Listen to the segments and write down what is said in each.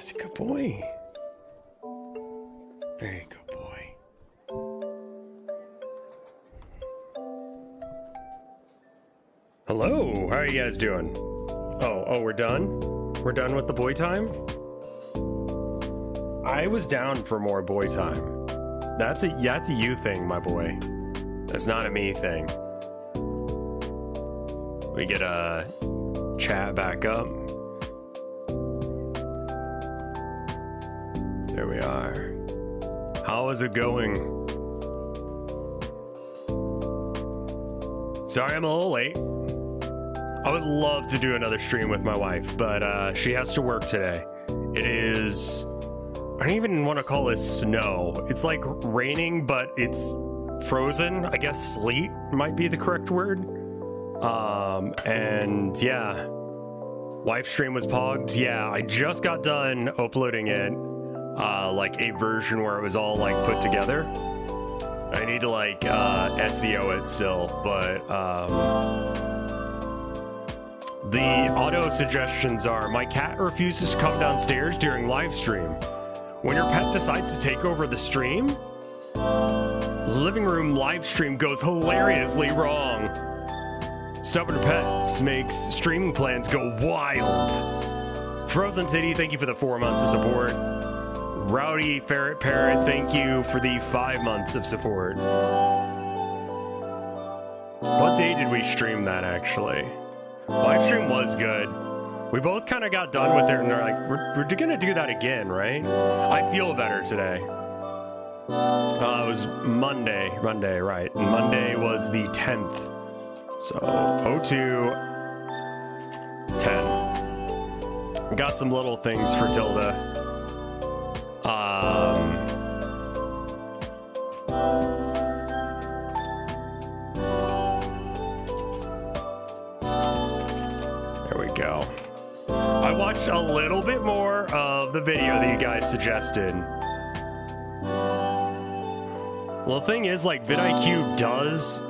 That's a good boy. Very good boy. Hello, how are you guys doing? Oh, we're done? We're done with the boy time? I was down for more boy time. That's a you thing, my boy. That's not a me thing. We get a chat back up. There we are. How is it going? Sorry I'm a little late. I would love to do another stream with my wife, but she has to work today. It is... I don't even want to call this snow. It's like raining, but it's frozen. I guess sleet might be the correct word. And yeah. Wife stream was pogged. Yeah, I just got done uploading it. Like a version where it was all like put together. I need to like SEO it still, but the auto suggestions are: my cat refuses to come downstairs during live stream. When your pet decides to take over the stream, living room live stream goes hilariously wrong. Stubborn pets makes streaming plans go wild. Frozen Titty, thank you for the 4 months of support. Rowdy Ferret Parrot, thank you for the 5 months of support. What day did we stream that, actually? Live stream was good. We both kind of got done with it, and they're like, we're gonna do that again, right? I feel better today. It was Monday, right. And Monday was the 10th. So, 02, 10. We got some little things for Tilda. There we go. I watched a little bit more of the video that you guys suggested. Well, the thing is, like, vidIQ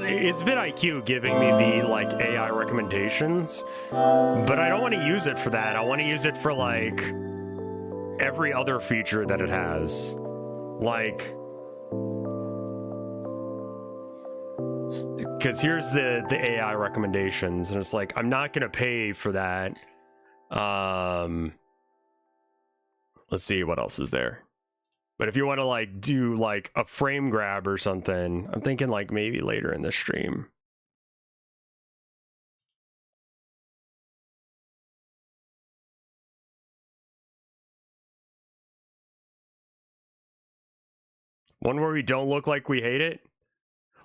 it's vidIQ giving me the, like, AI recommendations, but I don't want to use it for that. I want to use it for, like, every other feature that it has. Like, because here's the AI recommendations, and it's like, I'm not going to pay for that. Let's see what else is there. But if you want to like do like a frame grab or something, I'm thinking like maybe later in the stream. One where we don't look like we hate it.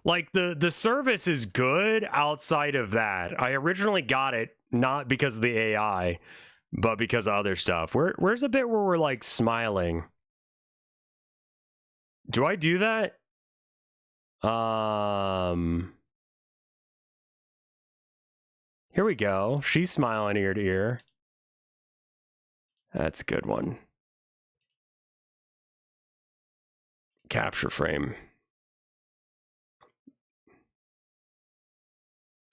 Like the service is good outside of that. I originally got it not because of the AI, but because of other stuff. Where's a bit where we're like smiling? Do I do that? Here we go. She's smiling ear to ear. That's a good one. Capture frame.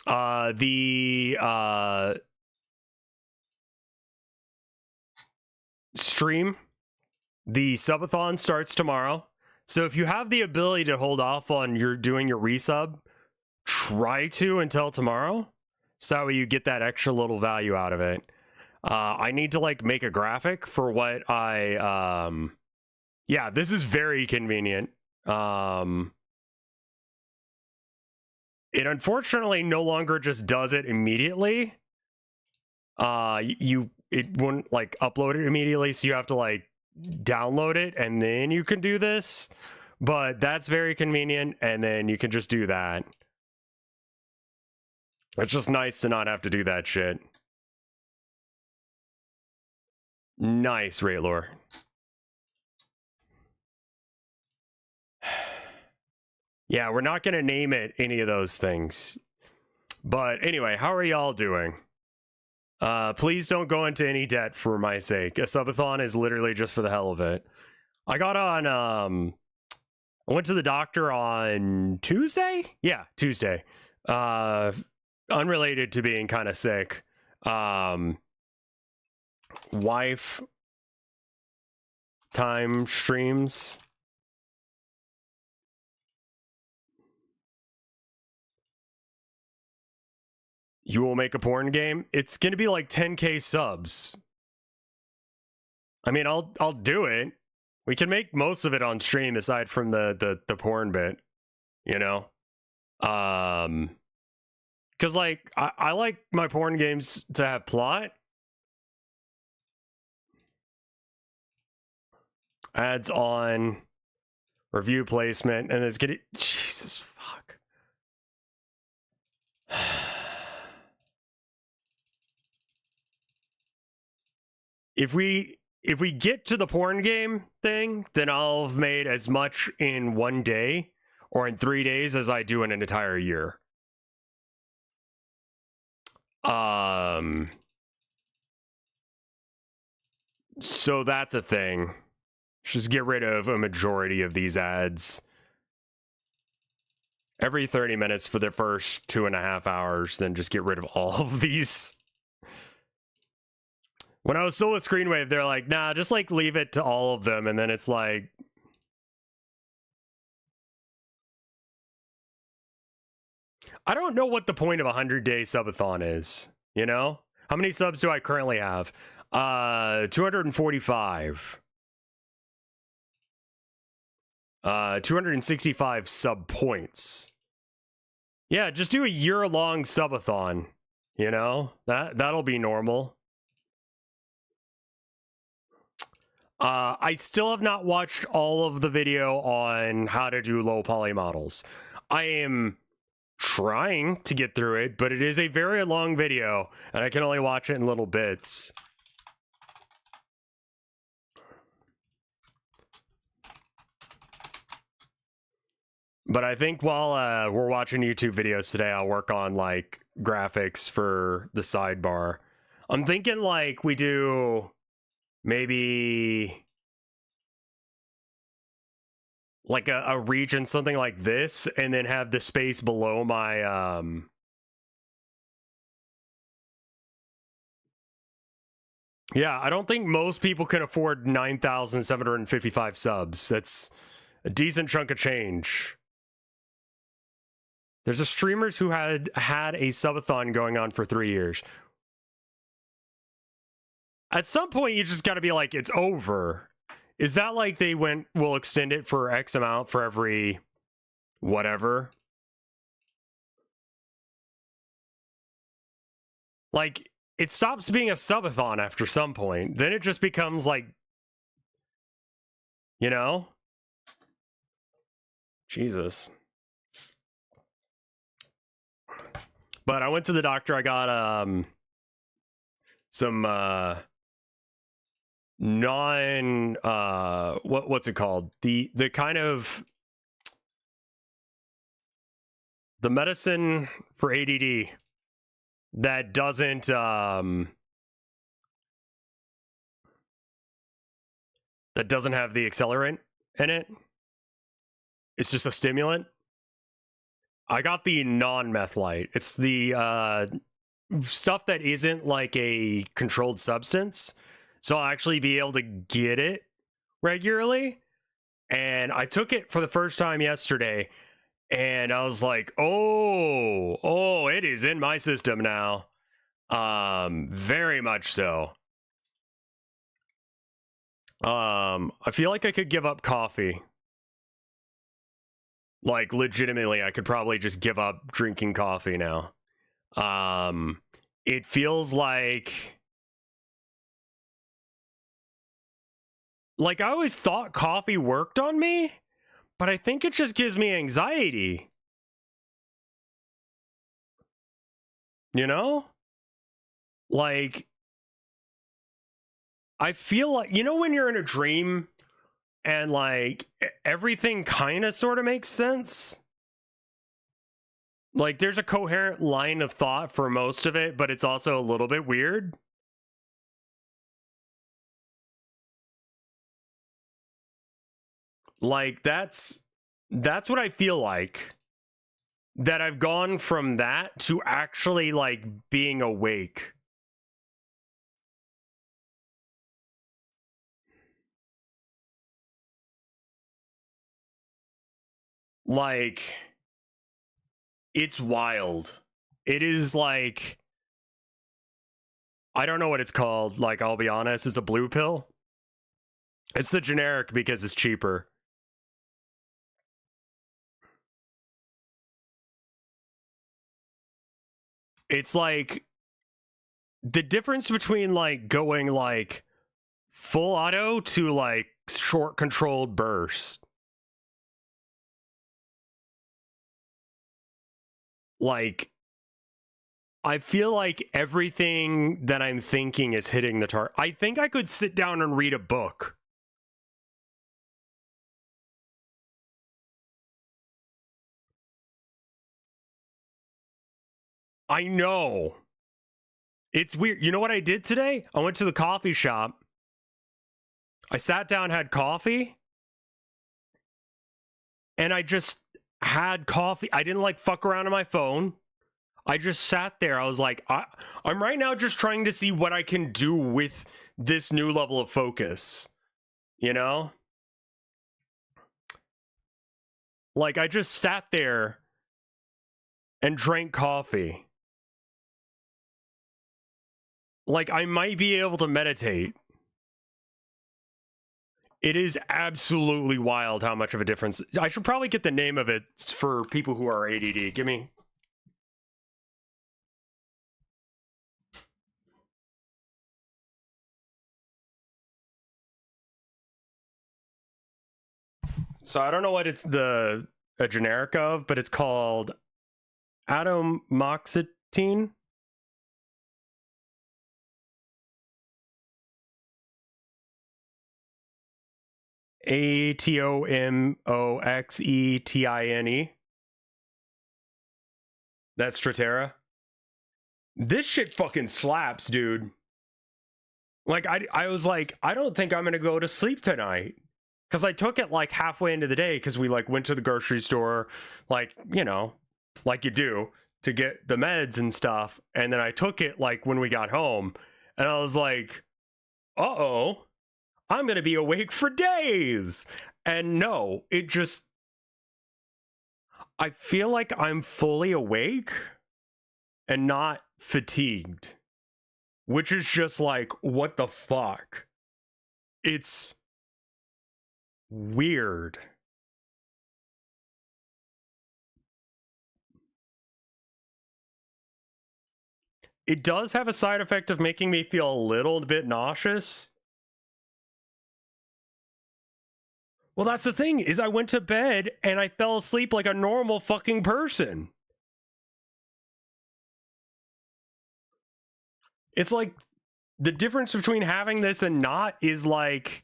The stream, the subathon starts tomorrow. So if you have the ability to hold off on doing your resub, try to until tomorrow. So that way you get that extra little value out of it. I need to like make a graphic for what I, yeah, this is very convenient. It unfortunately no longer just does it immediately. It wouldn't like upload it immediately, so you have to like download it and then you can do this. But that's very convenient, and then you can just do that. It's just nice to not have to do that shit. Nice, Raylor. Yeah, we're not going to name it any of those things. But anyway, how are y'all doing? Please don't go into any debt for my sake. A subathon is literally just for the hell of it. I got on, I went to the doctor on Tuesday? Yeah, Tuesday. Unrelated to being kind of sick. Wife time streams. You will make a porn game? It's gonna be like 10K subs. I mean, I'll do it. We can make most of it on stream aside from the porn bit, you know? Cause like I like my porn games to have plot. Ads on, review placement, and it's getting Jesus fuck. If we get to the porn game thing, then I'll have made as much in 1 day or in 3 days as I do in an entire year. So that's a thing. Just get rid of a majority of these ads. Every 30 minutes for the first 2.5 hours, then just get rid of all of these. When I was still with Screenwave, they're like, nah, just like leave it to all of them. And then it's like, I don't know what the point of a 100-day subathon is, you know? How many subs do I currently have? 245. 265 sub points. Yeah, just do a year-long subathon, you know? That'll be normal. I still have not watched all of the video on how to do low poly models. I am trying to get through it, but it is a very long video, and I can only watch it in little bits. But I think while we're watching YouTube videos today, I'll work on like graphics for the sidebar. I'm thinking like we do maybe like a region, something like this, and then have the space below my yeah, I don't think most people can afford 9,755 subs. That's a decent chunk of change. There's a streamers who had a subathon going on for 3 years. At some point, you just got to be like, it's over. Is that like they we'll extend it for X amount for every whatever? Like, it stops being a subathon after some point. Then it just becomes like, you know? Jesus. But I went to the doctor. I got some what's it called? The kind of the medicine for ADD that doesn't have the accelerant in it. It's just a stimulant. I got the non-meth light. It's the stuff that isn't like a controlled substance. So I'll actually be able to get it regularly. And I took it for the first time yesterday. And I was like, oh, it is in my system now. Very much so. I feel like I could give up coffee. Like, legitimately, I could probably just give up drinking coffee now. It feels like I always thought coffee worked on me, but I think it just gives me anxiety. You know? Like, I feel like, you know when you're in a dream and like everything kind of sort of makes sense? Like there's a coherent line of thought for most of it, but it's also a little bit weird. Like that's what I feel like. That I've gone from that to actually like being awake. Like, it's wild. It is like, I don't know what it's called. Like, I'll be honest, it's a blue pill. It's the generic because it's cheaper. It's like the difference between like going like full auto to like short controlled burst. Like, I feel like everything that I'm thinking is hitting the target. I think I could sit down and read a book. I know. It's weird. You know what I did today? I went to the coffee shop. I sat down, had coffee, and I just had coffee. I didn't like fuck around on my phone. I just sat there. I was like, I'm right now just trying to see what I can do with this new level of focus. You know? Like, I just sat there and drank coffee. Like, I might be able to meditate. It is absolutely wild how much of a difference. I should probably get the name of it for people who are ADD. Give me. So I don't know what it's a generic of, but it's called atomoxetine. ATOMOXETINE. That's Strattera. This shit fucking slaps, dude. Like, I was like, I don't think I'm gonna go to sleep tonight. Because I took it like halfway into the day because we like went to the grocery store, like, you know, like you do to get the meds and stuff. And then I took it like when we got home and I was like, uh-oh, I'm going to be awake for days. And no, it just, I feel like I'm fully awake and not fatigued, which is just like, what the fuck? It's weird. It does have a side effect of making me feel a little bit nauseous. Well, that's the thing, is I went to bed and I fell asleep like a normal fucking person. It's like the difference between having this and not is like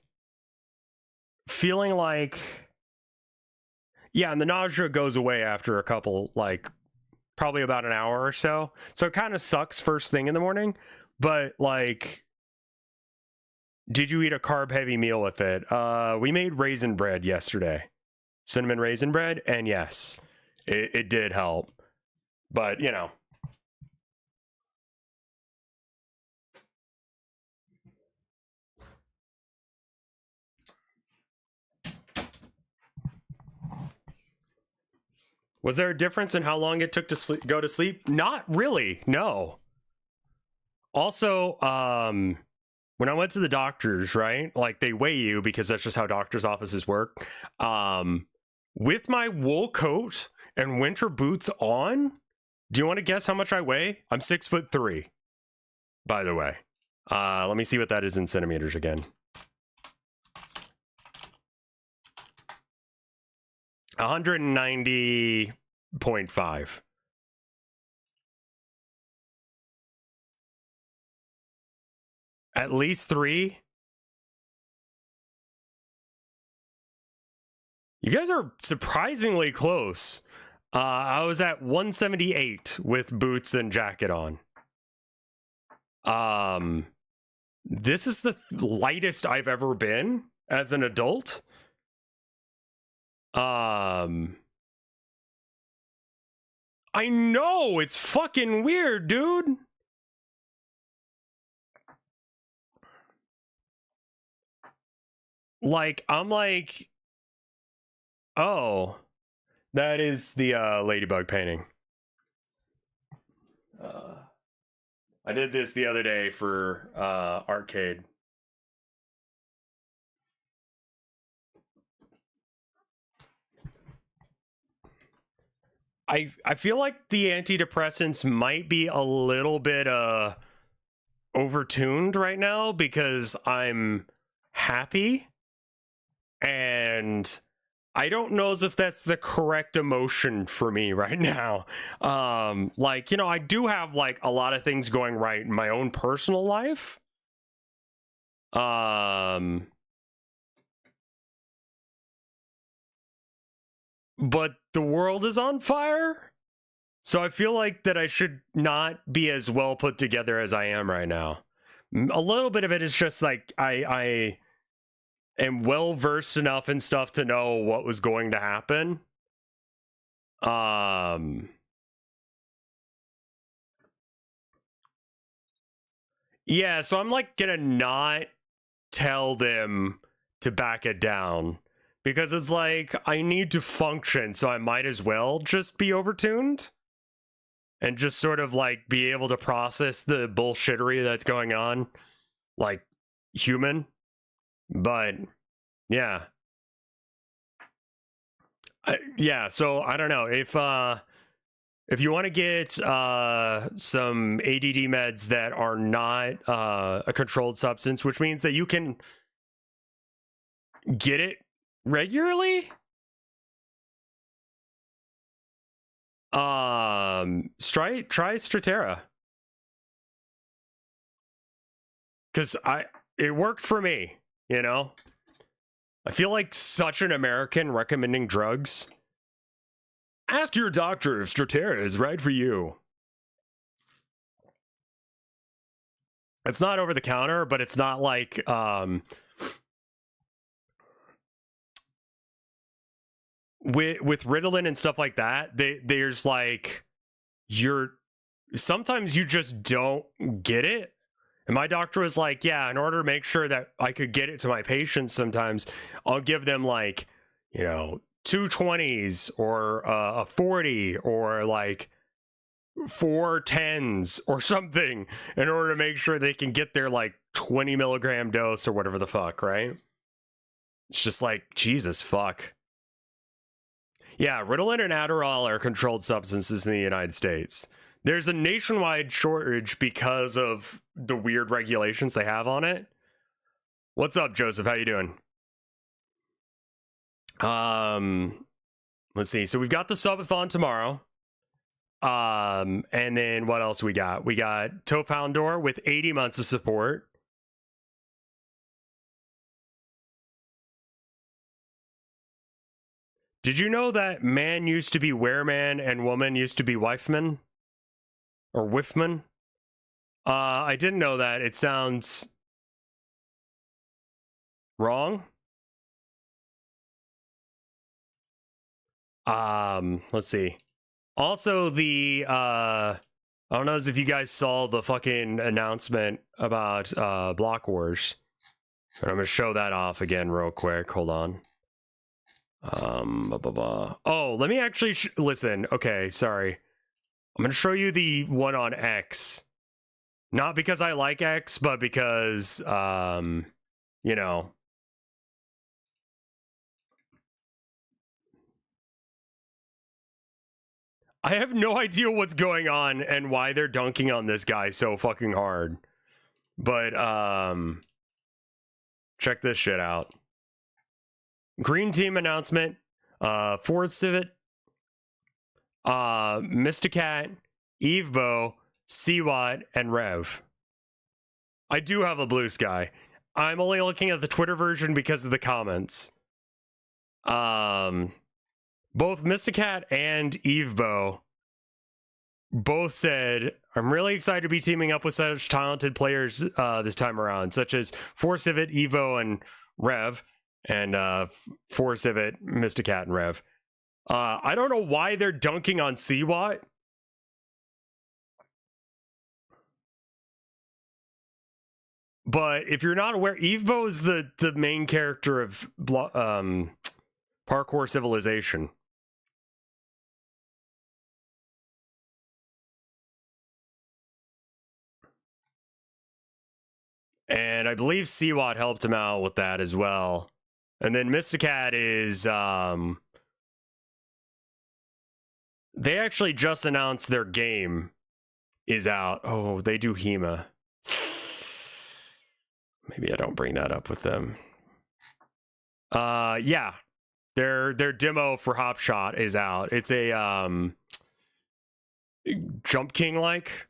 feeling like, yeah, and the nausea goes away after a couple, like probably about an hour or so. So it kind of sucks first thing in the morning, but like, did you eat a carb heavy meal with it? We made raisin bread yesterday, cinnamon raisin bread, and yes, it did help. But you know, was there a difference in how long it took to go to sleep? Not really. No. Also, when I went to the doctors, right? Like they weigh you because that's just how doctors' offices work. With my wool coat and winter boots on, do you want to guess how much I weigh? I'm 6'3", by the way. Let me see what that is in centimeters again. 190.5. At least 3. You guys are surprisingly close. I was at 178 with boots and jacket on. This is the lightest I've ever been as an adult. I know, it's fucking weird, dude. Like, I'm like, oh, That is the ladybug painting. I did this the other day for arcade. I feel like the antidepressants might be a little bit overtuned right now because I'm happy, and I don't know as if that's the correct emotion for me right now. Like, you know, I do have like a lot of things going right in my own personal life. But the world is on fire. So I feel like that I should not be as well put together as I am right now. A little bit of it is just like I am well versed enough in stuff to know what was going to happen. Yeah, so I'm like gonna not tell them to back it down because it's like I need to function, so I might as well just be overtuned and just sort of like be able to process the bullshittery that's going on like human. But yeah. Yeah, so I don't know if you want to get some ADD meds that are not a controlled substance, which means that you can get it regularly. Try Strattera. Because it worked for me, you know? I feel like such an American recommending drugs. Ask your doctor if Strattera is right for you. It's not over the counter, but it's not like with Ritalin and stuff like that, there's like sometimes you just don't get it. And my doctor was like, yeah, in order to make sure that I could get it to my patients, sometimes I'll give them like, you know, 220s or a 40 or like 410s or something in order to make sure they can get their like 20 milligram dose or whatever the fuck, right? It's just like, Jesus fuck. Yeah, Ritalin and Adderall are controlled substances in the United States. There's a nationwide shortage because of the weird regulations they have on it. What's up, Joseph? How you doing? Let's see. So we've got the subathon tomorrow. And then what else we got? We got Tophoundor with 80 months of support. Did you know that man used to be wereman and woman used to be wifeman? Or wiffman? I didn't know that. It sounds wrong. Let's see. Also, I don't know if you guys saw the fucking announcement about Block Wars. I'm gonna show that off again real quick. Hold on. Oh, let me actually listen. Okay, sorry. I'm gonna show you the one on X. Not because I like X, but because you know. I have no idea what's going on and why they're dunking on this guy so fucking hard. But check this shit out. Green team announcement. Ford Civet, Mysticat, Evevo, Seawat, and Rev. I do have a blue sky. I'm only looking at the Twitter version because of the comments. Both Mysticat and Evevo both said, I'm really excited to be teaming up with such talented players this time around, such as Force Civet, Evo, and Rev, and Force Civet, Mysticat, and Rev. I don't know why they're dunking on Seawat. But if you're not aware, Evo is the main character of Parkour Civilization. And I believe Seawat helped him out with that as well. And then Mysticat is, they actually just announced their game is out. Oh, they do HEMA. Maybe I don't bring that up with them. Yeah. Their demo for Hopshot is out. It's a, Jump King-like.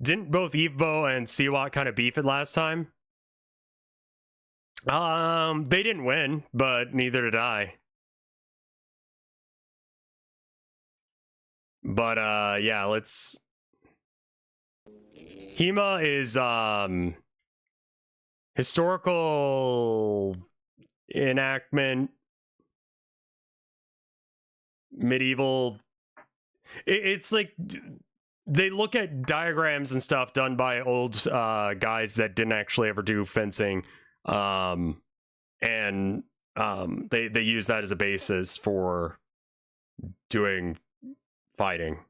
Didn't both Evo and Seawat kind of beef it last time? They didn't win, but neither did I. But, yeah, let's... HEMA is, historical enactment, medieval... It's like... They look at diagrams and stuff done by old guys that didn't actually ever do fencing, and they use that as a basis for doing fighting.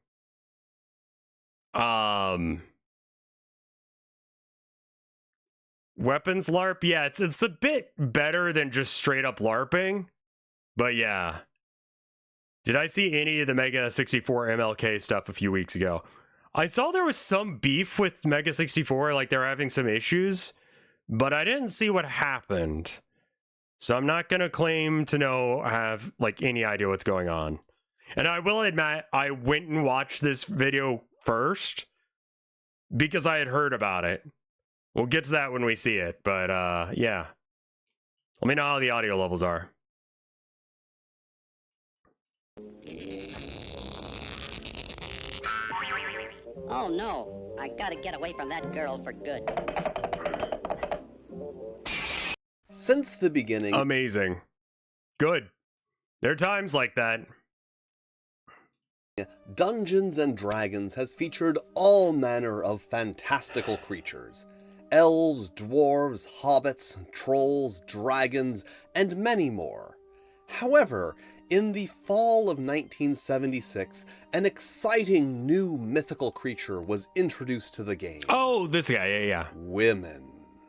Weapons LARP, yeah, it's a bit better than just straight up LARPing, but yeah. Did I see any of the Mega 64 MLK stuff a few weeks ago? I saw there was some beef with Mega 64, like they're having some issues, but I didn't see what happened. So I'm not going to claim to have like any idea what's going on. And I will admit, I went and watched this video first because I had heard about it. We'll get to that when we see it, but yeah. Let me know how the audio levels are. Oh no, I gotta get away from that girl for good. Since the beginning... Amazing. Good. There are times like that. Dungeons and Dragons has featured all manner of fantastical creatures. Elves, dwarves, hobbits, trolls, dragons, and many more. However, in the fall of 1976, an exciting new mythical creature was introduced to the game. Oh, this guy, yeah. Women.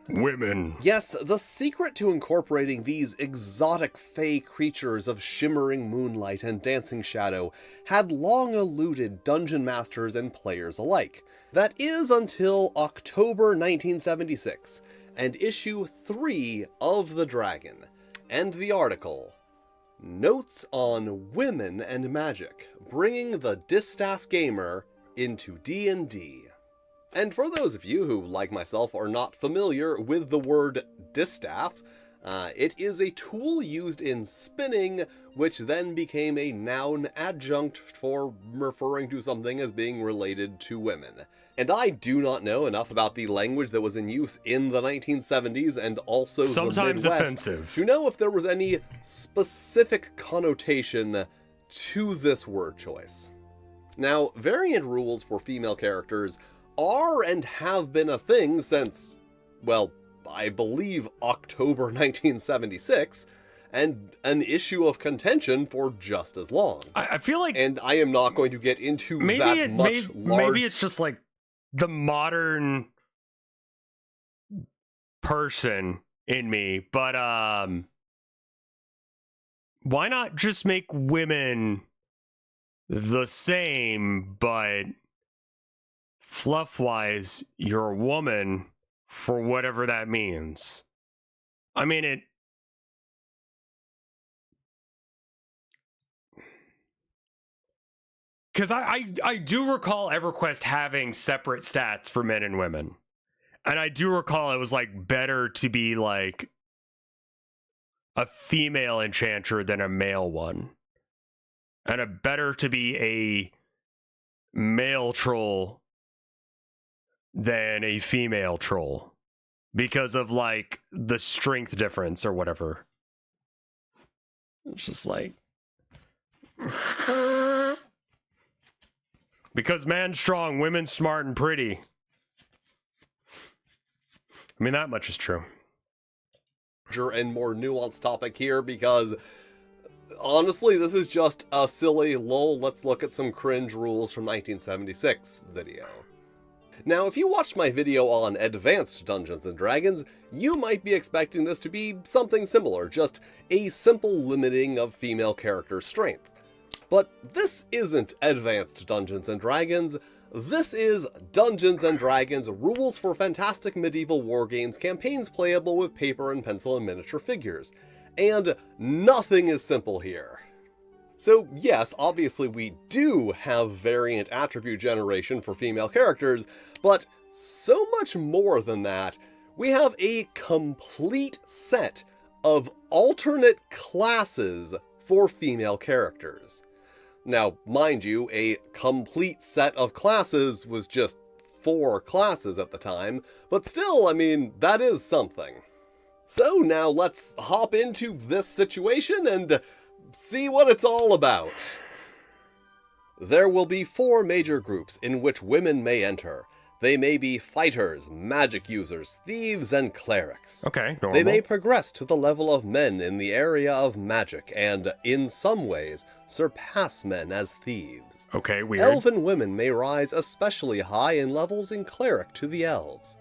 Women. Yes, the secret to incorporating these exotic fey creatures of shimmering moonlight and dancing shadow had long eluded dungeon masters and players alike. That is until October 1976, and issue 3 of The Dragon, and the article, Notes on Women and Magic, Bringing the Distaff Gamer into D&D. And for those of you who, like myself, are not familiar with the word distaff, it is a tool used in spinning, which then became a noun adjunct for referring to something as being related to women. And I do not know enough about the language that was in use in the 1970s and also sometimes the Midwest offensive to know if there was any specific connotation to this word choice. Now, variant rules for female characters are and have been a thing since, well, I believe October 1976, and an issue of contention for just as long. I feel like... And I am not going to get into maybe maybe it's just like the modern person in me, but why not just make women the same, but fluff-wise, you're a woman for whatever that means. I mean, it... Because I do recall EverQuest having separate stats for men and women. And I do recall it was, like, better to be, like, a female enchanter than a male one. And a better to be a male troll than a female troll. Because of, like, the strength difference or whatever. It's just like... Because man's strong, women's smart and pretty. I mean, that much is true. And more nuanced topic here because, honestly, this is just a silly, lol, let's look at some cringe rules from 1976 video. Now, if you watched my video on Advanced Dungeons & Dragons, you might be expecting this to be something similar, just a simple limiting of female character strength. But this isn't Advanced Dungeons & Dragons, this is Dungeons & Dragons Rules for Fantastic Medieval Wargames campaigns playable with paper and pencil and miniature figures. And nothing is simple here. So yes, obviously we do have variant attribute generation for female characters, but so much more than that. We have a complete set of alternate classes for female characters. Now, mind you, a complete set of classes was just 4 classes at the time, but still, I mean, that is something. So now let's hop into this situation and see what it's all about. There will be 4 major groups in which women may enter. They may be fighters, magic users, thieves, and clerics. Okay, normal. They may progress to the level of men in the area of magic and, in some ways, surpass men as thieves. Okay, weird. Elven women may rise especially high in levels in cleric to the elves.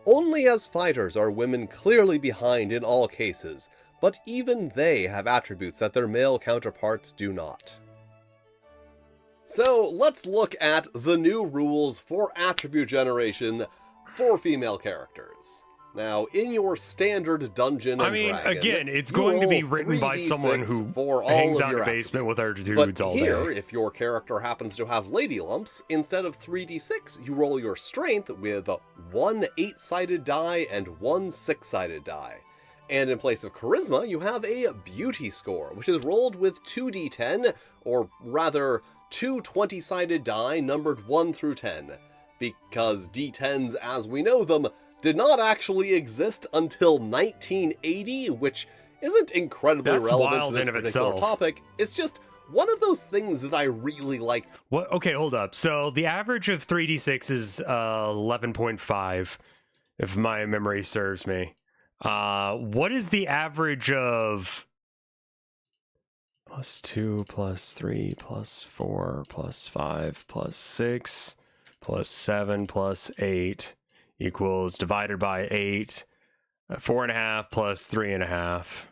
Only as fighters are women clearly behind in all cases, but even they have attributes that their male counterparts do not. So let's look at the new rules for attribute generation for female characters. Now, in your standard Dungeon and Dragon, again, it's going to be written by someone who hangs out in the basement with her dudes all day. But here, if your character happens to have lady lumps, instead of 3d6, you roll your strength with 1 8-sided die and 1 6-sided die. And in place of charisma, you have a beauty score, which is rolled with 2d10, or rather, 2 20-sided die numbered 1 through 10, because d10s as we know them did not actually exist until 1980, which isn't incredibly relevant to this particular topic. It's just one of those things that I really like. What? Okay, hold up. So the average of 3d6 is 11.5, if my memory serves me. What is the average of +2, +3, +4, +5, +6, +7, +8 equals divided by 8, 4.5 plus 3.5,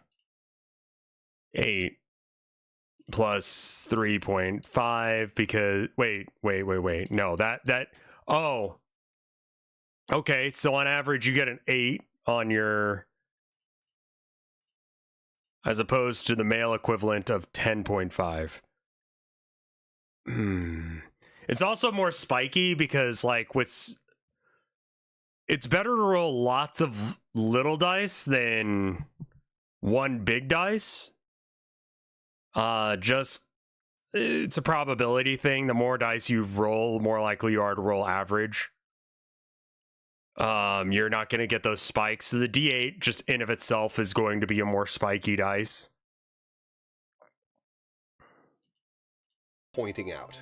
8 plus 3.5, because wait. No, oh. Okay, so on average you get an 8 on your, as opposed to the male equivalent of 10.5. It's also more spiky because, like, it's better to roll lots of little dice than one big dice. It's a probability thing. The more dice you roll, the more likely you are to roll average. You're not going to get those spikes. So the D8 just in of itself is going to be a more spiky dice. Pointing out.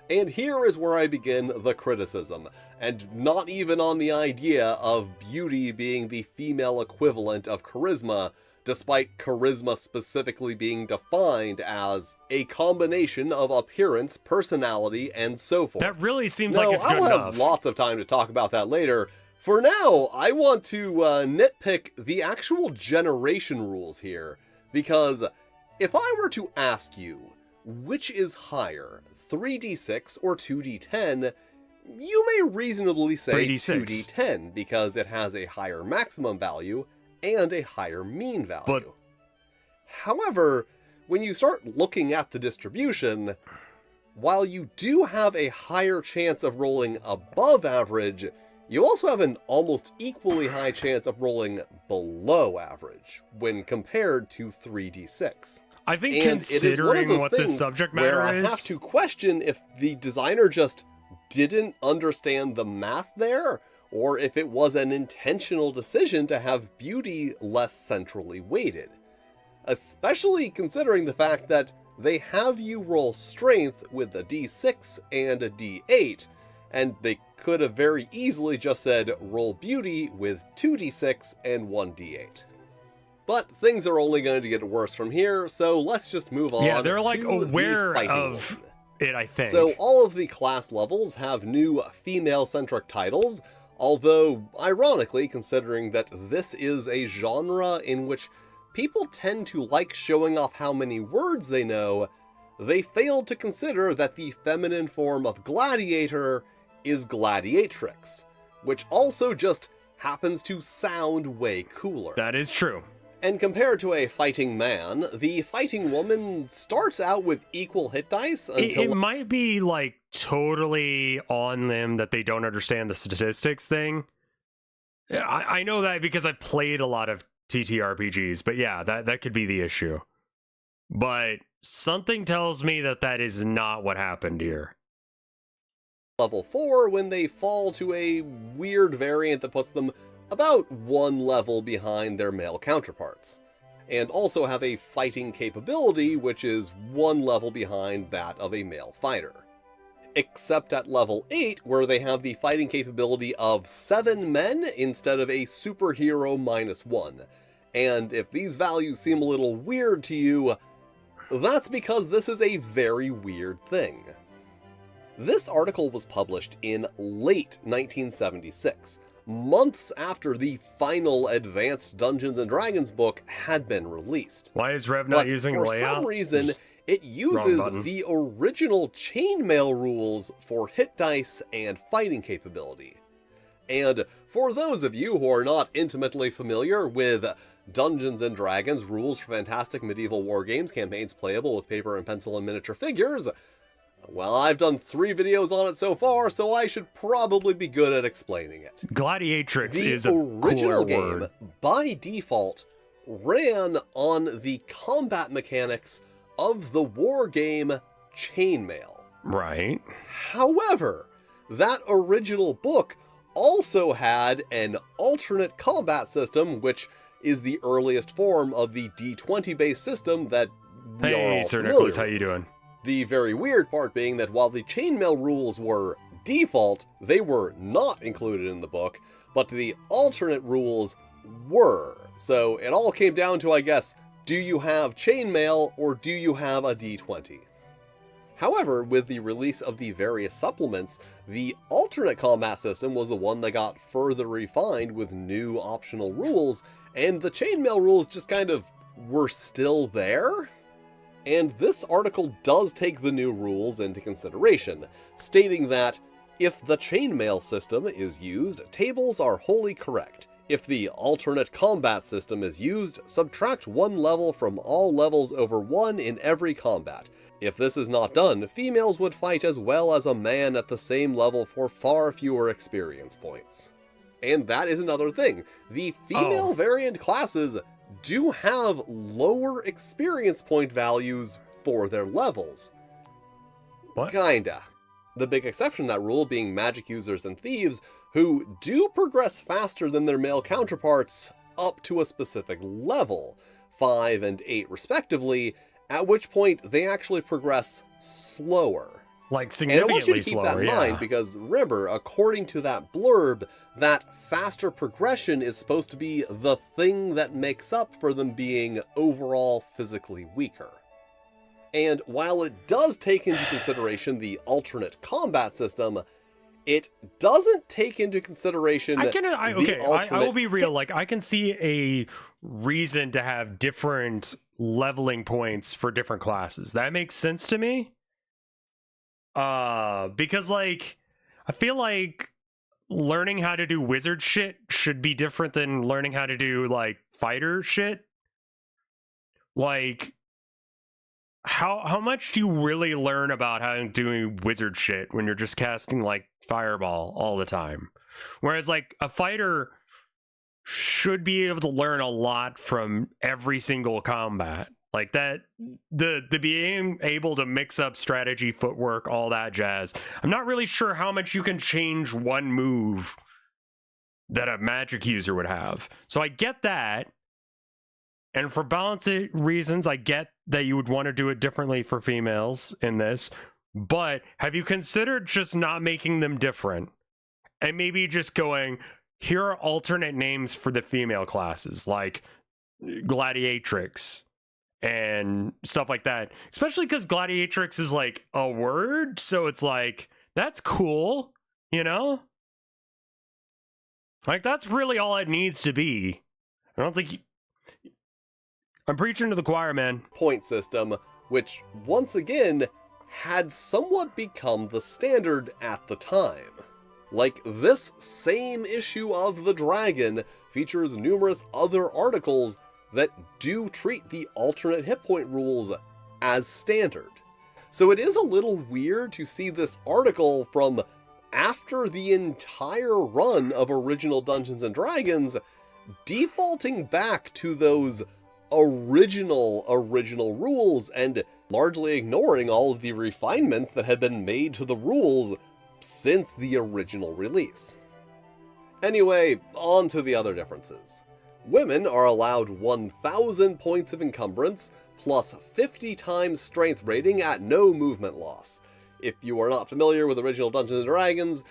And here is where I begin the criticism, and not even on the idea of beauty being the female equivalent of charisma, despite charisma specifically being defined as a combination of appearance, personality, and so forth. That really seems like it's good enough. I'll have lots of time to talk about that later. For now, I want to nitpick the actual generation rules here, because if I were to ask you, which is higher, 3d6 or 2d10, you may reasonably say 2d10 because it has a higher maximum value and a higher mean value. However, when you start looking at the distribution, while you do have a higher chance of rolling above average, you also have an almost equally high chance of rolling below average when compared to 3d6. I think considering what the subject matter I have to question if the designer just didn't understand the math there, or if it was an intentional decision to have beauty less centrally weighted. Especially considering the fact that they have you roll strength with a d6 and a d8, and they could have very easily just said roll beauty with 2d6 and 1d8. But things are only going to get worse from here, so let's just move on. Yeah, they're like aware of it, I think. So all of the class levels have new female-centric titles, although, ironically, considering that this is a genre in which people tend to like showing off how many words they know, they failed to consider that the feminine form of gladiator is gladiatrix, which also just happens to sound way cooler. That is true. And compared to a fighting man, the fighting woman starts out with equal hit dice until... It might be, like, totally on them that they don't understand the statistics thing. I know that because I've played a lot of TTRPGs, but yeah, that could be the issue. But something tells me that that is not what happened here. Level 4 when they fall to a weird variant that puts them about one level behind their male counterparts, and also have a fighting capability which is one level behind that of a male fighter. Except at level 8, where they have the fighting capability of 7 men instead of a superhero -1. And if these values seem a little weird to you, that's because this is a very weird thing. This article was published in late 1976, months after the final Advanced Dungeons & Dragons book had been released. Why is Rev not using for layout? For some reason, it uses the original chainmail rules for hit dice and fighting capability. And for those of you who are not intimately familiar with Dungeons & Dragons rules for fantastic medieval war games campaigns playable with paper and pencil and miniature figures, well, I've done 3 videos on it so far, so I should probably be good at explaining it. Gladiatrix is a The original cooler game, word. by default, ran on the combat mechanics of the war game Chainmail. Right. However, that original book also had an alternate combat system, which is the earliest form of the D20-based system that we are Hey, all Sir familiar Nicholas, how with. you doing? The very weird part being that while the chainmail rules were default, they were not included in the book, but the alternate rules were. So it all came down to, I guess, do you have chainmail or do you have a D20? However, with the release of the various supplements, the alternate combat system was the one that got further refined with new optional rules, and the chainmail rules just kind of were still there. And this article does take the new rules into consideration, stating that if the chainmail system is used, tables are wholly correct. If the alternate combat system is used, subtract 1 level from all levels over 1 in every combat. If this is not done, females would fight as well as a man at the same level for far fewer experience points. And that is another thing. The female variant classes do have lower experience point values for their levels. What? Kinda. The big exception to that rule being magic users and thieves, who do progress faster than their male counterparts up to a specific level, 5 and 8 respectively, at which point they actually progress slower. Like And I want you significantly to keep slower, that in yeah. mind, because remember, according to that blurb, that faster progression is supposed to be the thing that makes up for them being overall physically weaker. And while it does take into consideration the alternate combat system, it doesn't take into consideration I will be real. Like, I can see a reason to have different leveling points for different classes. That makes sense to me. Because, like, I feel like learning how to do wizard shit should be different than learning how to do, like, fighter shit. Like, how much do you really learn about how to do wizard shit when you're just casting, like, fireball all the time? Whereas, like, a fighter should be able to learn a lot from every single combat. Like that, the being able to mix up strategy, footwork, all that jazz. I'm not really sure how much you can change one move that a magic user would have. So I get that. And for balance reasons, I get that you would want to do it differently for females in this. But have you considered just not making them different? And maybe just going, here are alternate names for the female classes, like Gladiatrix. and stuff like that. Especially because gladiatrix is like a word, so it's like, that's cool, you know? Like, that's really all it needs to be. I don't think I'm preaching to the choir, man. Point system, which once again had somewhat become the standard at the time. Like, this same issue of The Dragon features numerous other articles that do treat the alternate hit point rules as standard. So it is a little weird to see this article from after the entire run of original Dungeons & Dragons defaulting back to those original rules and largely ignoring all of the refinements that had been made to the rules since the original release. Anyway, on to the other differences. Women are allowed 1,000 points of encumbrance, plus 50 times strength rating at no movement loss. If you are not familiar with original Dungeons & Dragons,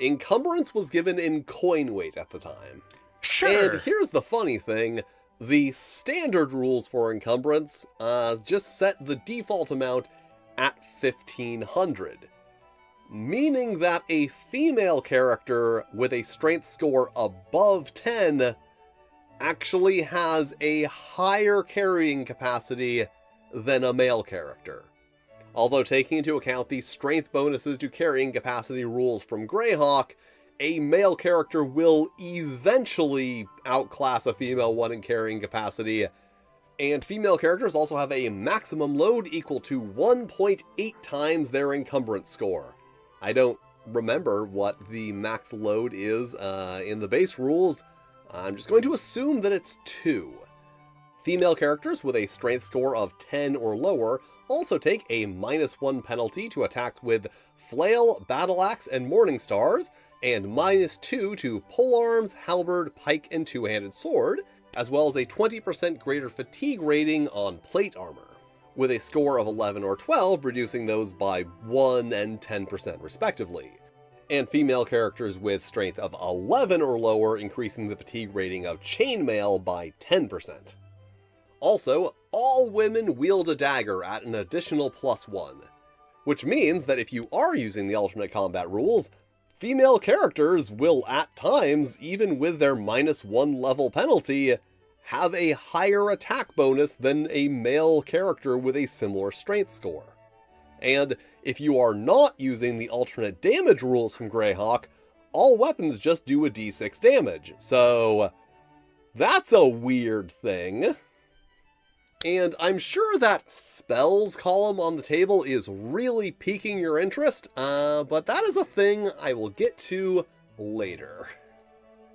encumbrance was given in coin weight at the time. Sure. And here's the funny thing, the standard rules for encumbrance just set the default amount at 1,500. Meaning that a female character with a strength score above 10 actually has a higher carrying capacity than a male character. Although taking into account the strength bonuses to carrying capacity rules from Greyhawk, a male character will eventually outclass a female one in carrying capacity, and female characters also have a maximum load equal to 1.8 times their encumbrance score. I don't remember what the max load is in the base rules. I'm just going to assume that it's 2. Female characters with a strength score of 10 or lower also take a -1 penalty to attacks with Flail, Battle Axe, and Morning Stars, and -2 to Polearms, Halberd, Pike, and Two-Handed Sword, as well as a 20% greater fatigue rating on plate armor, with a score of 11 or 12 reducing those by 1 and 10% respectively, and female characters with strength of 11 or lower increasing the fatigue rating of chainmail by 10%. Also, all women wield a dagger at an additional +1, which means that if you are using the alternate combat rules, female characters will at times, even with their -1 level penalty, have a higher attack bonus than a male character with a similar strength score. And if you are not using the alternate damage rules from Greyhawk, all weapons just do a d6 damage, so that's a weird thing. And I'm sure that spells column on the table is really piquing your interest, but that is a thing I will get to later.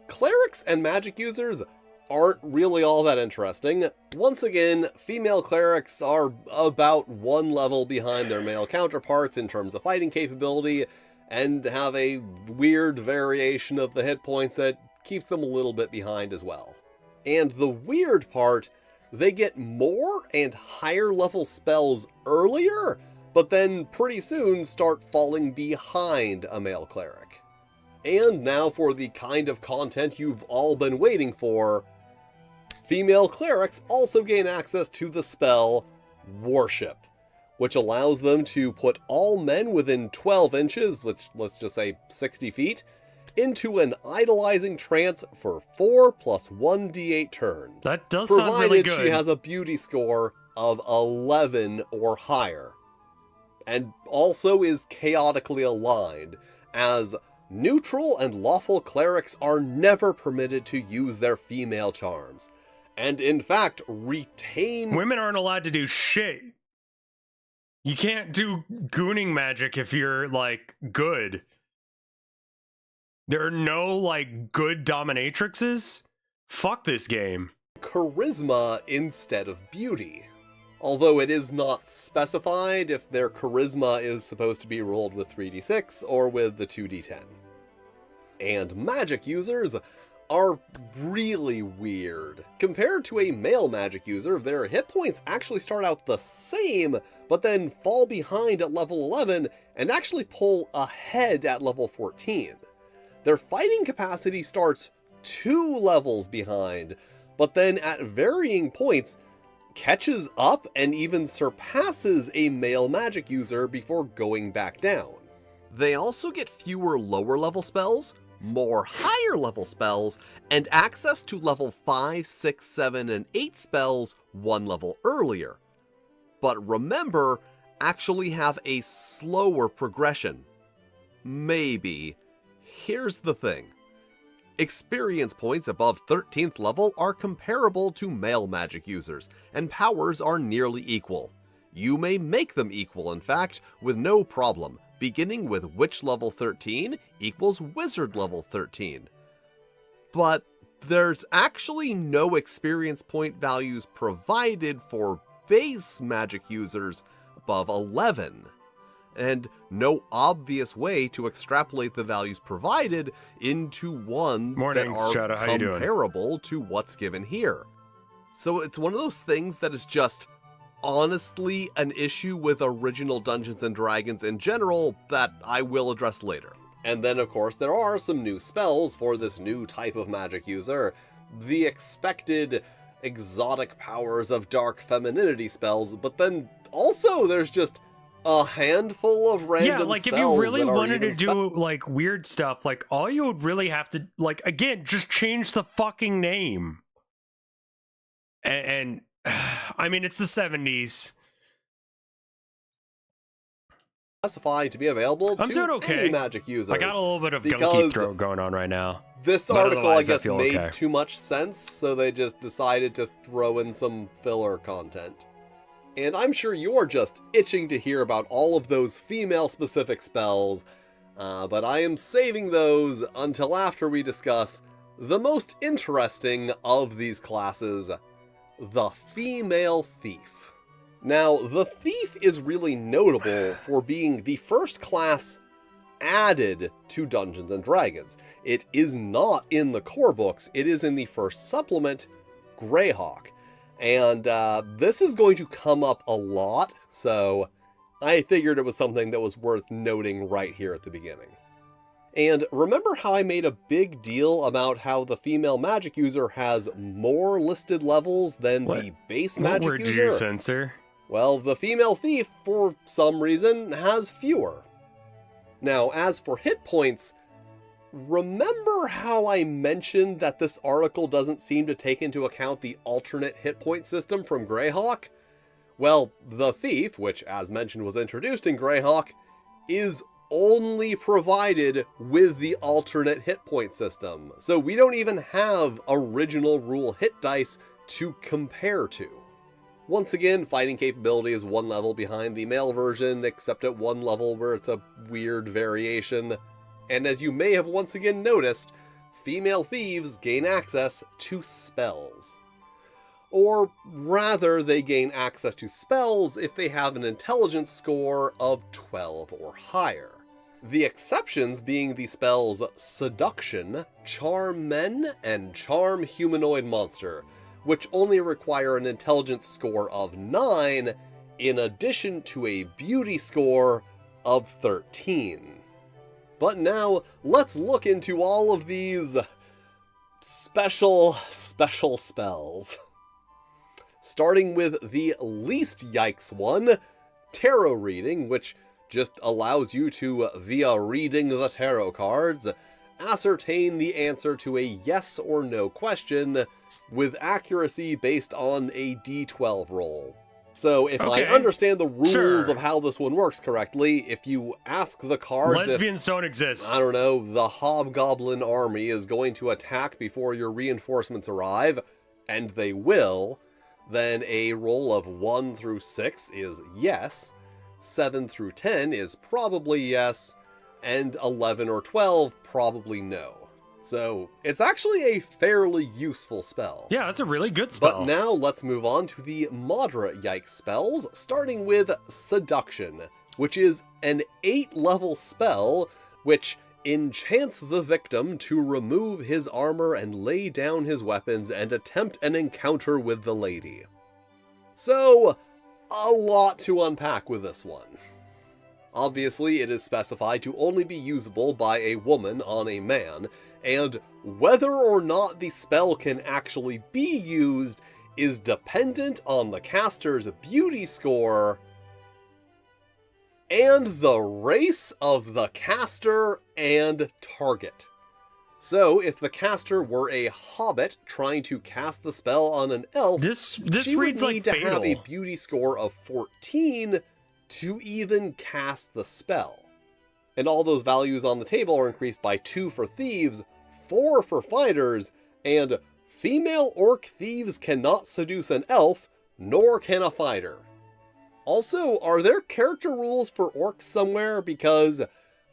Clerics and magic users aren't really all that interesting. Once again, female clerics are about 1 level behind their male counterparts in terms of fighting capability, and have a weird variation of the hit points that keeps them a little bit behind as well. And the weird part, they get more and higher level spells earlier, but then pretty soon start falling behind a male cleric. And now for the kind of content you've all been waiting for, female clerics also gain access to the spell Worship, which allows them to put all men within 12 inches, which let's just say 60 feet, into an idolizing trance for 4 + 1d8 turns. That does sound really good. Provided she has a beauty score of 11 or higher. And also is chaotically aligned, as neutral and lawful clerics are never permitted to use their female charms, and in fact retain... Women aren't allowed to do shit. You can't do gooning magic if you're, like, good. There are no, like, good dominatrixes? Fuck this game. charisma instead of beauty. Although it is not specified if their charisma is supposed to be rolled with 3d6 or with the 2d10. And magic users are really weird. Compared to a male magic user, their hit points actually start out the same, but then fall behind at level 11 and actually pull ahead at level 14. Their fighting capacity starts 2 levels behind, but then at varying points catches up and even surpasses a male magic user before going back down. They also get fewer lower level spells, more higher level spells, and access to level 5, 6, 7, and 8 spells one level earlier. But remember, actually have a slower progression. Maybe. Here's the thing. Experience points above 13th level are comparable to male magic users, and powers are nearly equal. You may make them equal, in fact, with no problem, beginning with Witch level 13 equals Wizard level 13. But there's actually no experience point values provided for base magic users above 11, and no obvious way to extrapolate the values provided into ones that are comparable to what's given here. So it's one of those things that is just honestly an issue with original Dungeons & Dragons in general that I will address later. And then of course there are some new spells for this new type of magic user. The expected exotic powers of dark femininity spells, but then also there's just a handful of random spells. Yeah, like if you really wanted to do like weird stuff, like all you would really have to, like, again, just change the fucking name. And I mean, it's the 70s. Specified to be available to any magic user. I got a little bit of gunky throat going on right now. This article, I guess, made too much sense, so they just decided to throw in some filler content. And I'm sure you're just itching to hear about all of those female-specific spells, but I am saving those until after we discuss the most interesting of these classes, the Female Thief. Now, the Thief is really notable for being the first class added to Dungeons & Dragons. It is not in the core books, it is in the first supplement, Greyhawk. And this is going to come up a lot, so I figured it was something that was worth noting right here at the beginning. And remember how I made a big deal about how the female magic user has more listed levels than the base magic user? What word did you censor? Well, the Female Thief, for some reason, has fewer. Now, as for hit points, remember how I mentioned that this article doesn't seem to take into account the alternate hit point system from Greyhawk? Well, the Thief, which as mentioned was introduced in Greyhawk, is only provided with the alternate hit point system. So we don't even have original rule hit dice to compare to. Once again, fighting capability is one level behind the male version, except at one level where it's a weird variation. And as you may have once again noticed, female thieves gain access to spells. Or rather, they gain access to spells if they have an intelligence score of 12 or higher. The exceptions being the spells Seduction, Charm Men, and Charm Humanoid Monster, which only require an intelligence score of 9 in addition to a beauty score of 13. But now, let's look into all of these special spells. Starting with the least yikes one, Tarot Reading, which just allows you to, via reading the tarot cards, ascertain the answer to a yes or no question with accuracy based on a d12 roll. So if I understand the rules of how this one works correctly, if you ask the cards lesbians don't exist. I don't know, the Hobgoblin army is going to attack before your reinforcements arrive, and they will, then a roll of 1 through 6 is yes, 7 through 10 is probably yes, and 11 or 12 probably no. So it's actually a fairly useful spell. Yeah, that's a really good spell. But now let's move on to the moderate yikes spells, starting with Seduction, which is an 8-level spell which enchants the victim to remove his armor and lay down his weapons and attempt an encounter with the lady. So, a lot to unpack with this one. Obviously, it is specified to only be usable by a woman on a man, and whether or not the spell can actually be used is dependent on the caster's beauty score and the race of the caster and target. So, if the caster were a hobbit trying to cast the spell on an elf, this she would reads need like to have a Fatal. beauty score of 14 to even cast the spell. And all those values on the table are increased by 2 for thieves, 4 for fighters, and female orc thieves cannot seduce an elf, nor can a fighter. Also, are there character rules for orcs somewhere? Because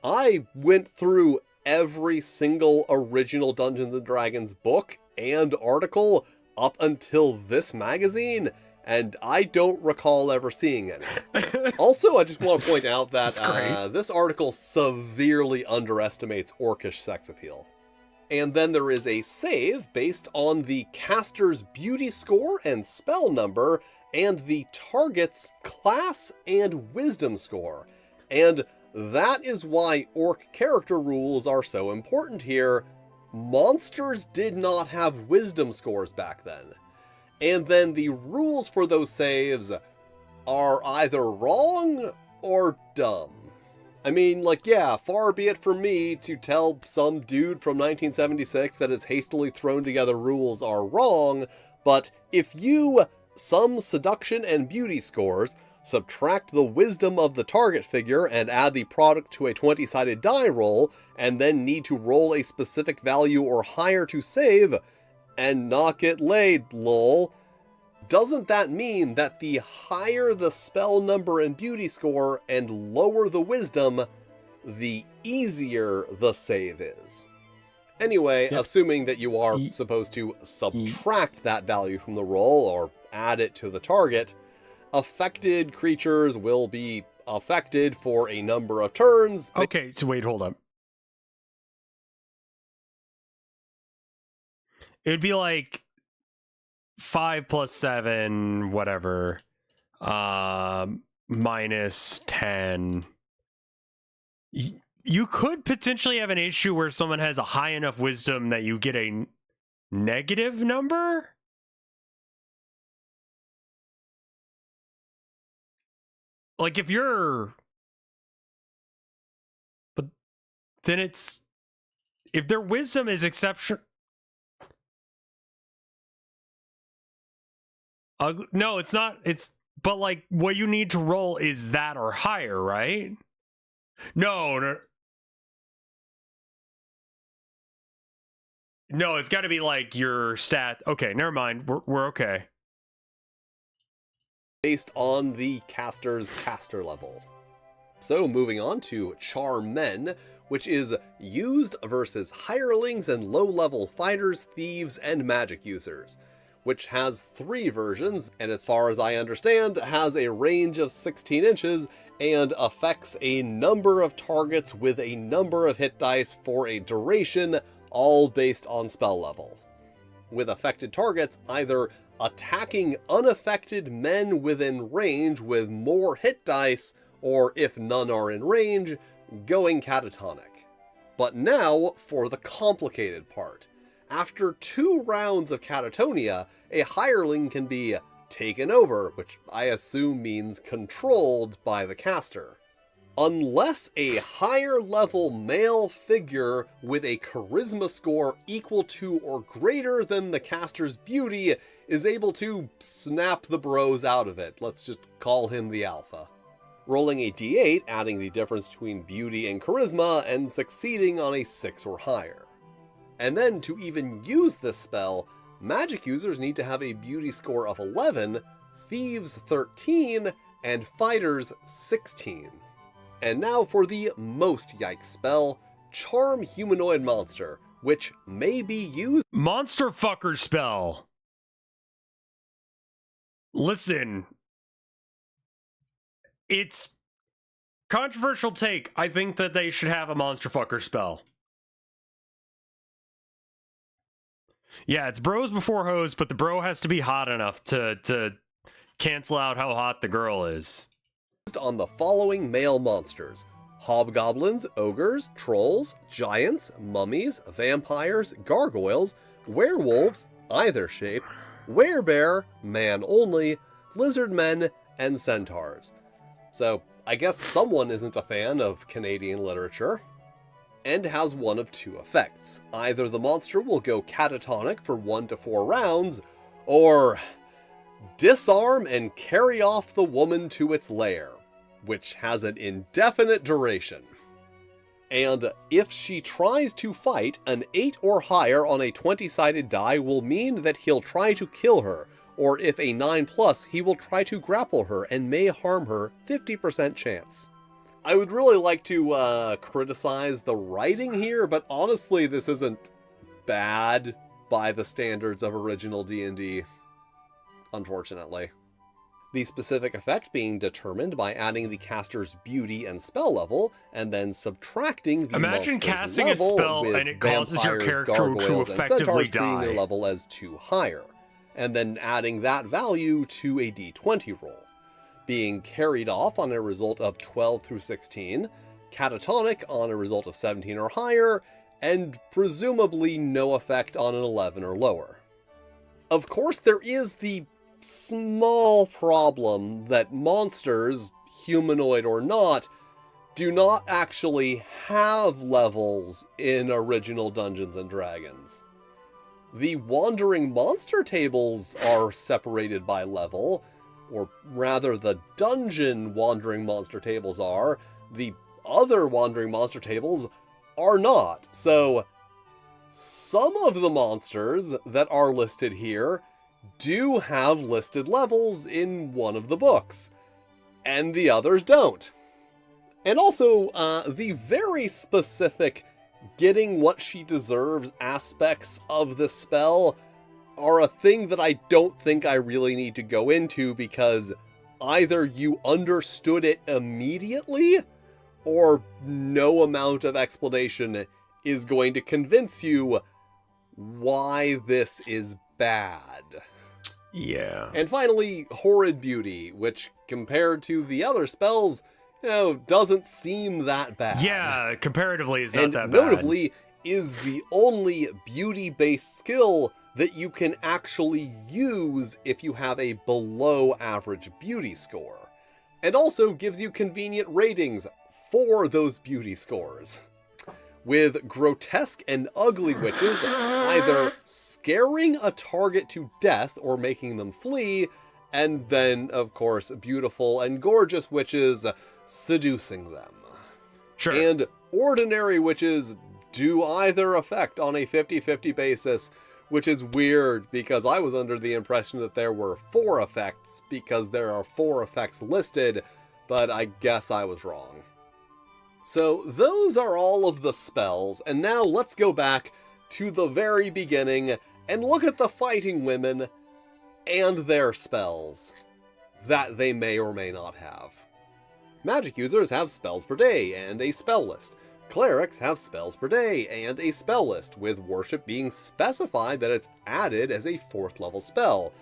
I went through every single original Dungeons & Dragons book and article up until this magazine, and I don't recall ever seeing any. Also, I just want to point out that this article severely underestimates orcish sex appeal. And then there is a save based on the caster's beauty score and spell number, and the target's class and wisdom score. And that is why orc character rules are so important here. Monsters did not have wisdom scores back then. And then the rules for those saves are either wrong or dumb. I mean, like, yeah, far be it from me to tell some dude from 1976 that his hastily thrown together rules are wrong, but if you sum seduction and beauty scores, subtract the wisdom of the target figure, and add the product to a 20-sided die roll, and then need to roll a specific value or higher to save, and not get laid, lol, doesn't that mean that the higher the spell number and beauty score and lower the wisdom, the easier the save is? Anyway, assuming that you are supposed to subtract that value from the roll or add it to the target, affected creatures will be affected for a number of turns. Okay, so wait, hold up. It would be like 5 plus 7, whatever, minus 10. You could potentially have an issue where someone has a high enough wisdom that you get a negative number? Like if you're... But then it's... If their wisdom is exception... No, it's not. It's... But like what you need to roll is that or higher, right? No. No, it's got to be like your stat. Okay, never mind. We're okay. Based on the caster's caster level. So moving on to Charm Men, which is used versus hirelings and low-level fighters, thieves, and magic users, which has 3 versions, and as far as I understand, has a range of 16 inches and affects a number of targets with a number of hit dice for a duration, all based on spell level. With affected targets either attacking unaffected men within range with more hit dice, or if none are in range, going catatonic. But now for the complicated part. After 2 rounds of catatonia, a hireling can be taken over, which I assume means controlled by the caster. Unless a higher level male figure with a charisma score equal to or greater than the caster's beauty is able to snap the bros out of it. Let's just call him the alpha. Rolling a d8, adding the difference between beauty and charisma, and succeeding on a 6 or higher. And then to even use this spell, magic users need to have a beauty score of 11, thieves 13, and fighters 16. And now for the most yikes spell, Charm Humanoid Monster, which may be used... Monster fucker spell. Listen. It's controversial take. I think that they should have a monster fucker spell. Yeah, it's bros before hoes, but the bro has to be hot enough to cancel out how hot the girl is. On the following male monsters: hobgoblins, ogres, trolls, giants, mummies, vampires, gargoyles, werewolves, either shape, werebear, man only, lizard men, and centaurs. So I guess someone isn't a fan of Canadian literature. And has one of two effects. Either the monster will go catatonic for 1 to 4 rounds, or disarm and carry off the woman to its lair, which has an indefinite duration. And if she tries to fight, an 8 or higher on a 20-sided die will mean that he'll try to kill her, or if a 9+, he will try to grapple her and may harm her, 50% chance. I would really like to criticize the writing here, but honestly this isn't bad by the standards of original D&D, unfortunately. The specific effect being determined by adding the caster's beauty and spell level, and then subtracting the Imagine monster's casting a level spell with and it causes your vampires, character to gargoyles, and effectively centaurs treating die. their level as 2 higher, and then adding that value to a d20 roll. Being carried off on a result of 12 through 16, catatonic on a result of 17 or higher, and presumably no effect on an 11 or lower. Of course, there is the small problem that monsters, humanoid or not, do not actually have levels in original Dungeons & Dragons. The Wandering Monster tables are separated by level, or rather the dungeon Wandering Monster tables are, the other Wandering Monster tables are not. So some of the monsters that are listed here do have listed levels in one of the books, and the others don't. And also, the very specific getting what she deserves aspects of the spell are a thing that I don't think I really need to go into, because either you understood it immediately, or no amount of explanation is going to convince you why this is bad. Yeah. And finally, Horrid Beauty, which compared to the other spells, doesn't seem that bad. Yeah, comparatively is not that bad. And notably, is the only beauty-based skill that you can actually use if you have a below average beauty score. And also gives you convenient ratings for those beauty scores, with grotesque and ugly witches either scaring a target to death or making them flee, and then, of course, beautiful and gorgeous witches seducing them. Sure. And ordinary witches do either effect on a 50-50 basis, which is weird because I was under the impression that there were 4 effects because there are 4 effects listed, but I guess I was wrong. So those are all of the spells, and now let's go back to the very beginning and look at the fighting women and their spells that they may or may not have. Magic users have spells per day and a spell list. Clerics have spells per day and a spell list, with worship being specified that it's added as a 4th level spell.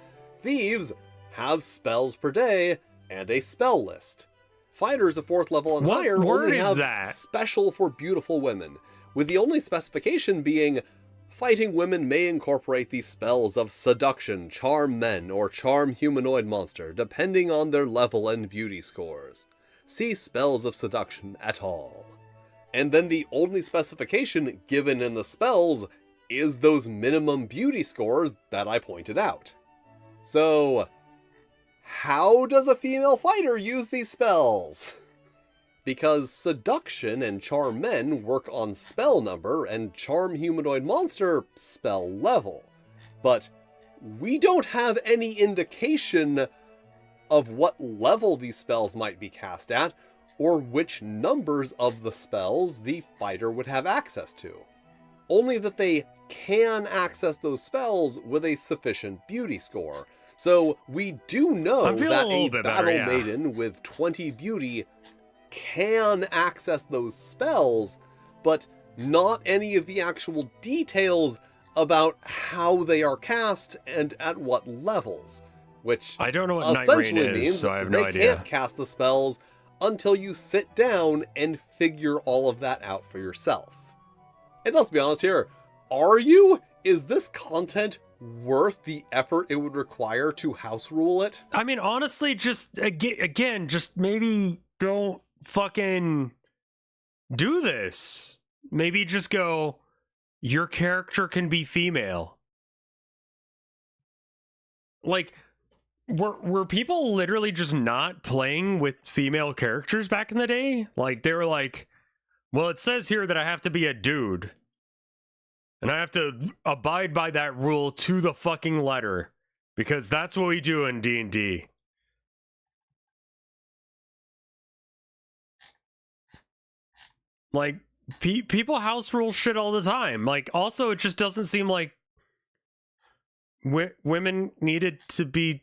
Thieves have spells per day and a spell list. Fighters of 4th level and higher only have special for beautiful women, with the only specification being fighting women may incorporate the spells of seduction, charm men, or charm humanoid monster, depending on their level and beauty scores. See spells of seduction at all. And then the only specification given in the spells is those minimum beauty scores that I pointed out. So, how does a female fighter use these spells? Because seduction and charm men work on spell number and charm humanoid monster spell level. But we don't have any indication of what level these spells might be cast at, or which numbers of the spells the fighter would have access to. Only that they can access those spells with a sufficient beauty score. So we do know that a battle maiden with 20 beauty can access those spells, but not any of the actual details about how they are cast and at what levels. Which I don't know what Night Rain is, so I have no idea. They can't cast the spells until you sit down and figure all of that out for yourself. And let's be honest here, are you? Is this content worth the effort it would require to house rule it. I mean, honestly, just again, just maybe don't fucking do this. Maybe just go, your character can be female. Like, were people literally just not playing with female characters back in the day? Like, they were like, well, it says here that I have to be a dude. And I have to abide by that rule to the fucking letter. Because that's what we do in D&D. Like, people house rule shit all the time. Like, also, it just doesn't seem like women needed to be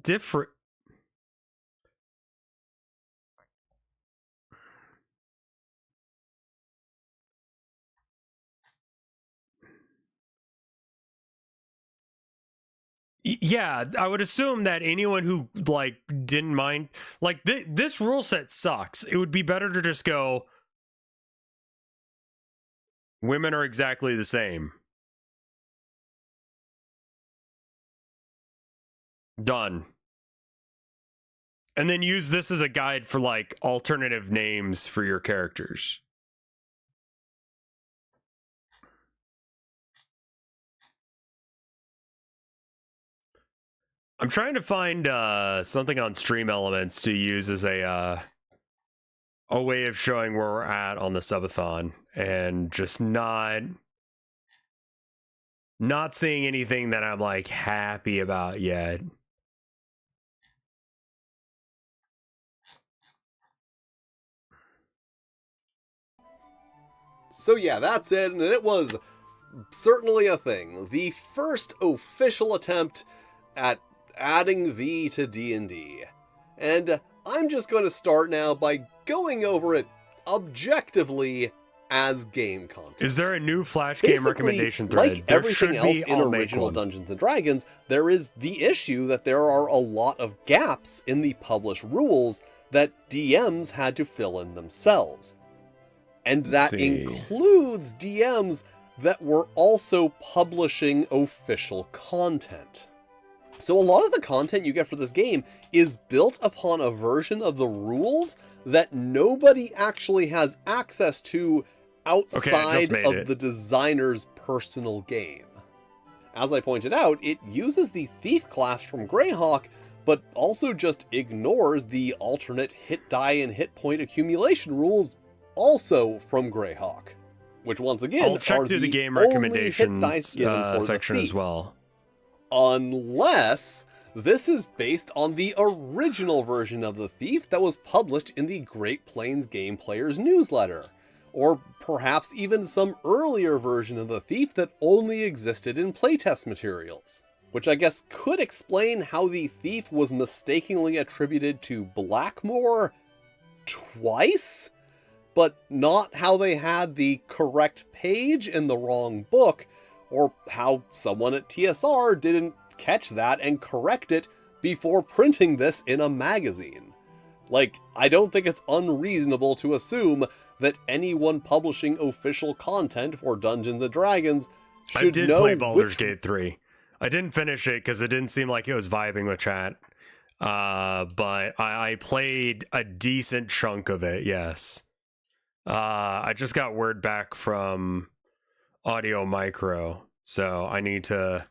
different. Yeah, I would assume that anyone who, like, didn't mind, like, this rule set sucks. It would be better to just go, women are exactly the same. Done. And then use this as a guide for, like, alternative names for your characters. I'm trying to find something on Stream Elements to use as a way of showing where we're at on the subathon, and just not seeing anything that I'm, like, happy about yet. So yeah, that's it, and it was certainly a thing. The first official attempt at adding V to D&D. And I'm just going to start now by going over it objectively as game content. Is there a new Flash game recommendation thread? Like everything else in original Dungeons & Dragons, there is the issue that there are a lot of gaps in the published rules that DMs had to fill in themselves. And that includes DMs that were also publishing official content. So a lot of the content you get for this game is built upon a version of the rules that nobody actually has access to outside of the designer's personal game. As I pointed out, it uses the Thief class from Greyhawk, but also just ignores the alternate hit die and hit point accumulation rules also from Greyhawk. Which once again I'll check through the game recommendations section as well. Unless this is based on the original version of the Thief that was published in the Great Plains Game Players newsletter. Or perhaps even some earlier version of the Thief that only existed in playtest materials. Which I guess could explain how the Thief was mistakenly attributed to Blackmore twice? But not how they had the correct page in the wrong book, or how someone at TSR didn't catch that and correct it before printing this in a magazine. Like, I don't think it's unreasonable to assume that anyone publishing official content for Dungeons & Dragons should know. I did play Baldur's Gate 3. I didn't finish it because it didn't seem like it was vibing with chat. But I played a decent chunk of it, yes. I just got word back from Audio Micro, so I need to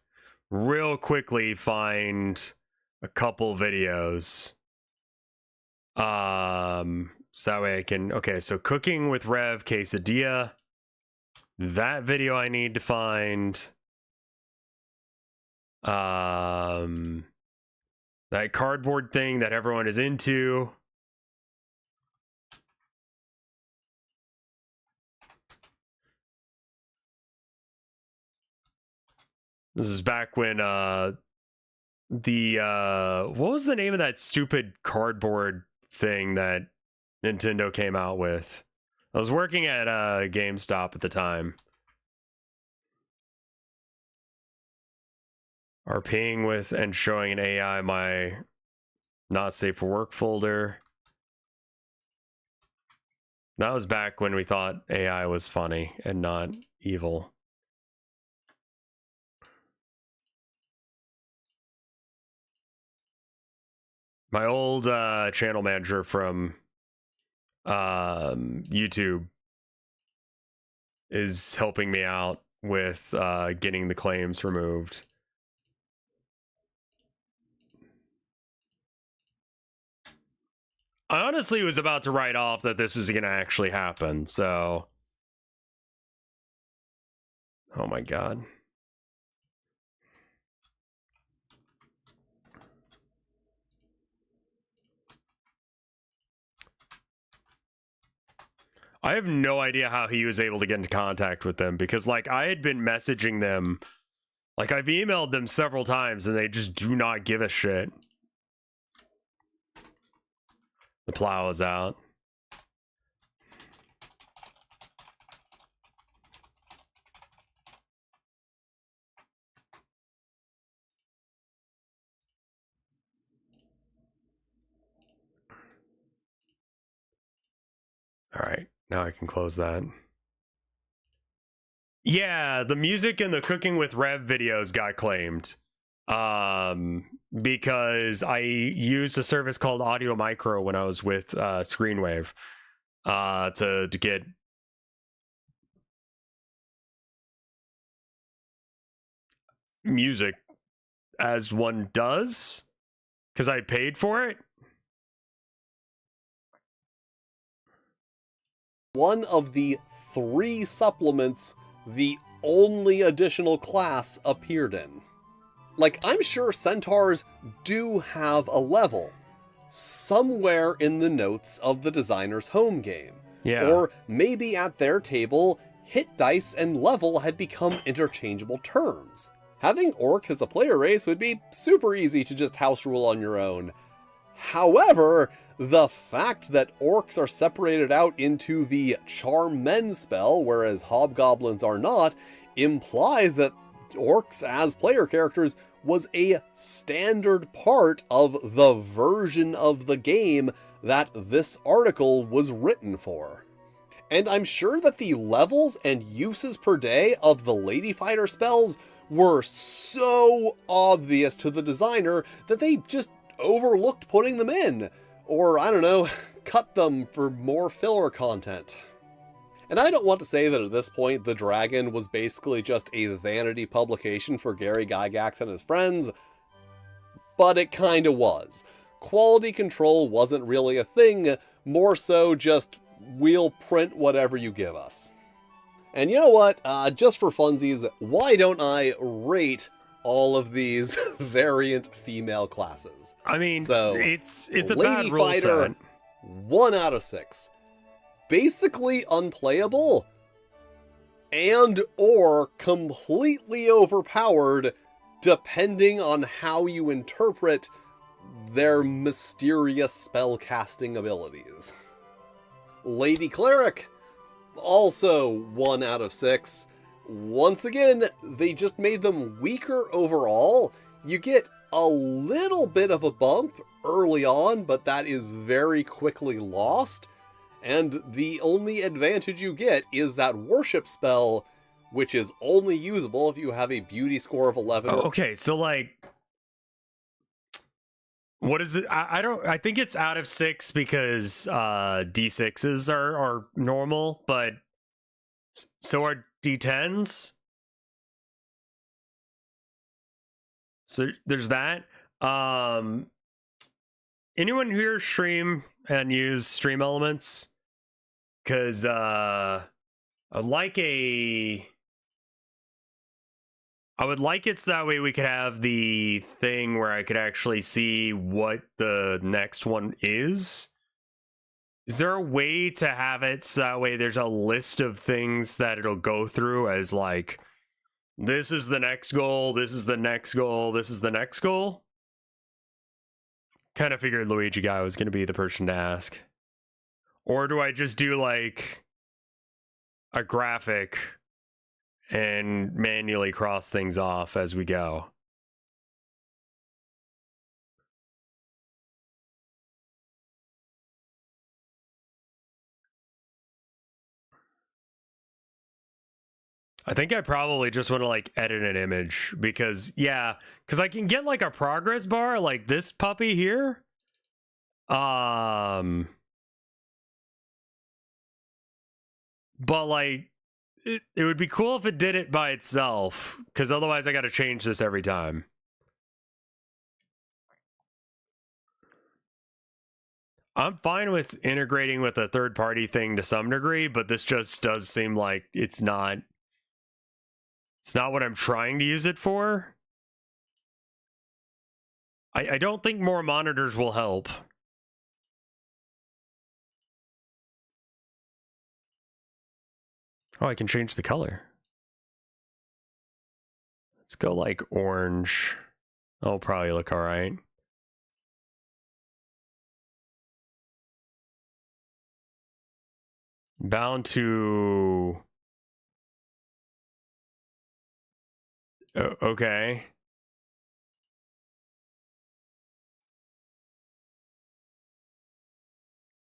real quickly find a couple videos. So that way I can, okay, so cooking with Rev quesadilla. That video I need to find. That cardboard thing that everyone is into. This is back when what was the name of that stupid cardboard thing that Nintendo came out with? I was working at GameStop at the time. RPing with and showing an AI my not safe for work folder. That was back when we thought AI was funny and not evil. My old channel manager from YouTube is helping me out with getting the claims removed. I honestly was about to write off that this was going to actually happen, so... Oh my god. I have no idea how he was able to get into contact with them, because, like, I had been messaging them. Like, I've emailed them several times, and they just do not give a shit. The plow is out. All right, now I can close that. Yeah, the music and the cooking with Rev videos got claimed. Because I used a service called Audio Micro when I was with Screenwave to get music as one does, because I paid for it. One of the 3 supplements the only additional class appeared in. Like, I'm sure centaurs do have a level somewhere in the notes of the designer's home game. Yeah. Or maybe at their table, hit dice and level had become interchangeable terms. Having orcs as a player race would be super easy to just house rule on your own. However, the fact that orcs are separated out into the Charm Men spell, whereas hobgoblins are not, implies that orcs as player characters was a standard part of the version of the game that this article was written for. And I'm sure that the levels and uses per day of the Lady Fighter spells were so obvious to the designer that they just overlooked putting them in. Or, I don't know, cut them for more filler content. And I don't want to say that at this point the Dragon was basically just a vanity publication for Gary Gygax and his friends, but it kinda was. Quality control wasn't really a thing, more so just, we'll print whatever you give us. And you know what, just for funsies, why don't I rate all of these variant female classes? I mean, so, it's a Lady bad rule Fighter, set. 1 out of 6. Basically unplayable, and or completely overpowered, depending on how you interpret their mysterious spellcasting abilities. Lady Cleric, also 1 out of 6. Once again, they just made them weaker overall. You get a little bit of a bump early on, but that is very quickly lost. And the only advantage you get is that worship spell, which is only usable if you have a beauty score of 11. Oh, okay, so like, what is it? I think it's out of 6 because D6s are normal, but so are D10s. So there's that. Anyone here stream and use stream elements? Because I would like it so that way we could have the thing where I could actually see what the next one is. Is there a way to have it so that way there's a list of things that it'll go through as like, this is the next goal, this is the next goal, this is the next goal? Kind of figured Luigi guy was going to be the person to ask. Or do I just do like a graphic and manually cross things off as we go? I think I probably just want to like edit an image because I can get like a progress bar like this puppy here, But like, it would be cool if it did it by itself, because otherwise I got to change this every time. I'm fine with integrating with a third-party thing to some degree, but this just does seem like it's not what I'm trying to use it for. I don't think more monitors will help. Oh, I can change the color. Let's go like orange. That'll probably look all right. Bound to... okay.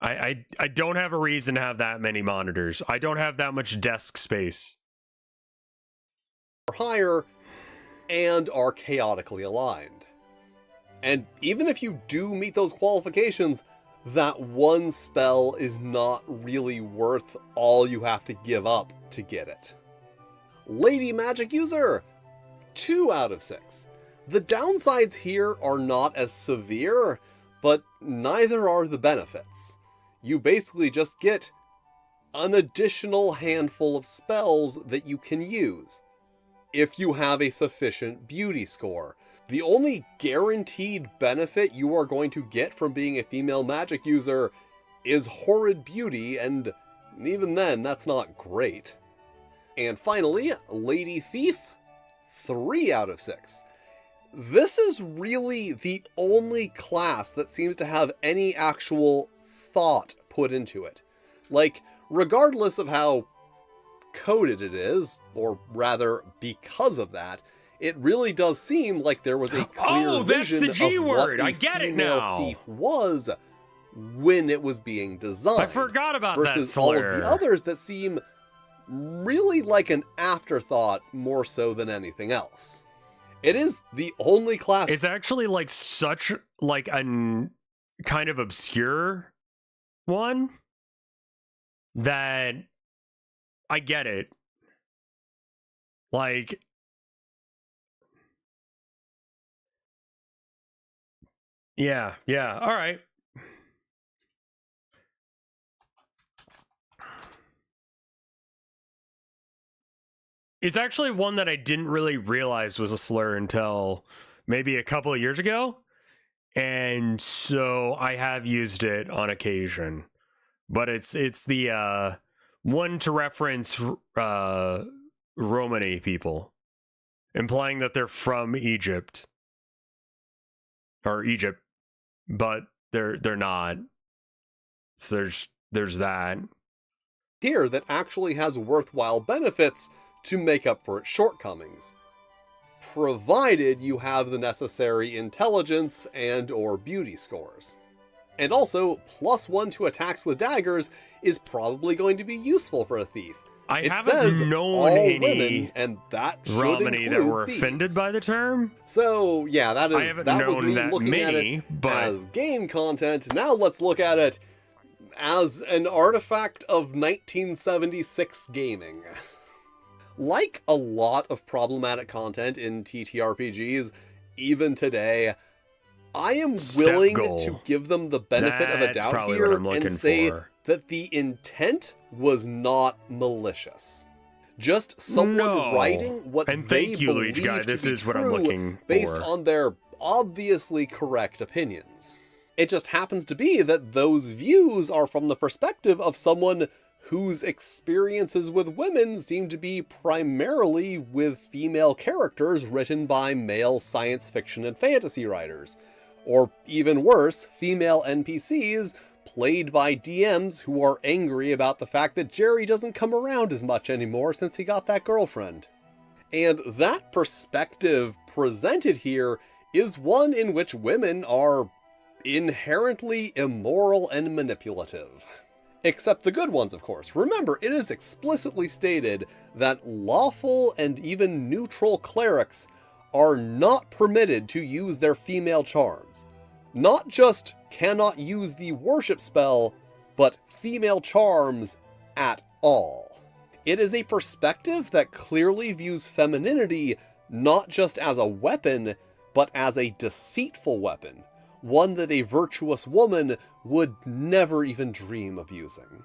I don't have a reason to have that many monitors. I don't have that much desk space. Higher and are chaotically aligned. And even if you do meet those qualifications, that one spell is not really worth all you have to give up to get it. Lady Magic User, 2 out of 6. The downsides here are not as severe, but neither are the benefits. You basically just get an additional handful of spells that you can use, if you have a sufficient beauty score. The only guaranteed benefit you are going to get from being a female magic user is horrid beauty, and even then, that's not great. And finally, Lady Thief, 3 out of 6. This is really the only class that seems to have any actual thought put into it. Like, regardless of how coded it is, or rather, because of that, it really does seem like there was a clear vision that's the G of word. what I get it female now. thief was when it was being designed. I forgot about versus that all slur. of the others that seem really like an afterthought more so than anything else. It is the only class. It's actually like such like a kind of obscure one that I get it. Like, yeah, all right. It's actually one that I didn't really realize was a slur until maybe a couple of years ago. And so I have used it on occasion. But it's the one to reference Romani people, implying that they're from Egypt. Or Egypt, but they're not. So there's that. Here that actually has worthwhile benefits to make up for its shortcomings, provided you have the necessary intelligence and or beauty scores. And also, +1 to attacks with daggers is probably going to be useful for a thief. I It haven't says known all any women, and that should Romani include that were thieves. offended by the term. So yeah, that I haven't was known me that looking at many, it but as game content. Now let's look at it as an artifact of 1976 gaming. Like a lot of problematic content in TTRPGs, even today, I am willing to give them the benefit of a doubt here and say that the intent was not malicious. Just someone writing what they believe to be true based on their obviously correct opinions. It just happens to be that those views are from the perspective of someone whose experiences with women seem to be primarily with female characters written by male science fiction and fantasy writers. Or even worse, female NPCs played by DMs who are angry about the fact that Jerry doesn't come around as much anymore since he got that girlfriend. And that perspective presented here is one in which women are inherently immoral and manipulative. Except the good ones, of course. Remember, it is explicitly stated that lawful and even neutral clerics are not permitted to use their female charms. Not just cannot use the worship spell, but female charms at all. It is a perspective that clearly views femininity not just as a weapon, but as a deceitful weapon, one that a virtuous woman would never even dream of using.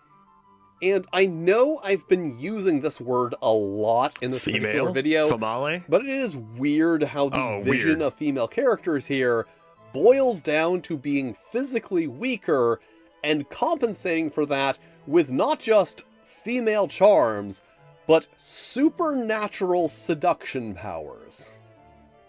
And I know I've been using this word a lot in this particular video, Female? but it is weird how the vision weird. of female characters here boils down to being physically weaker and compensating for that with not just female charms, but supernatural seduction powers.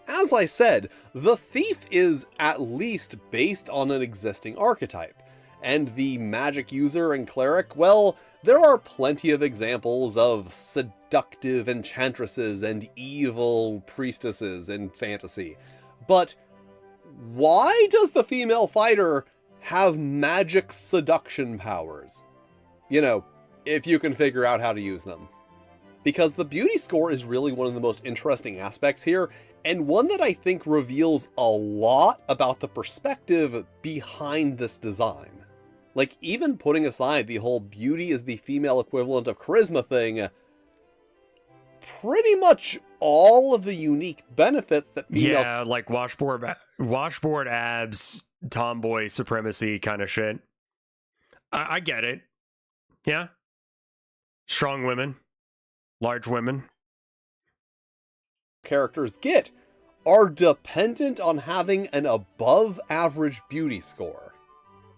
As I said, the thief is at least based on an existing archetype, and the magic user and cleric, well, there are plenty of examples of seductive enchantresses and evil priestesses in fantasy. But why does the female fighter have magic seduction powers? You know, if you can figure out how to use them. Because the beauty score is really one of the most interesting aspects here, and one that I think reveals a lot about the perspective behind this design. Like, even putting aside the whole beauty is the female equivalent of charisma thing, pretty much all of the unique benefits that female... Yeah, like washboard abs, tomboy supremacy kind of shit. I get it. Yeah. Strong women. Large women. Characters get are dependent on having an above average beauty score.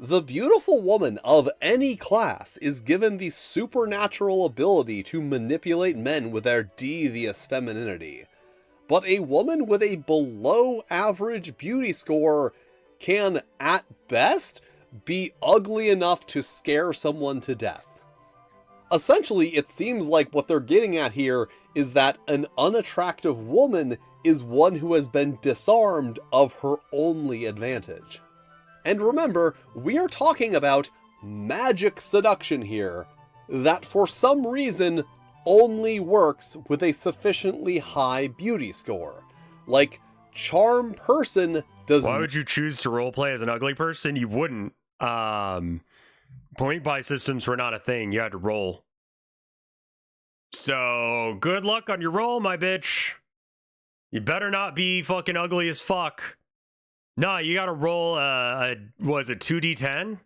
The beautiful woman of any class is given the supernatural ability to manipulate men with their devious femininity, but a woman with a below average beauty score can, at best, be ugly enough to scare someone to death. Essentially, it seems like what they're getting at here is that an unattractive woman is one who has been disarmed of her only advantage. And remember, we are talking about magic seduction here, that for some reason only works with a sufficiently high beauty score. Like, charm person does... Why would you choose to roleplay as an ugly person? You wouldn't. Point buy systems were not a thing. You had to roll. So, good luck on your roll, my bitch. You better not be fucking ugly as fuck. Nah, you gotta roll, was it 2d10?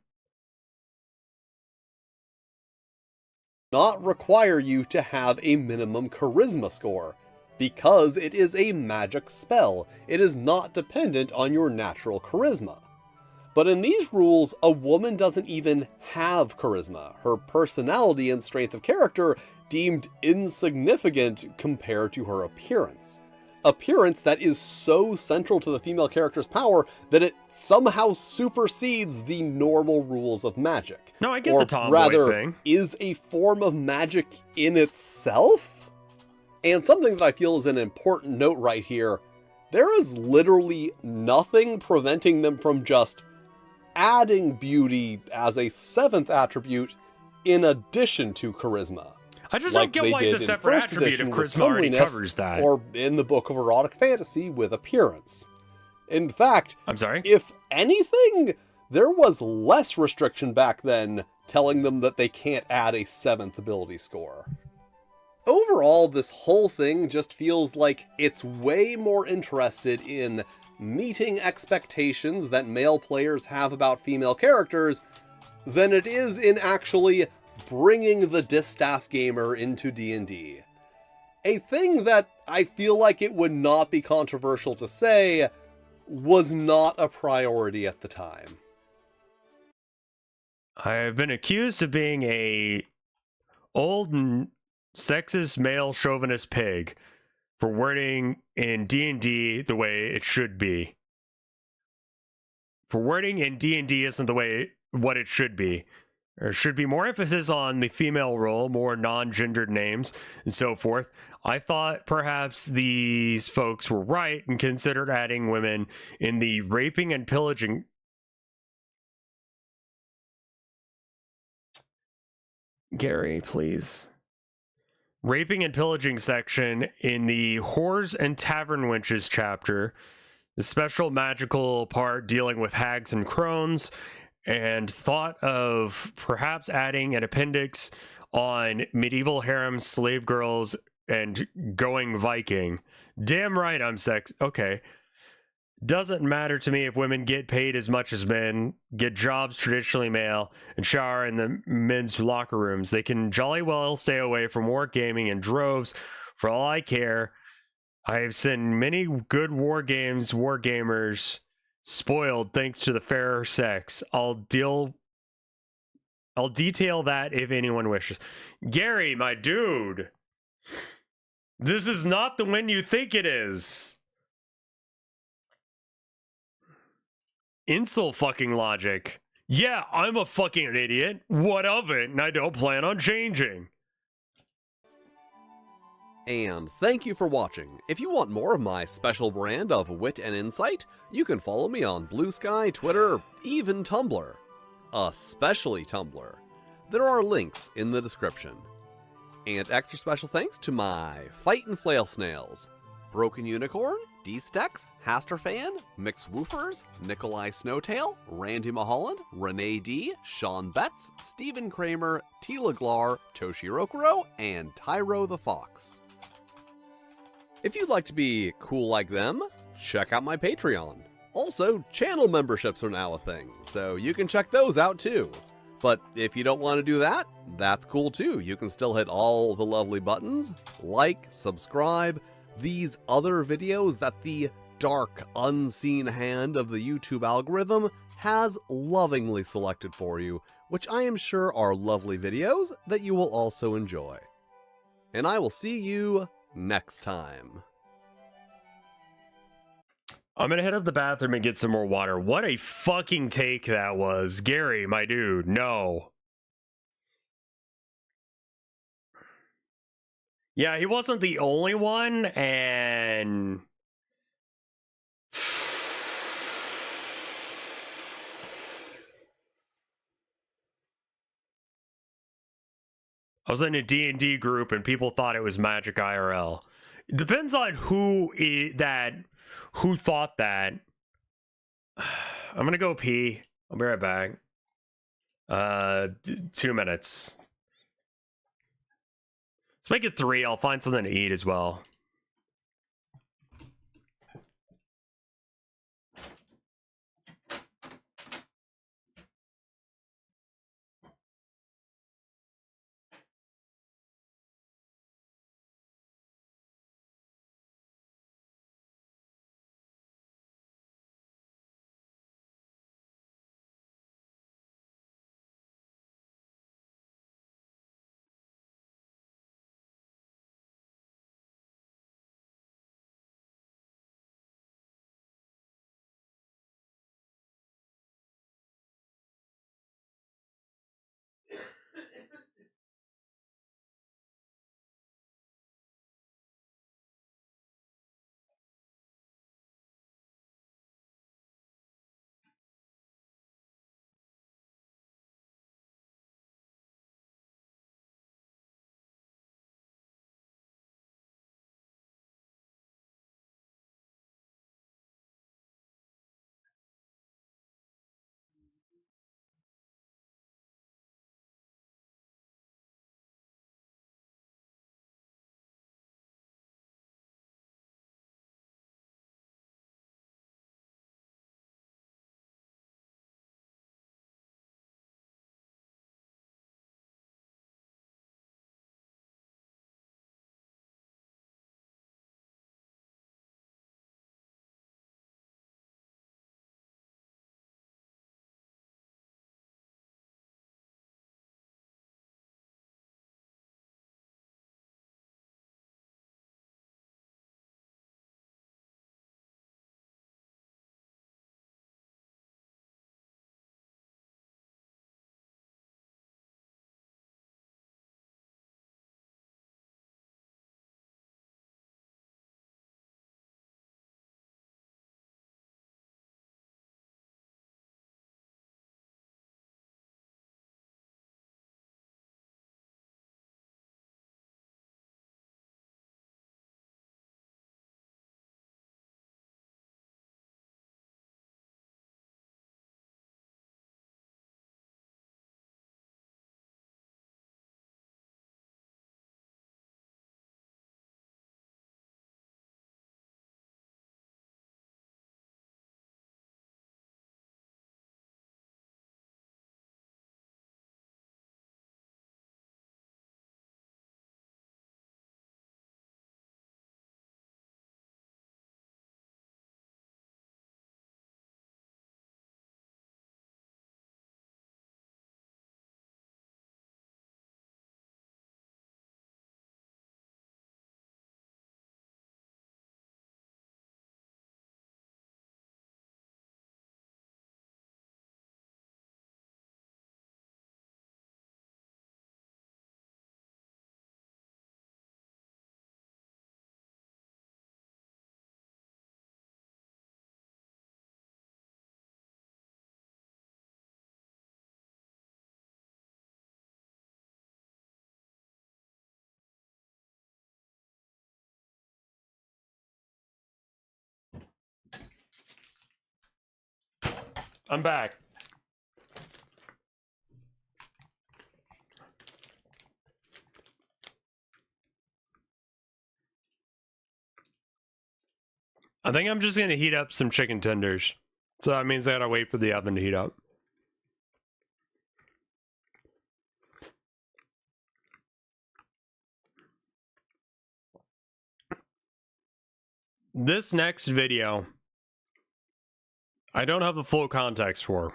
Not require you to have a minimum charisma score, because it is a magic spell. It is not dependent on your natural charisma. But in these rules, a woman doesn't even have charisma. Her personality and strength of character deemed insignificant compared to her appearance. Appearance that is so central to the female character's power that it somehow supersedes the normal rules of magic. No, I get or the tomboy rather, thing. is a form of magic in itself? And something that I feel is an important note right here, there is literally nothing preventing them from just adding beauty as a 7th attribute in addition to charisma. I just don't get why it's a separate attribute if charisma already covers that. Or in the Book of Erotic Fantasy with appearance. In fact, I'm sorry? If anything, there was less restriction back then telling them that they can't add a 7th ability score. Overall, this whole thing just feels like it's way more interested in meeting expectations that male players have about female characters than it is in actually bringing the distaff gamer into D&D. A thing that I feel like it would not be controversial to say was not a priority at the time. I've been accused of being a old and sexist male chauvinist pig for wording in D&D the way it should be. For wording in D&D isn't the way what it should be. There should be more emphasis on the female role, more non-gendered names, and so forth. I thought perhaps these folks were right and considered adding women in the raping and pillaging. Gary, please. Raping and pillaging section in the Whores and Tavern Wenches chapter the special magical part dealing with hags and crones, and thought of perhaps adding an appendix on medieval harem slave girls and going Viking. Damn right I'm sex. Okay. Doesn't matter to me if women get paid as much as men, get jobs traditionally male, and shower in the men's locker rooms. They can jolly well stay away from wargaming in droves. For all I care, I have seen many good wargamers spoiled thanks to the fairer sex. I'll detail that if anyone wishes. Gary, my dude, this is not the one you think it is. Insult fucking logic. Yeah, I'm a fucking idiot. What of it? And I don't plan on changing. And thank you for watching. If you want more of my special brand of wit and insight, you can follow me on Blue Sky, Twitter, even Tumblr. Especially Tumblr. There are links in the description. And extra special thanks to my Fight and Flail Snails, Broken Unicorn, D-Stex, Hasterfan, Mix Woofers, Nikolai Snowtail, Randy Mulholland, Renee D, Sean Betts, Stephen Kramer, Tila Glar, Toshirokuro, and Tyro the Fox. If you'd like to be cool like them, check out my Patreon. Also, channel memberships are now a thing, so you can check those out too. But if you don't want to do that, that's cool too. You can still hit all the lovely buttons, like, subscribe, these other videos that the dark, unseen hand of the YouTube algorithm has lovingly selected for you, which I am sure are lovely videos that you will also enjoy. And I will see you next time. I'm gonna head up the bathroom and get some more water. What a fucking take that was. Gary, my dude, no. Yeah, he wasn't the only one, and... I was in a D&D group and people thought it was Magic IRL. It depends on who thought that. I'm gonna go pee. I'll be right back. 2 minutes. Let's make it 3. I'll find something to eat as well. I'm back. I think I'm just gonna heat up some chicken tenders. So that means I gotta wait for the oven to heat up. This next video, I don't have the full context for.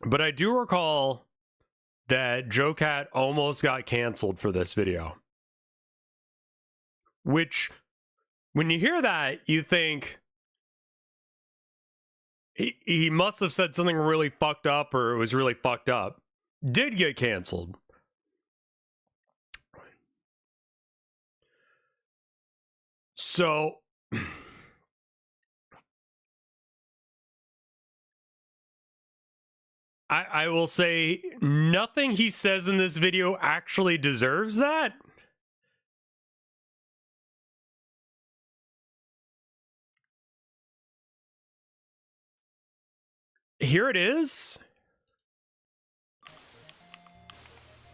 But I do recall that Joe Cat almost got canceled for this video. Which, when you hear that, you think he must have said something really fucked up or it was really fucked up. Did get canceled. So, I will say nothing he says in this video actually deserves that. Here it is.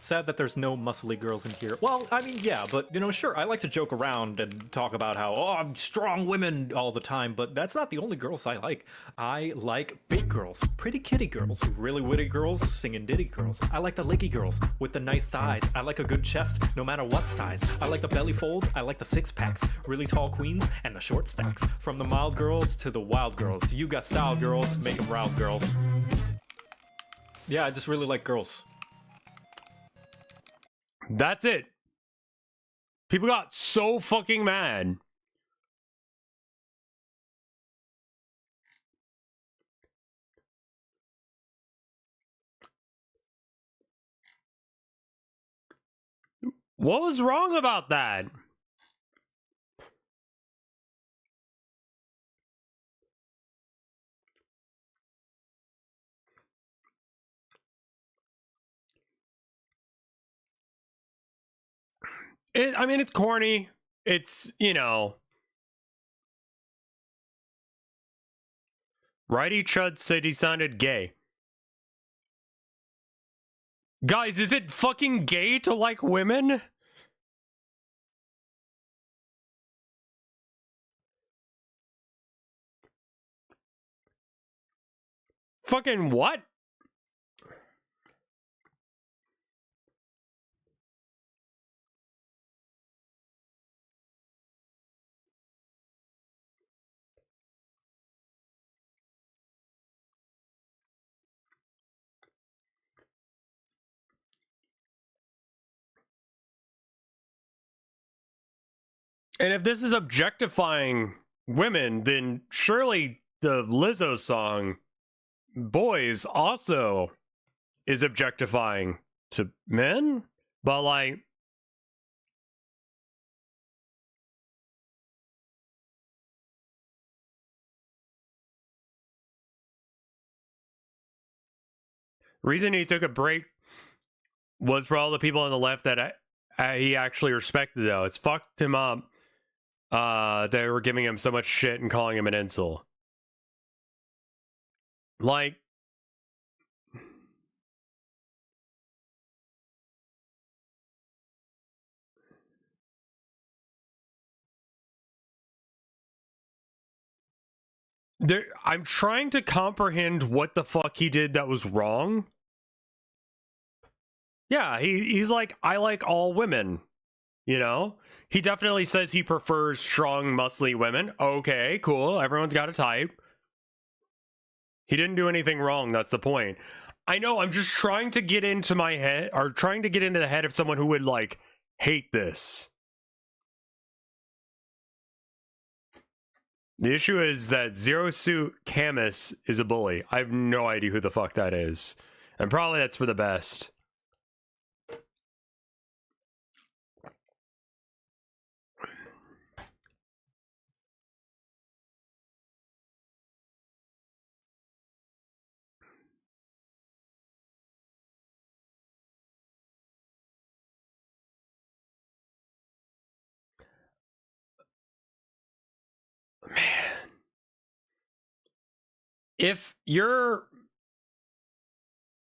Sad that there's no muscly girls in here. Well, I mean, yeah, but, you know, sure, I like to joke around and talk about how, oh, I'm strong women all the time, but that's not the only girls I like. I like big girls, pretty kitty girls, really witty girls, singing ditty girls. I like the licky girls with the nice thighs. I like a good chest, no matter what size. I like the belly folds, I like the six packs, really tall queens, and the short stacks. From the mild girls to the wild girls. You got style girls, make them round girls. Yeah, I just really like girls. That's it. People got so fucking mad. What was wrong about that? I mean, it's corny. It's, you know. Righty Chud said he sounded gay. Guys, is it fucking gay to like women? Fucking what? And if this is objectifying women, then surely the Lizzo song, Boys, also is objectifying to men? But like, reason he took a break was for all the people on the left that he actually respected, though. It's fucked him up. They were giving him so much shit and calling him an incel. Like, I'm trying to comprehend what the fuck he did that was wrong. Yeah, he's like, I like all women, you know? He definitely says he prefers strong, muscly women. Okay, cool. Everyone's got a type. He didn't do anything wrong. That's the point. I know, I'm just trying to get into my head, or trying to get into the head of someone who would, like, hate this. The issue is that Zero Suit Camus is a bully. I have no idea who the fuck that is. And probably that's for the best. Man. if you're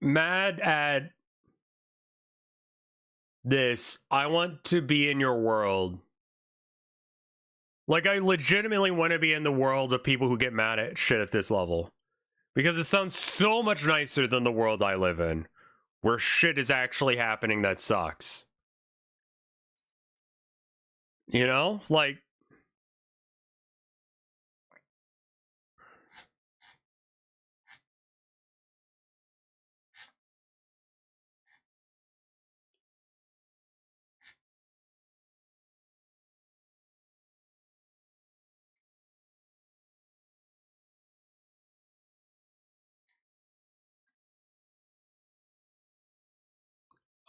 mad at this, I want to be in your world. Like, I legitimately want to be in the world of people who get mad at shit at this level. Because it sounds so much nicer than the world I live in, where shit is actually happening that sucks. You know? Like,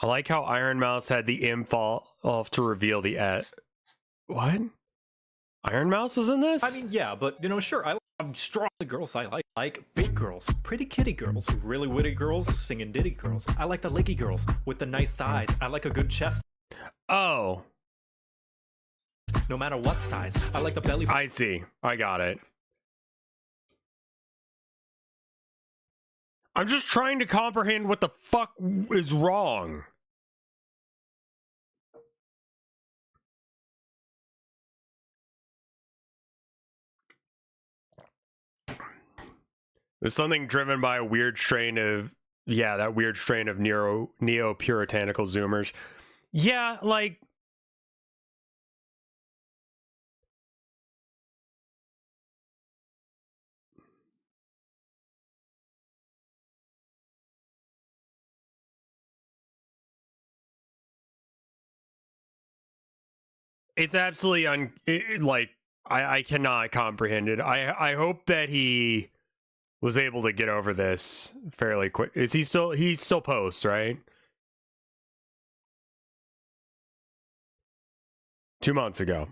I like how Iron Mouse had the imp fall off to reveal the what? Iron Mouse was in this? I mean, yeah, but you know, sure, I'm strong. The girls I like big girls, pretty kitty girls, really witty girls, singing ditty girls. I like the licky girls with the nice thighs. I like a good chest, Oh, no matter what size. I like the belly. I see. I got it. I'm just trying to comprehend what the fuck is wrong. There's something driven by a weird strain of, yeah, that weird strain of neo-puritanical Zoomers. Yeah, like, it's absolutely like, I cannot comprehend it. I hope that he was able to get over this fairly quick. Is he still posts, right? 2 months ago.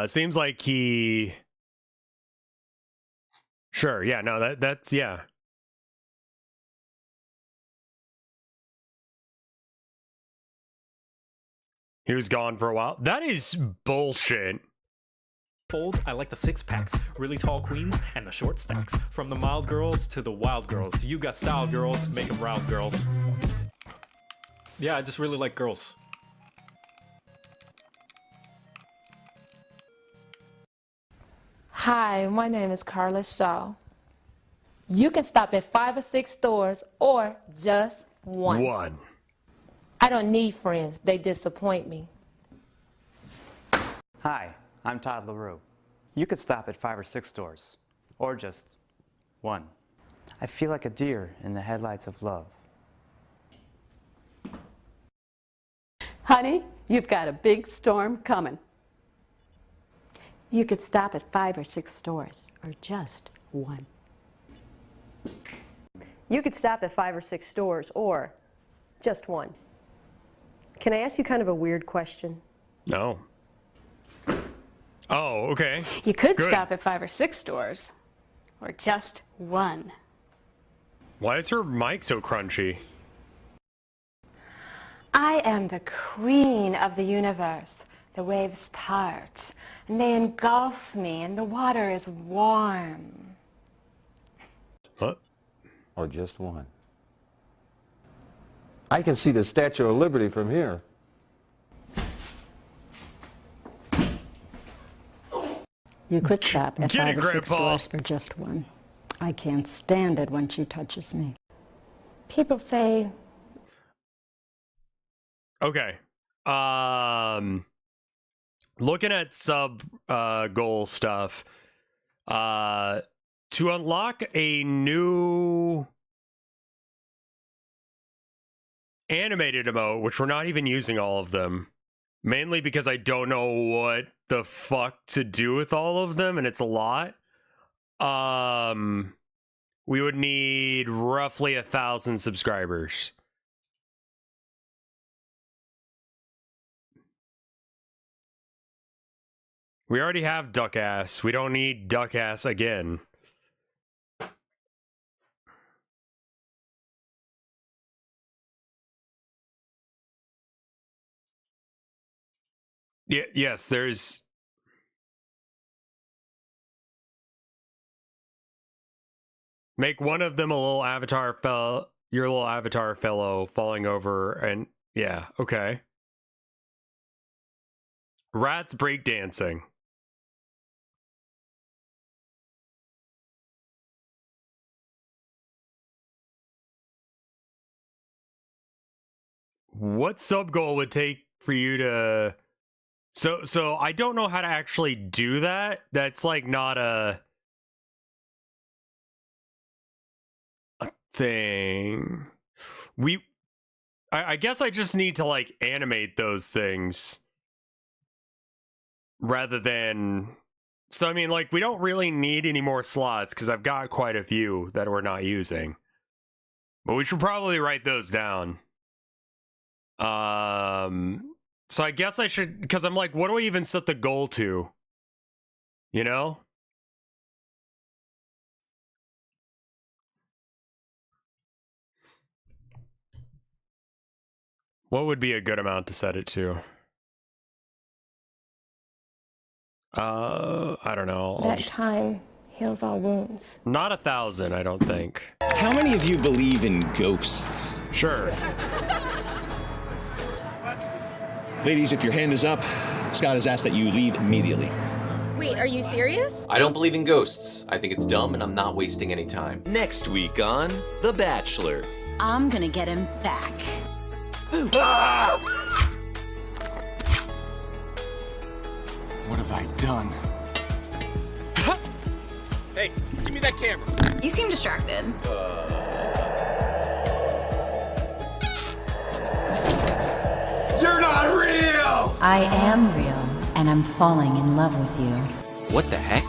Seems like he, sure, yeah, no, that's yeah. He was gone for a while. That is bullshit. Folds. I like the six packs, really tall queens, and the short stacks. From the mild girls to the wild girls. You got style girls, make them round girls. Yeah, I just really like girls. Hi, my name is Carla Shaw. You can stop at 5 or 6 stores or just one. One. I don't need friends, they disappoint me. Hi, I'm Todd LaRue. You could stop at 5 or 6 stores, or just one. I feel like a deer in the headlights of love. Honey, you've got a big storm coming. You could stop at 5 or 6 stores, or just one. You could stop at 5 or 6 stores, or just one. Can I ask you kind of a weird question? No. Oh, okay. You could Good. stop at 5 or 6 stores, or just one. Why is her mic so crunchy? I am the queen of the universe. The waves part, and they engulf me, and the water is warm. What? Or just one? I can see the Statue of Liberty from here. You could stop at Get 5 it, or 6 Grandpa. stores, or just one. I can't stand it when she touches me. People say, Okay. Looking at sub goal stuff. To unlock a new animated emote, which we're not even using all of them, mainly because I don't know what the fuck to do with all of them, and it's a lot. We would need roughly 1,000 subscribers. We already have duck ass. We don't need duck ass again. Yeah, yes, there's Make one of them a little avatar fellow, your little avatar fellow falling over, and yeah, okay. Rats breakdancing. What sub goal would take for you to... So I don't know how to actually do that. That's like not a thing. I guess I just need to like animate those things rather than... So I mean, like, we don't really need any more slots because I've got quite a few that we're not using. But we should probably write those down. So I guess I should, because I'm like, what do I even set the goal to? You know? What would be a good amount to set it to? I don't know. That time heals all wounds. Not 1,000, I don't think. How many of you believe in ghosts? Sure. Ladies, if your hand is up, Scott has asked that you leave immediately. Wait, are you serious? I don't believe in ghosts. I think it's dumb and I'm not wasting any time. Next week on The Bachelor. I'm gonna get him back. What have I done? Hey, give me that camera. You seem distracted. You're not real! I am real, and I'm falling in love with you. What the heck?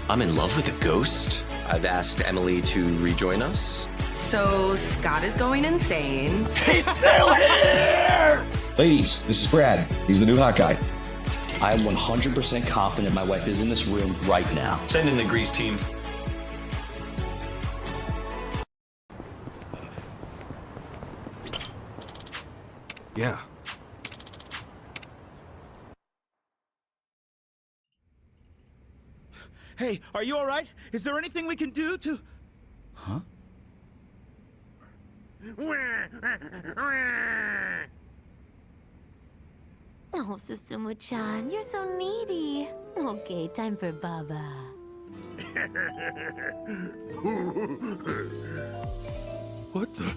I'm in love with a ghost? I've asked Emily to rejoin us. So Scott is going insane. He's still here! Ladies, this is Brad. He's the new hot guy. I am 100% confident my wife is in this room right now. Send in the grease team. Yeah. Hey, are you all right? Is there anything we can do to... Huh? Oh, Susumu-chan, you're so needy. Okay, time for Baba. What the?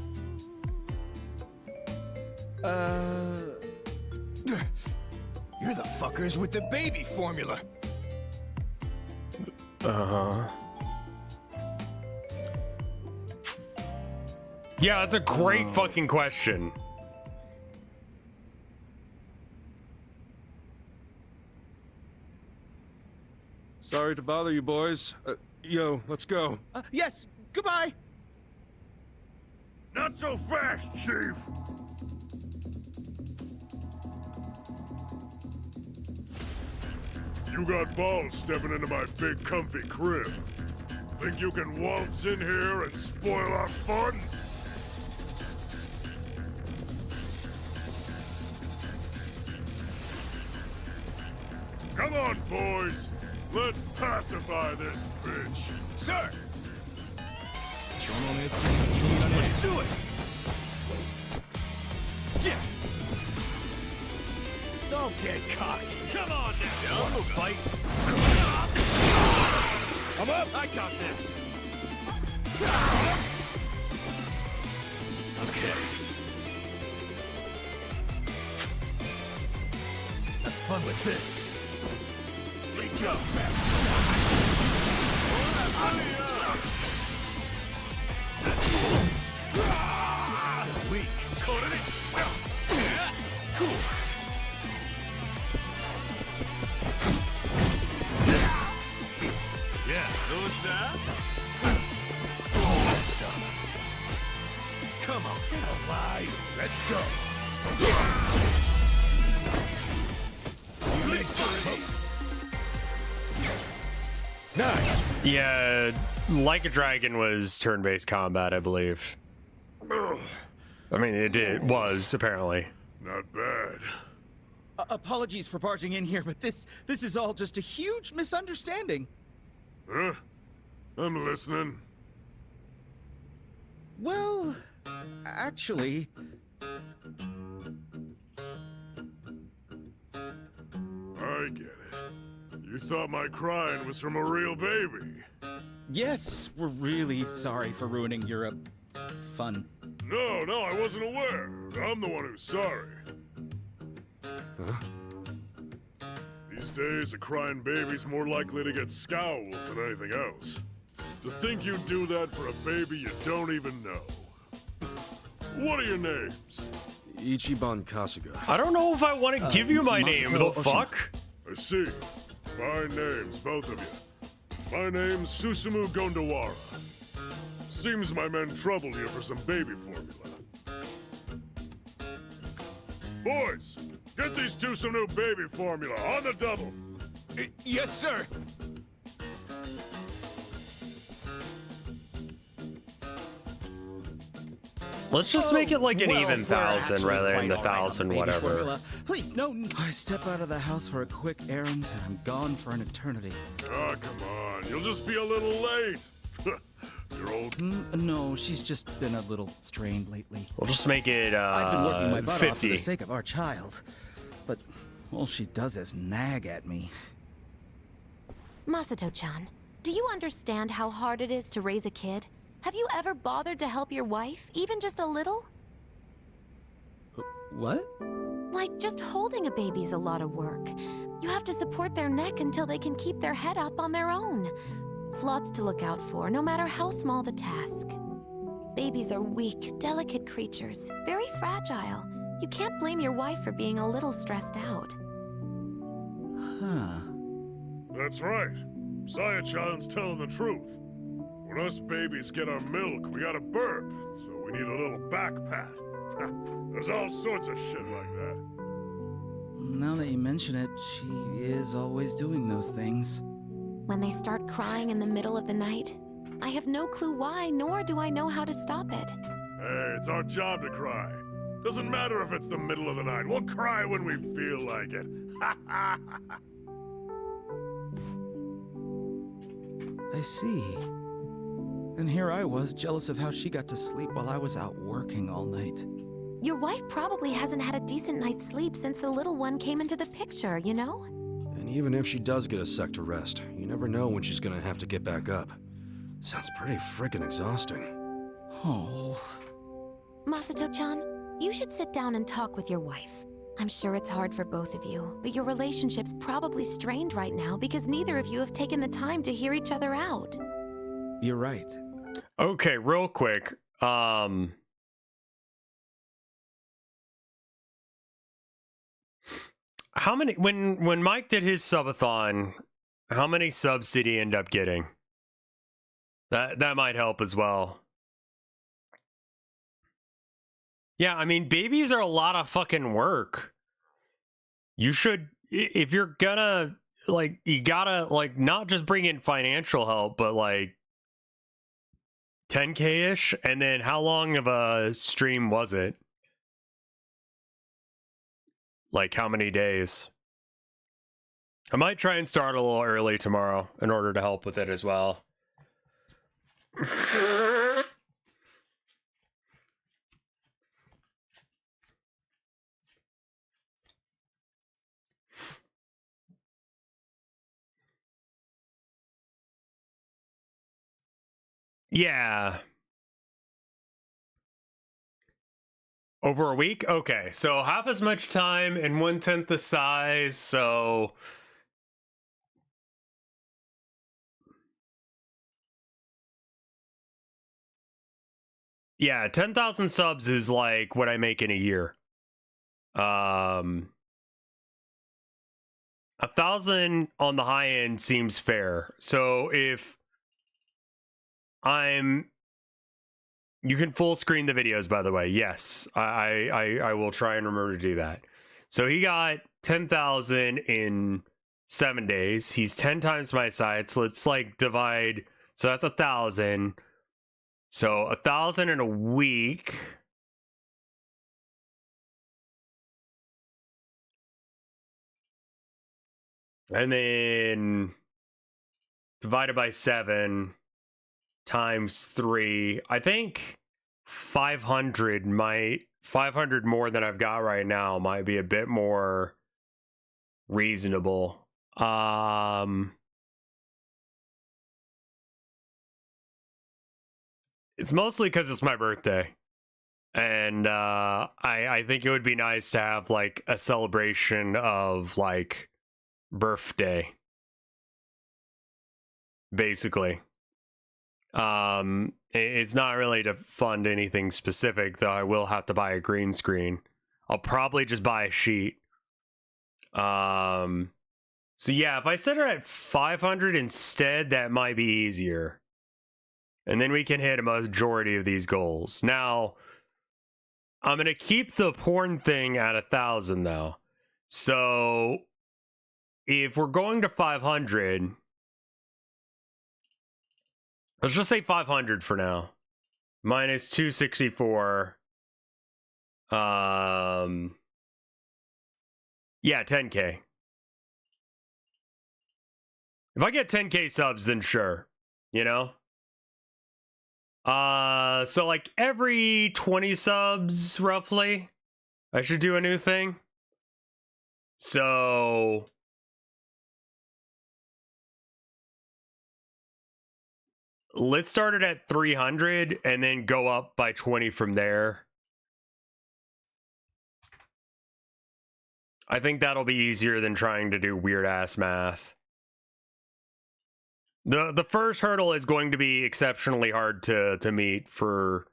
You're the fuckers with the baby formula. Yeah, that's a great fucking question. Sorry to bother you, boys. Yo, let's go. Yes, goodbye. Not so fast, Chief. You got balls stepping into my big comfy crib. Think you can waltz in here and spoil our fun? Come on, boys. Let's pacify this bitch. Sir! Let's do it! Yeah! Don't get cocky. Come on now. Down the fight. I'm up. I got this. Okay. Have fun with this. Take go. Weak. Cool. Yeah, who's that? Come on, alive. Let's go. Nice. Yeah, Like a Dragon was turn-based combat, I believe. I mean, it was, apparently. Not bad. Apologies for barging in here, but this is all just a huge misunderstanding. Huh? I'm listening. Well, actually... I get it. You thought my crying was from a real baby. Yes, we're really sorry for ruining your, fun. No, I wasn't aware. I'm the one who's sorry. Huh? These days, a crying baby's more likely to get scowls than anything else. To think you'd do that for a baby you don't even know. What are your names? Ichiban Kasuga. I don't know if I want to give you my name. The fuck? I see. Fine names, both of you. My name's Susumu Gondawara. Seems my men troubled you for some baby formula. Boys, get these two some new baby formula on the double. Yes, sir. Let's just make it like an Well, even we're 1,000 actually rather than quite the all right on 1,000 baby whatever. formula. Please, no. I step out of the house for a quick errand, and I'm gone for an eternity. Ah, come on. You'll just be a little late. You're old. No, she's just been a little strained lately. We'll just make it I've been working my butt off for 50. the sake of our child, but all she does is nag at me. Masato-chan, do you understand how hard it is to raise a kid? Have you ever bothered to help your wife, even just a little? What? Like, just holding a baby's a lot of work. You have to support their neck until they can keep their head up on their own. Lots to look out for, no matter how small the task. Babies are weak, delicate creatures, very fragile. You can't blame your wife for being a little stressed out. Huh. That's right. Saya-chan's telling the truth. When us babies get our milk, we gotta burp, so we need a little back pat. There's all sorts of shit like that. Now that you mention it, she is always doing those things. When they start crying in the middle of the night, I have no clue why, nor do I know how to stop it. Hey, it's our job to cry. Doesn't matter if it's the middle of the night. We'll cry when we feel like it. I see. And here I was, jealous of how she got to sleep while I was out working all night. Your wife probably hasn't had a decent night's sleep since the little one came into the picture, you know? And even if she does get a sec to rest, you never know when she's gonna have to get back up. Sounds pretty frickin' exhausting. Oh. Masato-chan, you should sit down and talk with your wife. I'm sure it's hard for both of you, but your relationship's probably strained right now because neither of you have taken the time to hear each other out. You're right. Okay, real quick. How many when Mike did his subathon, how many subs did he end up getting? That might help as well. Yeah, I mean, babies are a lot of fucking work. You should, if you're gonna, like, you gotta, like, not just bring in financial help, but, like, 10K-ish? And then how long of a stream was it? Like, how many days? I might try and start a little early tomorrow in order to help with it as well. Yeah. Over a week? Okay, so half as much time and 1/10 the size, so... Yeah, 10,000 subs is like what I make in a year. 1,000 on the high end seems fair. So if you can full screen the videos, by the way. Yes, I will try and remember to do that. So he got 10,000 in 7 days. He's 10 times my size. So let's like divide. So that's 1,000. So 1,000 in a week. And then divided by 7 times 3. I think 500 might 500 more than I've got right now might be a bit more reasonable. It's mostly because it's my birthday. And I think it would be nice to have like a celebration of like birthday. Basically. It's not really to fund anything specific, though I will have to buy a green screen. I'll probably just buy a sheet. So yeah, if I set her at 500 instead, that might be easier. And then we can hit a majority of these goals. Now, I'm going to keep the porn thing at 1,000 though. So if we're going to 500, let's just say 500 for now. Minus 264. Yeah, 10K. If I get 10K subs, then sure. You know? So like every 20 subs, roughly, I should do a new thing. So let's start it at 300 and then go up by 20 from there. I think that'll be easier than trying to do weird ass math. The first hurdle is going to be exceptionally hard to meet for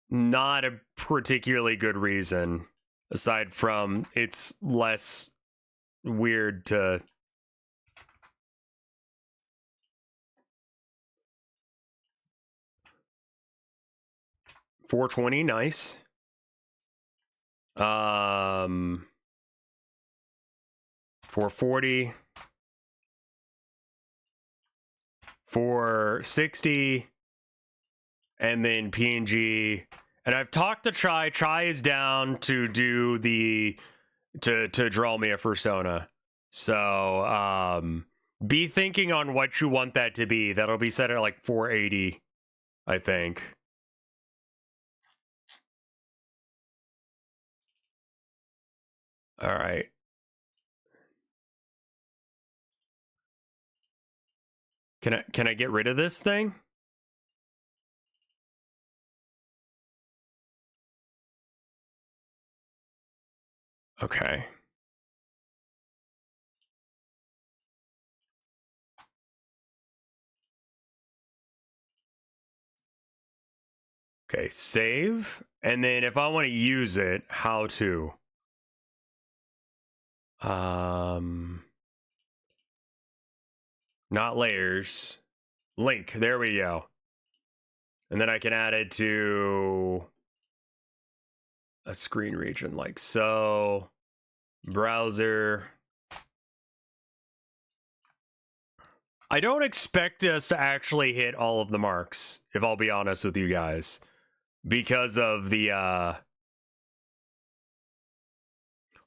not a particularly good reason, aside from it's less weird to... $420, nice. 440. 460, and then PNG. And I've talked to Chai. Chai is down to do the to draw me a fursona. So be thinking on what you want that to be. That'll be set at like 480, I think. All right. Can I get rid of this thing? Okay. Okay, save. And then if I want to use it, how to? Not layers. Link. There we go. And then I can add it to a screen region like so. Browser. I don't expect us to actually hit all of the marks, if I'll be honest with you guys, because of the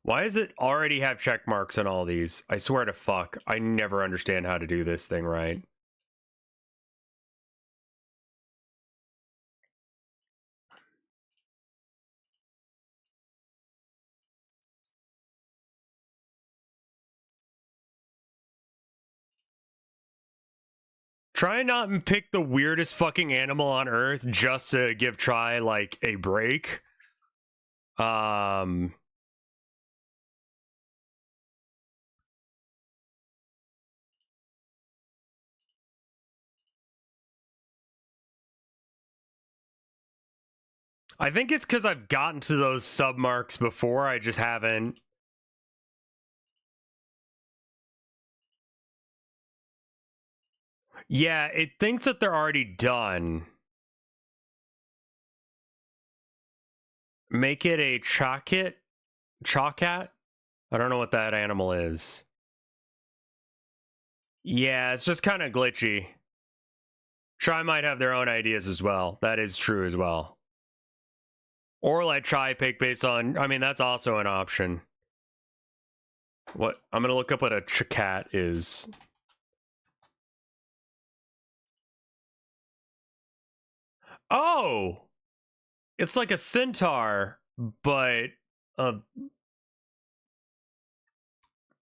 why does it already have check marks on all these? I swear to fuck, I never understand how to do this thing right. Try not and pick the weirdest fucking animal on earth just to give Try like a break. I think it's because I've gotten to those sub marks before. I just haven't. Yeah, it thinks that they're already done. Make it a chawcat? Chawcat? I don't know what that animal is. Yeah, it's just kind of glitchy. Try might have their own ideas as well. That is true as well. Or let Chai pick based on... I mean, that's also an option. What? I'm going to look up what a cat is. Oh! It's like a centaur, but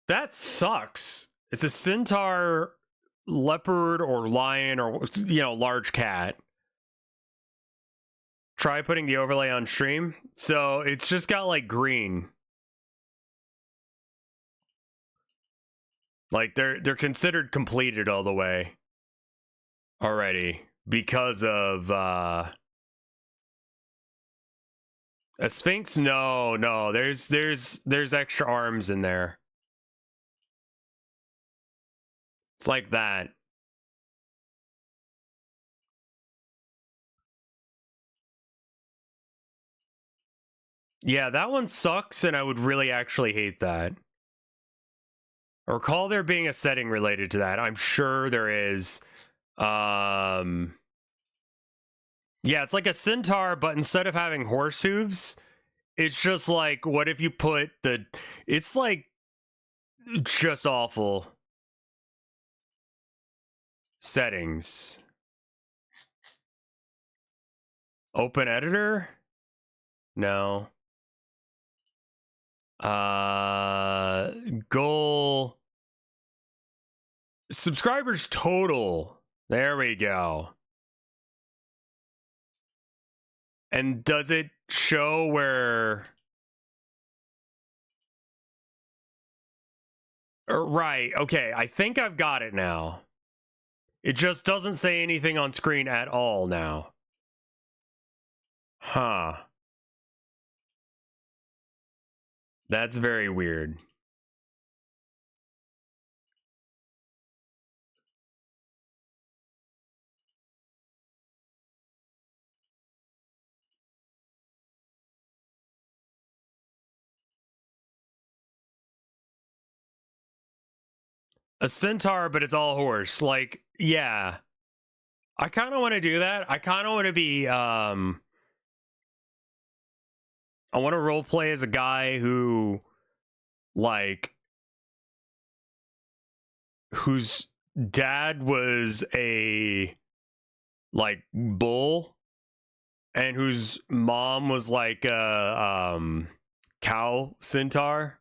that sucks. It's a centaur, leopard, or lion, or large cat. Try putting the overlay on stream. So it's just got like green. Like they're considered completed all the way already because of a sphinx. No, there's extra arms in there. It's like that. Yeah, that one sucks, and I would really actually hate that. I recall there being a setting related to that. I'm sure there is. Yeah, it's like a centaur, but instead of having horse hooves, it's just like, what if you put the... It's like just awful settings. Open editor? No. Goal subscribers total. There we go. And does it show where? Right. Okay. I think I've got it now. It just doesn't say anything on screen at all now. Huh. That's very weird. A centaur, but it's all horse. Like, yeah. I kind of want to do that. I kind of want to be, I want to roleplay as a guy who, like, whose dad was a, like, bull, and whose mom was like a, cow centaur.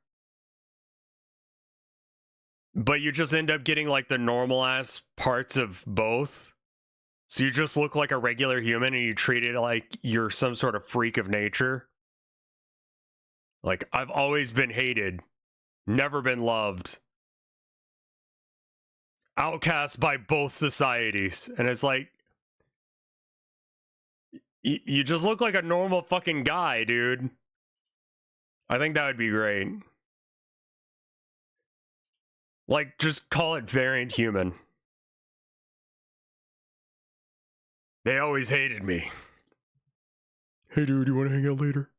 But you just end up getting, like, the normal ass parts of both. So you just look like a regular human, and you treat it like you're some sort of freak of nature. Like, I've always been hated, never been loved, outcast by both societies. And it's like, you just look like a normal fucking guy, dude. I think that would be great. Like, just call it variant human. They always hated me. Hey, dude, you want to hang out later?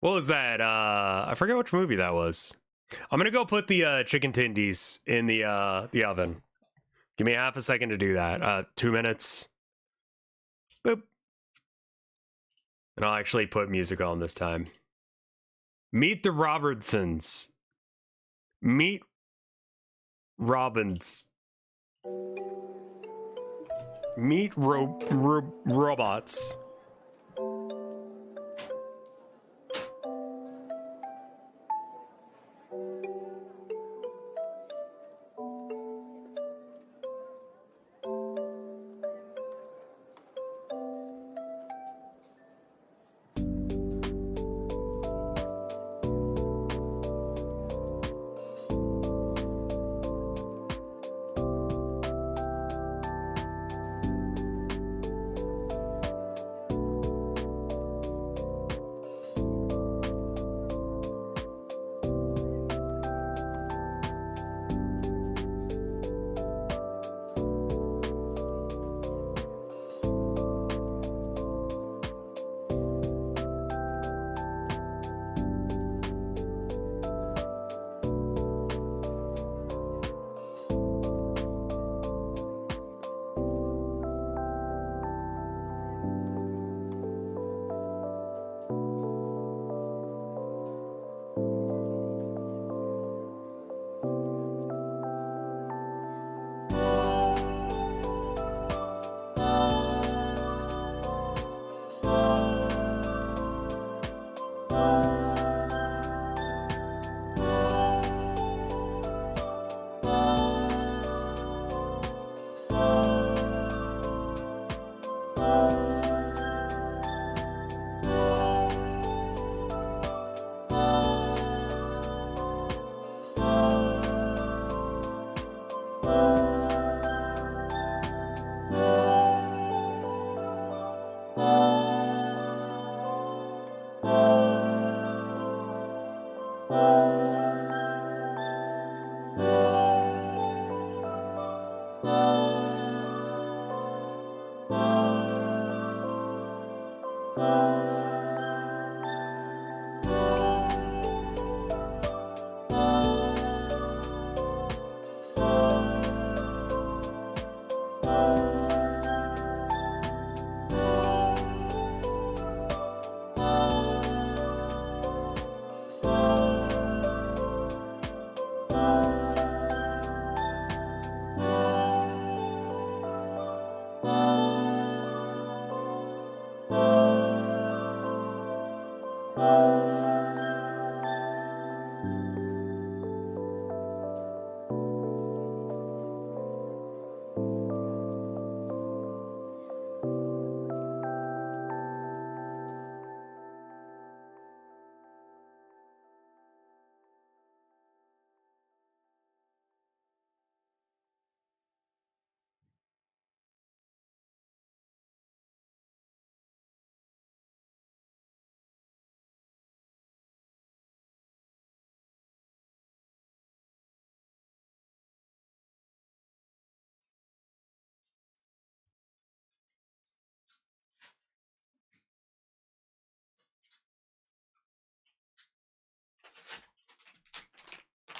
What was that? I forget which movie that was. I'm gonna go put the chicken tendies in the oven. Give me half a second to do that. 2 minutes. Boop. And I'll actually put music on this time. Meet the Robertsons. Meet Robbins. Meet robots.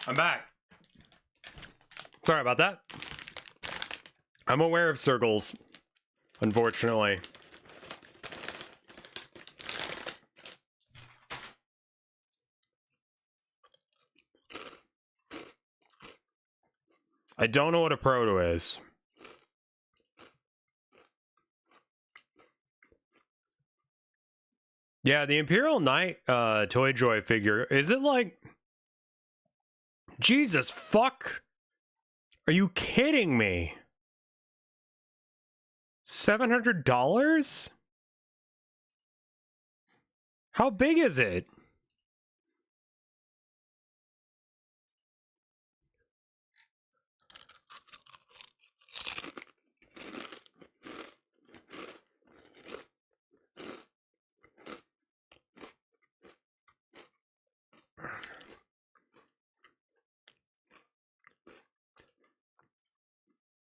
I'm back. Sorry about that. I'm aware of circles, unfortunately. I don't know what a proto is. Yeah, the Imperial Knight Toy Joy figure, is it like... Jesus fuck? Are you kidding me? $700? How big is it?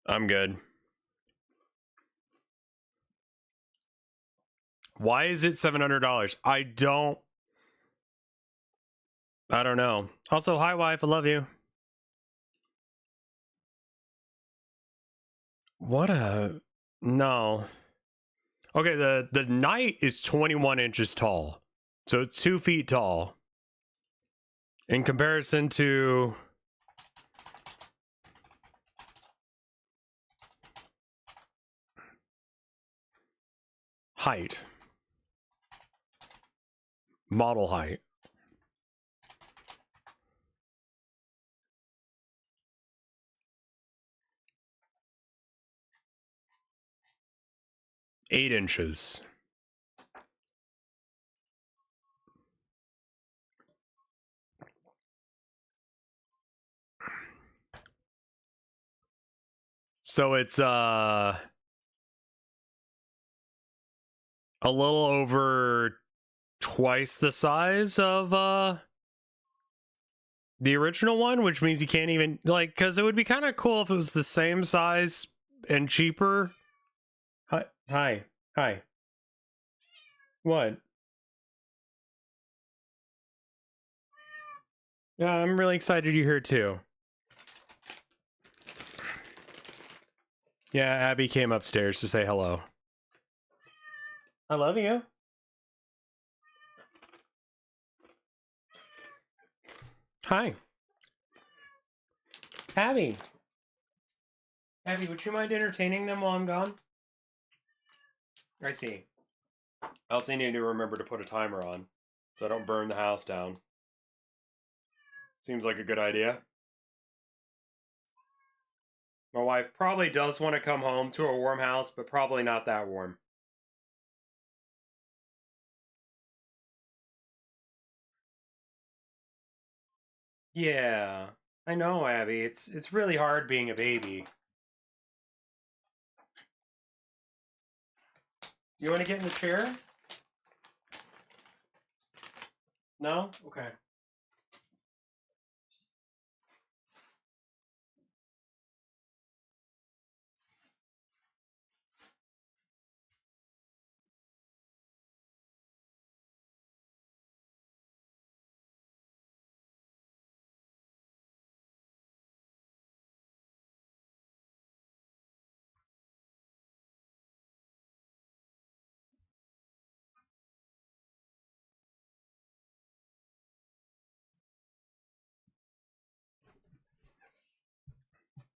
I'm good. Why is it $700? I don't know. Also, hi wife, I love you. What a... No. Okay, the knight is 21 inches tall. So it's 2 feet tall. In comparison to... height. Model height. Eight inches. So it's a little over twice the size of the original one, which means you can't even like, because it would be kind of cool if it was the same size and cheaper. Hi. What? Yeah, I'm really excited you're here too. Yeah, Abby came upstairs to say hello. I love you. Hi. Abby. Abby, would you mind entertaining them while I'm gone? I see. I also need to remember to put a timer on, so I don't burn the house down. Seems like a good idea. My wife probably does want to come home to a warm house, but probably not that warm. Yeah, I know, Abby. It's really hard being a baby. You want to get in the chair? No? Okay.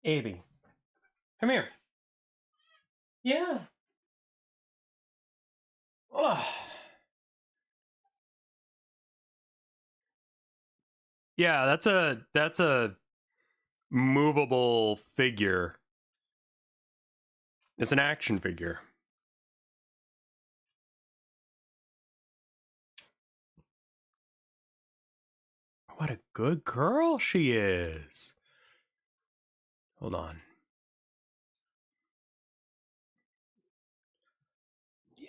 Abby, come here. Yeah. Ugh. Yeah, that's a movable figure. It's an action figure. What a good girl she is. Hold on.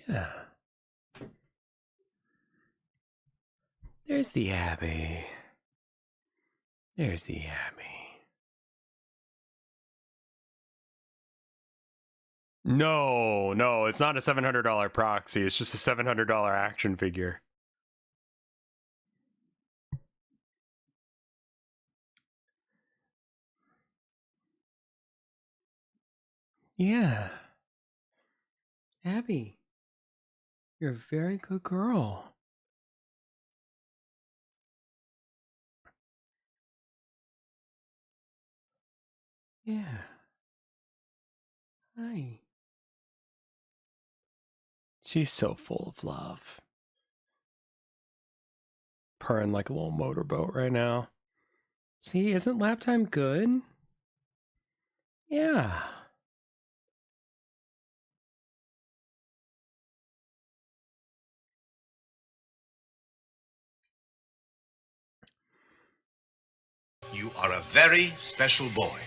Yeah. There's the Abby. There's the Abby. No, it's not a $700 proxy. It's just a $700 action figure. Yeah. Abby, you're a very good girl. Yeah. Hi. She's so full of love. Purring like a little motorboat right now. See, isn't lap time good? Yeah. You are a very special boy.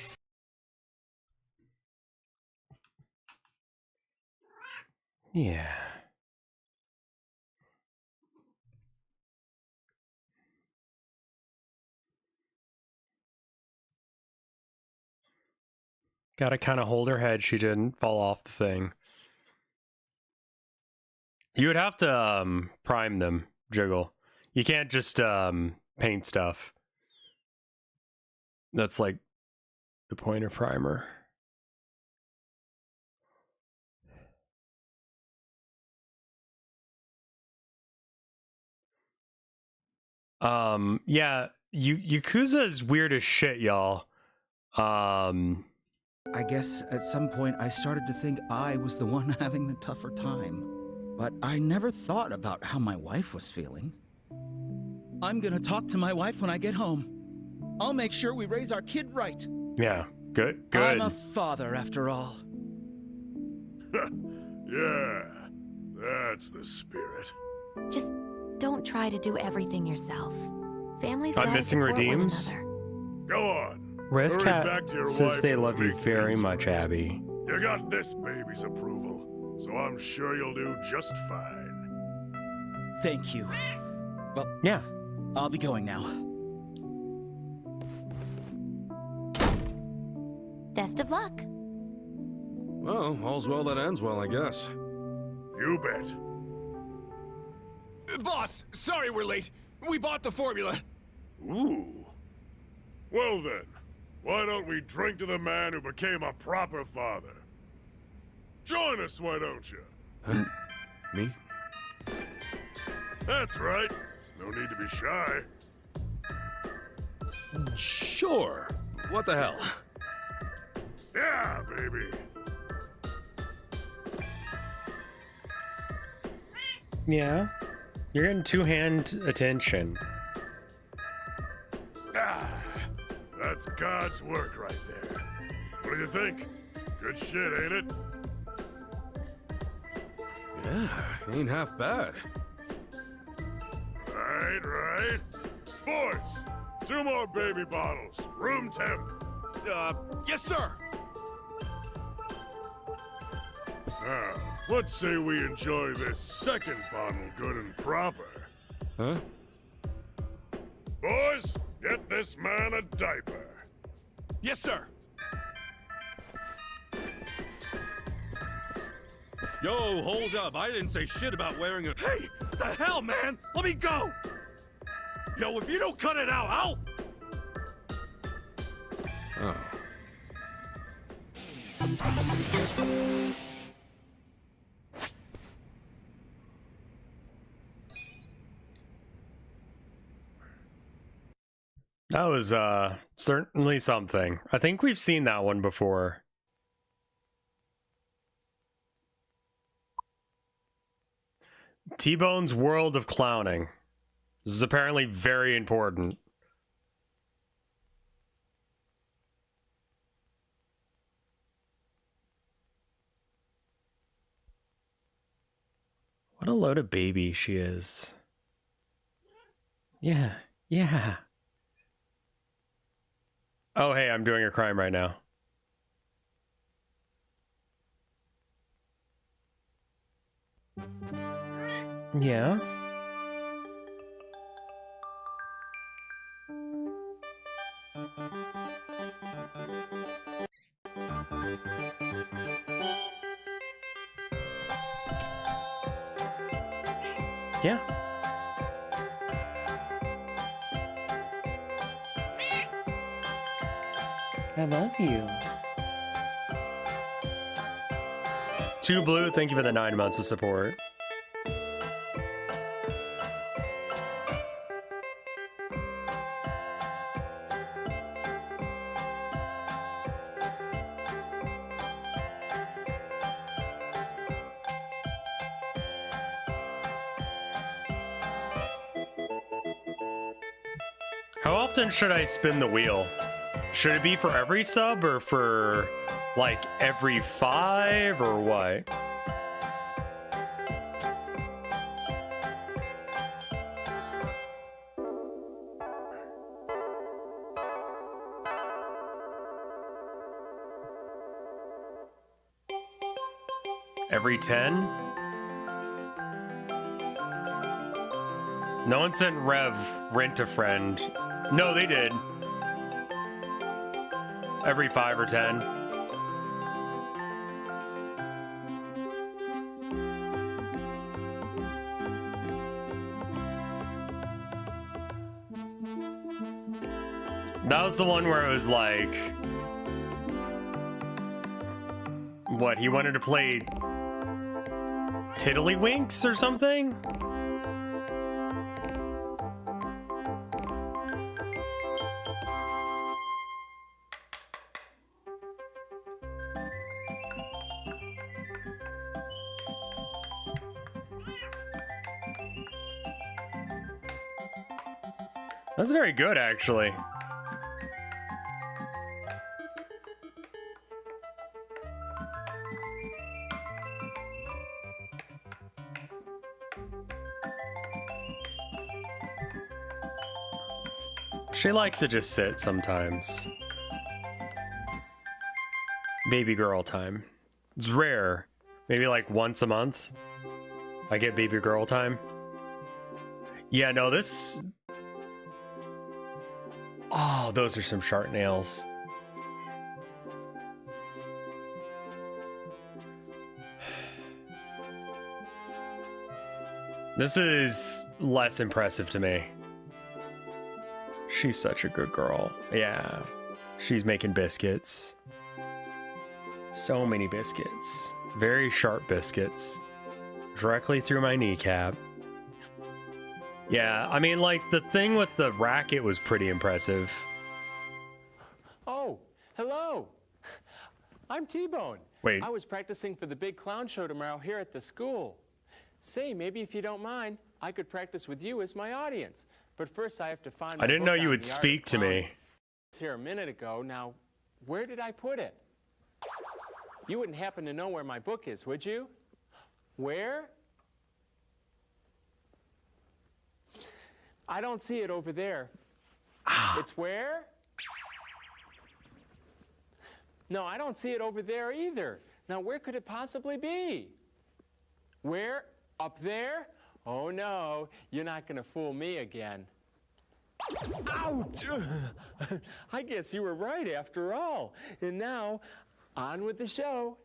Yeah. Gotta kind of hold her head. She didn't fall off the thing. You would have to prime them, Jiggle. You can't just paint stuff. That's like the point of primer. Yeah, Yakuza is weird as shit, y'all. I guess at some point I started to think I was the one having the tougher time. But I never thought about how my wife was feeling. I'm gonna talk to my wife when I get home. I'll make sure we raise our kid right. Yeah, good. I'm a father after all. Yeah, that's the spirit. Just don't try to do everything yourself. Families I'm gotta missing support one redeems. another. Go on. Hurry back RevScat to your says wife they and love you make very things much, right. Abby. You got this baby's approval, so I'm sure you'll do just fine. Thank you. Well, yeah. I'll be going now. Best of luck. Well, all's well that ends well, I guess. You bet. Boss, sorry we're late. We bought the formula. Ooh. Well then, why don't we drink to the man who became a proper father? Join us, why don't you? Huh? Me? That's right. No need to be shy. Sure. What the hell? Yeah, baby. Yeah. You're getting two-hand attention. Ah, that's God's work right there. What do you think? Good shit, ain't it? Yeah, ain't half bad. Right. Boys, 2 more baby bottles. Room temp. Yes, sir. Now, let's say we enjoy this second bottle good and proper. Huh? Boys, get this man a diaper. Yes, sir. Yo, hold up. I didn't say shit about wearing a... Hey, what the hell, man? Let me go. Yo, if you don't cut it out, I'll... Oh. That was certainly something. I think we've seen that one before. T-Bone's World of Clowning. This is apparently very important. What a load of baby she is. Yeah. Oh, hey, I'm doing a crime right now. Yeah. Yeah. I love you. Two Blue, thank you for the 9 months of support. How often should I spin the wheel? Should it be for every sub or for like every 5 or what? Every 10? No one sent Rev Rent a Friend. No, they did. Every 5 or 10. That was the one where it was like, what, he wanted to play Tiddlywinks or something? That's very good, actually. She likes to just sit sometimes. Baby girl time. It's rare. Maybe like once a month I get baby girl time. Yeah, no, this... Oh, those are some sharp nails. This is less impressive to me. She's such a good girl. Yeah. She's making biscuits. So many biscuits. Very sharp biscuits. Directly through my kneecap. Yeah, I mean, like, the thing with the racket was pretty impressive. Oh, hello. I'm T-Bone. Wait. I was practicing for the big clown show tomorrow here at the school. Say, maybe if you don't mind, I could practice with you as my audience. But first I have to find my I didn't book know you on would the art speak of to clowning. me. It's here a minute ago. Now, where did I put it? You wouldn't happen to know where my book is, would you? Where? I don't see it over there. It's where? No, I don't see it over there either. Now, where could it possibly be? Where? Up there? Oh, no, you're not going to fool me again. Ouch! I guess you were right after all. And now, on with the show.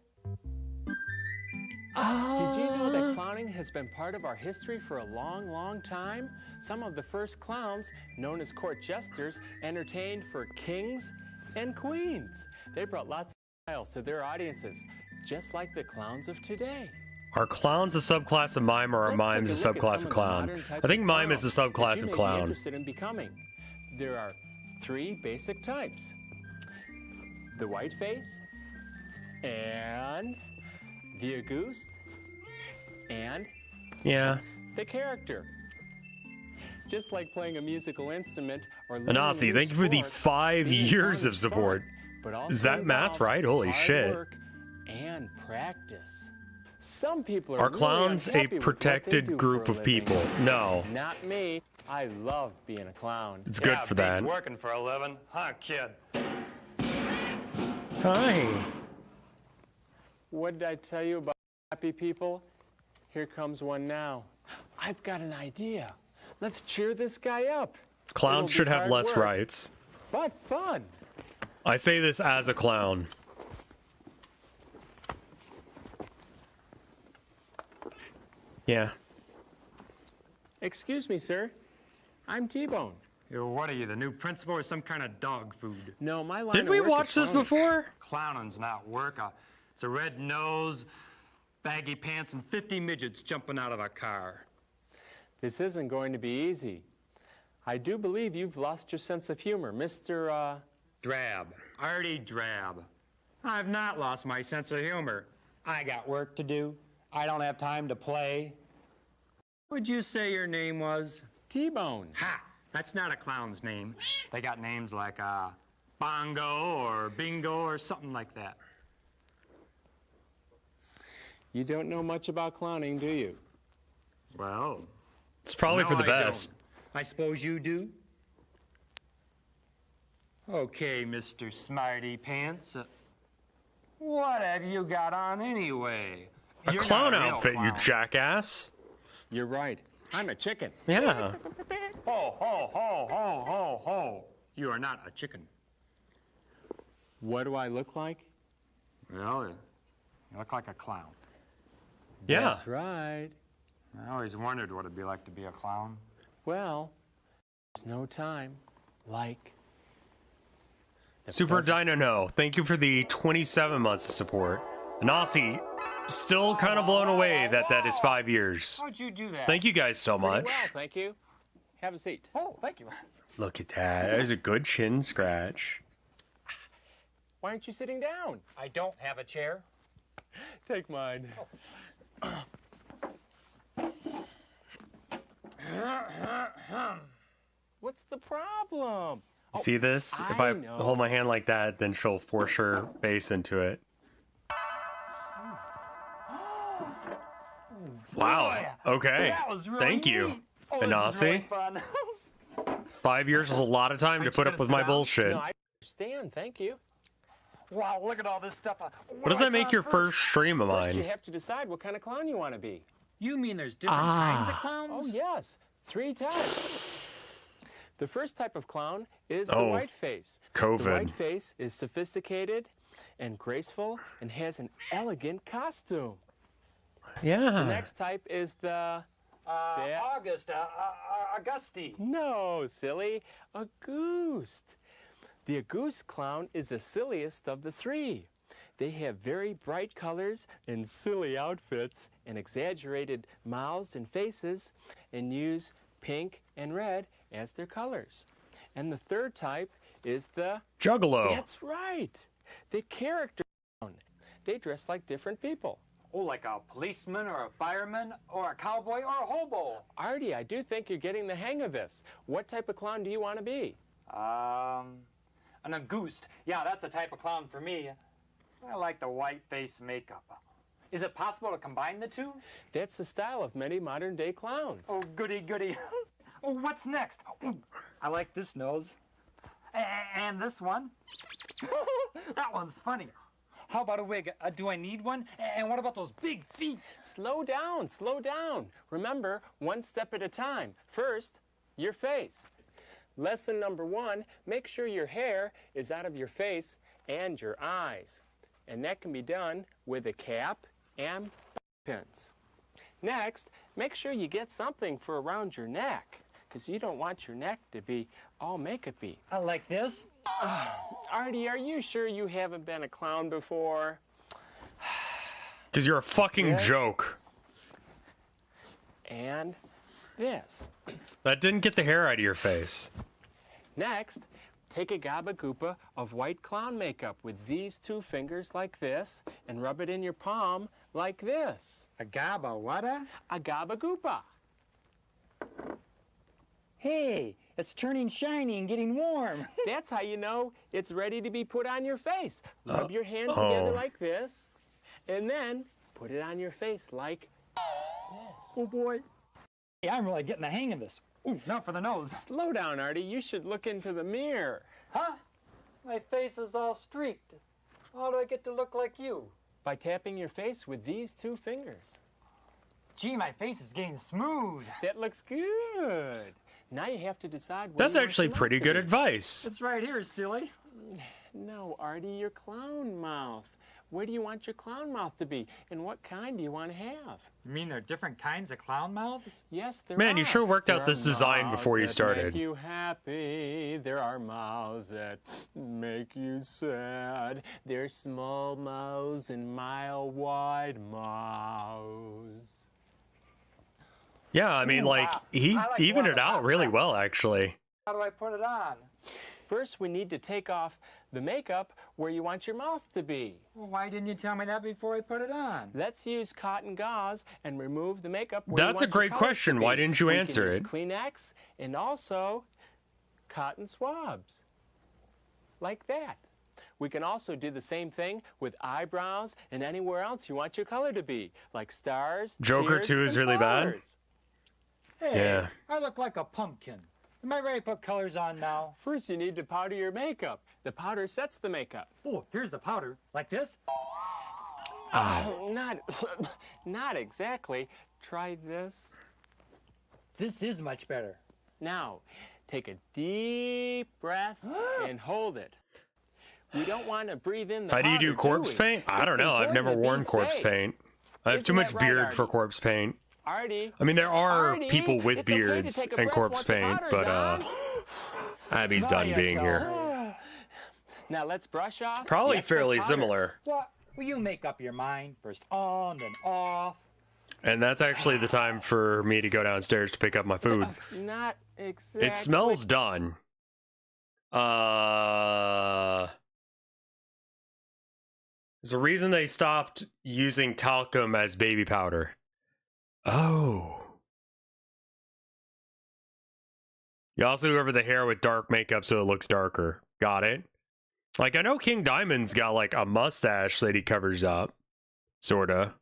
Did you know that clowning has been part of our history for a long, long time? Some of the first clowns, known as court jesters, entertained for kings and queens. They brought lots of smiles to their audiences, just like the clowns of today. Are clowns a subclass of mime or are mimes a subclass of clown? I think mime is a subclass of clown. Interested in becoming. There are 3 basic types. The white face, and the Auguste, and the character. Just like playing a musical instrument or learning a Anasi, new thank you for the sport, 5 being years fun of support. but also Is that math involves right? Holy hard shit. work and practice. Some people are Are really clowns a unhappy with what they protected do group for a of living. people? No. Not me. I love being a clown. It's good for that. Beats working for a living, huh, kid? Hi. What did I tell you about happy people? Here comes one now. I've got an idea. Let's cheer this guy up. Clowns It'll be should have hard less work, rights. but fun. I say this as a clown. Yeah. Excuse me, sir. I'm T-Bone. What are you, the new principal or some kind of dog food? No, my line Did of we work watch is this clowning. before? Clowning's not work. It's a red nose, baggy pants and 50 midgets jumping out of a car. This isn't going to be easy. I do believe you've lost your sense of humor, Mr. Drab. Artie Drab. I've not lost my sense of humor. I got work to do. I don't have time to play. What'd you say your name was? T-Bone. Ha! That's not a clown's name. They got names like Bongo or Bingo or something like that. You don't know much about clowning, do you? Well, It's probably no, for the I best. don't. I suppose you do? Okay, Mr. Smarty Pants. What have you got on anyway? A You're clown not a real outfit, you clown. jackass. You're right. I'm a chicken. Yeah. Ho, ho, ho, ho, ho, ho. You are not a chicken. What do I look like? Well, you look like a clown. Yeah. That's right. I always wondered what it'd be like to be a clown. Well, there's no time like Super Dino No, thank you for the 27 months of support. And Aussie, still kind of blown away that that is 5 years. How'd you do that? Thank you guys so Pretty much. well, thank you. Have a seat. Oh, thank you. Look at that. There's a good chin scratch. Why aren't you sitting down? I don't have a chair. Take mine. What's the problem? You see this? If I know. hold my hand like that, then she'll force her face into it. Wow. Okay. That was really Thank you. neat. Oh, And this is really Aussie, fun. 5 years is a lot of time to put up with my bullshit. No, I understand. Thank you. Wow, look at all this stuff. What does that make your first stream of First, you mine? have to decide what kind of clown you want to be. You mean there's different kinds of clowns? Oh, yes. 3 types. The first type of clown is the Oh, white face. COVID. The white face is sophisticated and graceful and has an elegant costume. The Yeah. next type is the... Augusti. No, silly. A goose. The goose clown is the silliest of the 3. They have very bright colors and silly outfits and exaggerated mouths and faces and use pink and red as their colors. And the third type is the... Juggalo. That's right. The character clown. They dress like different people. Oh, like a policeman or a fireman or a cowboy or a hobo. Artie, I do think you're getting the hang of this. What type of clown do you want to be? An Auguste. Yeah, that's a type of clown for me. I like the white face makeup. Is it possible to combine the two? That's the style of many modern-day clowns. Oh, goody, goody. Oh, what's next? Oh, I like this nose. And this one. That one's funny. How about a wig? Do I need one? And what about those big feet? Slow down, slow down. Remember, one step at a time. First, your face. Lesson number 1, make sure your hair is out of your face and your eyes. And that can be done with a cap and pins. Next, make sure you get something for around your neck, because you don't want your neck to be all makeup-y. I like this. Artie, are you sure you haven't been a clown before? Because you're a fucking Yes. joke. And this. That didn't get the hair out of your face. Next, take a gabagoopa of white clown makeup with these 2 fingers like this and rub it in your palm like this. A gaba what? A gabagoopa. Hey, it's turning shiny and getting warm. That's how you know it's ready to be put on your face. Rub your hands oh. together like this and then put it on your face like this. Oh boy. Hey, I'm really getting the hang of this. Ooh, now for the nose. Slow down, Artie. You should look into the mirror. Huh? My face is all streaked. How do I get to look like you? By tapping your face with these 2 fingers. Gee, my face is getting smooth. That looks good. Now you have to decide where That's you want actually your mouth pretty to good be. advice. It's right here, silly. No, Artie, your clown mouth. Where do you want your clown mouth to be? And what kind do you want to have? You mean there are different kinds of clown mouths? Yes, there are. Man, you sure worked out There this are design mouths before you that started. Make you happy. There are mouths that make you sad. There's small mouths and mile-wide mouths. Yeah, I mean, like, he I like evened one it out really well, actually. How do I put it on? First, we need to take off the makeup where you want your mouth to be. Well, why didn't you tell me that before I put it on? Let's use cotton gauze and remove the makeup where That's a you want your great colors question. to be. Why didn't you We answer can it? use Kleenex and also cotton swabs. Like that. We can also do the same thing with eyebrows and anywhere else you want your color to be, like stars, Joker tears, 2 is and really bad? flowers. Hey, Yeah. I look like a pumpkin. Am I ready to put colors on now? First, you need to powder your makeup. The powder sets the makeup. Oh, here's the powder. Like this? Not exactly. Try this. This is much better. Now, take a deep breath and hold it. We don't want to breathe in the How do you do powder, corpse we? paint? I don't It's know. I've important never to be worn corpse safe. paint. I have too Isn't much that right, beard Artie? for corpse paint. Artie? I mean, there are Artie, people with it's okay to beards take a and breath corpse once the paint, powder's but on. Abby's done being here. Now let's brush off. Probably the excess fairly powder. similar. What? Well, you make up your mind. First on, then off. And that's actually the time for me to go downstairs to pick up my food. Not exactly. It smells done. There's a reason they stopped using talcum as baby powder. Oh. You also go over the hair with dark makeup so it looks darker. Got it. Like, I know King Diamond's got, like, a mustache that he covers up. Sorta.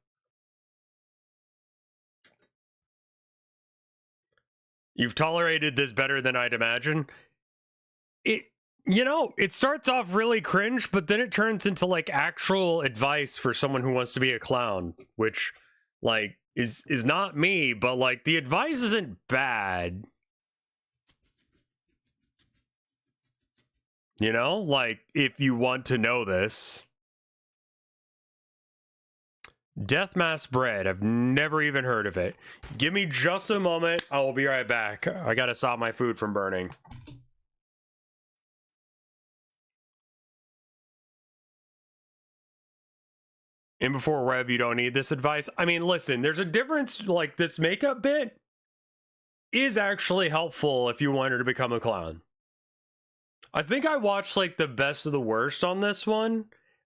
You've tolerated this better than I'd imagine. It starts off really cringe, but then it turns into, like, actual advice for someone who wants to be a clown, which, like, is not me, but, like, the advice isn't bad. You know, like, if you want to know this. Death Mask Bread. I've never even heard of it. Give me just a moment. I will be right back. I gotta stop my food from burning. And before Rev, you don't need this advice. I mean, listen, there's a difference. Like, this makeup bit is actually helpful if you want her to become a clown. I think I watched, like, the best of the worst on this one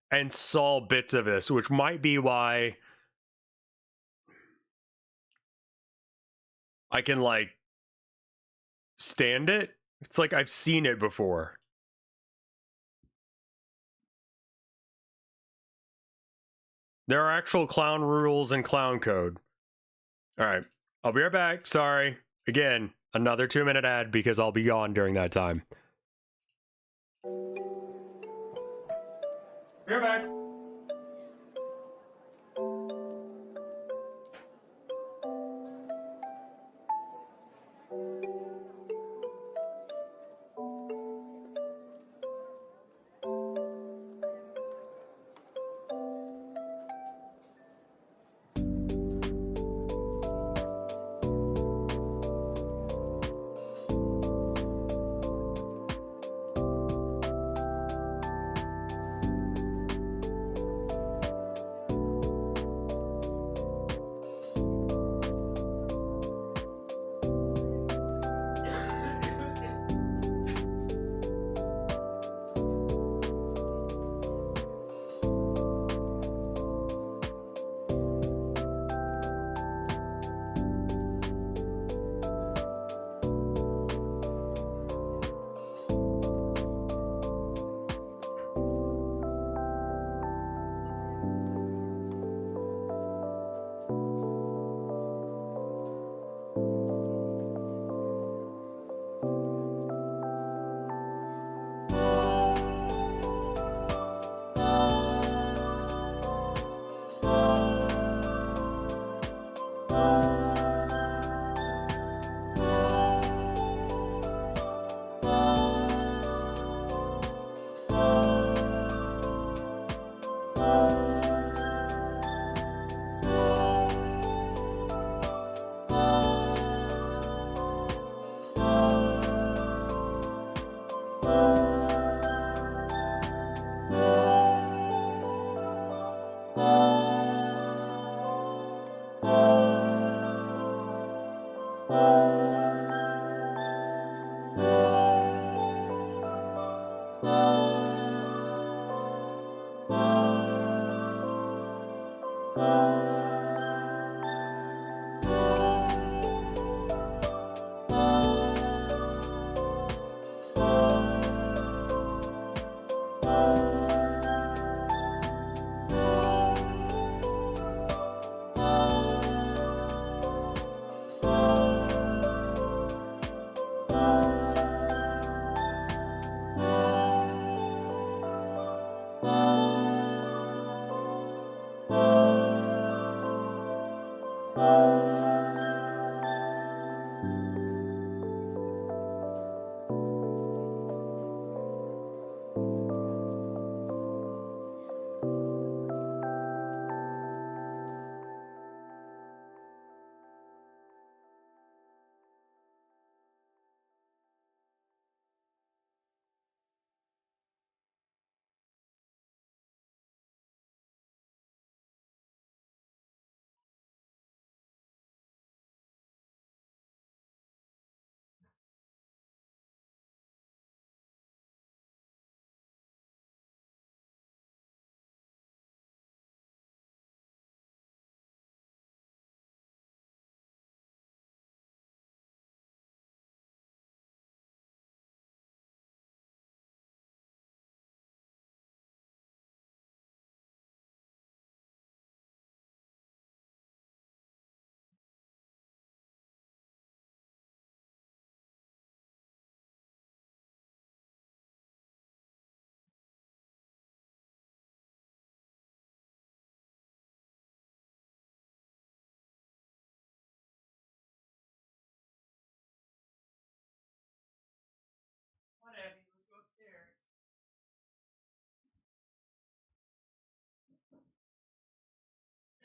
and saw bits of this, which might be why I can, like, stand it. It's like I've seen it before. There are actual clown rules and clown code. All right, I'll be right back. Sorry. Again, another 2-minute ad because I'll be gone during that time. Be right back.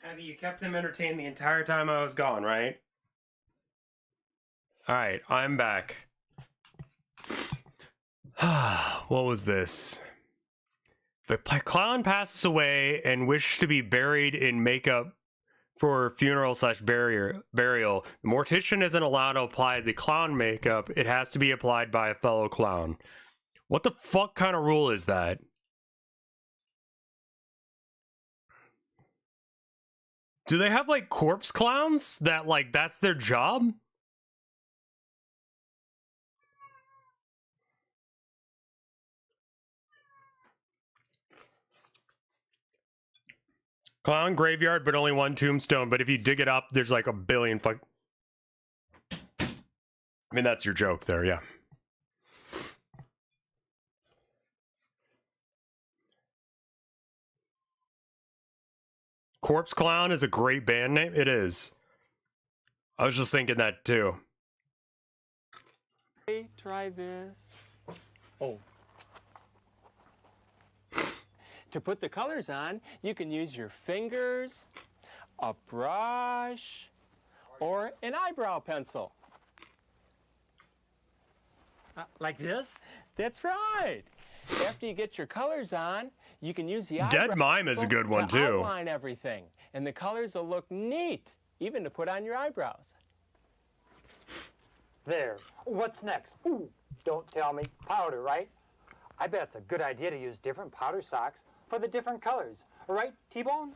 Abby, you kept them entertained the entire time I was gone, right? Alright, I'm back. What was this? The clown passes away and wishes to be buried in makeup for funeral/burial. The mortician isn't allowed to apply the clown makeup. It has to be applied by a fellow clown. What the fuck kind of rule is that? Do they have like corpse clowns that like that's their job? Clown graveyard, but only one tombstone. But if you dig it up, there's like a billion fuck. I mean, that's your joke there, yeah. Corpse Clown is a great band name. It is. I was just thinking that too. Hey, try this. Oh. To put the colors on, you can use your fingers, a brush, or an eyebrow pencil. Like this? That's right. After you get your colors on, you can use the Dead Mime is a good one to too. outline everything, and the colors will look neat, even to put on your eyebrows. There. What's next? Ooh, don't tell me. Powder, right? I bet it's a good idea to use different powder socks for the different colors. Right, T-Bone?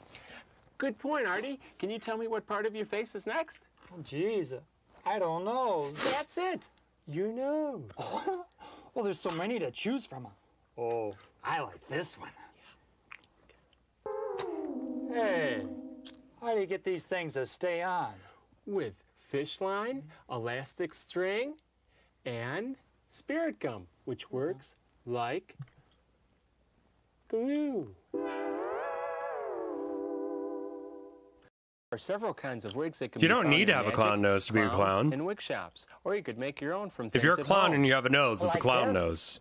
Good point, Artie. Can you tell me what part of your face is next? Oh, jeez, I don't know. That's it. You know. Well, there's so many to choose from. Oh, I like this one. Hey, how do you get these things to stay on? With fish line, elastic string, and spirit gum, which works like glue. There are several kinds of wigs that can You be don't found need in to have a magic, clown nose to be a clown. in wig shops, or you could make your own from If things you're a at clown home. and you have a nose, it's a Like clown this? nose.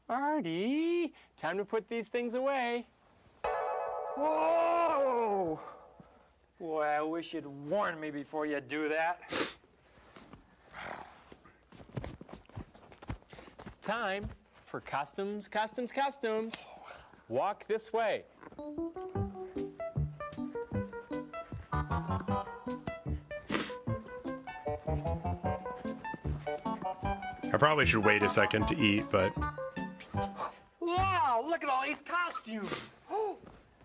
Artie, time to put these things away. Whoa! Boy, I wish you'd warn me before you do that. Time for costumes, costumes, costumes. Walk this way. I probably should wait a second to eat, but Wow, look at all these costumes.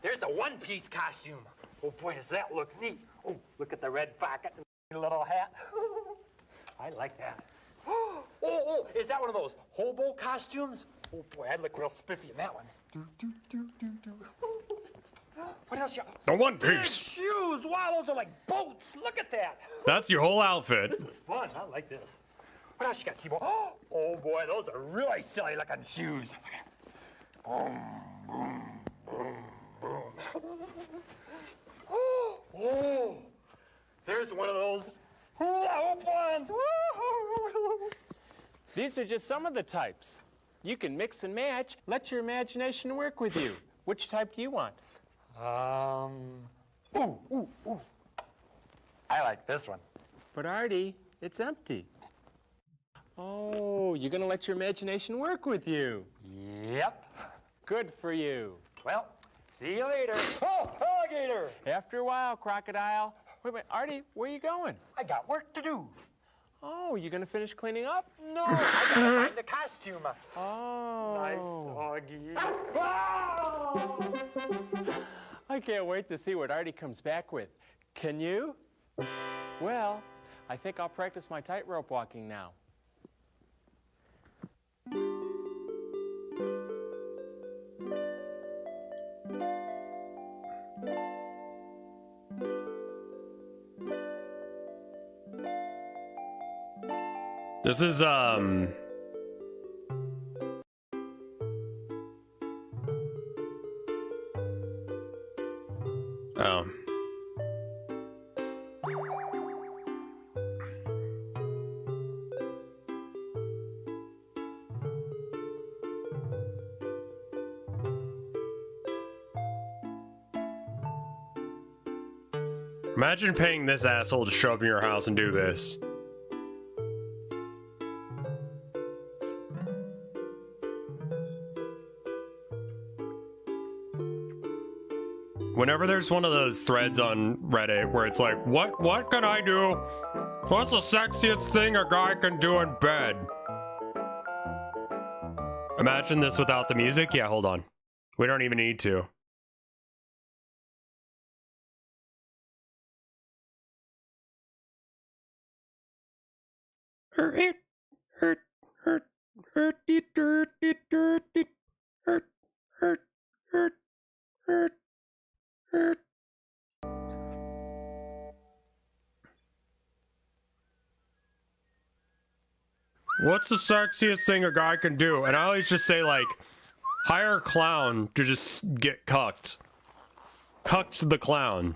There's a one-piece costume. Oh boy, does that look neat. Oh, look at the red pocket and the little hat. I like that. Oh, is that one of those hobo costumes? Oh boy, I'd look real spiffy in that one. What else you... the one Big piece. shoes! Wow, those are like boats. Look at that. That's your whole outfit. This is fun. I like this. What else you got, T-Bone? Oh boy, those are really silly looking shoes. Boom, boom, boom, boom. Oh, there's one of those hula hoop ones. Woo-hoo. These are just some of the types. You can mix and match. Let your imagination work with you. Which type do you want? Ooh. I like this one. But Artie, it's empty. Oh, you're gonna let your imagination work with you. Yep. Good for you. Well, see you later. Oh, alligator. After a while, crocodile. Wait, Artie, where are you going? I got work to do. Oh, you gonna finish cleaning up? No, I gotta find the costume. Oh. Nice doggy. I can't wait to see what Artie comes back with. Can you? Well, I think I'll practice my tightrope walking now. This is Oh. Imagine paying this asshole to show up in your house and do this. Whenever there's one of those threads on Reddit where it's like, what can I do? What's the sexiest thing a guy can do in bed? Imagine this without the music. Yeah, hold on. We don't even need to. What's the sexiest thing a guy can do? And I always just say, like, hire a clown to just get cucked. Cucked the clown.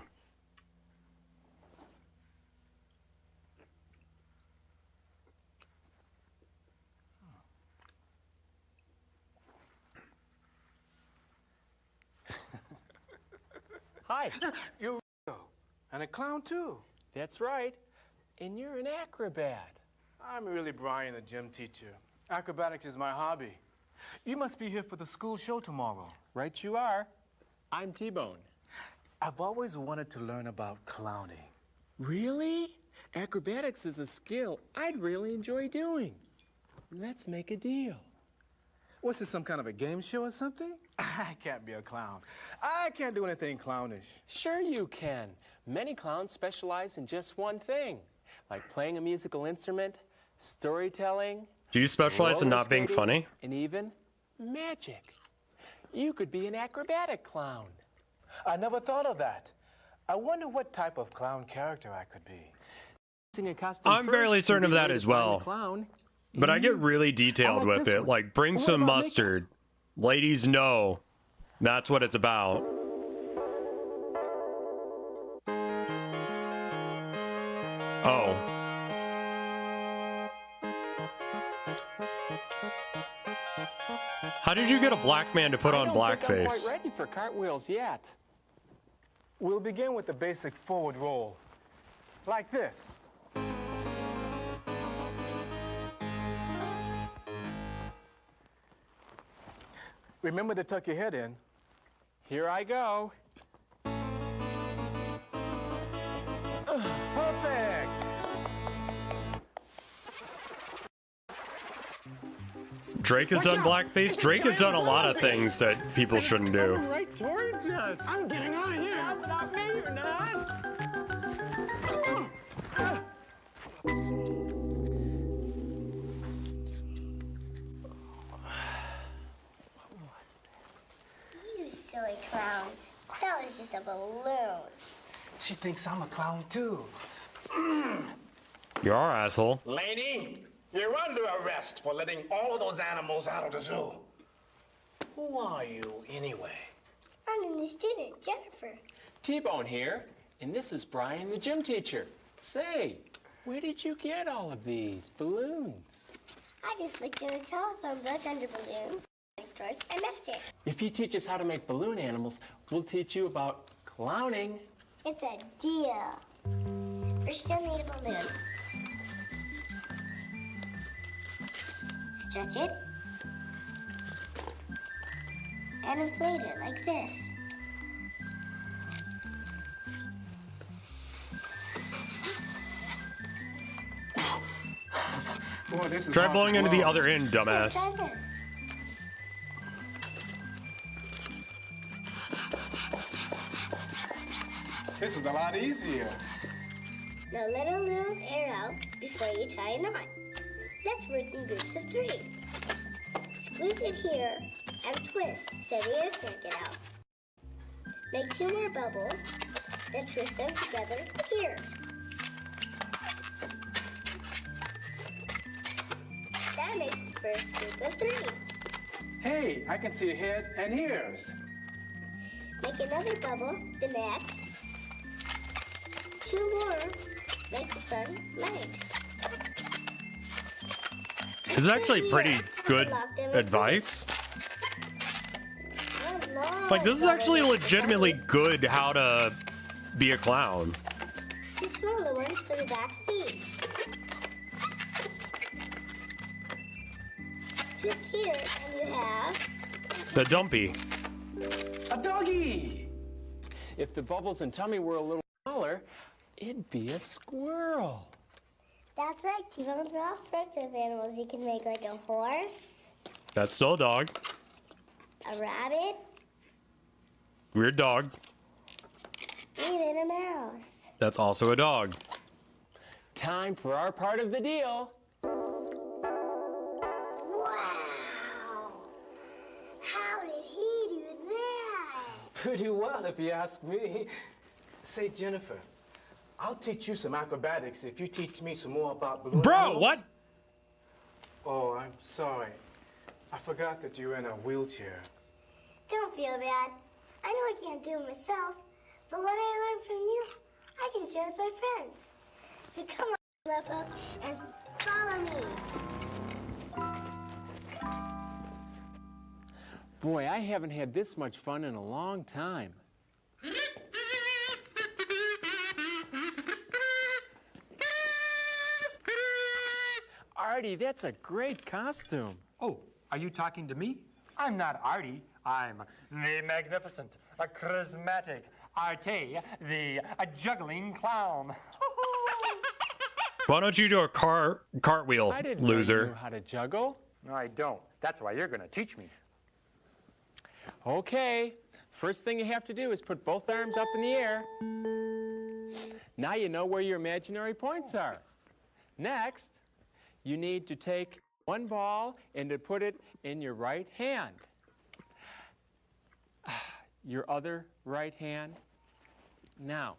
Hi. You're and a clown too. That's right. And you're an acrobat. I'm really Brian, the gym teacher. Acrobatics is my hobby. You must be here for the school show tomorrow. Right you are. I'm T-Bone. I've always wanted to learn about clowning. Really? Acrobatics is a skill I'd really enjoy doing. Let's make a deal. What's this, some kind of a game show or something? I can't be a clown. I can't do anything clownish. Sure you can. Many clowns specialize in just one thing, like playing a musical instrument, storytelling. Do you specialize in not being funny? And even magic. You could be an acrobatic clown. I never thought of that. I wonder what type of clown character I could be. I'm fairly certain of that as well. But I get really detailed with it. Like, bring some mustard. Ladies know that's what it's about. Oh. How did you get a black man to put on blackface? I'm quite ready for cartwheels yet. We'll begin with the basic forward roll, like this. Remember to tuck your head in. Here I go. Perfect! Drake has done blackface. Drake has done a lot of things that people shouldn't do. Right towards us. I'm getting out of here. Not me, you're not. You silly clowns. That was just a balloon. She thinks I'm a clown too. You are, asshole. Lady, you're under arrest for letting all of those animals out of the zoo. Who are you, anyway? I'm a new student, Jennifer. T-Bone here, and this is Brian, the gym teacher. Say, where did you get all of these balloons? I just looked in a telephone book under balloons, stores, and magic. If you teach us how to make balloon animals, we'll teach you about clowning. It's a deal. First, you'll need a balloon. Stretch it. And inflate it like this. Boy, this is Try hard blowing to into the blow. other end, dumbass. This is a lot easier. Now let a little air out before you tie a knot. Let's work in groups of 3. Squeeze it here and twist so the air can't get out. Make 2 more bubbles, then twist them together here. That makes the first group of 3. Hey, I can see head and ears. Make another bubble, the neck. 2 more, make the front legs. This is actually pretty good advice. Oh, no. Like, this is actually legitimately good how to be a clown. two smaller ones for the back feet. Twist here, and you have The dumpy. a doggy. If the bubbles and tummy were a little smaller, it'd be a squirrel. That's right, T-Bone. There are all sorts of animals you can make, like a horse, That's still a dog. a rabbit, Weird dog. even a mouse. That's also a dog. Time for our part of the deal. Wow! How did he do that? Pretty well, if you ask me. Say, Jennifer, I'll teach you some acrobatics if you teach me some more about balloon Bro, animals. what? Oh, I'm sorry. I forgot that you're in a wheelchair. Don't feel bad. I know I can't do it myself, but what I learned from you, I can share with my friends. So come on, step up and follow me. Boy, I haven't had this much fun in a long time. Artie, that's a great costume. Oh, are you talking to me? I'm not Artie. I'm the magnificent, charismatic Arte, the juggling clown. Why don't you do a cartwheel, I didn't loser? know how to juggle. No, I don't. That's why you're going to teach me. Okay, first thing you have to do is put both arms up in the air. Now you know where your imaginary points are. Next, you need to take one ball and to put it in your right hand. Your other right hand. Now,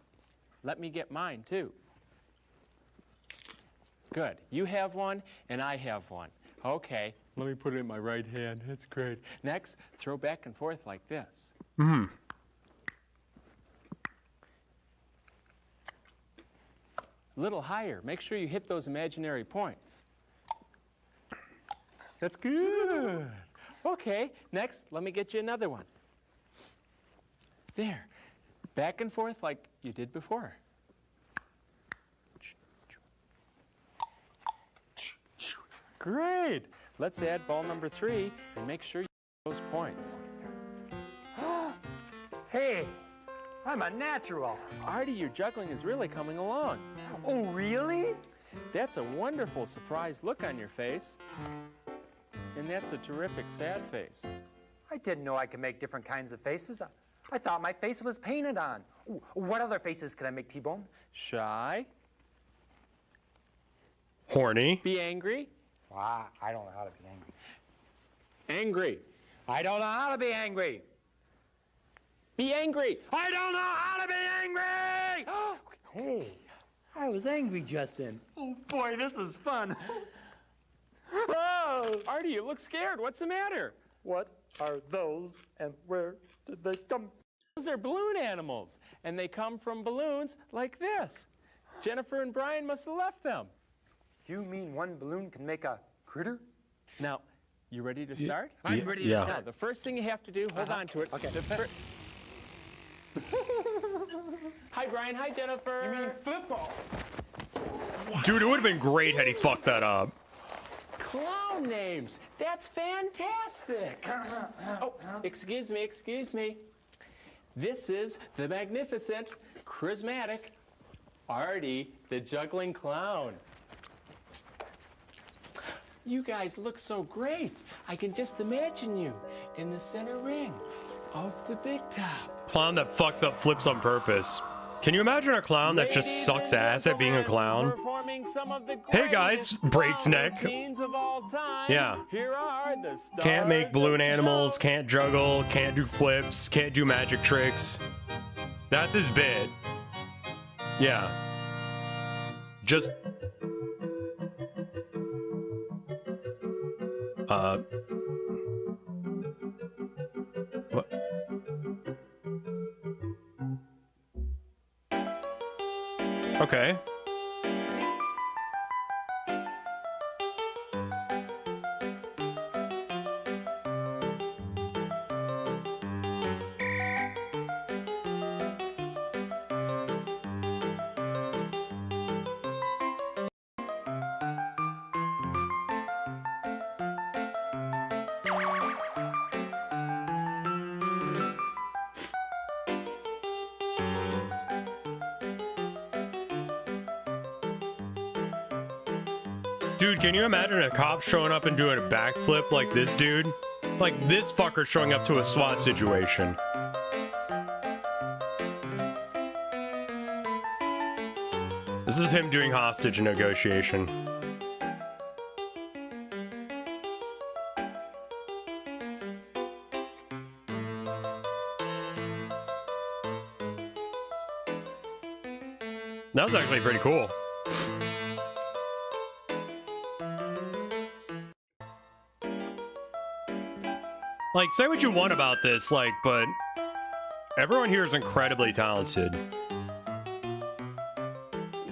let me get mine too. Good. You have one and I have one. Okay, let me put it in my right hand. That's great. Next, throw back and forth like this. Hmm. A little higher. Make sure you hit those imaginary points. That's good. Okay, next, let me get you another one. There. Back and forth like you did before. Great. Let's add ball number 3 and make sure you hit those points. Hey, I'm a natural. Artie, your juggling is really coming along. Oh, really? That's a wonderful surprised look on your face. And that's a terrific sad face. I didn't know I could make different kinds of faces. I thought my face was painted on. Ooh, what other faces could I make, T-Bone? Shy. Horny. Be angry. Ah, I don't know how to be angry. Angry. I don't know how to be angry. Be angry. I don't know how to be angry! Hey, I was angry just then. Oh, boy, this is fun. Oh, Artie, you look scared. What's the matter? What are those and where did they come? Those are balloon animals, and they come from balloons like this. Jennifer and Brian must have left them. You mean one balloon can make a critter? Now, you ready to start? I'm ready to yeah. Now, start. the first thing you have to do, hold on to it. Okay. Hi, Brian. Hi, Jennifer. You mean football? Dude, it would have been great had he fucked that up. Clown names. That's fantastic. Oh, excuse me, excuse me. This is the magnificent, charismatic Artie, the juggling clown. You guys look so great. I can just imagine you in the center ring of the big top. Clown that fucks up flips on purpose. Can you imagine a clown that just sucks ass at being a clown? Performing some of the Hey guys, breaks neck. routines of all time. Yeah. Here are the stars. Can't make balloon of the animals, show. can't juggle, can't do flips, can't do magic tricks. That's his bit. Yeah. Just... What? Okay. Dude, can you imagine a cop showing up and doing a backflip like this dude? Like this fucker showing up to a SWAT situation. This is him doing hostage negotiation. That was actually pretty cool. Like, say what you want about this, like, but everyone here is incredibly talented.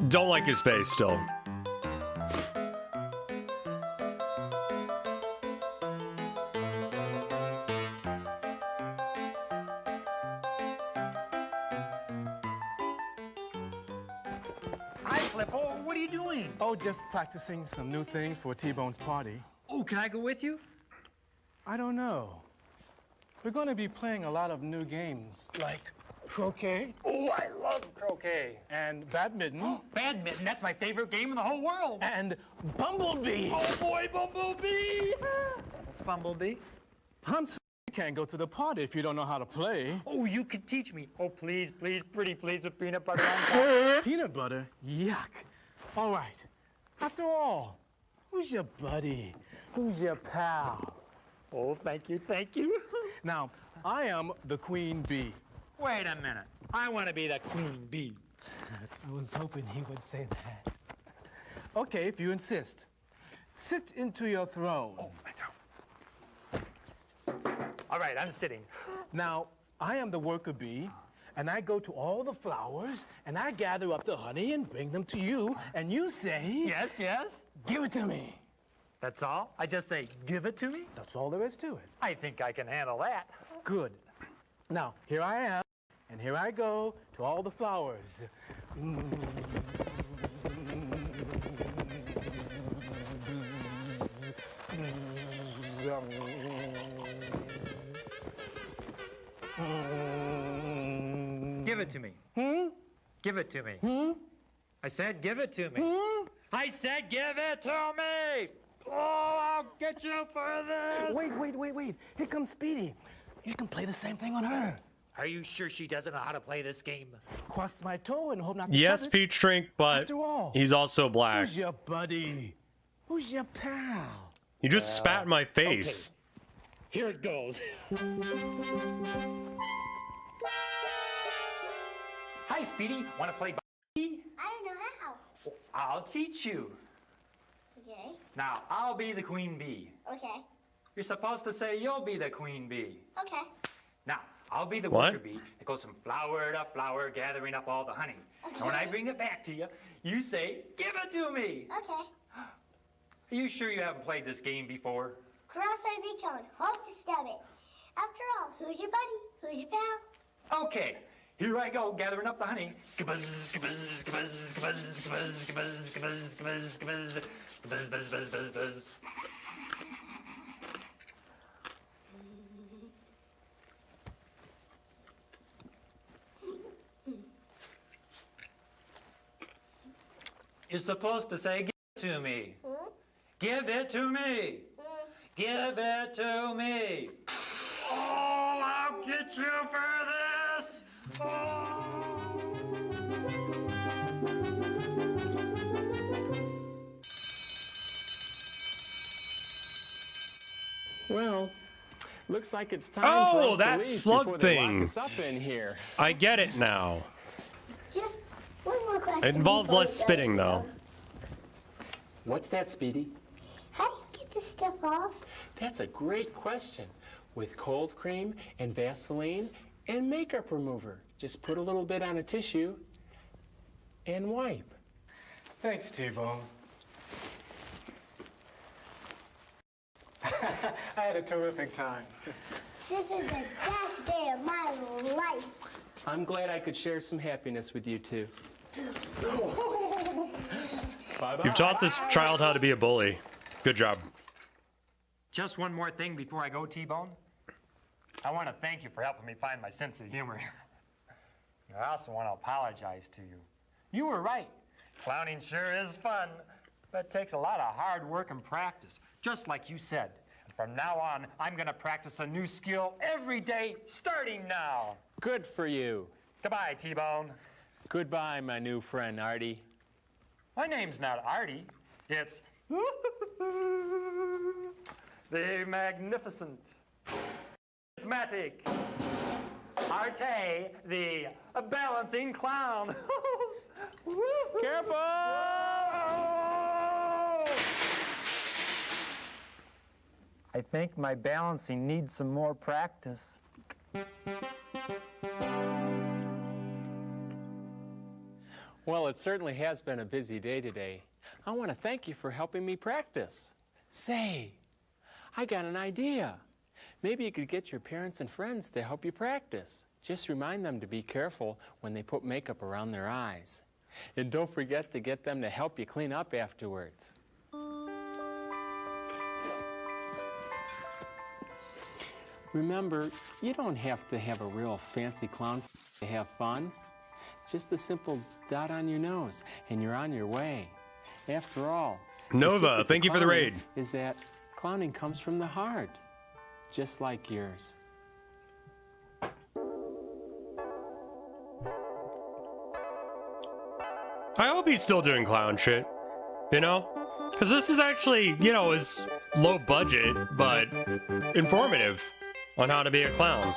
Don't like his face still. Hi, Flippo. What are you doing? Oh, just practicing some new things for T-Bone's party. Oh, can I go with you? I don't know. We're going to be playing a lot of new games, like croquet. Oh, I love croquet. And badminton. Badminton, that's my favorite game in the whole world. And bumblebee. Oh, boy, Bumblebee. What's Bumblebee? I'm sorry you can't go to the party if you don't know how to play. Oh, you can teach me. Oh, please, please, pretty please, with peanut butter on top. Peanut butter? Yuck. All right. After all, who's your buddy? Who's your pal? Oh, thank you, thank you. Now, I am the queen bee. Wait a minute. I want to be the queen bee. I was hoping he would say that. Okay, if you insist. Sit into your throne. Oh, my God. All right, I'm sitting. Now, I am the worker bee, and I go to all the flowers, and I gather up the honey and bring them to you, and you say... Yes, yes? Give it to me. That's all? I just say, give it to me? That's all there is to it. I think I can handle that. Good. Now, here I am, and here I go to all the flowers. Give it to me. Give it to me. I said, give it to me. I said, give it to me! Oh, I'll get you for this! Wait. Here comes Speedy. You can play the same thing on her. Are you sure she doesn't know how to play this game? Cross my toe and hope not to Yes, cut it. Peach Drink, but After all, he's also black. Who's your buddy? Who's your pal? You just spat in my face. Okay. Here it goes. Hi, Speedy. Want to play b? I don't know how. Oh, I'll teach you. Okay. Now, I'll be the queen bee. Okay. You're supposed to say you'll be the queen bee. Okay. Now, I'll be the What? worker bee that goes from flower to flower, gathering up all the honey. Okay. And when I bring it back to you, you say, give it to me. Okay. Are you sure you haven't played this game before? Cross-eyed big tone, hope to stub it. After all, who's your buddy? Who's your pal? Okay, here I go, gathering up the honey. Kabuzz, kabuzz, kabuzz, kabuzz, kabuzz, kabuzz, kabuzz, kabuzz, kabuzz, buzz, buzz, buzz, buzz, buzz. You're supposed to say, give it to me. Give it to me. Give it to me. Oh, I'll get you for this. Oh. Well, looks like it's time Oh, for us that to leave slug before they thing. lock us up in here. I get it now. Just one more question. It involved before less we go. spitting, though. What's that, Speedy? How do you get this stuff off? That's a great question. With cold cream and Vaseline and makeup remover. Just put a little bit on a tissue and wipe. Thanks, T-Bone. I had a terrific time. This is the best day of my life. I'm glad I could share some happiness with you, too. Bye-bye. You've taught this child how to be a bully. Good job. Just one more thing before I go, T-Bone. I want to thank you for helping me find my sense of humor. I also want to apologize to you. You were right. Clowning sure is fun. That takes a lot of hard work and practice, just like you said. From now on, I'm going to practice a new skill every day, starting now. Good for you. Goodbye, T-Bone. Goodbye, my new friend, Artie. My name's not Artie. It's the magnificent, charismatic Arte, the balancing clown. Careful! I think my balancing needs some more practice. Well, it certainly has been a busy day today. I want to thank you for helping me practice. Say, I got an idea. Maybe you could get your parents and friends to help you practice. Just remind them to be careful when they put makeup around their eyes. And don't forget to get them to help you clean up afterwards. Remember, you don't have to have a real fancy clown to have fun. Just a simple dot on your nose, and you're on your way. After all, Nova, thank you for the raid. Is that clowning comes from the heart, just like yours. I hope he's still doing clown shit, you know? Because this is actually, you know, is low budget, but informative on how to be a clown.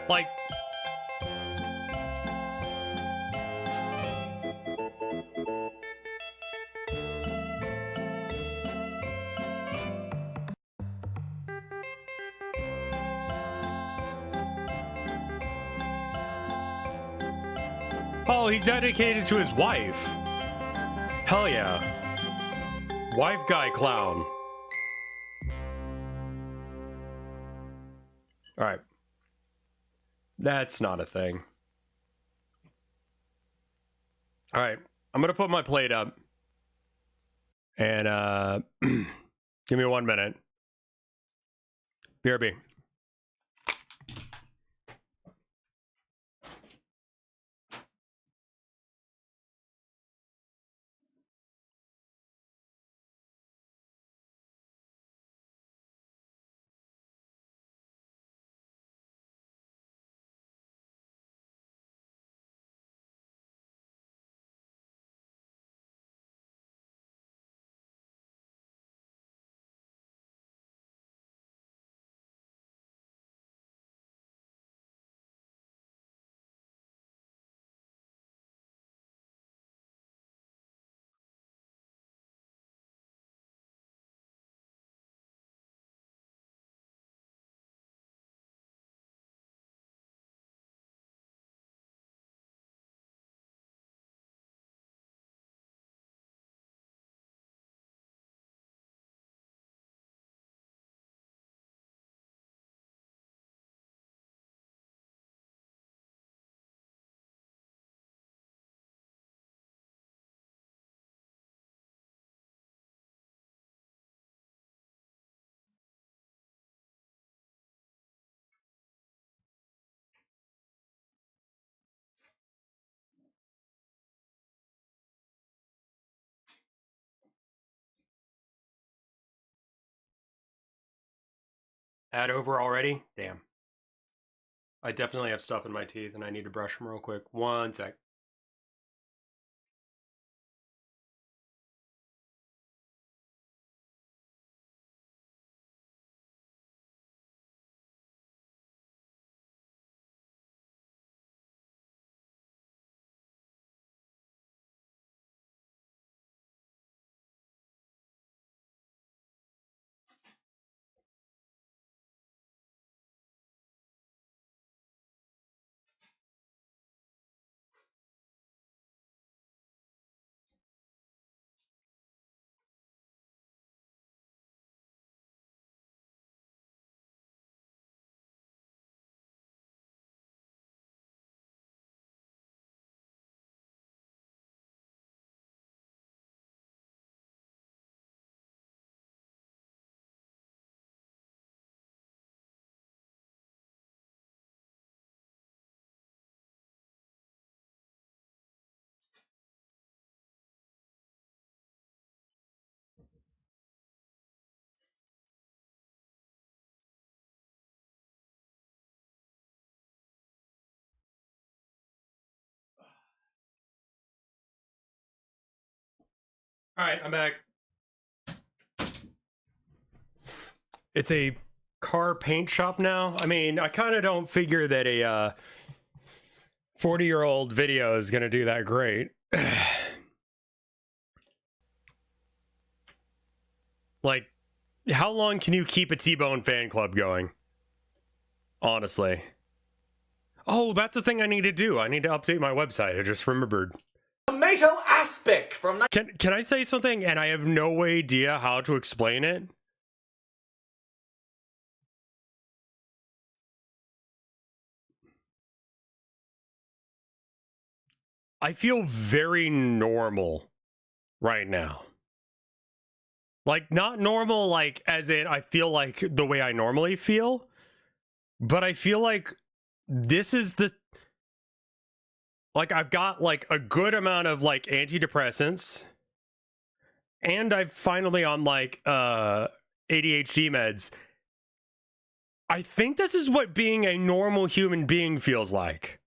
Like, oh, he's dedicated to his wife. Hell yeah. Wife guy clown. Alright. That's not a thing. Alright. I'm gonna put my plate up. And give me 1 minute. BRB. Ad over already? Damn. I definitely have stuff in my teeth and I need to brush them real quick. 1 sec. All right, I'm back. It's a car paint shop now. I mean, I kind of don't figure that a 40-year-old video is going to do that great. Like, how long can you keep a T-Bone fan club going? Honestly. Oh, that's the thing I need to do. I need to update my website. I just remembered. Tomato aspic from... Can I say something and I have no idea how to explain it? I feel very normal right now. Like, not normal, like, as in I feel like the way I normally feel, but I feel like this is the... Like, I've got, like, a good amount of, like, antidepressants, and I'm finally on, like, ADHD meds. I think this is what being a normal human being feels like.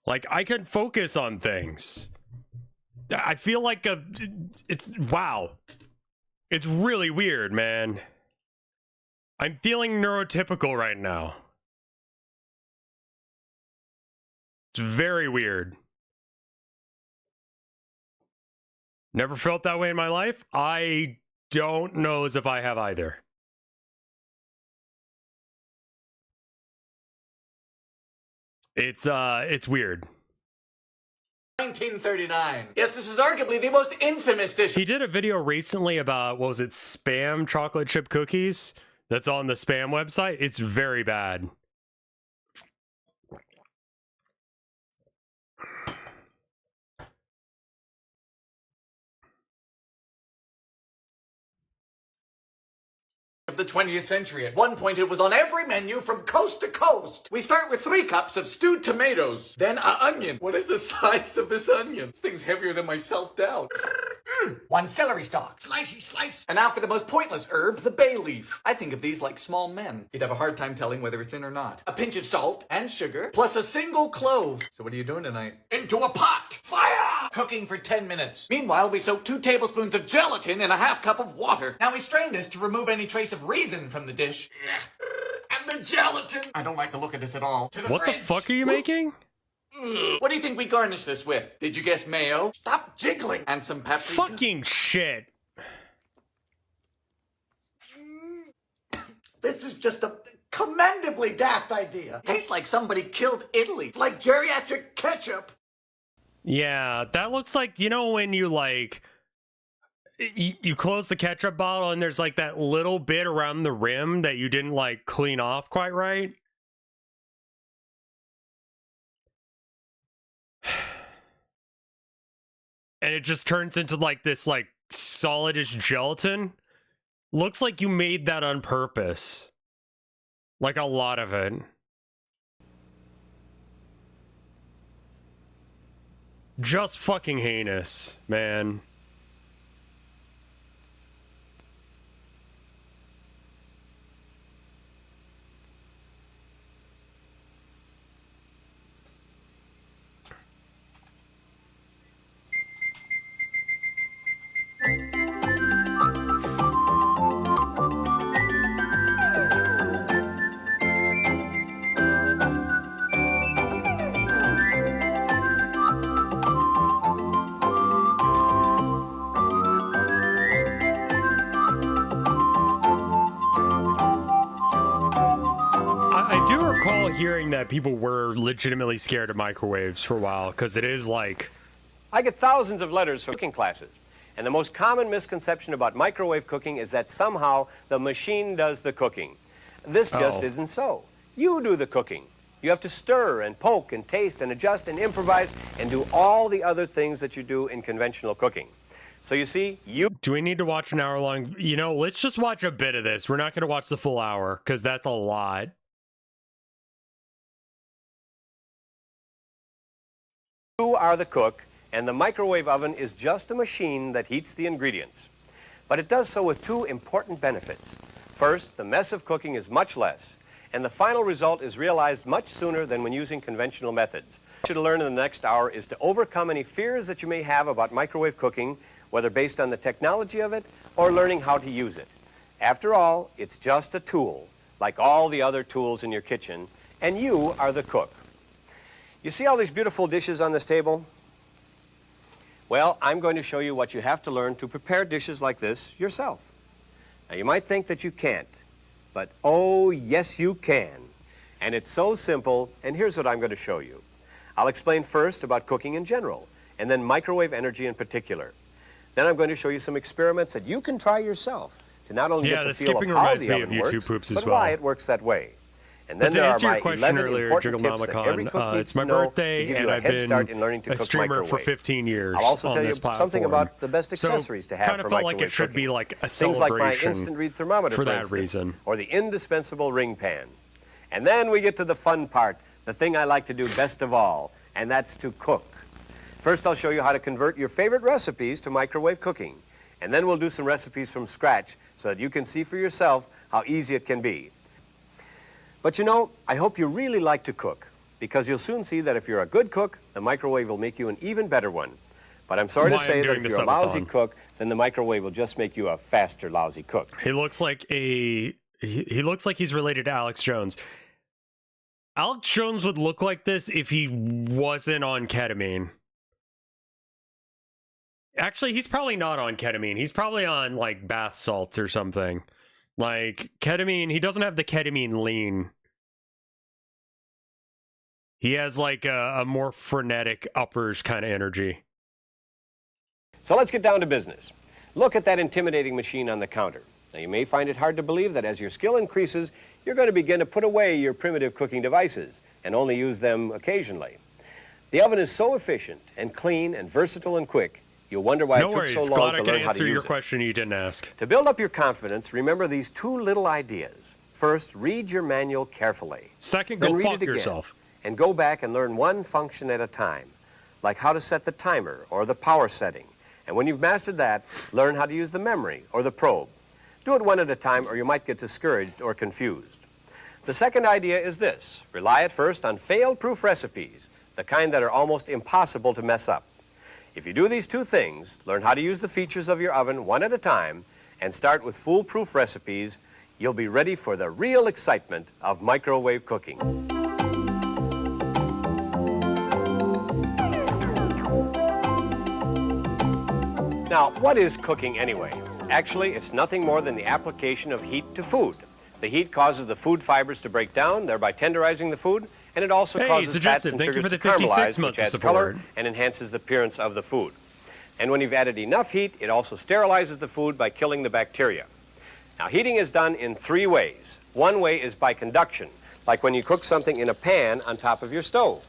Like, I can focus on things. I feel like it's, wow. It's really weird, man. I'm feeling neurotypical right now. It's very weird. Never felt that way in my life. I don't know as if I have either. It's weird. 1939. Yes, this is arguably the most infamous dish. He did a video recently about, what was it, Spam chocolate chip cookies? That's on the Spam website. It's very bad. Of the 20th century. At one point, it was on every menu from coast to coast. We start with 3 cups of stewed tomatoes, then an onion. What is the size of this onion? This thing's heavier than my self-doubt. 1 celery stalk. Slicey slice. And now for the most pointless herb, the bay leaf. I think of these like small men. You'd have a hard time telling whether it's in or not. A pinch of salt and sugar, plus a single clove. So what are you doing tonight? Into a pot. Fire! Cooking for 10 minutes. Meanwhile, we soak 2 tablespoons of gelatin in a half cup of water. Now we strain this to remove any trace of reason from the dish. And the gelatin. I don't like the look of this at all. What the fuck are you making? What do you think we garnish this with? Did you guess mayo? Stop jiggling. And some paprika. Fucking shit. This is just a commendably daft idea. Tastes like somebody killed Italy. It's like geriatric ketchup. Yeah, that looks like, you know, when you, like, you close the ketchup bottle and there's, like, that little bit around the rim that you didn't, like, clean off quite right. And it just turns into, like, this, like, solidish gelatin. Looks like you made that on purpose. Like, a lot of it. Just fucking heinous, man. Hearing that people were legitimately scared of microwaves for a while, because it is like... I get thousands of letters from cooking classes, and the most common misconception about microwave cooking is that somehow the machine does the cooking. This just isn't so. You do the cooking. You have to stir and poke and taste and adjust and improvise and do all the other things that you do in conventional cooking. So you see, Do we need to watch an hour long? You know, let's just watch a bit of this. We're not going to watch the full hour, because that's a lot. You are the cook, and the microwave oven is just a machine that heats the ingredients. But it does so with 2 important benefits. First, the mess of cooking is much less, and the final result is realized much sooner than when using conventional methods. What you to learn in the next hour is to overcome any fears that you may have about microwave cooking, whether based on the technology of it or learning how to use it. After all, it's just a tool, like all the other tools in your kitchen, and you are the cook. You see all these beautiful dishes on this table? Well, I'm going to show you what you have to learn to prepare dishes like this yourself. Now, you might think that you can't, but oh, yes, you can. And it's so simple, and here's what I'm going to show you. I'll explain first about cooking in general, and then microwave energy in particular. Then I'm going to show you some experiments that you can try yourself to not only get the feel of how the oven works, but why it works that way. And then But to there are answer my your question 11 earlier, important tips that every cook Jigglemamacon, needs it's to my know to birthday, give you and a I've head start been in learning to a cook streamer for microwave. 15 years I'll also on tell you this something platform. about the best So, accessories to have kind of for felt microwave like it should cooking. be like a Things like my celebration instant read thermometer, for that instance, reason. or the indispensable ring pan. And then we get to the fun part, the thing I like to do best of all, and that's to cook. First, I'll show you how to convert your favorite recipes to microwave cooking. And then we'll do some recipes from scratch so that you can see for yourself how easy it can be. But you know, I hope you really like to cook, because you'll soon see that if you're a good cook, the microwave will make you an even better one. But I'm sorry to say that if you're a lousy cook, then the microwave will just make you a faster lousy cook. He looks like he looks like he's related to Alex Jones. Alex Jones would look like this if he wasn't on ketamine. Actually, he's probably not on ketamine. He's probably on like bath salts or something. Like ketamine, he doesn't have the ketamine lean. He has like a more frenetic uppers kind of energy. So let's get down to business. Look at that intimidating machine on the counter. Now, you may find it hard to believe that as your skill increases, you're going to begin to put away your primitive cooking devices and only use them occasionally. The oven is so efficient and clean and versatile and quick, you'll wonder why it took so long to learn how to use it. Your question you didn't ask. To build up your confidence, remember these two little ideas. First, read your manual carefully. Second, then go read fuck it again, yourself. and go back and learn one function at a time, like how to set the timer or the power setting. And when you've mastered that, learn how to use the memory or the probe. Do it one at a time or you might get discouraged or confused. The second idea is this. Rely at first on fail-proof recipes, the kind that are almost impossible to mess up. If you do these two things, learn how to use the features of your oven one at a time, and start with foolproof recipes, you'll be ready for the real excitement of microwave cooking. Now, what is cooking anyway? Actually, it's nothing more than the application of heat to food. The heat causes the food fibers to break down, thereby tenderizing the food, and it also causes fats and sugars to caramelize, which adds color and enhances the appearance of the food. And when you've added enough heat, it also sterilizes the food by killing the bacteria. Now, heating is done in three ways. One way is by conduction, like when you cook something in a pan on top of your stove.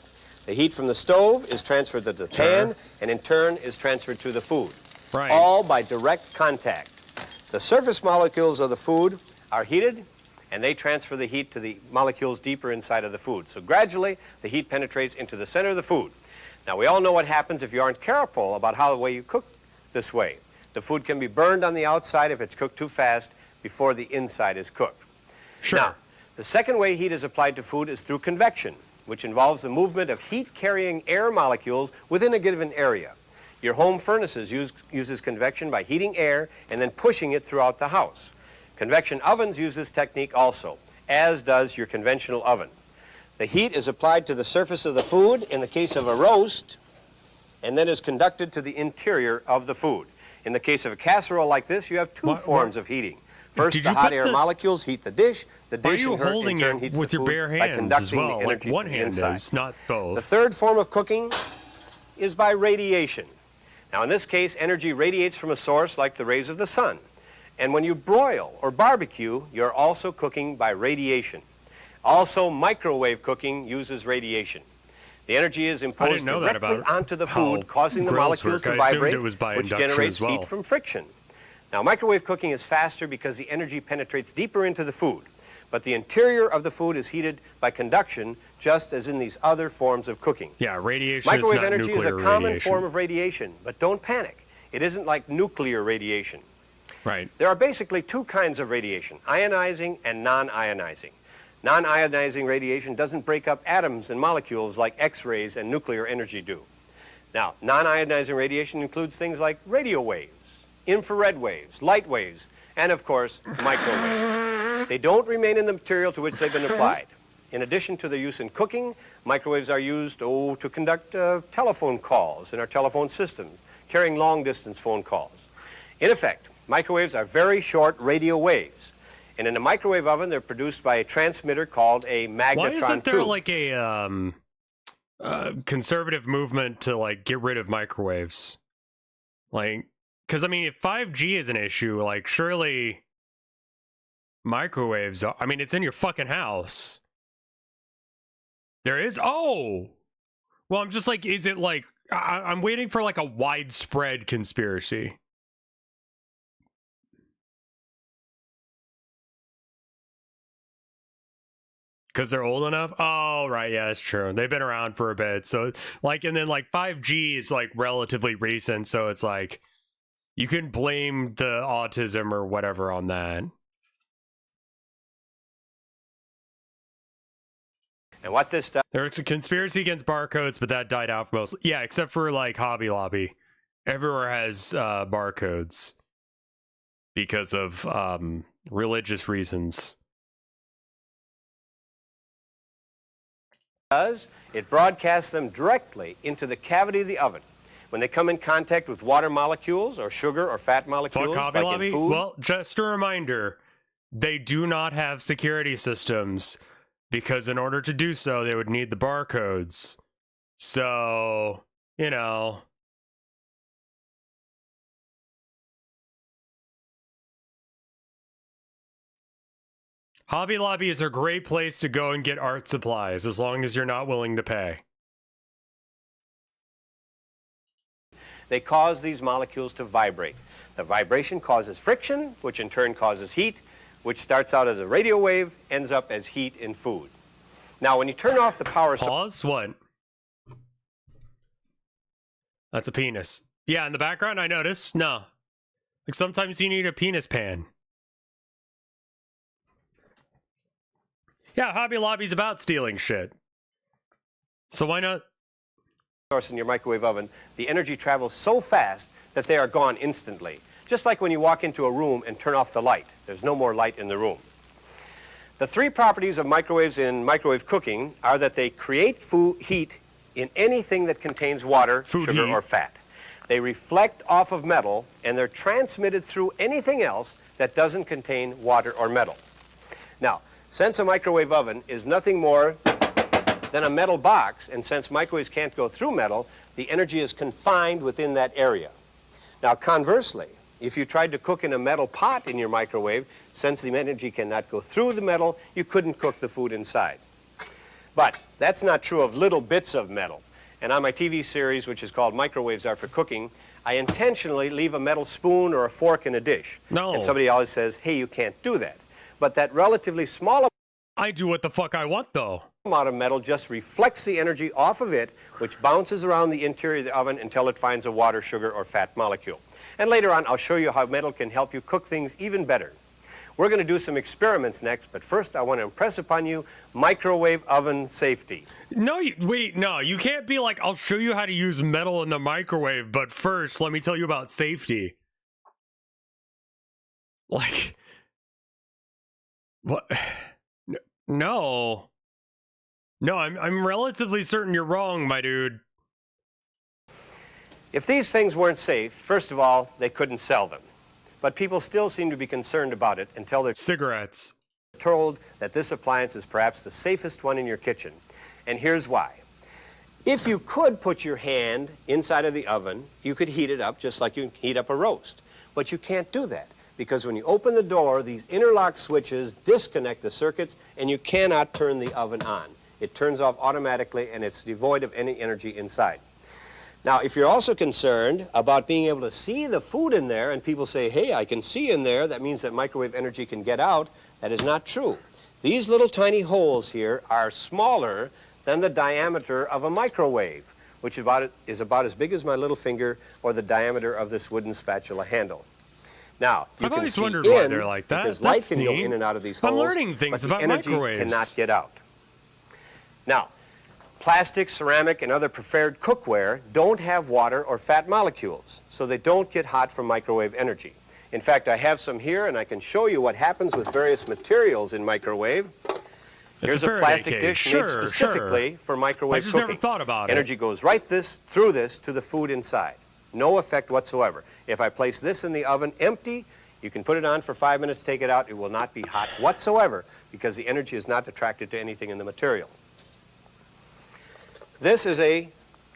The heat from the stove is transferred to the pan, and in turn is transferred to the food. Right. All by direct contact. The surface molecules of the food are heated, and they transfer the heat to the molecules deeper inside of the food. So gradually, the heat penetrates into the center of the food. Now, we all know what happens if you aren't careful about how the way you cook this way. The food can be burned on the outside if it's cooked too fast before the inside is cooked. Sure. Now, the second way heat is applied to food is through convection, which involves the movement of heat-carrying air molecules within a given area. Your home furnaces uses convection by heating air and then pushing it throughout the house. Convection ovens use this technique also, as does your conventional oven. The heat is applied to the surface of the food in the case of a roast, and then is conducted to the interior of the food. In the case of a casserole like this, you have two forms of heating. First, the hot air molecules heat the dish. The dish in turn heats the food by conducting the energy to the inside. Is not both. The third form of cooking is by radiation. Now, in this case, energy radiates from a source like the rays of the sun. And when you broil or barbecue, you're also cooking by radiation. Also, microwave cooking uses radiation. The energy is imposed directly onto the food, causing the molecules to vibrate, which generates heat from friction. Now, microwave cooking is faster because the energy penetrates deeper into the food. But the interior of the food is heated by conduction, just as in these other forms of cooking. Yeah, radiation Microwave is not energy is a nuclear common radiation. form of radiation, but don't panic. It isn't like nuclear radiation. Right. There are basically two kinds of radiation, ionizing and non-ionizing. Non-ionizing radiation doesn't break up atoms and molecules like X-rays and nuclear energy do. Now, non-ionizing radiation includes things like radio waves, infrared waves, light waves, and of course, microwaves. They don't remain in the material to which they've been applied. In addition to their use in cooking, microwaves are used to conduct telephone calls in our telephone systems, carrying long-distance phone calls. In effect, microwaves are very short radio waves. And in a microwave oven, they're produced by a transmitter called a magnetron tube. Why isn't there like a conservative movement to like get rid of microwaves? Like, because I mean, if 5G is an issue, like surely microwaves are, I mean, it's in your fucking house. There is? Oh! Well, I'm just like, is it like, I'm waiting for like a widespread conspiracy. Because they're old enough? Oh, right, yeah, that's true. They've been around for a bit. So, like, and then, like, 5G is, like, relatively recent. So it's like, you can blame the autism or whatever on that. And what this does... There's a conspiracy against barcodes, but that died out mostly. Yeah, except for, like, Hobby Lobby. Everywhere has barcodes. Because of religious reasons. It broadcasts them directly into the cavity of the oven. When they come in contact with water molecules or sugar or fat molecules, Fuck Hobby like Lobby? in food. Well, just a reminder, they do not have security systems because in order to do so, they would need the barcodes. So, you know... Hobby Lobby is a great place to go and get art supplies, as long as you're not willing to pay. They cause these molecules to vibrate. The vibration causes friction, which in turn causes heat, which starts out as a radio wave, ends up as heat in food. Now, when you turn off the power... Pause? What? That's a penis. Yeah, in the background, I noticed. No. Like, sometimes you need a penis pan. Yeah, Hobby Lobby's about stealing shit. So why not? Source in your microwave oven, the energy travels so fast that they are gone instantly. Just like when you walk into a room and turn off the light. There's no more light in the room. The three properties of microwaves in microwave cooking are that they create heat in anything that contains water, sugar, or fat. They reflect off of metal, and they're transmitted through anything else that doesn't contain water or metal. Now, since a microwave oven is nothing more than a metal box, and since microwaves can't go through metal, the energy is confined within that area. Now, conversely, if you tried to cook in a metal pot in your microwave, since the energy cannot go through the metal, you couldn't cook the food inside. But that's not true of little bits of metal. And on my TV series, which is called Microwaves Are for Cooking, I intentionally leave a metal spoon or a fork in a dish. No. And somebody always says, hey, you can't do that. But that relatively small... I do what the fuck I want, though. ...amount of metal just reflects the energy off of it, which bounces around the interior of the oven until it finds a water, sugar, or fat molecule. And later on, I'll show you how metal can help you cook things even better. We're going to do some experiments next, but first I want to impress upon you microwave oven safety. No, wait, no, you can't be like, I'll show you how to use metal in the microwave, but first, let me tell you about safety. Like... What? No. No, I'm relatively certain you're wrong, my dude. If these things weren't safe, first of all, they couldn't sell them. But people still seem to be concerned about it until they're cigarettes told that this appliance is perhaps the safest one in your kitchen. And here's why. If you could put your hand inside of the oven, you could heat it up just like you heat up a roast. But you can't do that, because when you open the door, these interlock switches disconnect the circuits, and you cannot turn the oven on. It turns off automatically, and it's devoid of any energy inside. Now, if you're also concerned about being able to see the food in there, and people say, hey, I can see in there, that means that microwave energy can get out, that is not true. These little tiny holes here are smaller than the diameter of a microwave, which is about as big as my little finger or the diameter of this wooden spatula handle. Now, you I've can always see wondered why in they're like that. because light That's can go neat. in and out of these I'm holes, learning things but about the energy microwaves. cannot get out. Now, plastic, ceramic, and other prepared cookware don't have water or fat molecules, so they don't get hot from microwave energy. In fact, I have some here, and I can show you what happens with various materials in microwave. Here's a plastic dish made specifically for microwave cooking. I just never thought about it. Energy goes right through this to the food inside. No effect whatsoever. If I place this in the oven empty, you can put it on for 5 minutes, take it out. It will not be hot whatsoever because the energy is not attracted to anything in the material. This is a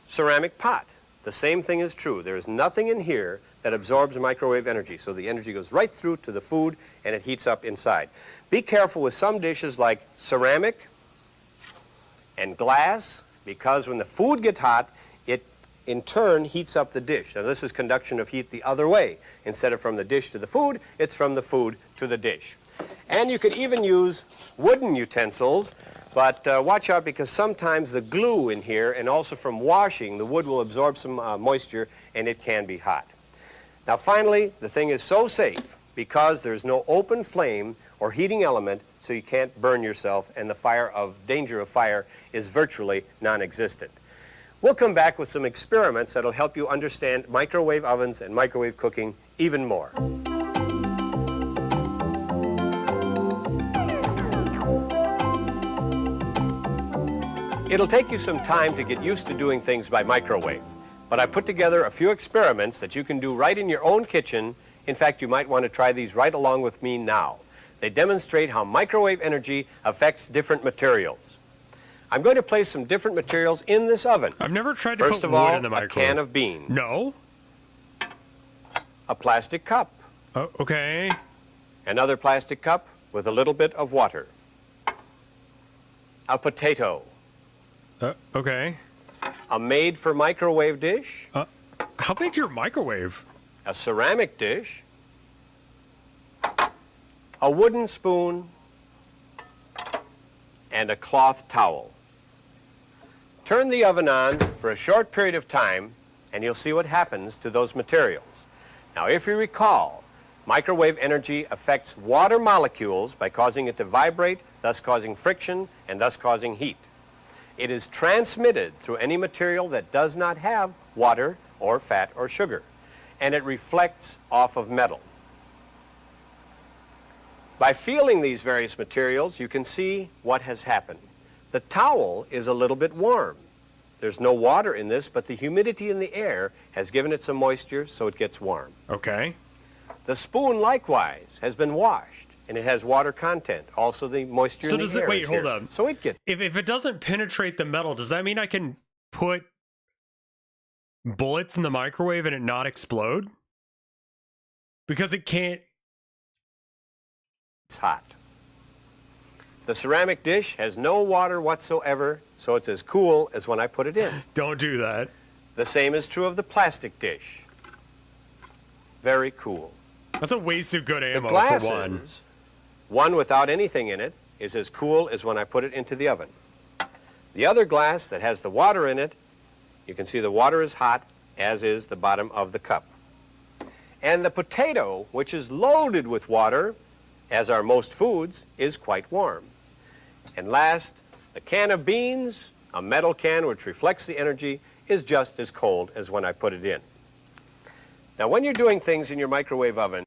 ceramic pot. The same thing is true. There is nothing in here that absorbs microwave energy, so the energy goes right through to the food and it heats up inside. Be careful with some dishes like ceramic and glass, because when the food gets hot, it in turn heats up the dish. Now this is conduction of heat the other way. Instead of from the dish to the food, it's from the food to the dish. And you could even use wooden utensils, but watch out because sometimes the glue in here and also from washing, the wood will absorb some moisture and it can be hot. Now finally, the thing is so safe because there's no open flame or heating element, so you can't burn yourself, and the danger of fire is virtually non-existent. We'll come back with some experiments that'll help you understand microwave ovens and microwave cooking even more. It'll take you some time to get used to doing things by microwave, but I put together a few experiments that you can do right in your own kitchen. In fact, you might want to try these right along with me now. They demonstrate how microwave energy affects different materials. I'm going to place some different materials in this oven. I've never tried to First put of wood all, in the a microwave. can of beans. No. A plastic cup. Oh, okay. Another plastic cup with a little bit of water. A potato. Okay. A made-for-microwave dish. How big's your microwave? A ceramic dish. A wooden spoon. And a cloth towel. Turn the oven on for a short period of time, and you'll see what happens to those materials. Now, if you recall, microwave energy affects water molecules by causing it to vibrate, thus causing friction, and thus causing heat. It is transmitted through any material that does not have water or fat or sugar, and it reflects off of metal. By feeling these various materials, you can see what has happened. The towel is a little bit warm. There's no water in this, but the humidity in the air has given it some moisture, so it gets warm. Okay. The spoon, likewise, has been washed, and it has water content. Also, the moisture in the air is here. Wait, hold up. So it gets... If it doesn't penetrate the metal, does that mean I can put bullets in the microwave and it not explode? Because it can't... It's hot. The ceramic dish has no water whatsoever, so it's as cool as when I put it in. Don't do that. The same is true of the plastic dish. Very cool. That's a waste of good ammo the glasses, for one. One without anything in it is as cool as when I put it into the oven. The other glass that has the water in it, you can see the water is hot, as is the bottom of the cup. And the potato, which is loaded with water, as are most foods, is quite warm. And last, the can of beans, a metal can which reflects the energy, is just as cold as when I put it in. Now, when you're doing things in your microwave oven,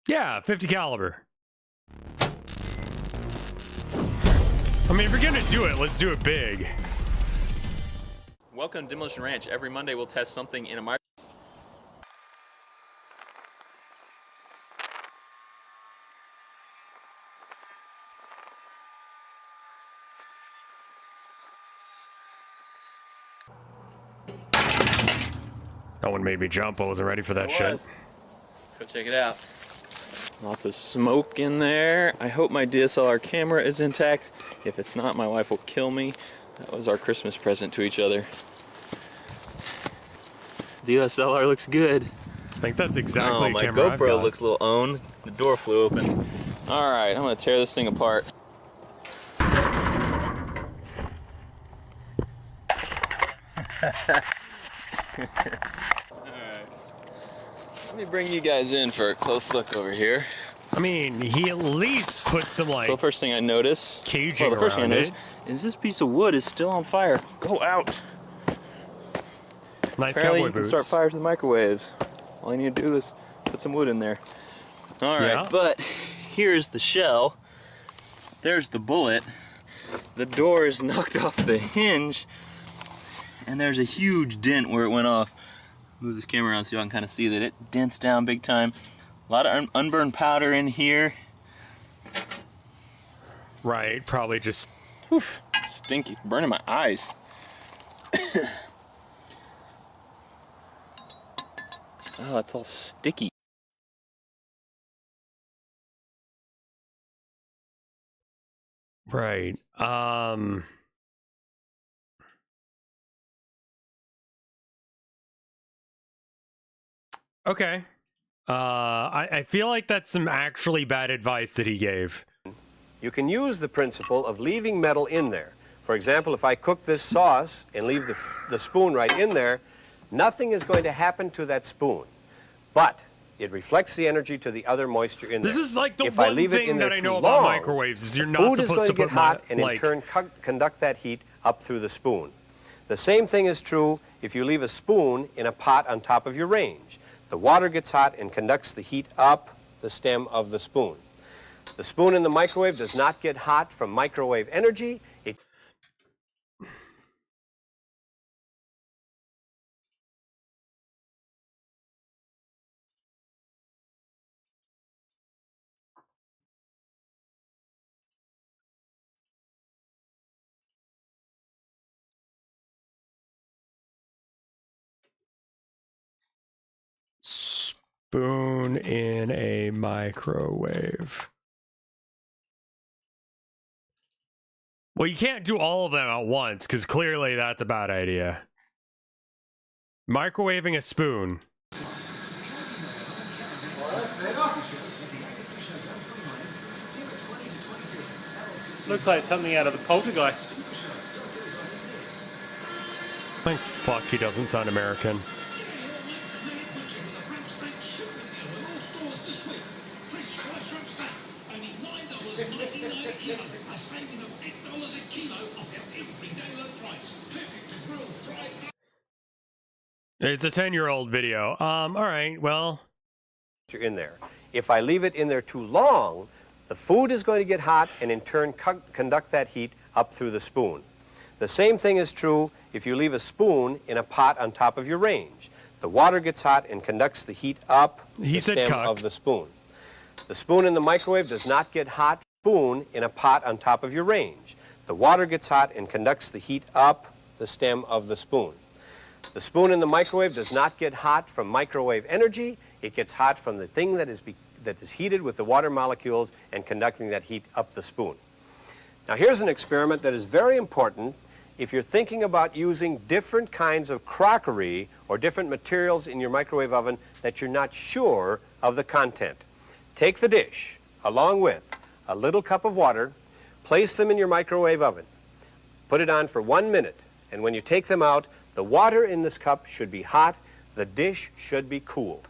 Yeah, 50 caliber. I mean, if we're gonna do it, let's do it big. Welcome to Demolition Ranch. Every Monday we'll test something in a microwave. That one made me jump. I wasn't ready for that shit. Go check it out. Lots of smoke in there. I hope my DSLR camera is intact. If it's not, my wife will kill me. That was our Christmas present to each other. DSLR looks good. I think that's exactly my the camera I've GoPro got. looks a little owned. The door flew open. All right, I'm gonna tear this thing apart. Let me bring you guys in for a close look over here. I mean, he at least put some like. So the first thing I notice, caging the first thing I around notice it. is this piece of wood is still on fire. Go out. Nice Apparently cowboy you can boots. start fires with microwaves. All you need to do is put some wood in there. All right, Yeah. but here's the shell. There's the bullet. The door is knocked off the hinge, and there's a huge dent where it went off. Move this camera around so y'all can kind of see that it dents down big time. A lot of unburned powder in here. Right, probably just stinky, burning my eyes. Oh, it's all sticky. Right. Okay. I feel like that's some actually bad advice that he gave. You can use the principle of leaving metal in there. For example, if I cook this sauce and leave the spoon right in there, nothing is going to happen to that spoon. But it reflects the energy to the other moisture in there. This is like the if I one leave it thing in there that I too know about long, microwaves is you're the not food is supposed going to get put hot and like, in turn conduct that heat up through the spoon. The same thing is true if you leave a spoon in a pot on top of your range. The water gets hot and conducts the heat up the stem of the spoon. The spoon in the microwave does not get hot from microwave energy. It spoon in a microwave. Well, you can't do all of them at once, because clearly that's a bad idea. Microwaving a spoon. Looks like something out of the Poltergeist. Thank fuck he doesn't sound American. It's a 10-year-old video. All right, well. in there. If I leave it in there too long, the food is going to get hot and in turn conduct that heat up through the spoon. The same thing is true if you leave a spoon in a pot on top of your range. The water gets hot and conducts the heat up the stem of the spoon. The spoon in the microwave does not get hot. Spoon in a pot on top of your range. The water gets hot and conducts the heat up the stem of the spoon. The spoon in the microwave does not get hot from microwave energy. It gets hot from the thing that is heated with the water molecules and conducting that heat up the spoon. Now here's an experiment that is very important if you're thinking about using different kinds of crockery or different materials in your microwave oven that you're not sure of the content. Take the dish along with a little cup of water, place them in your microwave oven. Put it on for 1 minute, and when you take them out, the water in this cup should be hot, the dish should be cool.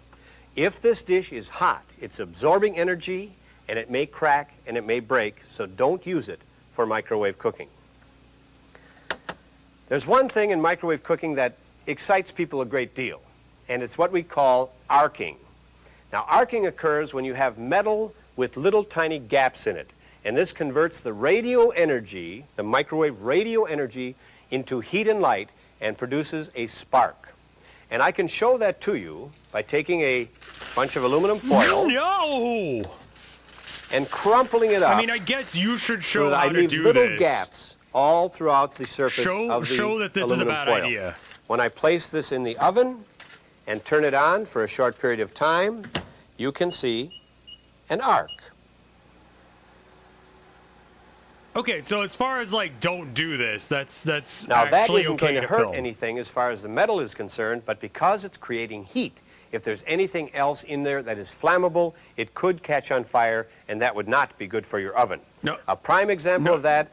If this dish is hot, it's absorbing energy, and it may crack and it may break, so don't use it for microwave cooking. There's one thing in microwave cooking that excites people a great deal, and it's what we call arcing. Now, arcing occurs when you have metal with little tiny gaps in it, and this converts the radio energy, the microwave radio energy, into heat and light and produces a spark. And I can show that to you by taking a bunch of aluminum foil and crumpling it up. I mean, I guess you should show so that how I to leave do little this. gaps all throughout the surface of the show that this is a aluminum bad foil. idea. When I place this in the oven and turn it on for a short period of time, you can see an arc. Okay, so as far as like don't do this, that's now that actually isn't okay going to to hurt film. anything as far as the metal is concerned, but because it's creating heat, if there's anything else in there that is flammable, it could catch on fire, and that would not be good for your oven. No. A prime example of that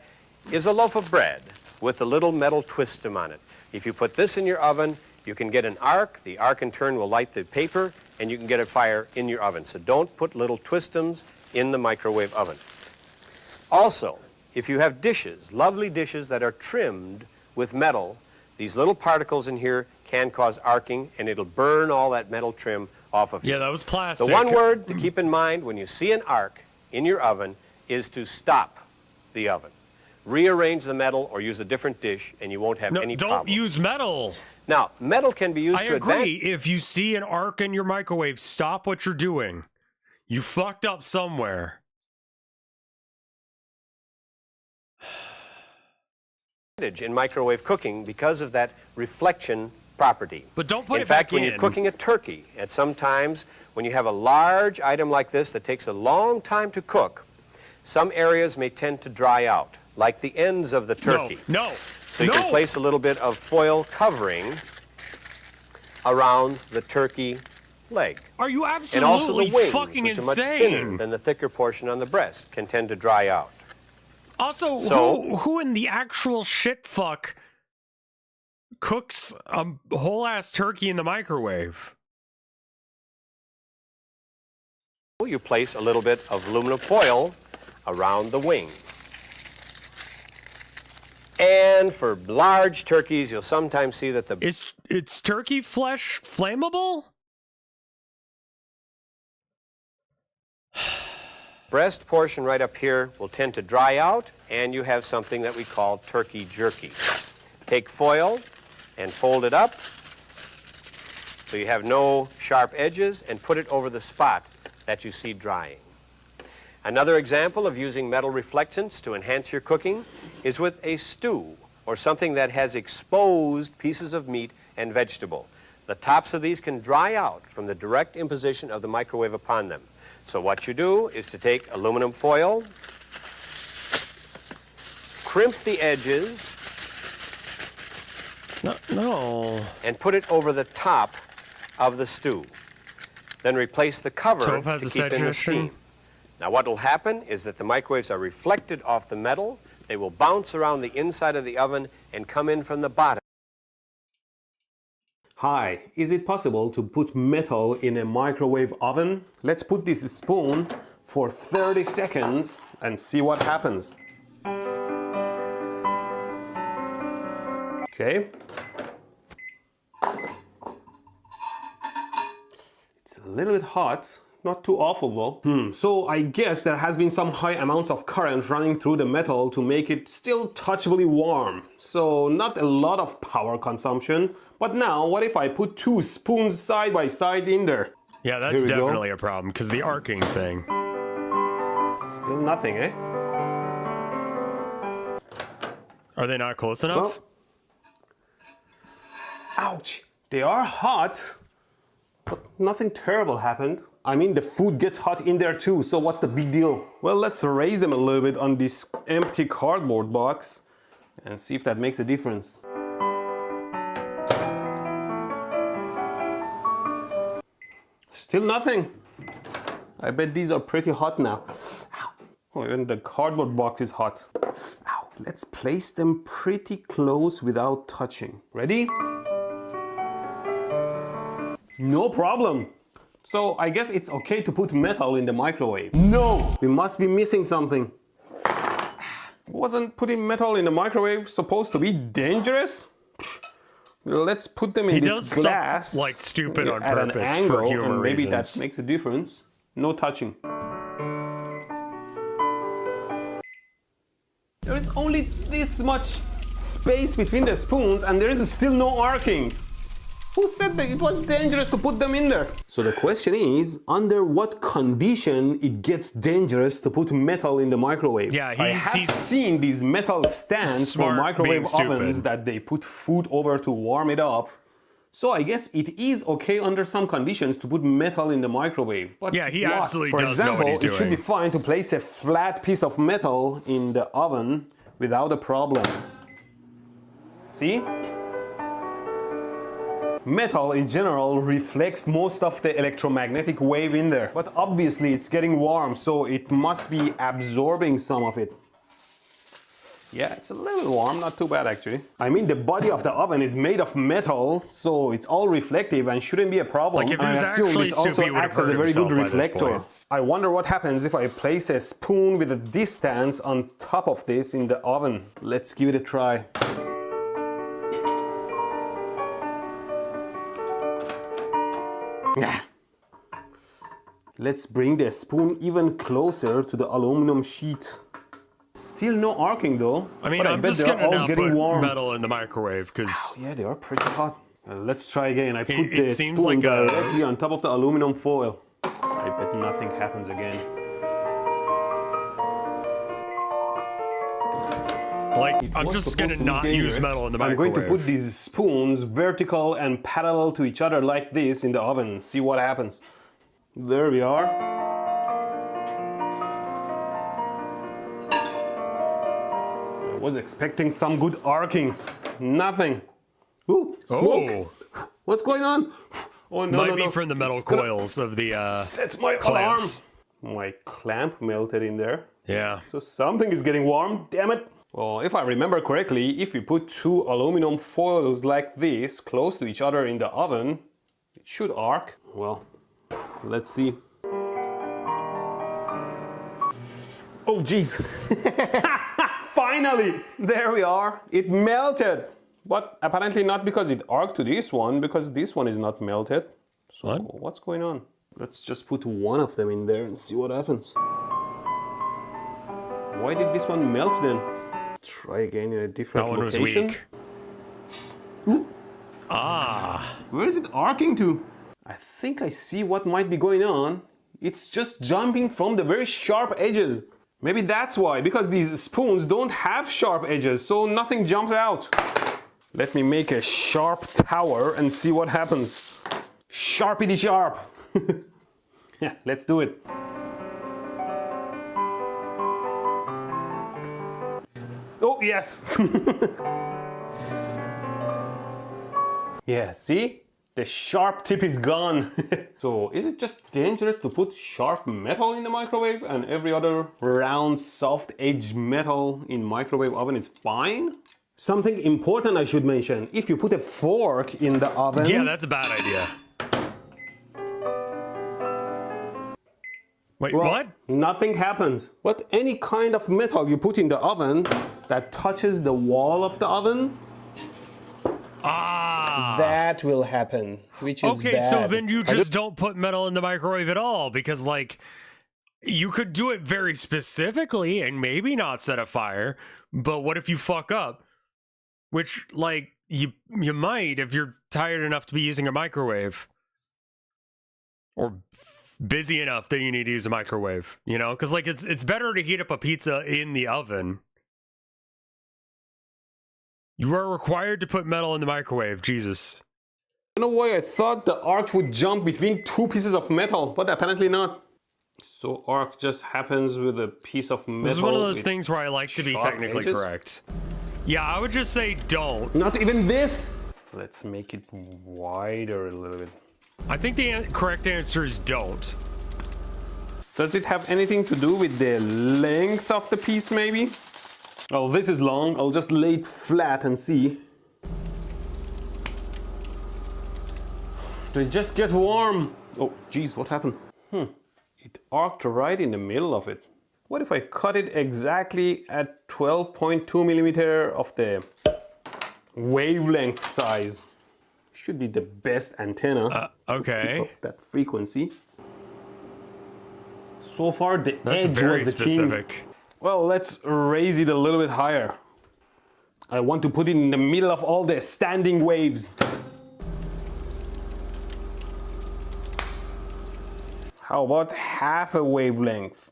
is a loaf of bread with a little metal twistum on it. If you put this in your oven, you can get an arc. The arc in turn will light the paper, and you can get a fire in your oven. So don't put little twistums in the microwave oven. Also, if you have dishes, lovely dishes that are trimmed with metal, these little particles in here can cause arcing, and it'll burn all that metal trim off of you. Yeah, that was plastic. The one word to keep in mind when you see an arc in your oven is to stop the oven. Rearrange the metal or use a different dish, and you won't have any problem. Don't use metal. Now, metal can be used I to agree. If you see an arc in your microwave, stop what you're doing. You fucked up somewhere. in microwave cooking because of that reflection property. But don't put in it fact, back when in. you're cooking a turkey, at some times when you have a large item like this that takes a long time to cook, some areas may tend to dry out, like the ends of the turkey. No. So you can place a little bit of foil covering around the turkey leg. Are you absolutely and also the wings, fucking which insane? are much thinner than the thicker portion on the breast, can tend to dry out. Also, So- who in the actual shit fuck cooks a whole ass turkey in the microwave? You place a little bit of aluminum foil around the wing. And for large turkeys, you'll sometimes see that the... It's turkey flesh flammable? breast portion right up here will tend to dry out, and you have something that we call turkey jerky. Take foil and fold it up so you have no sharp edges, and put it over the spot that you see drying. Another example of using metal reflectants to enhance your cooking is with a stew or something that has exposed pieces of meat and vegetable. The tops of these can dry out from the direct imposition of the microwave upon them. So what you do is to take aluminum foil, crimp the edges, and put it over the top of the stew. Then replace the cover Tove has to a keep in the suggestion. steam. Now what will happen is that the microwaves are reflected off the metal. They will bounce around the inside of the oven and come in from the bottom. Hi, is it possible to put metal in a microwave oven? Let's put this spoon for 30 seconds and see what happens. Okay. It's a little bit hot, not too awful though. So I guess there has been some high amounts of current running through the metal to make it still touchably warm. So not a lot of power consumption. But now, what if I put 2 spoons side by side in there? Yeah, that's Here we go. definitely a problem, because the arcing thing. Still nothing, eh? Are they not close enough? Ouch! They are hot, but nothing terrible happened. I mean, the food gets hot in there too, so what's the big deal? Well, let's raise them a little bit on this empty cardboard box and see if that makes a difference. Still nothing. I bet these are pretty hot now. Ow. Oh, even the cardboard box is hot. Ow. Let's place them pretty close without touching. Ready? No problem. So I guess it's okay to put metal in the microwave. No! We must be missing something. Wasn't putting metal in the microwave supposed to be dangerous? Let's put them in He this does glass. stuff like stupid on at an purpose angle, for humor and maybe reasons. that makes a difference. No touching. There is only this much space between the spoons and there is still no arcing. Who said that it was dangerous to put them in there? So the question is, under what condition it gets dangerous to put metal in the microwave? Yeah, I have seen these metal stands for smart microwave being stupid. ovens that they put food over to warm it up. So I guess it is okay under some conditions to put metal in the microwave. But yeah, he what? absolutely For does example, know what he's doing. It should be fine to place a flat piece of metal in the oven without a problem. See? Metal in general reflects most of the electromagnetic wave in there. But obviously it's getting warm, so it must be absorbing some of it. Yeah, it's a little warm, not too bad actually. I mean, the body of the oven is made of metal, so it's all reflective and shouldn't be a problem. Like if it was I assume actually this also soup, he would have acts as a hurt very good himself by this reflector. point. I wonder what happens if I place a spoon with a distance on top of this in the oven. Let's give it a try. Yeah. Let's bring the spoon even closer to the aluminum sheet. Still no arcing though. I mean, but I'm bet just they're gonna all now getting put warm. metal in the microwave because Yeah, they are pretty hot. Let's try again. I put it the seems spoon like a- directly on top of the aluminum foil. I bet nothing happens again. like I'm Was just supposed gonna to be not use dangerous. metal in the I'm microwave. going to put these spoons vertical and parallel to each other like this in the oven. See what happens. There we are. I was expecting some good arcing. Nothing. Ooh, smoke. Oh. What's going on? Oh no, Might no, be no. from the metal It's gonna- coils of the That's my clamps. alarm. My clamp melted in there. Yeah. So something is getting warm, damn it. Well, if I remember correctly, if you put two aluminum foils like this close to each other in the oven, it should arc. Well, let's see. Oh jeez. Finally! There we are. It melted. But apparently not because it arced to this one, because this one is not melted. So what's going on? Let's just put one of them in there and see what happens. Why did this one melt then? Try again in a different That one was location. weak. Ooh. Ah. Where is it arcing to? I think I see what might be going on. It's just jumping from the very sharp edges. Maybe that's why, because these spoons don't have sharp edges, so nothing jumps out. Let me make a sharp tower and see what happens. Sharpity sharp. Yeah, let's do it. Oh, yes. Yeah, see? The sharp tip is gone. So, is it just dangerous to put sharp metal in the microwave and every other round, soft edged metal in microwave oven is fine? Something important I should mention. If you put a fork in the oven... Yeah, that's a bad idea. Wait, well, what? Nothing happens. But any kind of metal you put in the oven that touches the wall of the oven, that will happen, which is okay, bad. so then you just don't put metal in the microwave at all, because like you could do it very specifically and maybe not set a fire, but what if you fuck up? Which like you might if you're tired enough to be using a microwave. Or busy enough that you need to use a microwave, you know? Because like it's better to heat up a pizza in the oven. You are required to put metal in the microwave, Jesus. I don't know why I thought the arc would jump between two pieces of metal, but apparently not. So arc just happens with a piece of metal. This is one of those things where I like to be technically edges. correct. Yeah, I would just say don't. Not even this. Let's make it wider a little bit. I think the correct answer is don't. Does it have anything to do with the length of the piece maybe? Oh, this is long. I'll just lay it flat and see. They just get warm. Oh, geez, what happened? It arced right in the middle of it. What if I cut it exactly at 12.2 millimeter of the wavelength size? Should be the best antenna. Okay. To keep up that frequency. So far, the That's edge very was the specific. king. Well, let's raise it a little bit higher. I want to put it in the middle of all the standing waves. How about half a wavelength?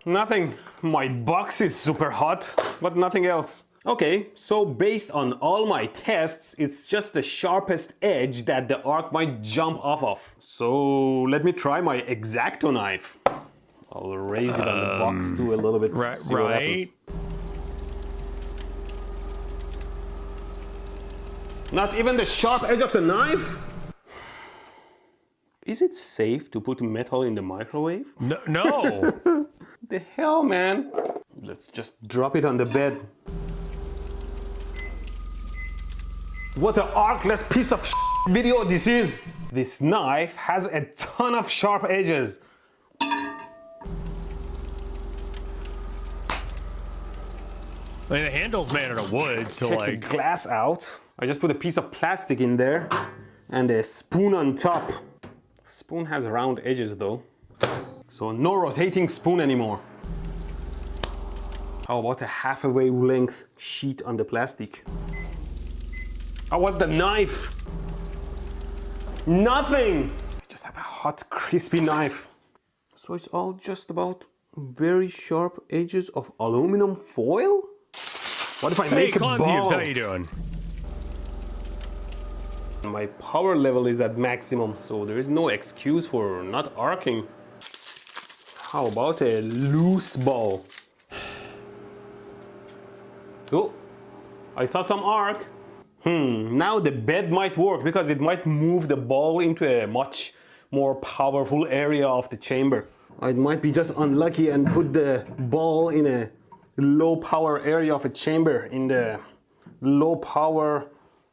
Nothing. My box is super hot, but nothing else. Okay, so based on all my tests, it's just the sharpest edge that the arc might jump off of. So let me try my X-Acto knife. I'll raise it on the box too a little bit. Right. Not even the sharp edge of the knife? Is it safe to put metal in the microwave? No. The hell, man? Let's just drop it on the bed. What an arcless piece of video this is! This knife has a ton of sharp edges. I mean, the handle's made out of wood, so Take like... the glass out. I just put a piece of plastic in there and a spoon on top. Spoon has round edges though. So no rotating spoon anymore. How about a half a wavelength sheet on the plastic? How about the knife? Nothing! I just have a hot, crispy knife. So it's all just about very sharp edges of aluminum foil? What if I make a ball? Hey, Clown Pubes, how you doing? My power level is at maximum, so there is no excuse for not arcing. How about a loose ball? Oh, I saw some arc. Now the bed might work because it might move the ball into a much more powerful area of the chamber. I might be just unlucky and put the ball in a low power area of a chamber in the low power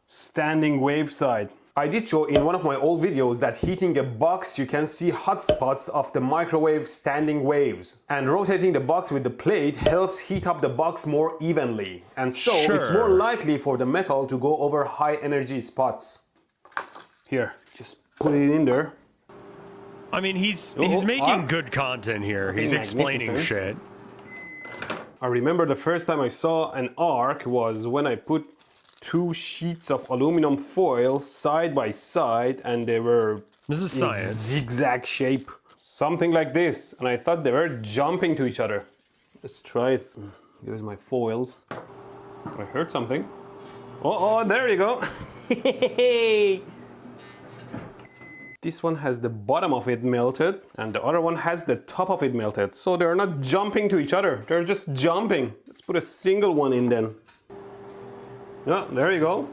standing wave side. I did show in one of my old videos that heating a box, you can see hot spots of the microwave standing waves. And rotating the box with the plate helps heat up the box more evenly. And so it's more likely for the metal to go over high energy spots. Here, just put it in there. I mean, he's making good content here. He's explaining shit. I remember the first time I saw an arc was when I put 2 sheets of aluminum foil side by side and they were in zigzag shape. Something like this. And I thought they were jumping to each other. Let's try it. Here's my foils. I heard something. Oh, there you go. This one has the bottom of it melted and the other one has the top of it melted. So they're not jumping to each other. They're just jumping. Let's put a single one in then. Yeah, there you go.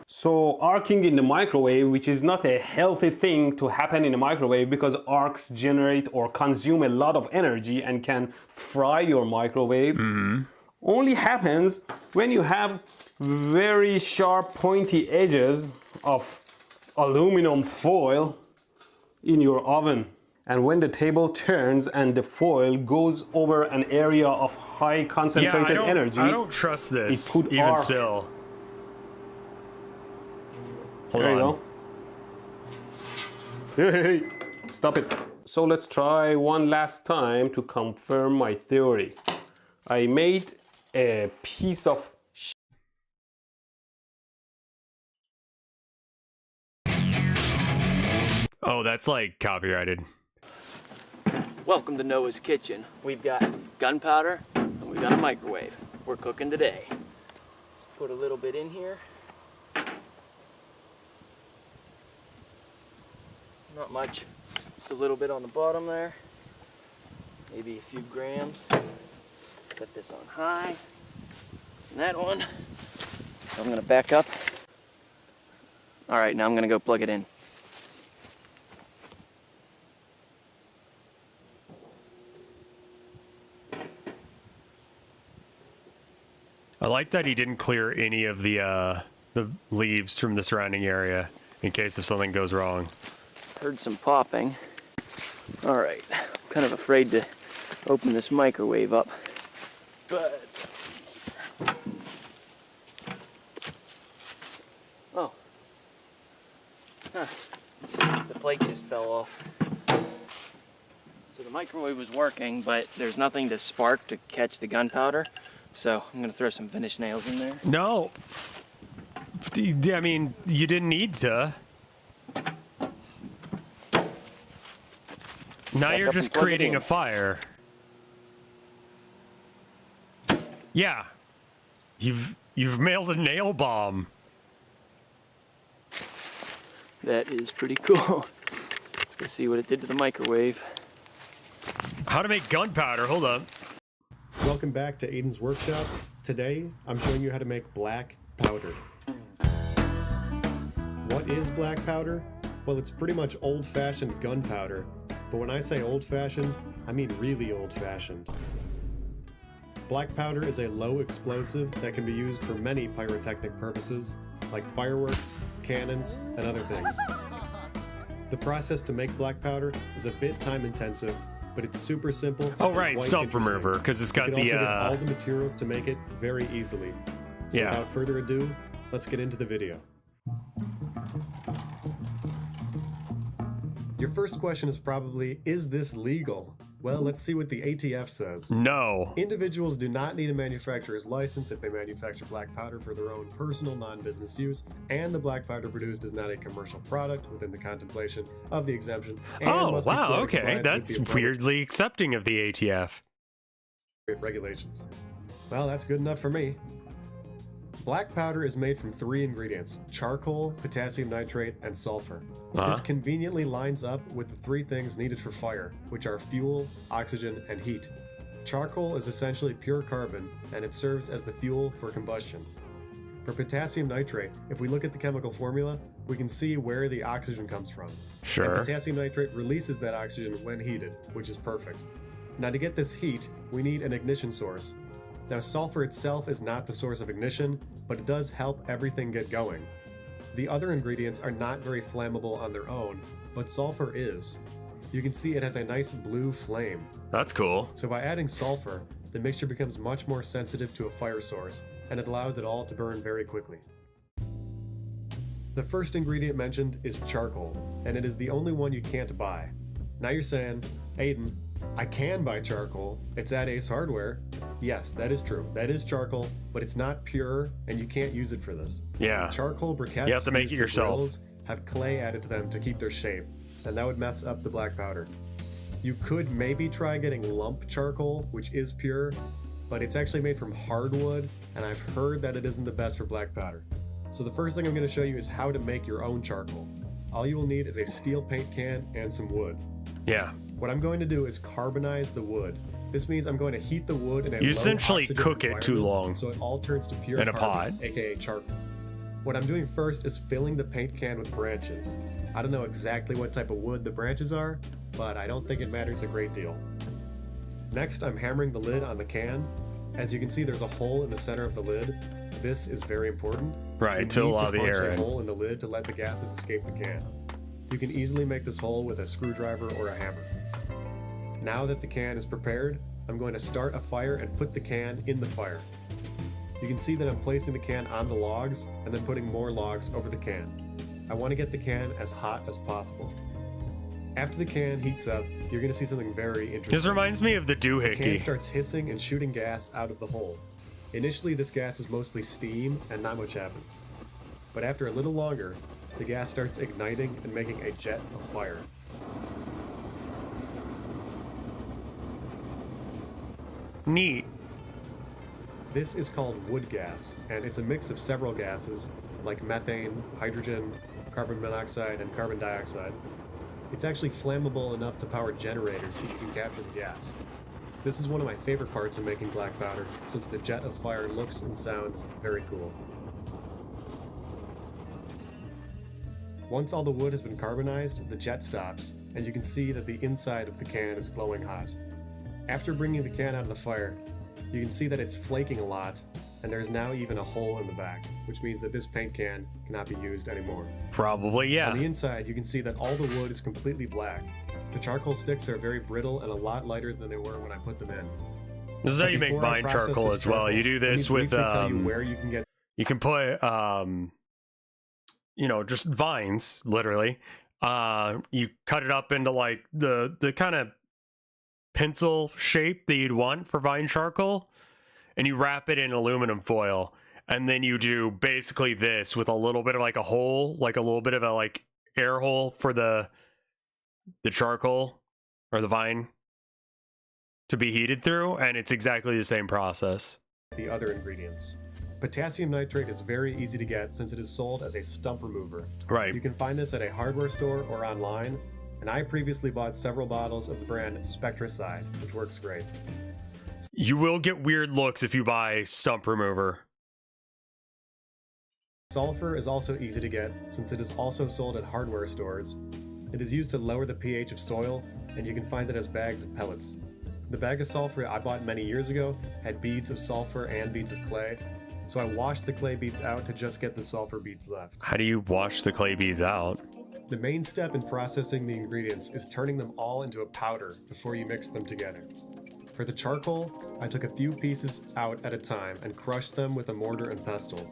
So arcing in the microwave, which is not a healthy thing to happen in a microwave because arcs generate or consume a lot of energy and can fry your microwave, only happens when you have very sharp pointy edges of aluminum foil in your oven. And when the table turns and the foil goes over an area of high concentrated energy, I don't trust this, even arc. still. Hold there on. you go. Hey, stop it. So let's try one last time to confirm my theory. I made a piece of Oh, that's like copyrighted. Welcome to Noah's Kitchen. We've got gunpowder and we've got a microwave. We're cooking today. Let's put a little bit in here. Not much, just a little bit on the bottom there. Maybe a few grams. Set this on high. And that one. So I'm gonna back up. All right, now I'm gonna go plug it in. I like that he didn't clear any of the leaves from the surrounding area in case if something goes wrong. Heard some popping. All right, I'm kind of afraid to open this microwave up, but let's see here. Oh, the plate just fell off. So the microwave was working, but there's nothing to spark to catch the gunpowder. So I'm gonna throw some finished nails in there. No. I mean, you didn't need to. Now you're just creating a fire. Yeah. You've mailed a nail bomb. That is pretty cool. Let's go see what it did to the microwave. How to make gunpowder, hold up. Welcome back to Aiden's Workshop. Today, I'm showing you how to make black powder. What is black powder? Well, it's pretty much old-fashioned gunpowder, but when I say old-fashioned, I mean really old-fashioned. Black powder is a low explosive that can be used for many pyrotechnic purposes, like fireworks, cannons, and other things. The process to make black powder is a bit time-intensive, but it's super simple. Oh right, stump remover, because it's got you can also get all the materials to make it very easily. So yeah. Without further ado, let's get into the video. Your first question is probably, is this legal? Well, let's see what the ATF says. No. Individuals do not need a manufacturer's license if they manufacture black powder for their own personal non-business use, and the black powder produced is not a commercial product within the contemplation of the exemption. And Oh, must be wow, stored in okay. compliance with That's the appropriate weirdly accepting of the ATF. regulations. Well, that's good enough for me. Black powder is made from 3 ingredients: charcoal, potassium nitrate, and sulfur. This conveniently lines up with the 3 things needed for fire, which are fuel, oxygen, and heat. Charcoal is essentially pure carbon, and it serves as the fuel for combustion. For potassium nitrate, if we look at the chemical formula, we can see where the oxygen comes from. Sure. And potassium nitrate releases that oxygen when heated, which is perfect. Now, to get this heat, we need an ignition source. Now, sulfur itself is not the source of ignition, but it does help everything get going. The other ingredients are not very flammable on their own, but sulfur is. You can see it has a nice blue flame. That's cool. So by adding sulfur, the mixture becomes much more sensitive to a fire source, and it allows it all to burn very quickly. The first ingredient mentioned is charcoal, and it is the only one you can't buy. Now you're saying, Aiden, I can buy charcoal. It's at Ace Hardware. Yes, that is true. That is charcoal, but it's not pure, and you can't use it for this. Yeah. Charcoal briquettes You have to make it used for yourself. grills have clay added to them to keep their shape, and that would mess up the black powder. You could maybe try getting lump charcoal, which is pure, but it's actually made from hardwood, and I've heard that it isn't the best for black powder. So the first thing I'm going to show you is how to make your own charcoal. All you will need is a steel paint can and some wood. Yeah. What I'm going to do is carbonize the wood. This means I'm going to heat the wood in a You low essentially oxygen cook it too environment long so it all turns to pure in a carbon, pot. aka charcoal. What I'm doing first is filling the paint can with branches. I don't know exactly what type of wood the branches are, but I don't think it matters a great deal. Next, I'm hammering the lid on the can. As you can see, there's a hole in the center of the lid. This is very important. Right, You to need allow the punch air a in. hole in the lid to let the gases escape the can. You can easily make this hole with a screwdriver or a hammer. Now that the can is prepared, I'm going to start a fire and put the can in the fire. You can see that I'm placing the can on the logs and then putting more logs over the can. I want to get the can as hot as possible. After the can heats up, you're going to see something very interesting. This reminds me of the The can doohickey. starts hissing and shooting gas out of the hole. Initially, this gas is mostly steam and not much happens. But after a little longer, the gas starts igniting and making a jet of fire. Neat. This is called wood gas, and it's a mix of several gases like methane, hydrogen, carbon monoxide, and carbon dioxide. It's actually flammable enough to power generators if you can capture the gas. This is one of my favorite parts of making black powder, since the jet of fire looks and sounds very cool. Once all the wood has been carbonized, the jet stops, and you can see that the inside of the can is glowing hot. After bringing the can out of the fire, you can see that it's flaking a lot, and there's now even a hole in the back, which means that this paint can cannot be used anymore. Probably, yeah. On the inside, you can see that all the wood is completely black. The charcoal sticks are very brittle and a lot lighter than they were when I put them in. This is how you make Before I vine process charcoal this as well. You do charcoal, let me this with briefly tell you where you can get you can put just vines, literally. You cut it up into like the kind of pencil shape that you'd want for vine charcoal, and you wrap it in aluminum foil, and then you do basically this with a little bit of like a hole, like a little bit of a like air hole for the charcoal or the vine to be heated through, and it's exactly the same process. the other ingredients. Potassium nitrate is very easy to get since it is sold as a stump remover. Right. You can find this at a hardware store or online, and I previously bought several bottles of the brand Spectracide, which works great. You will get weird looks if you buy stump remover. Sulfur is also easy to get since it is also sold at hardware stores. It is used to lower the pH of soil, and you can find it as bags of pellets. The bag of sulfur I bought many years ago had beads of sulfur and beads of clay, so I washed the clay beads out to just get the sulfur beads left. How do you wash the clay beads out? The main step in processing the ingredients is turning them all into a powder before you mix them together. For the charcoal, I took a few pieces out at a time and crushed them with a mortar and pestle.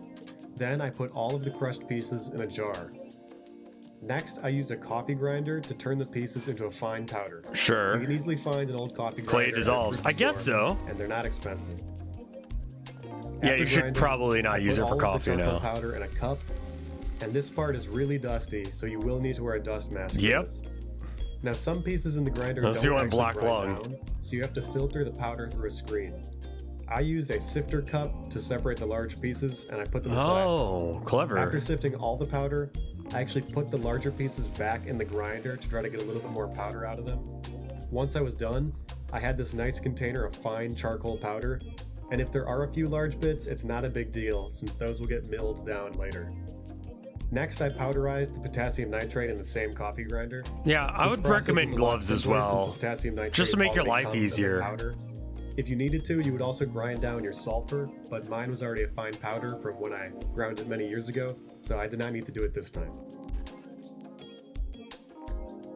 Then I put all of the crushed pieces in a jar. Next, I used a coffee grinder to turn the pieces into a fine powder. Sure. You can easily find an old coffee grinder. Clay dissolves. I guess so. And they're not expensive. Yeah, After you should grinding, probably I not use put it for all of the coffee charcoal now. powder in a cup, and this part is really dusty, so you will need to wear a dust mask. for Yep. this. Now, some pieces in the grinder Let's don't do one actually black grind lung. down, so you have to filter the powder through a screen. I used a sifter cup to separate the large pieces, and I put them aside. Oh, clever. After sifting all the powder, I actually put the larger pieces back in the grinder to try to get a little bit more powder out of them. Once I was done, I had this nice container of fine charcoal powder, and if there are a few large bits, it's not a big deal since those will get milled down later. Next, I powderized the potassium nitrate in the same coffee grinder. Yeah, I This would process recommend is a lot gloves as simpler since well, the potassium nitrate just to make your already life comes as a easier. powder. If you needed to, you would also grind down your sulfur, but mine was already a fine powder from when I ground it many years ago, so I did not need to do it this time.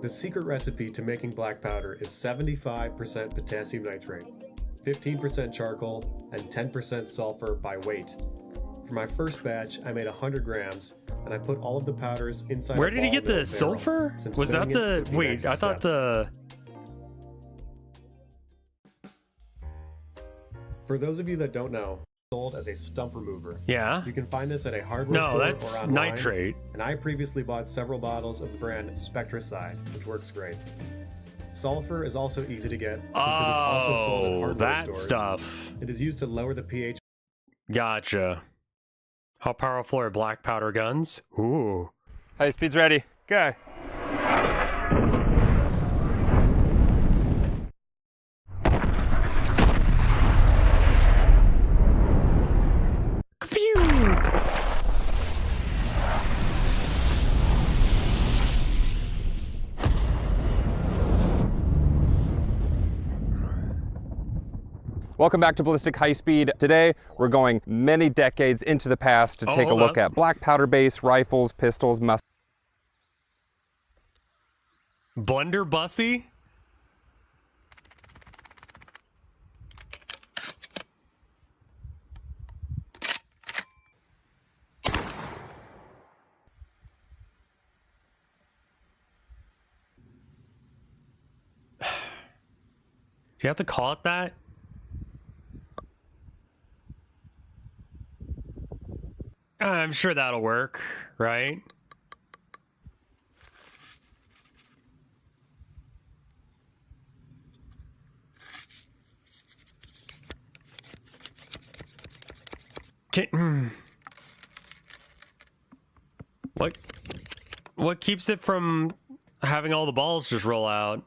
The secret recipe to making black powder is 75% potassium nitrate, 15% charcoal, and 10% sulfur by weight. For my first batch, I made 100 grams, and I put all of the powders inside. Where a did he ball get mill the barrel, sulfur? since Was that filling it the is wait? next I thought step. the. For those of you that don't know, sold as a stump remover. Yeah. You can find this at a hardware No, store that's or online, nitrate. And I previously bought several bottles of the brand Spectracide, which works great. Sulfur is also easy to get since it is also sold at hardware that stores. stuff. It is used to lower the pH. Gotcha. How powerful are black powder guns? Ooh. High speed's ready. Go. Welcome back to Ballistic High Speed. Today, we're going many decades into the past to take a look at black powder-based rifles, pistols, Blunderbussy? Do you have to call it that? I'm sure that'll work, right? What keeps it from having all the balls just roll out?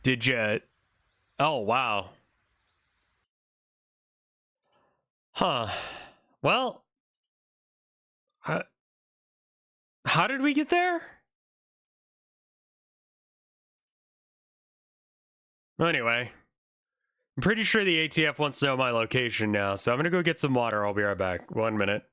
Did you? Oh, wow. Huh. Well, how did we get there? Anyway, I'm pretty sure the ATF wants to know my location now, so I'm gonna go get some water. I'll be right back. 1 minute.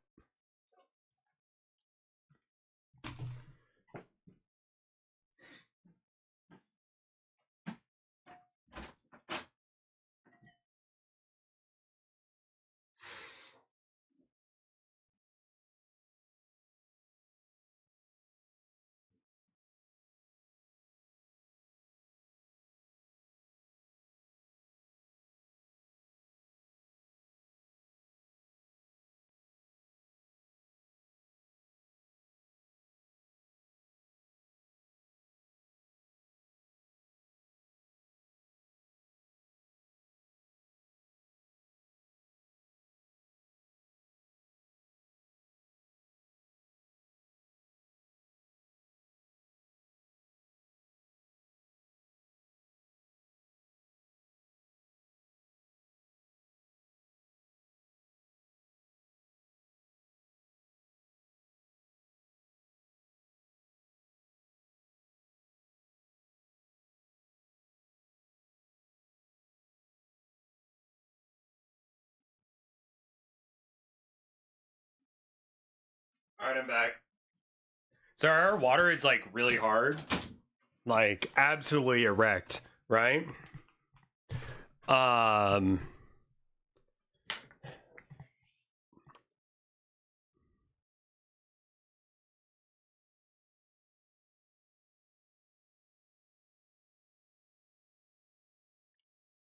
All right, I'm back. So our water is like really hard, like absolutely erect, right?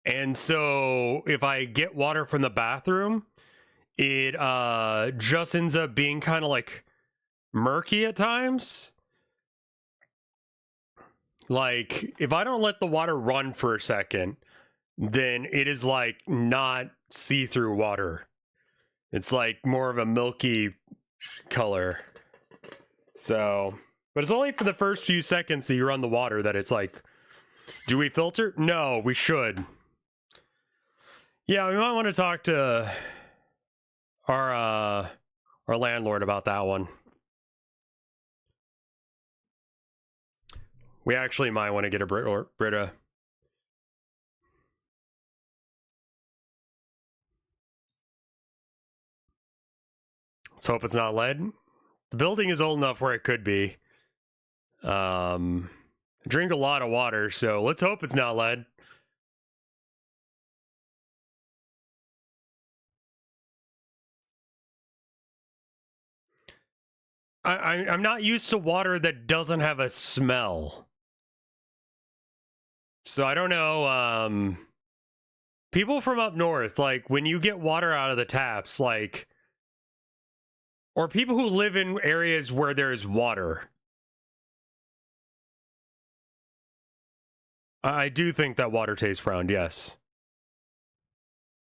And so if I get water from the bathroom, it just ends up being kind of like murky at times. Like if I don't let the water run for a second, then it is like not see-through water. It's like more of a milky color. So, but it's only for the first few seconds that you run the water that it's like, do we filter? No, we should. Yeah, we might want to talk to our landlord about that one. We actually might want to get a Brita. Let's hope it's not lead. The building is old enough where it could be. I drink a lot of water, so let's hope it's not lead. I'm not used to water that doesn't have a smell. So I don't know, people from up north, like, when you get water out of the taps, like, or people who live in areas where there's water, I do think that water tastes brown, yes.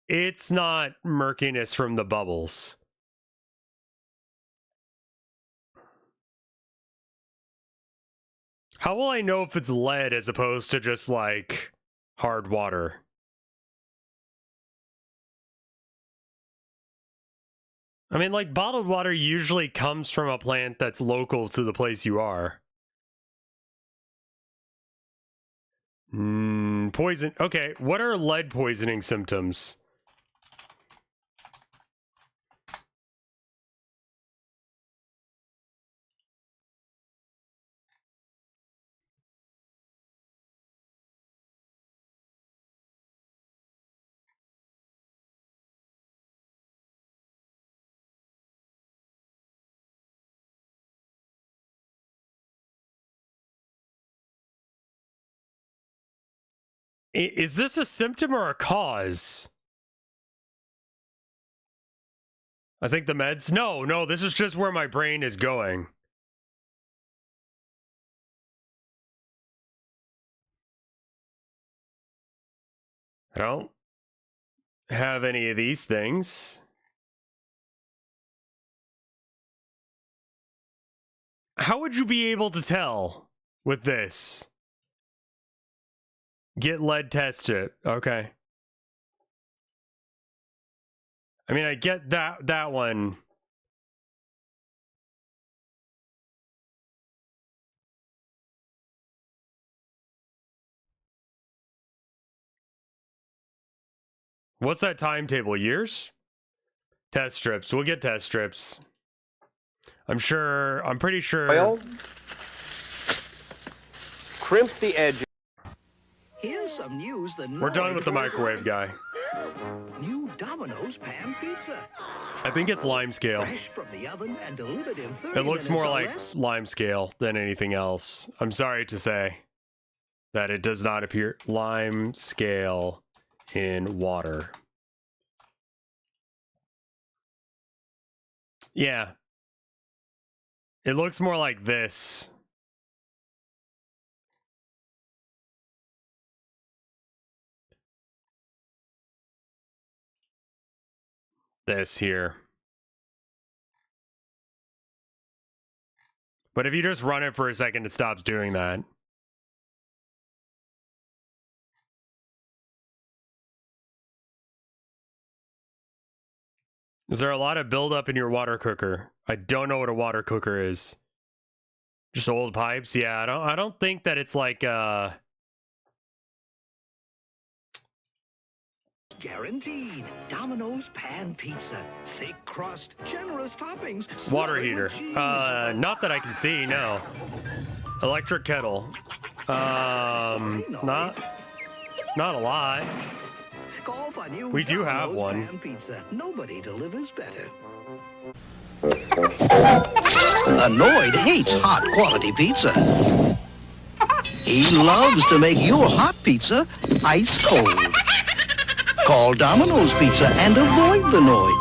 It's not murkiness from the bubbles. How will I know if it's lead as opposed to just, like, hard water? I mean, like, bottled water usually comes from a plant that's local to the place you are. Poison. Okay, what are lead poisoning symptoms? Is this a symptom or a cause? I think the meds? No, this is just where my brain is going. I don't have any of these things. How would you be able to tell with this? Get lead tested. Okay. I mean, I get that one. What's that timetable? Years? Test strips. We'll get test strips. I'm pretty sure. Oil. Crimp the edge. Here's some news that We're done with the microwave guy. New Domino's pan pizza. I think it's lime scale. Fresh from the oven and delivered in 30 It looks minutes more or like less. lime scale than anything else. I'm sorry to say that it does not appear lime scale in water. Yeah. It looks more like this. This here. But if you just run it for a second, it stops doing that. Is there a lot of buildup in your water cooker? I don't know what a water cooker is. Just old pipes? Yeah, I don't think that it's like Guaranteed. Domino's Pan Pizza. Thick crust, generous toppings. Water smothered heater. with cheese. Not that I can see, no. Electric kettle. Not a lot. Call for new We do have Domino's one. Pan Pizza. Nobody delivers better. Annoyed hates hot quality pizza. He loves to make your hot pizza ice cold. Call Domino's Pizza and avoid the noise.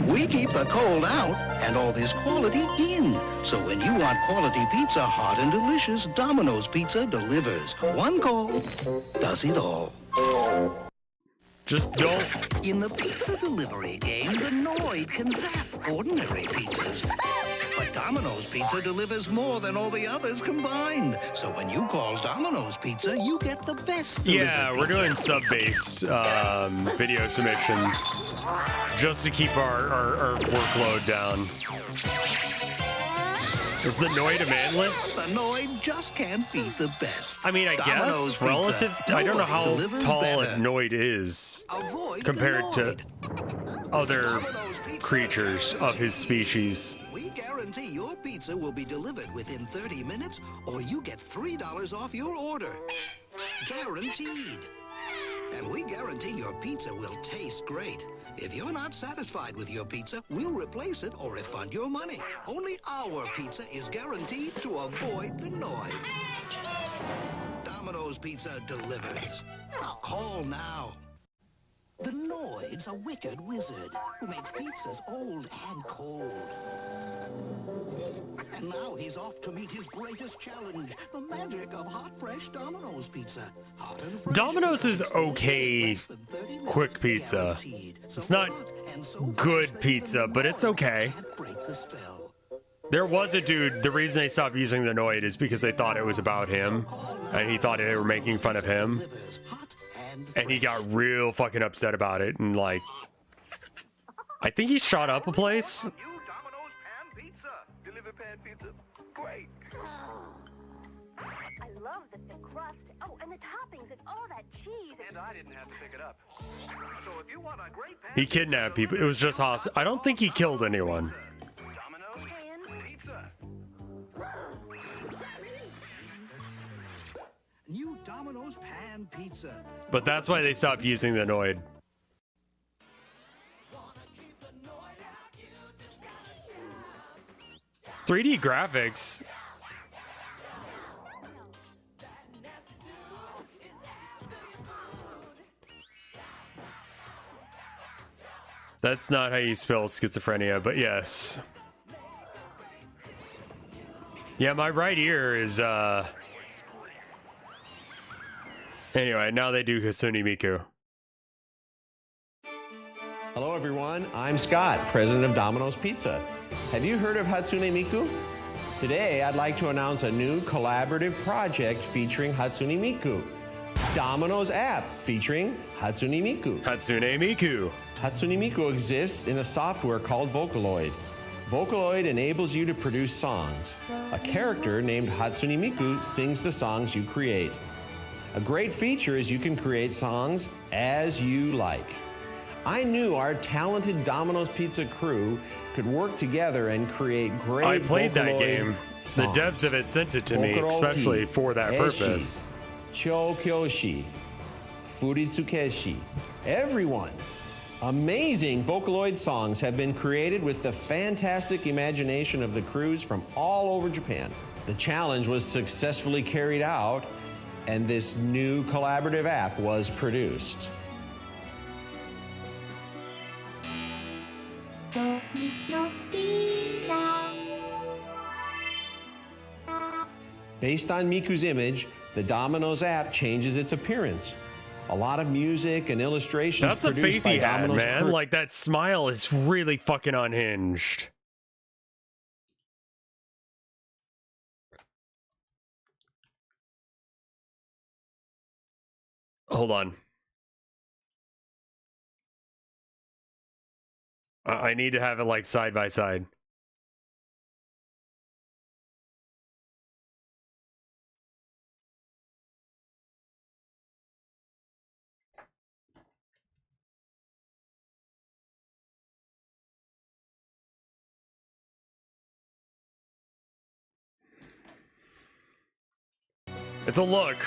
We keep the cold out and all this quality in. So when you want quality pizza hot and delicious, Domino's Pizza delivers. One call does it all. Just don't. In the pizza delivery game, the Noid can zap ordinary pizzas. But Domino's Pizza delivers more than all the others combined. So when you call Domino's Pizza, you get the best. Yeah, we're doing sub-based video submissions just to keep our workload down. Is the Noid a manlet? The Noid just can't beat the best. I mean, I Domino's guess Pizza. relative. I don't know how Delivers tall a better. Noid is Avoid the compared to Noid. other creatures of his species. We guarantee your pizza will be delivered within 30 minutes, or you get $3 off your order. Guaranteed. And we guarantee your pizza will taste great. If you're not satisfied with your pizza, we'll replace it or refund your money. Only our pizza is guaranteed to avoid the noise. Domino's Pizza delivers. Call now. The Noid's a wicked wizard who makes pizzas old and cold. And now he's off to meet his greatest challenge, the magic of hot, fresh Domino's Pizza. Hot and fresh Domino's is okay quick pizza. It's not good pizza, but it's okay. There was a dude, the reason they stopped using the Noid is because they thought it was about him, and he thought they were making fun of him. And he got real fucking upset about it, and like, I think he shot up a place. I love the thick crust. Oh, and the toppings and all that cheese. And I didn't have to pick it up. So if you want a great pan He kidnapped people. It was just hostile. I don't think he killed anyone. Domino's Pan Pizza. New Domino's Pan Pizza. But that's why they stopped using the Noid. "3D graphics." That's not how you spell schizophrenia, but yes. Yeah, my right ear is, Anyway, now they do Hatsune Miku. Hello everyone, I'm Scott, president of Domino's Pizza. Have you heard of Hatsune Miku? Today I'd like to announce a new collaborative project featuring Hatsune Miku. Domino's app featuring Hatsune Miku. Hatsune Miku. Hatsune Miku exists in a software called Vocaloid. Vocaloid enables you to produce songs. A character named Hatsune Miku sings the songs you create. A great feature is you can create songs as you like. I knew our talented Domino's Pizza crew could work together and create great I played that Vocaloid game. songs. The devs of it sent it to me, Vocaloid, especially for that Eshi, purpose. Chokyoshi, Furitsukeshi, everyone. Amazing Vocaloid songs have been created with the fantastic imagination of the crews from all over Japan. The challenge was successfully carried out, and this new collaborative app was produced. Based on Miku's image, the Domino's app changes its appearance. A lot of music and illustrations That's the produced face by he had, Domino's man. crew. Like, that smile is really fucking unhinged. Hold on. I need to have it like side by side. It's a look.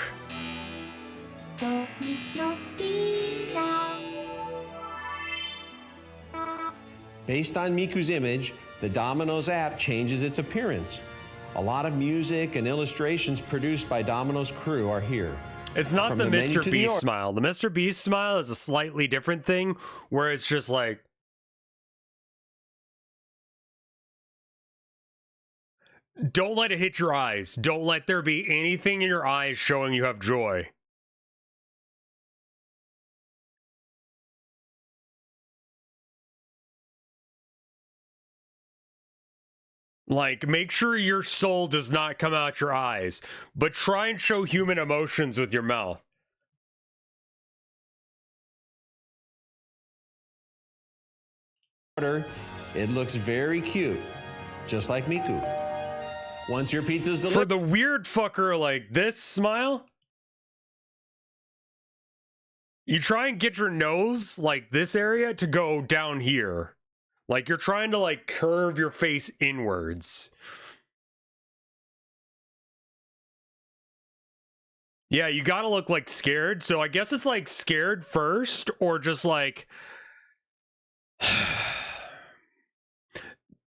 Based on Miku's image, the Domino's app changes its appearance. A lot of music and illustrations produced by Domino's crew are here. It's not From the menu Mr. to the Beast order. smile. The Mr. Beast smile is a slightly different thing where it's just like, don't let it hit your eyes. Don't let there be anything in your eyes showing you have joy. Like, make sure your soul does not come out your eyes, but try and show human emotions with your mouth. It looks very cute, just like Miku. Once your pizza's For delivered, the weird fucker like this smile, you try and get your nose, like this area, to go down here. Like you're trying to like curve your face inwards. Yeah, you gotta look like scared. So I guess it's like scared first or just like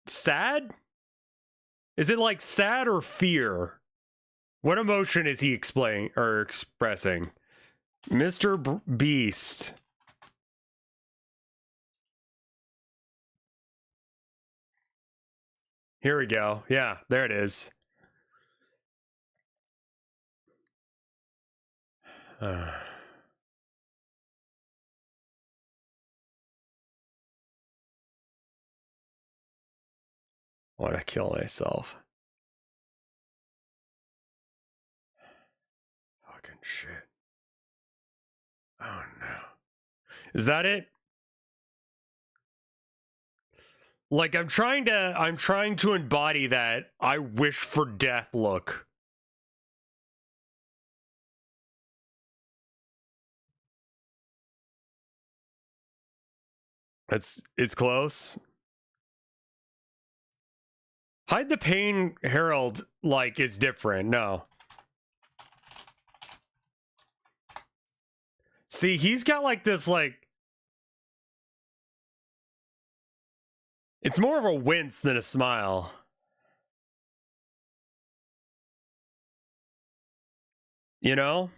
sad? Is it like sad or fear? What emotion is he explaining or expressing? Mr. Beast. Here we go. Yeah, there it is. I want to kill myself. Fucking shit. Oh no. Is that it? Like I'm trying to embody that I wish for death look. It's close. Hide the Pain Herald like is different. No. See, he's got like this like it's more of a wince than a smile. You know?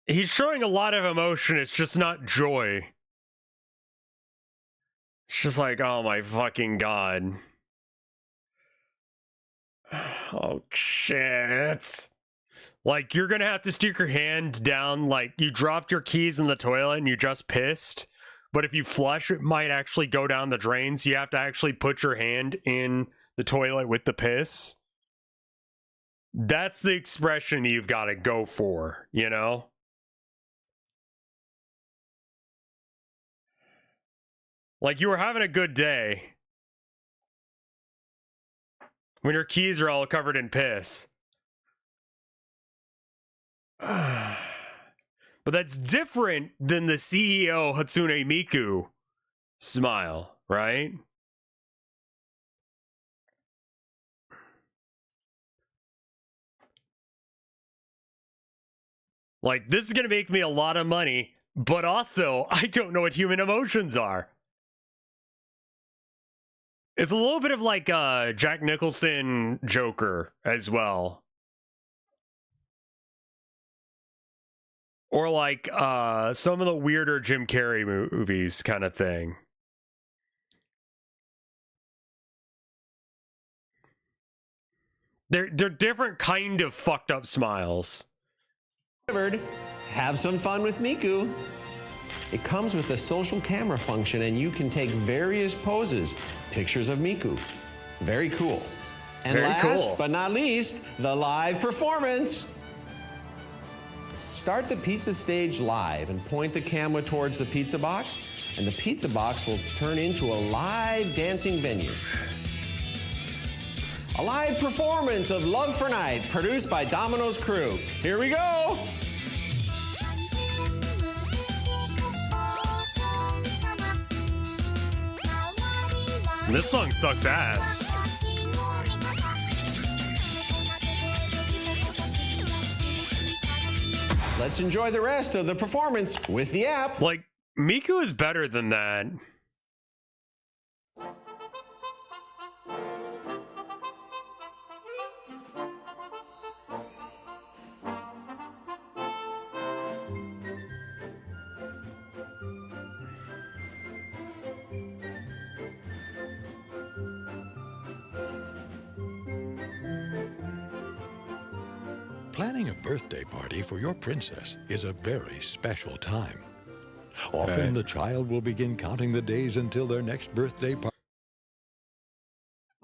He's showing a lot of emotion, it's just not joy. It's just like, oh my fucking god. Oh shit. Like, you're gonna have to stick your hand down, like, you dropped your keys in the toilet and you just pissed, but if you flush, it might actually go down the drain, so you have to actually put your hand in the toilet with the piss. That's the expression you've got to go for, you know? Like, you were having a good day when your keys are all covered in piss. But that's different than the CEO Hatsune Miku smile, right? Like, this is gonna make me a lot of money, but also, I don't know what human emotions are. It's a little bit of like Jack Nicholson Joker as well. Or like some of the weirder Jim Carrey movies kind of thing. They're different kind of fucked up smiles. have some fun with Miku. It comes with a social camera function and you can take various poses, pictures of Miku. Very cool. And Very last cool. but not least, the live performance. Start the pizza stage live and point the camera towards the pizza box, and the pizza box will turn into a live dancing venue. A live performance of Love for Night, produced by Domino's crew. Here we go. This song sucks ass. Let's enjoy the rest of the performance with the app. Like, Miku is better than that. Planning a birthday party for your princess is a very special time. Often the child will begin counting the days until their next birthday party.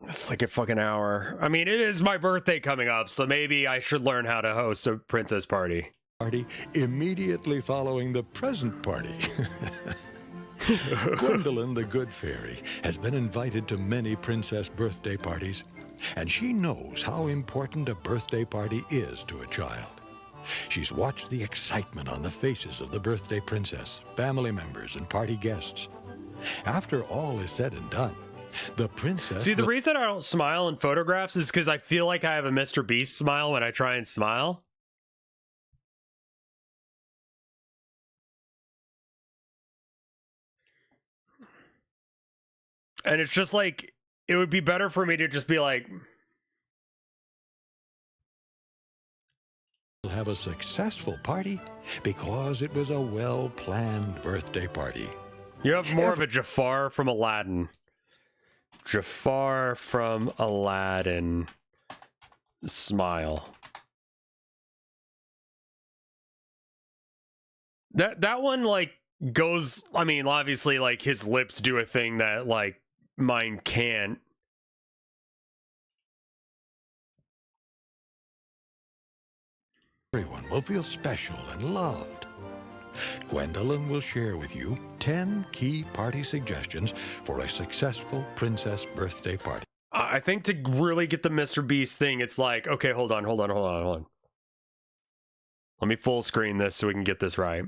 It's like a fucking hour. I mean, it is my birthday coming up, so maybe I should learn how to host a princess party. Immediately following the present party. Gwendolyn, the good fairy, has been invited to many princess birthday parties, and she knows how important a birthday party is to a child. She's watched the excitement on the faces of the birthday princess, family members, and party guests. After all is said and done, the princess... See, the reason I don't smile in photographs is because I feel like I have a Mr. Beast smile when I try and smile. And it's just like, it would be better for me to just be like... have a successful party because it was a well-planned birthday party. You have more of a Jafar from Aladdin. Jafar from Aladdin smile. That one, like, goes... I mean, obviously, like, his lips do a thing that, like, mine can't. Everyone will feel special and loved. Gwendolyn will share with you 10 key party suggestions for a successful princess birthday party. I think to really get the Mr. Beast thing, it's like, okay, hold on. Let me full screen this so we can get this right.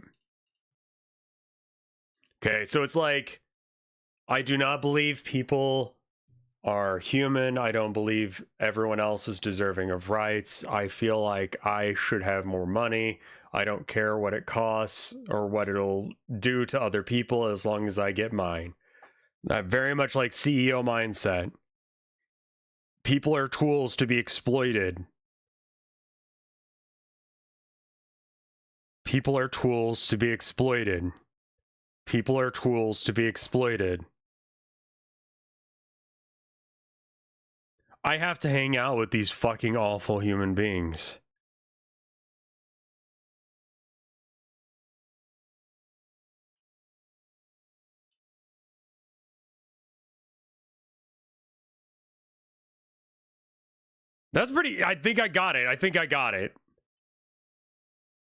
Okay, so it's like, I do not believe people are human. I don't believe everyone else is deserving of rights. I feel like I should have more money. I don't care what it costs or what it'll do to other people as long as I get mine. I very much like CEO mindset. People are tools to be exploited. People are tools to be exploited. People are tools to be exploited. I have to hang out with these fucking awful human beings. That's pretty... I think I got it.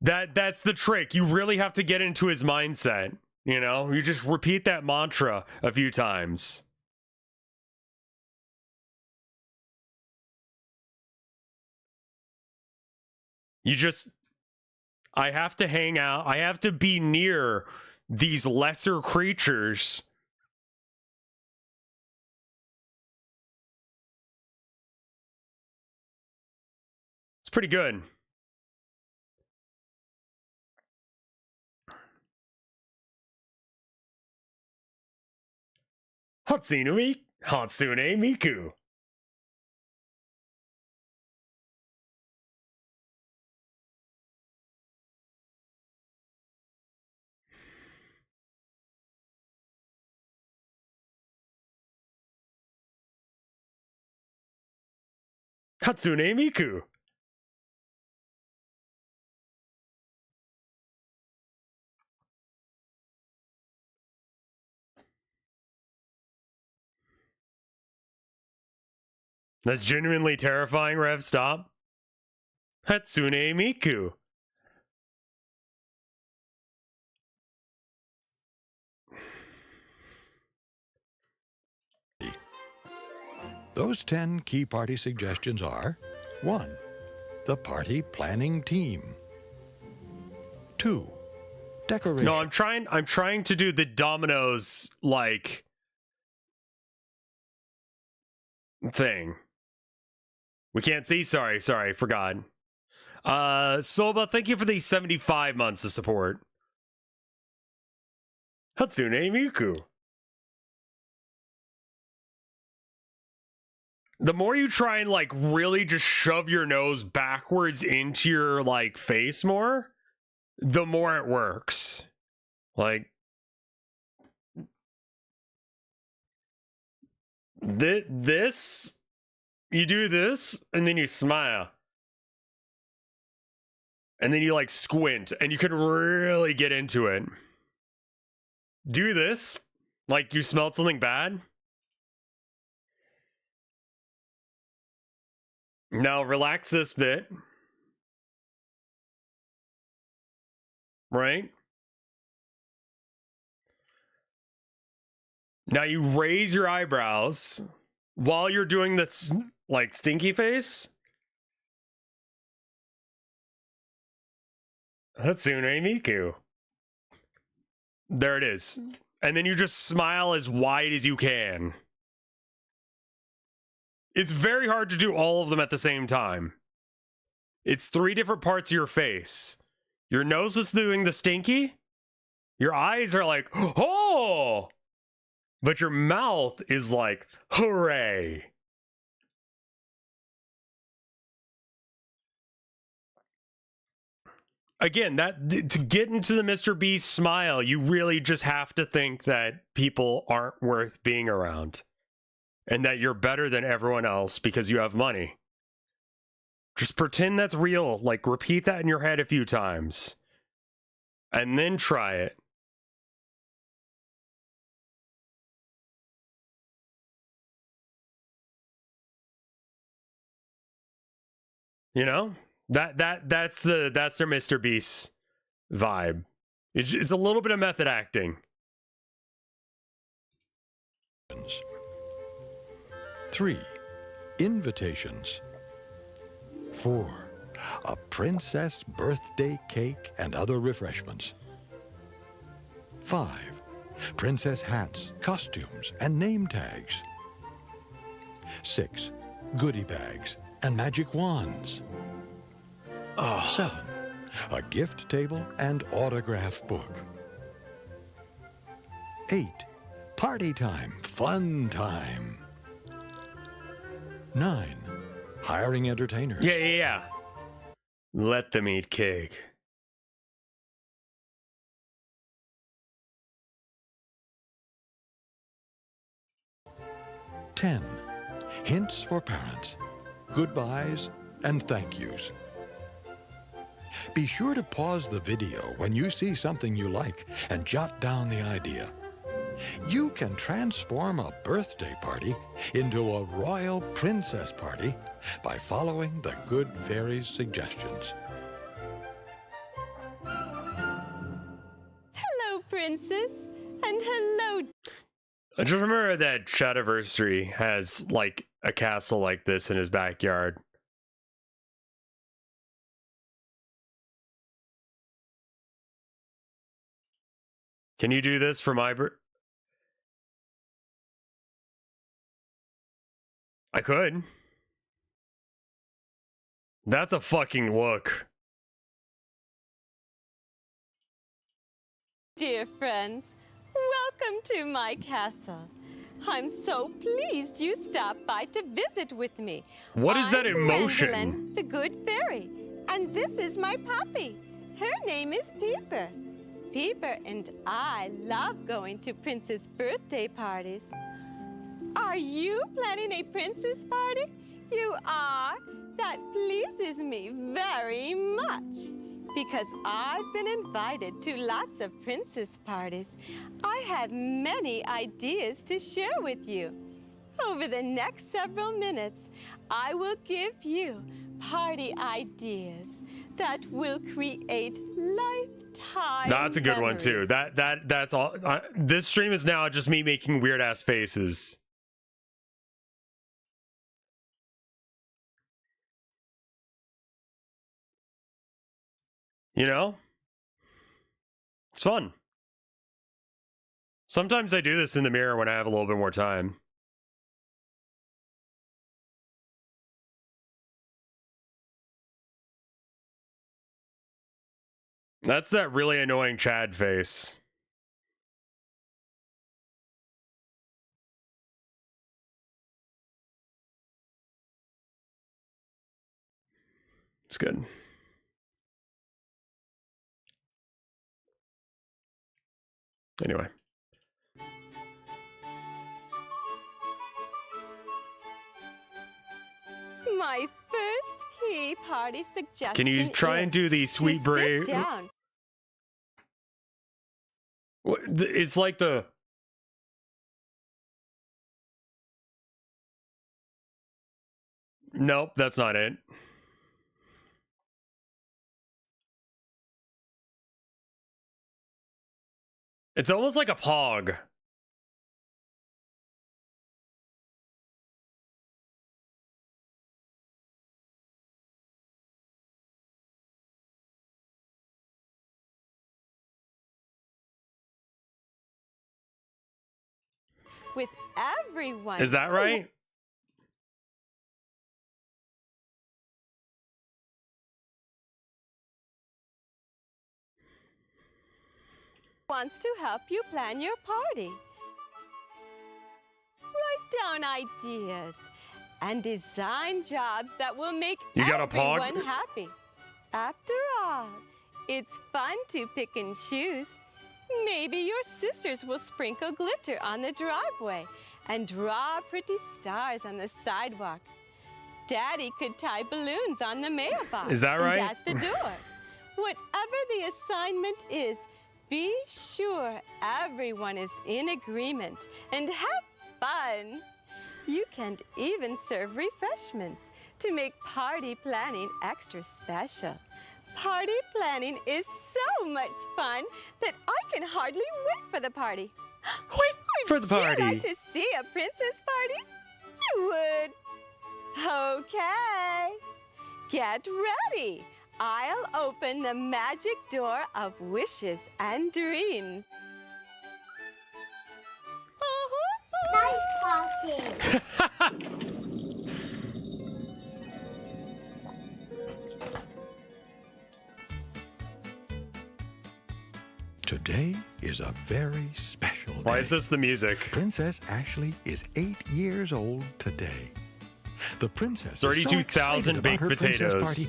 That's the trick. You really have to get into his mindset. You know? You just repeat that mantra a few times. I have to hang out. I have to be near these lesser creatures. It's pretty good. Hatsune Miku. Hatsune Miku. That's genuinely terrifying, Rev. Stop. Hatsune Miku. Those 10 key party suggestions are: 1. The party planning team. 2. Decoration. No, I'm trying to do the dominoes, like, thing. We can't see, sorry, forgot. Soba, thank you for the 75 months of support. Hatsune Miku. The more you try and like really just shove your nose backwards into your like face more, the more it works. Like this, you do this and then you smile. And then you like squint and you can really get into it. Do this like you smelled something bad. Now relax this bit. Right? Now you raise your eyebrows while you're doing this like stinky face. Hatsune Miku. There it is. And then you just smile as wide as you can. It's very hard to do all of them at the same time. It's 3 different parts of your face. Your nose is doing the stinky. Your eyes are like, oh! But your mouth is like, hooray! Again, that to get into the Mr. Beast smile, you really just have to think that people aren't worth being around. And that you're better than everyone else because you have money. Just pretend that's real. Like, repeat that in your head a few times. And then try it. You know? That's their Mr. Beast vibe. It's a little bit of method acting. 3. Invitations. 4. A princess birthday cake and other refreshments. 5. Princess hats, costumes, and name tags. 6. Goodie bags and magic wands. 7. A gift table and autograph book. 8. Party time, fun time. 9. Hiring entertainers. Yeah. Let them eat cake. 10. Hints for parents. Goodbyes and thank yous. Be sure to pause the video when you see something you like and jot down the idea. You can transform a birthday party into a royal princess party by following the good fairy's suggestions. Hello, princess, and hello. I just remember that Shadiversary has like a castle like this in his backyard. Can you do this for my I could. That's a fucking look. Dear friends, welcome to my castle. I'm so pleased you stopped by to visit with me. What is that I'm emotion? Gwendolyn, the good fairy, and this is my puppy. Her name is Peeper. Peeper and I love going to princess birthday parties. Are you planning a princess party? You are? That pleases me very much. Because I've been invited to lots of princess parties. I have many ideas to share with you. Over the next several minutes, I will give you party ideas that will create lifetime That's a good one too. That's all. This stream is now just me making weird ass faces. You know? It's fun. Sometimes I do this in the mirror when I have a little bit more time. That's that really annoying Chad face. It's good. Anyway. My first key party suggestion. Can you try and do the sweet brave? Sit down. It's like the... Nope, that's not it. It's almost like a pog. With everyone. Is that right? Wants to help you plan your party. Write down ideas and design jobs that will make You got a pog? everyone happy. After all, it's fun to pick and choose. Maybe your sisters will sprinkle glitter on the driveway and draw pretty stars on the sidewalk. Daddy could tie balloons on the mailbox. Is that right? And at the door. Whatever the assignment is, be sure everyone is in agreement and have fun. You can even serve refreshments to make party planning extra special. Party planning is so much fun that I can hardly wait for the party. Wait for the party. Would you like to see a princess party? You would. Okay. Get ready. I'll open the magic door of wishes and dreams. Nice party. Today is a very special day. Why is this the music? Princess Ashley is 8 years old today. The princess 32,000 baked potatoes.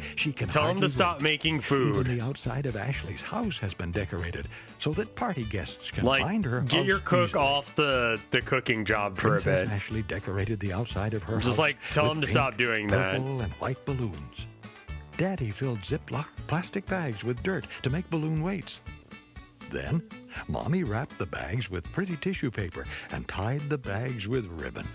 Tell them to stop making food. Even the outside of Ashley's house has been decorated so that party guests can find her. Get your cook off the cooking job for a bit. Ashley decorated the outside of her house. Just like tell them to stop doing that. Purple and white balloons. Daddy filled Ziploc plastic bags with dirt to make balloon weights. Then, Mommy wrapped the bags with pretty tissue paper and tied the bags with ribbon.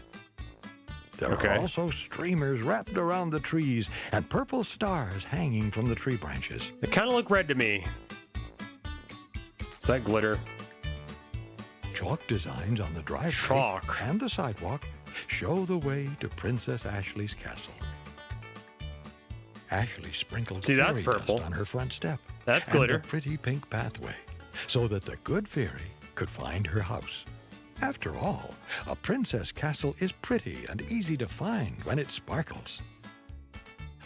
There are also streamers wrapped around the trees and purple stars hanging from the tree branches. They kind of look red to me. Is that glitter? Chalk designs on the driveway and the sidewalk show the way to Princess Ashley's castle. Ashley sprinkled that's fairy purple. dust on her front step. That's and glitter. a pretty pink pathway so that the good fairy could find her house. After all, a princess castle is pretty and easy to find when it sparkles.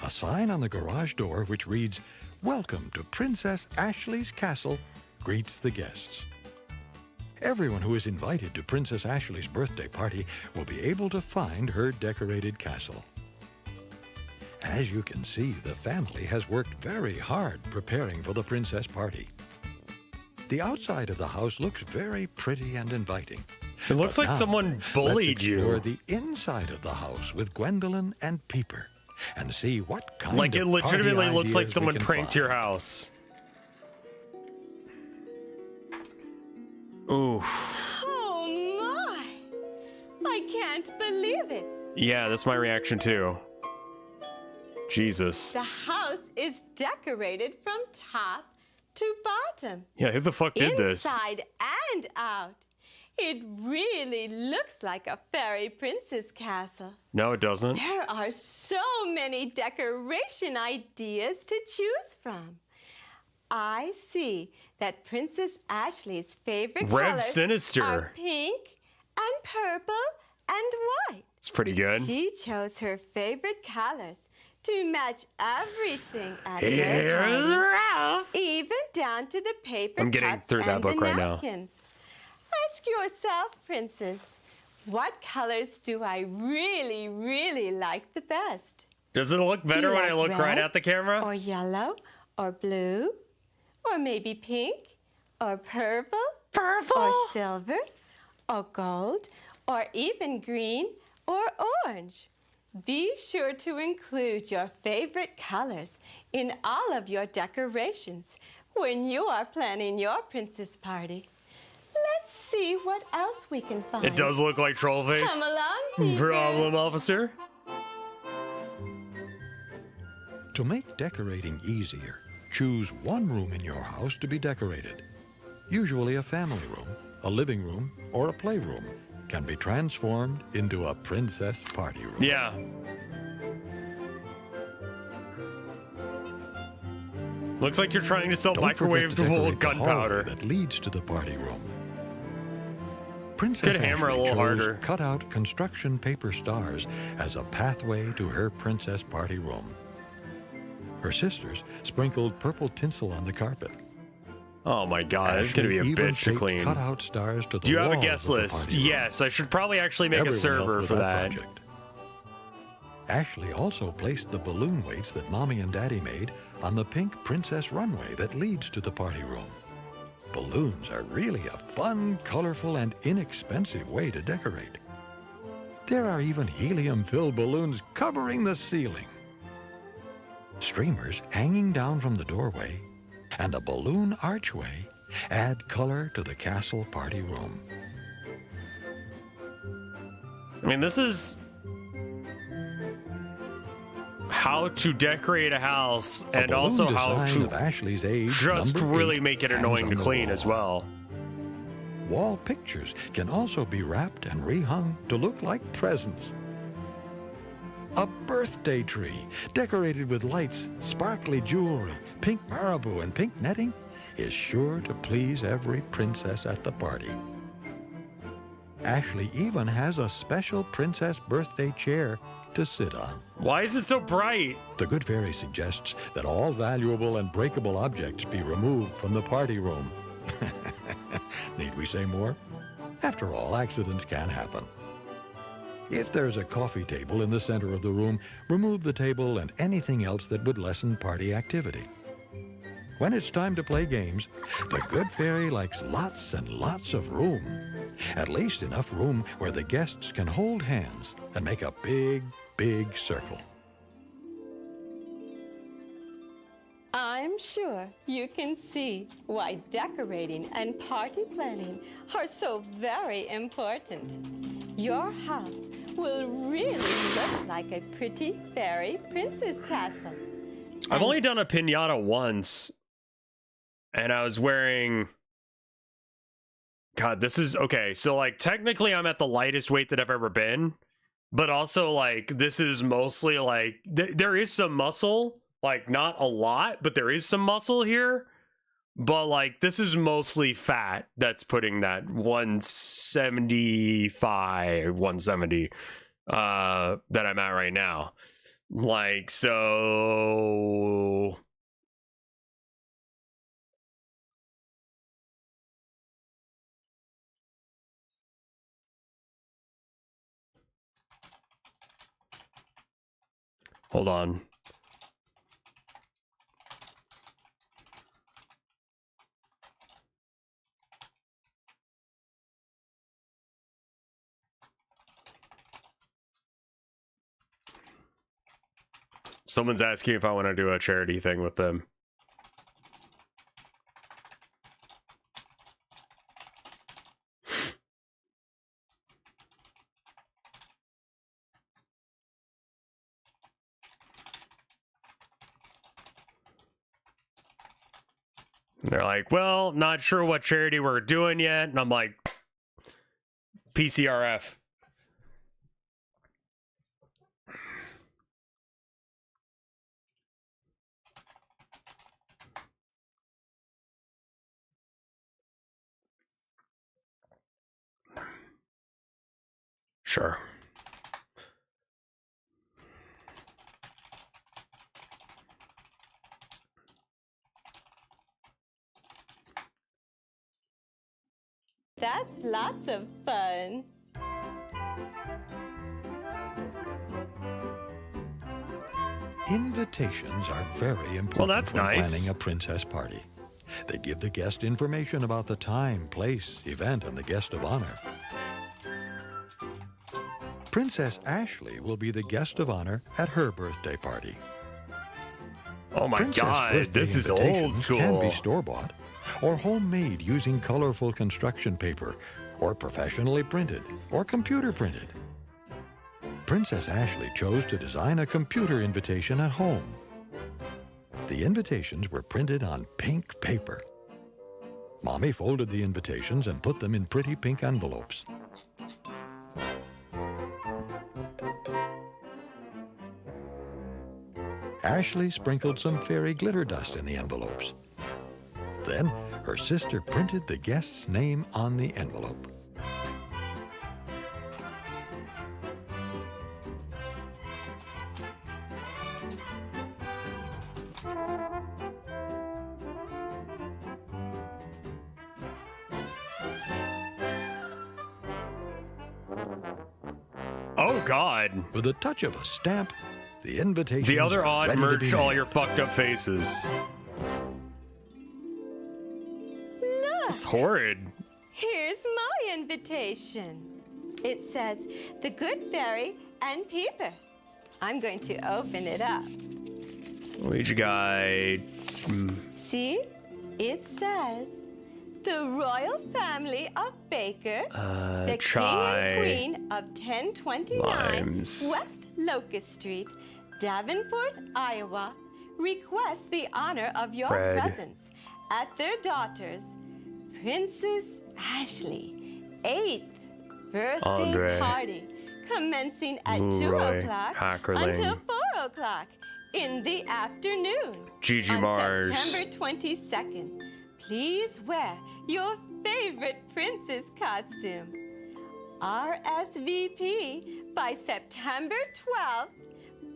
A sign on the garage door which reads, "Welcome to Princess Ashley's Castle," greets the guests. Everyone who is invited to Princess Ashley's birthday party will be able to find her decorated castle. As you can see, the family has worked very hard preparing for the princess party. The outside of the house looks very pretty and inviting. It looks like someone bullied let's explore you. the inside of the house with Gwendolyn and Peeper and see what kind Like of it legitimately party looks like ideas we someone can pranked find. your house. Ooh. Oh my! I can't believe it. Yeah, that's my reaction too. Jesus. The house is decorated from top to bottom. Yeah, who the fuck did this? Inside and out. It really looks like a fairy princess castle. No, it doesn't. There are so many decoration ideas to choose from. I see that Princess Ashley's favorite Rev colors Sinister. are pink and purple and white. It's pretty good. She chose her favorite colors to match everything at Here's her party, Ralph. even down to the paper I'm getting cups through that and book the right now. napkins. Ask yourself, Princess, what colors do I really, really like the best? Does it look Do better you when I like look right red, at the camera? or yellow, or blue, or maybe pink, or purple, or silver, or gold, or even green, or orange? Be sure to include your favorite colors in all of your decorations when you are planning your princess party. Let's see what else we can find. It does look like Trollface. Come along, Peter. Problem, officer. To make decorating easier, choose one room in your house to be decorated. Usually a family room, a living room, or a playroom can be transformed into a princess party room. Yeah. Looks like you're trying to sell Don't forget to microwavable decorate the hallway gunpowder. that leads to the party room. Princess Could hammer a Ashley little chose harder. cut-out construction paper stars as a pathway to her princess party room. Her sisters sprinkled purple tinsel on the carpet. Oh my god, it's gonna be a Ashley even bitch to taped clean. cut-out stars to the Do you have a walls guest of the list? party room. Yes, I should probably actually make Everyone a server helped with for that. project. Ashley also placed the balloon weights that Mommy and Daddy made on the pink princess runway that leads to the party room. Balloons are really a fun, colorful, and inexpensive way to decorate. There are even helium-filled balloons covering the ceiling, streamers hanging down from the doorway, and a balloon archway add color to the castle party room. I mean, this is how to decorate a house and balloon also how design to of Ashley's age, just number really 8, make it hangs annoying on to the clean wall. as well. Wall pictures can also be wrapped and rehung to look like presents. A birthday tree decorated with lights, sparkly jewelry, pink marabou, and pink netting is sure to please every princess at the party. Ashley even has a special princess birthday chair to sit on. Why is it so bright? The Good Fairy suggests that all valuable and breakable objects be removed from the party room. Need we say more? After all, accidents can happen. If there's a coffee table in the center of the room, remove the table and anything else that would lessen party activity. When it's time to play games, the Good Fairy likes lots and lots of room. At least enough room where the guests can hold hands and make a big, big circle. I'm sure you can see why decorating and party planning are so very important. Your house will really look like a pretty fairy princess castle. I've only done a piñata once, and I was wearing... God, this is... Okay, so, like, technically I'm at the lightest weight that I've ever been, but also, like, this is mostly, like... there is some muscle, like, not a lot, but there is some muscle here, but, like, this is mostly fat that's putting that 175, 170, that I'm at right now. Like, so... Hold on. Someone's asking if I want to do a charity thing with them. They're like, well, not sure what charity we're doing yet. And I'm like, PCRF. Sure. That's lots of fun. Invitations are very important Well, that's when nice. planning a princess party. They give the guest information about the time, place, event, and the guest of honor. Princess Ashley will be the guest of honor at her birthday party. Oh my Princess God, birthday this is old invitations school. Can be store-bought or homemade using colorful construction paper, or professionally printed or computer printed. Princess Ashley chose to design a computer invitation at home. The invitations were printed on pink paper. Mommy folded the invitations and put them in pretty pink envelopes. Ashley sprinkled some fairy glitter dust in the envelopes. Then her sister printed the guest's name on the envelope. Oh God. With a touch of a stamp, the invitation. The other odd ready to merge be all mailed. your fucked up faces. Look, It's horrid. here's my invitation. It says, The Good Fairy and Peeper. I'm going to open it up. Ouija guide. See? It says, The Royal Family of Baker, the try King and Queen of 1029 limes. West Locust Street, Davenport, Iowa, request the honor of your Fred. presence at their daughter's, Princess Ashley, 8th birthday Andre. party, commencing at 2 Leroy o'clock Hackerling. until 4 o'clock in the afternoon. Gigi on Mars. September 22nd. Please wear your favorite princess costume. RSVP by September 12th,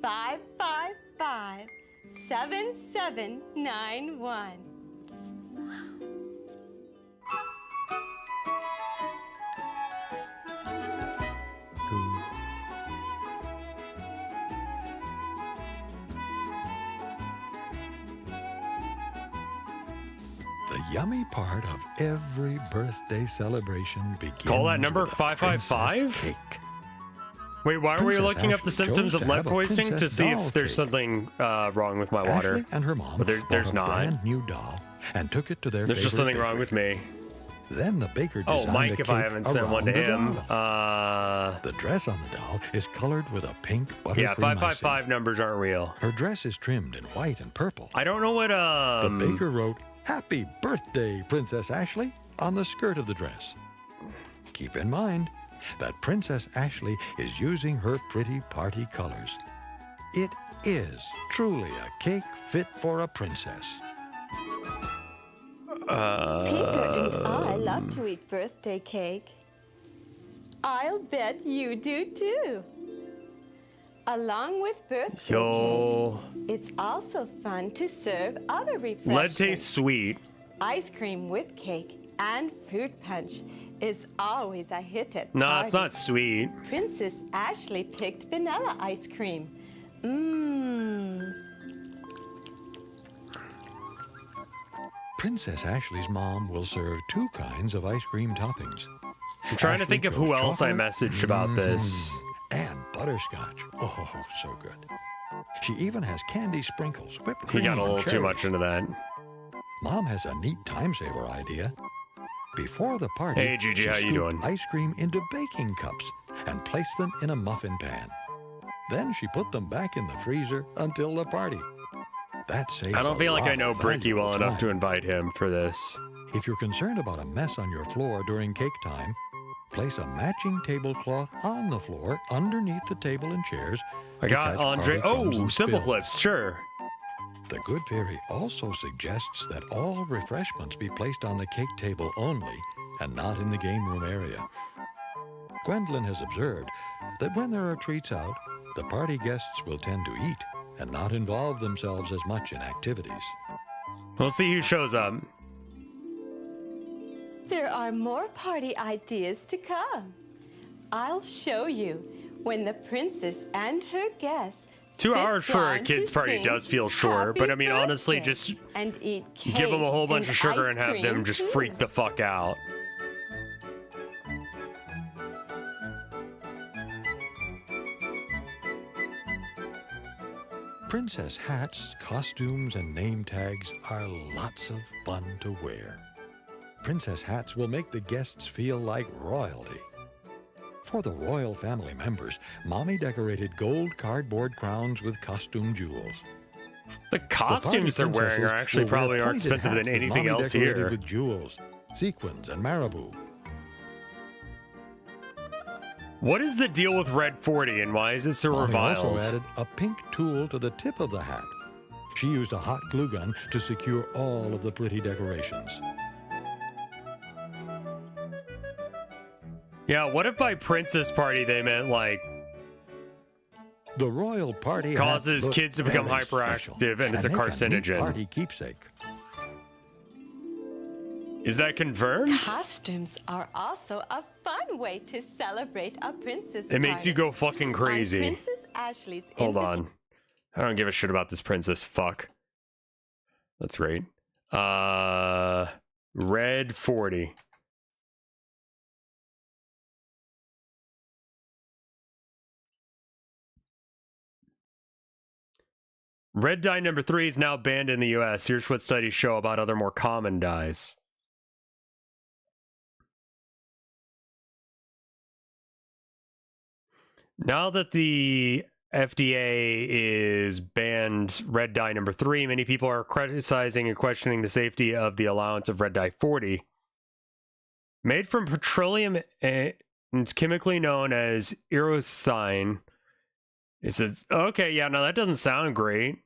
555-7791. The yummy part of every birthday celebration begins. Call that number with a 555? princess cake. Wait, why were we Princess looking up the Ashley symptoms chose of to lead have a poisoning to princess see doll if there's cake. something wrong with my water? Ashley and her mom But there's bought a not. brand new doll and took it to their There's just favorite something wrong with me. Then the baker Oh, designed Mike, a if I cake haven't sent one to around the him. doll. The dress on the doll is colored with a pink butterfree Yeah, icing. 555 numbers aren't real. Her dress is trimmed in white and purple. I don't know what The baker wrote, "Happy birthday, Princess Ashley," on the skirt of the dress. Keep in mind that Princess Ashley is using her pretty party colors. It is truly a cake fit for a princess. Peter and I love to eat birthday cake. I'll bet you do too. Along with birthday Yo. cake, it's also fun to serve other refreshments. Lead tastes sweet. Ice cream with cake and fruit punch is always a hit at No, parties. it's not sweet. Princess Ashley picked vanilla ice cream. Mmm. Princess Ashley's mom will serve 2 kinds of ice cream toppings. I'm trying to think of who else I chocolate, messaged about this. And butterscotch. Oh, so good. She even has candy sprinkles, whipped He cream, got a and little too cherry. much into that. Mom has a neat time saver idea. Before the party, Hey, Gigi, she how you scooped doing? ice cream into baking cups and placed them in a muffin pan. Then she put them back in the freezer until the party. That saves I don't a feel like lot I know of Bricky well valuable enough to time. invite him for this. If you're concerned about a mess on your floor during cake time, place a matching tablecloth on the floor underneath the table and chairs. I to got catch Andre. party crumbs Oh, and Simple spills. Clips, sure. The Good Fairy also suggests that all refreshments be placed on the cake table only and not in the game room area. Gwendolyn has observed that when there are treats out, the party guests will tend to eat and not involve themselves as much in activities. We'll see who shows up. there are more party ideas to come. I'll show you when the princess and her guests 2 sit hours for a down kids to party sing does feel short, Happy but I mean, honestly, Birthday just and eat give them a whole cake bunch of sugar ice and have them cream, just too. freak the fuck out. Princess hats, costumes, and name tags are lots of fun to wear. Princess hats will make the guests feel like royalty. For the royal family members, Mommy decorated gold cardboard crowns with costume jewels. The costumes they're wearing are actually probably more expensive than anything else here. With jewels, sequins, and marabou. What is the deal with Red 40 and why is it so Mommy reviled? also added a pink tool to the tip of the hat. She used a hot glue gun to secure all of the pretty decorations. Yeah, what if by princess party they meant like the royal party causes hat kids to looked become very hyperactive special and it's a make neat carcinogen? Party keepsake. Is that confirmed? Costumes are also a fun way to celebrate a princess It makes you party. go fucking On crazy. Princess Ashley's Hold on. I don't give a shit about this princess. Fuck. That's right. Red 40. Red dye number 3 is now banned in the US. Here's what studies show about other more common dyes. Now that the FDA is banned red dye number 3, many people are criticizing and questioning the safety of the allowance of red dye 40. Made from petroleum and it's chemically known as erothine. It says, okay, yeah, no, that doesn't sound great.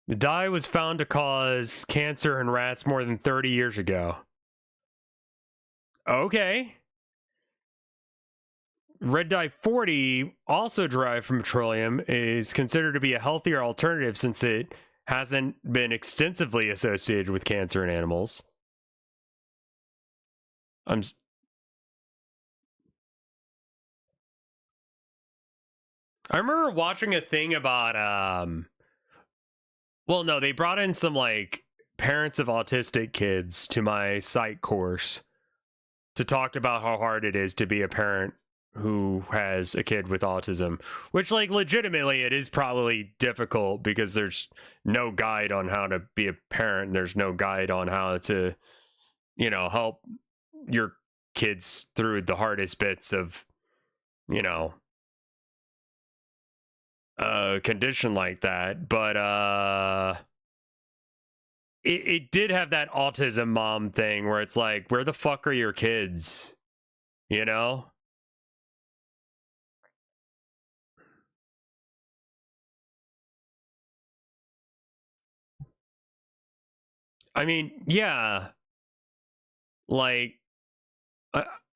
The dye was found to cause cancer in rats more than 30 years ago. Okay. Red dye 40, also derived from petroleum, is considered to be a healthier alternative since it hasn't been extensively associated with cancer in animals. I remember watching a thing about well, no, they brought in some like parents of autistic kids to my psych course to talk about how hard it is to be a parent who has a kid with autism, which like legitimately it is probably difficult because there's no guide on how to be a parent. There's no guide on how to, you know, help your kids through the hardest bits of, you know, a condition like that. But it did have that autism mom thing where it's like, where the fuck are your kids? You know? I mean, yeah. Like,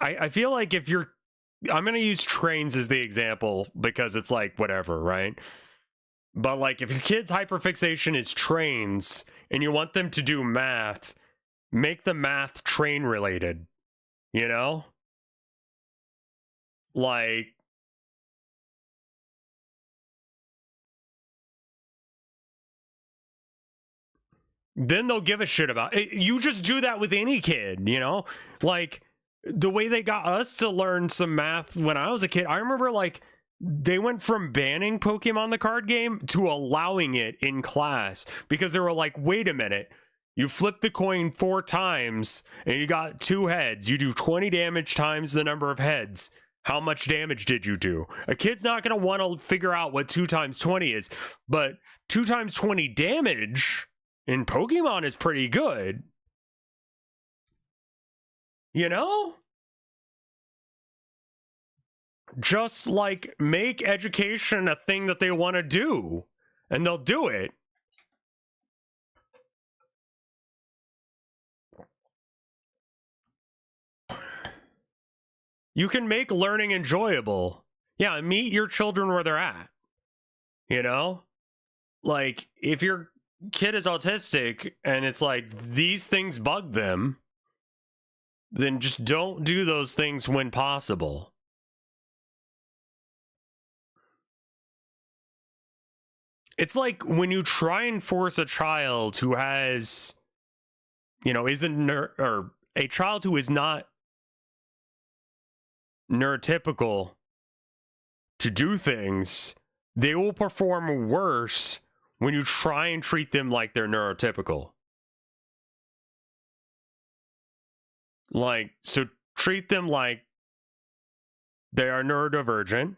I feel like if you're, I'm going to use trains as the example because it's like, whatever, right? But like, if your kid's hyperfixation is trains and you want them to do math, make the math train related, you know? Like, then they'll give a shit about it. You just do that with any kid, you know? Like, the way they got us to learn some math when I was a kid, I remember like they went from banning Pokemon the card game to allowing it in class because they were like, wait a minute, you flip the coin 4 times and you got 2 heads. You do 20 damage times the number of heads. How much damage did you do? A kid's not going to want to figure out what 2 times 20 is, but 2 times 20 damage in Pokemon is pretty good. You know? Just like make education a thing that they want to do, and they'll do it. You can make learning enjoyable. Yeah, meet your children where they're at. You know? like, if your kid is autistic and it's like these things bug them, then just don't do those things when possible. It's like when you try and force a child who has, you know, or a child who is not neurotypical to do things, they will perform worse when you try and treat them like they're neurotypical. Like, so treat them like they are neurodivergent,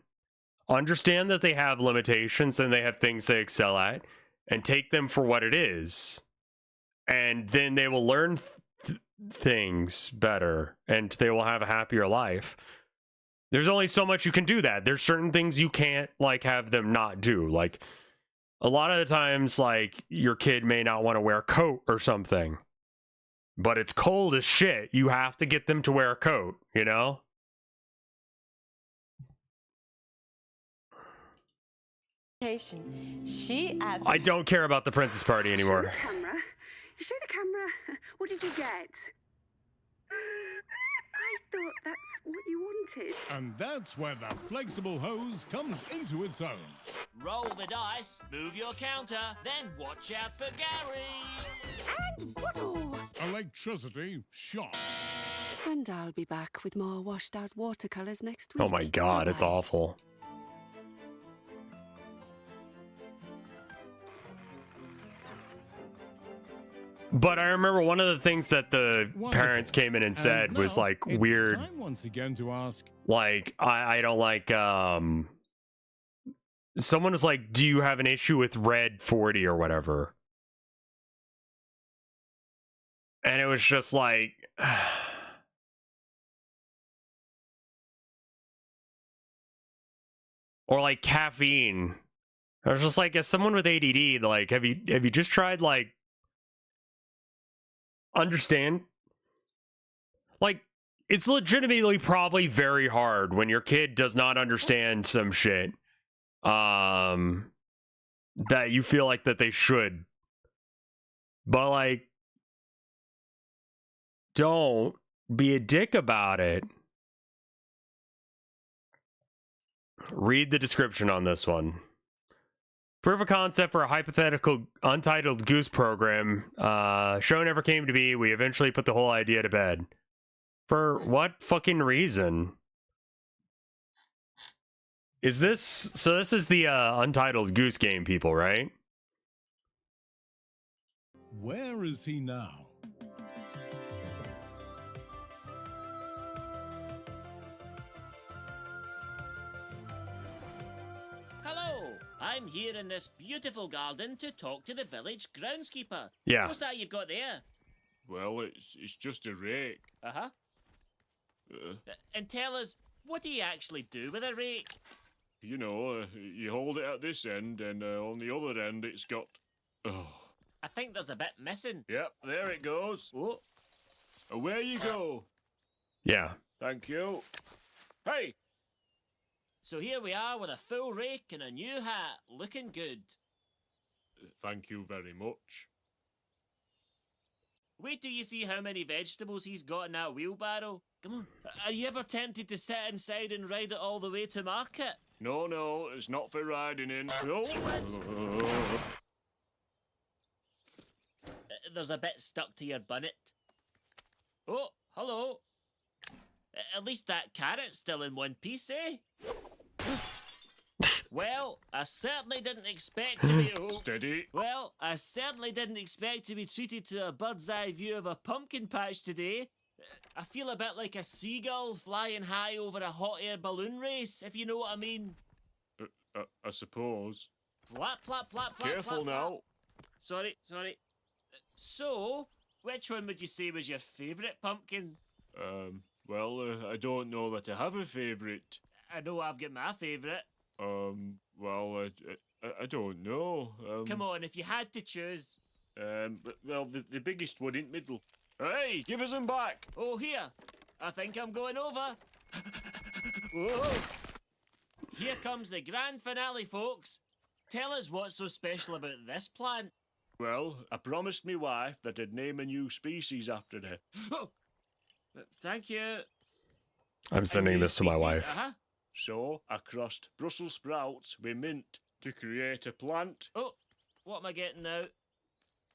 understand that they have limitations and they have things they excel at, and take them for what it is. And then they will learn things better and they will have a happier life. There's only so much you can do that. There's certain things you can't, like, have them not do. Like, a lot of the times, like, your kid may not want to wear a coat or something, but it's cold as shit. You have to get them to wear a coat, you know? She adds. I don't care about the princess party anymore. Camera. Show the camera. What did you get? I thought that's what you wanted. And that's where the flexible hose comes into its own. Roll the dice, move your counter, then watch out for Gary. And waddle. Electricity shocks. And I'll be back with more washed out watercolors next week. Oh my god, it's awful. But I remember one of the things that the parents came in and said was like weird. Time once again to ask. Like, I don't like, someone was like, do you have an issue with red 40 or whatever? And it was just like, or like caffeine. I was just like, as someone with ADD, like, have you just tried, like, understand? Like, it's legitimately probably very hard when your kid does not understand some shit that you feel like that they should. But, like, don't be a dick about it. Read the description on this one. Proof of concept for a hypothetical untitled goose program. Show never came to be. We eventually put the whole idea to bed. For what fucking reason? Is this... So this is the untitled goose game people, right? Where is he now? I'm here in this beautiful garden to talk to the village groundskeeper. Yeah. What's that you've got there? Well, it's just a rake. Uh-huh. And tell us, what do you actually do with a rake? You know, you hold it at this end, and on the other end it's got... Oh. I think there's a bit missing. Yep, there it goes. Oh. Away you go. Yeah. Thank you. Hey! So here we are with a full rake and a new hat, looking good. Thank you very much. Wait till you see how many vegetables he's got in that wheelbarrow. Come on. Are you ever tempted to sit inside and ride it all the way to market? No, it's not for riding in. No. There's a bit stuck to your bonnet. Oh, hello. At least that carrot's still in one piece, eh? Well, I certainly didn't expect to be... Steady. Well, I certainly didn't expect to be treated to a bird's eye view of a pumpkin patch today. I feel a bit like a seagull flying high over a hot air balloon race, if you know what I mean. I suppose. Flap, flap, flap, flap, Careful flap, now. Flap. Sorry. So, which one would you say was your favourite pumpkin? Well, I don't know that I have a favourite. I know I've got my favourite. Well, I don't know. Come on, if you had to choose. Well, the biggest one in middle. Hey, give us them back. Oh, here. I think I'm going over. Whoa. Here comes the grand finale, folks. tell us what's so special about this plant. Well, I promised me wife that I'd name a new species after her. Oh, thank you. I'm sending this to my wife. So I crossed Brussels sprouts with mint to create a plant. Oh, what am I getting now?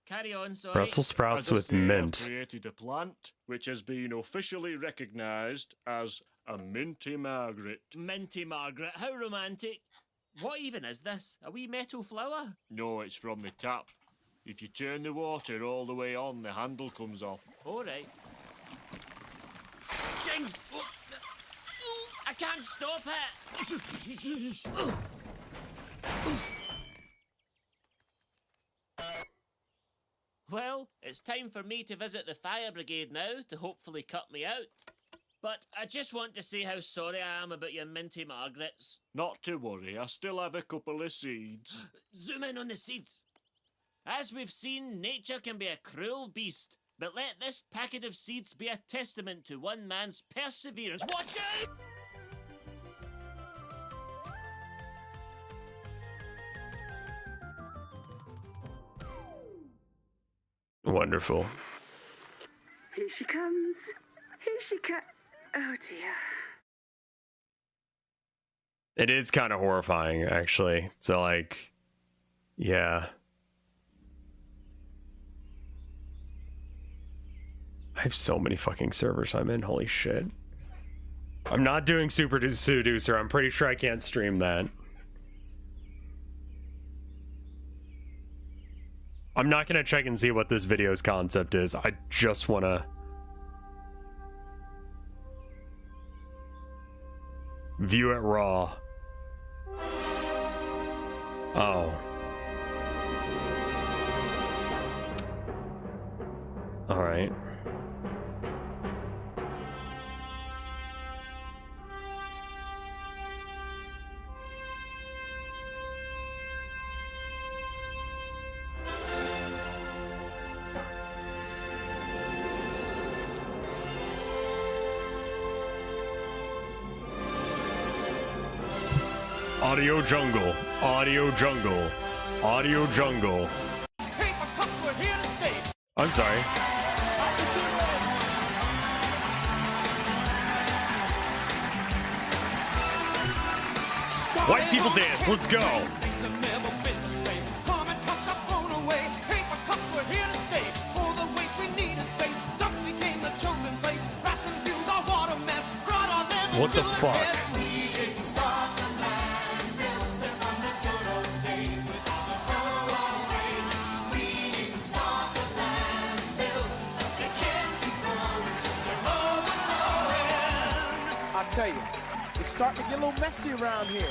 Carry on, sorry. Brussels sprouts As I with say, mint. I've created a plant which has been officially recognised as a Minty Margaret. Minty Margaret, how romantic. What even is this? A wee metal flower? No, it's from the tap. If you turn the water all the way on, the handle comes off. All right. Jings! I can't stop it! Well, it's time for me to visit the fire brigade now to hopefully cut me out. But I just want to say how sorry I am about your Minty Margarets. Not to worry, I still have a couple of seeds. Zoom in on the seeds. As we've seen, nature can be a cruel beast, but let this packet of seeds be a testament to one man's perseverance. Watch out! Wonderful. Here she comes. Here she comes. Oh dear. It is kind of horrifying, actually. So, like, yeah. I have so many fucking servers I'm in. Holy shit. I'm not doing Super Seducer. I'm pretty sure I can't stream that. I'm not gonna check and see what this video's concept is. I just wanna view it raw. Oh. All right. Audio jungle, audio jungle, audio jungle. Hey, my cups were here to stay. I'm sorry. White people dance, let's go. Things have never been the same. Common cups got thrown away. Paper cups were here to stay. For the waste we needed space. Dumps became the chosen place. Rats and fumes, our water mess. Brought our lemons What the to fuck? test. We didn't start the landfills. They're from the good old days with all the throwaways. We didn't start the landfills. They can't keep going 'cause they're overflowing. I'll tell you, it's starting to get a little messy around here.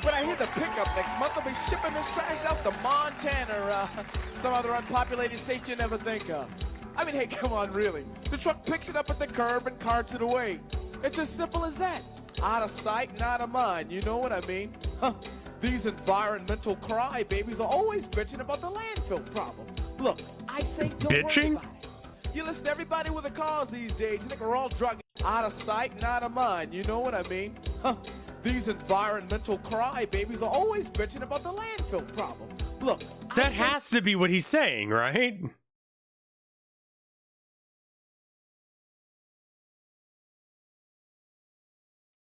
But I hear the pickup next month will be shipping this trash out to Montana or some other unpopulated state you never think of. I mean, hey, come on, really. The truck picks it up at the curb and carts it away. It's as simple as that. Out of sight and out of mind, you know what I mean? Huh. These environmental crybabies are always bitching about the landfill problem. Look, I say don't worry about it. You listen to everybody with a cause these days, you think we're all drug out of sight and out of mind, you know what I mean? Huh. These environmental crybabies are always bitching about the landfill problem. Look, That has to be what he's saying, right?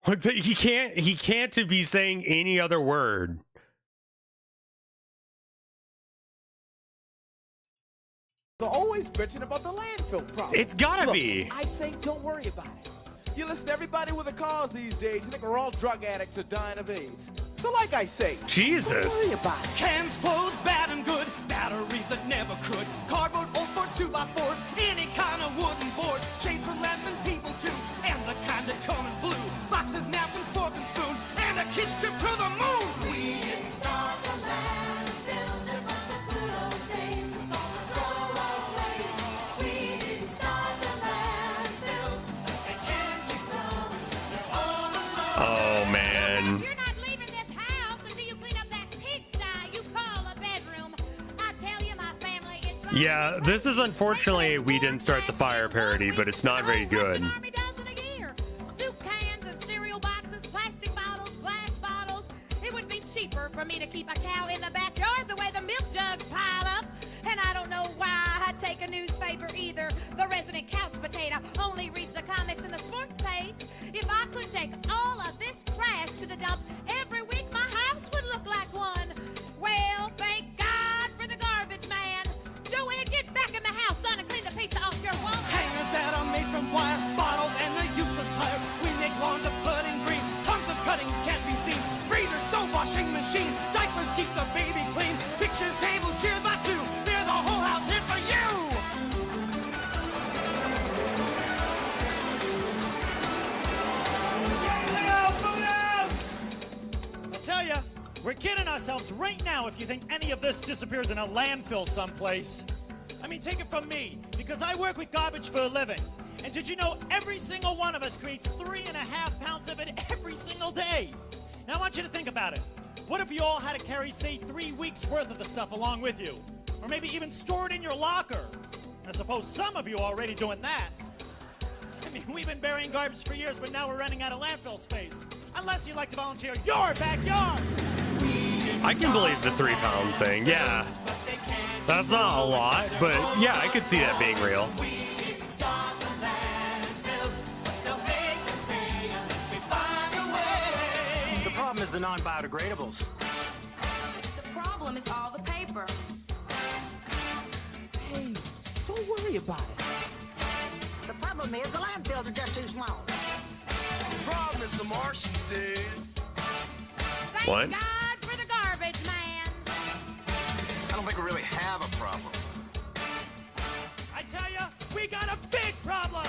Like he can't be saying any other word. they're always bitching about the landfill problem. It's gotta Look, be. I say don't worry about it. You listen to everybody with a cause these days, you think we're all drug addicts or dying of AIDS. So like I say, Jesus. don't worry about it. Cans closed, bad and good. Batteries that never could. Cardboard, old boards, 2x4. Any kind of wooden board. Chains for lads and people too. And the kind that come in blue. Boxes, napkins, fork and spoon. And a kid's trip to the moon. We didn't start the landfills. They're from the good old days with all the throwaways. We didn't start the landfills. They can't keep running 'cause they're overflowing. Oh man. You're not leaving this house until you clean up that pigsty you call a bedroom. I tell you, my family is trying. Yeah, this is unfortunately We Didn't Start the Fire parody, but it's not very good. Army does it a year. Soup cans and cereal boxes, plastic bottles, glass bottles. It would be cheap cheaper for me to keep a cow in the backyard the way the milk jugs pile up. And I don't know why I'd take a newspaper either. The resident couch potato only reads the comics and the sports page. If I could take all of this trash to the dump every week, my house would look like one. Well, thank God for the garbage man. Joanne, get back in the house, son, and clean the pizza off your wall. Hangers that are made from wire, bottles and the useless tire. We make lawns of pudding green, tons of cuttings can't be seen. Freezer, stove, washing machine, diapers keep the baby clean. Pictures, tables, chairs, not two. There's a whole house here for you. I tell ya, we're kidding ourselves right now if you think any of this disappears in a landfill someplace. I mean, take it from me, because I work with garbage for a living. And did you know every single one of us creates 3.5 pounds of it every single day? Now I want you to think about it. What if you all had to carry, say, 3 weeks worth of the stuff along with you? Or maybe even store it in your locker? I suppose some of you are already doing that. I mean, we've been burying garbage for years, but now we're running out of landfill space. Unless you'd like to volunteer your backyard. I can believe the 3 pound thing, yeah. That's not a lot, but yeah, I could see that being real. The problem is the non-biodegradables. The problem is all the paper. Hey, don't worry about it. The problem is the landfills are just too small. The problem is the Martians, dude. Thank What? God for the garbage man. I don't think we really have a problem. I tell ya, we got a big problem.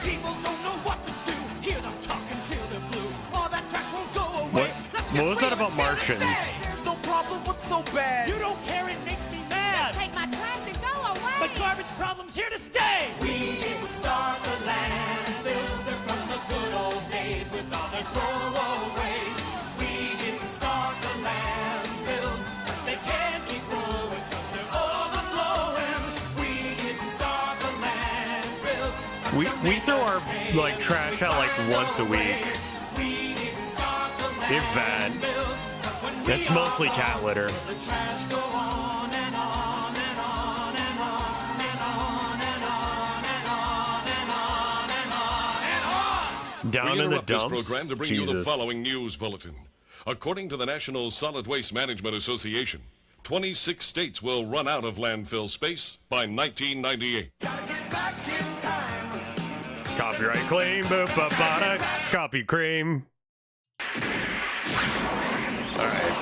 People don't know what to do. Hear them talking till they're blue. All that trash won't go away. What was that about Martians? There's no problem. What's so bad? You don't care, it makes me mad. Take my trash and go away. But garbage problem's here to stay. We didn't start the landfills. They're from the good old days with all their throwaways. We didn't start the landfills, but they can't keep growing because they're overflowing. We didn't start the landfills. We throw our like trash out like once a week. We didn't start the landfills. If that. That's mostly cat litter. The trash go on and on and on and on and on and on and on and on and on and on. Down we in the interrupt this dumps. program to bring you the Jesus. following news bulletin. According to the National Solid Waste Management Association, 26 states will run out of landfill space by 1998. Copyright claim, boop-a-bada, copy cream. All right.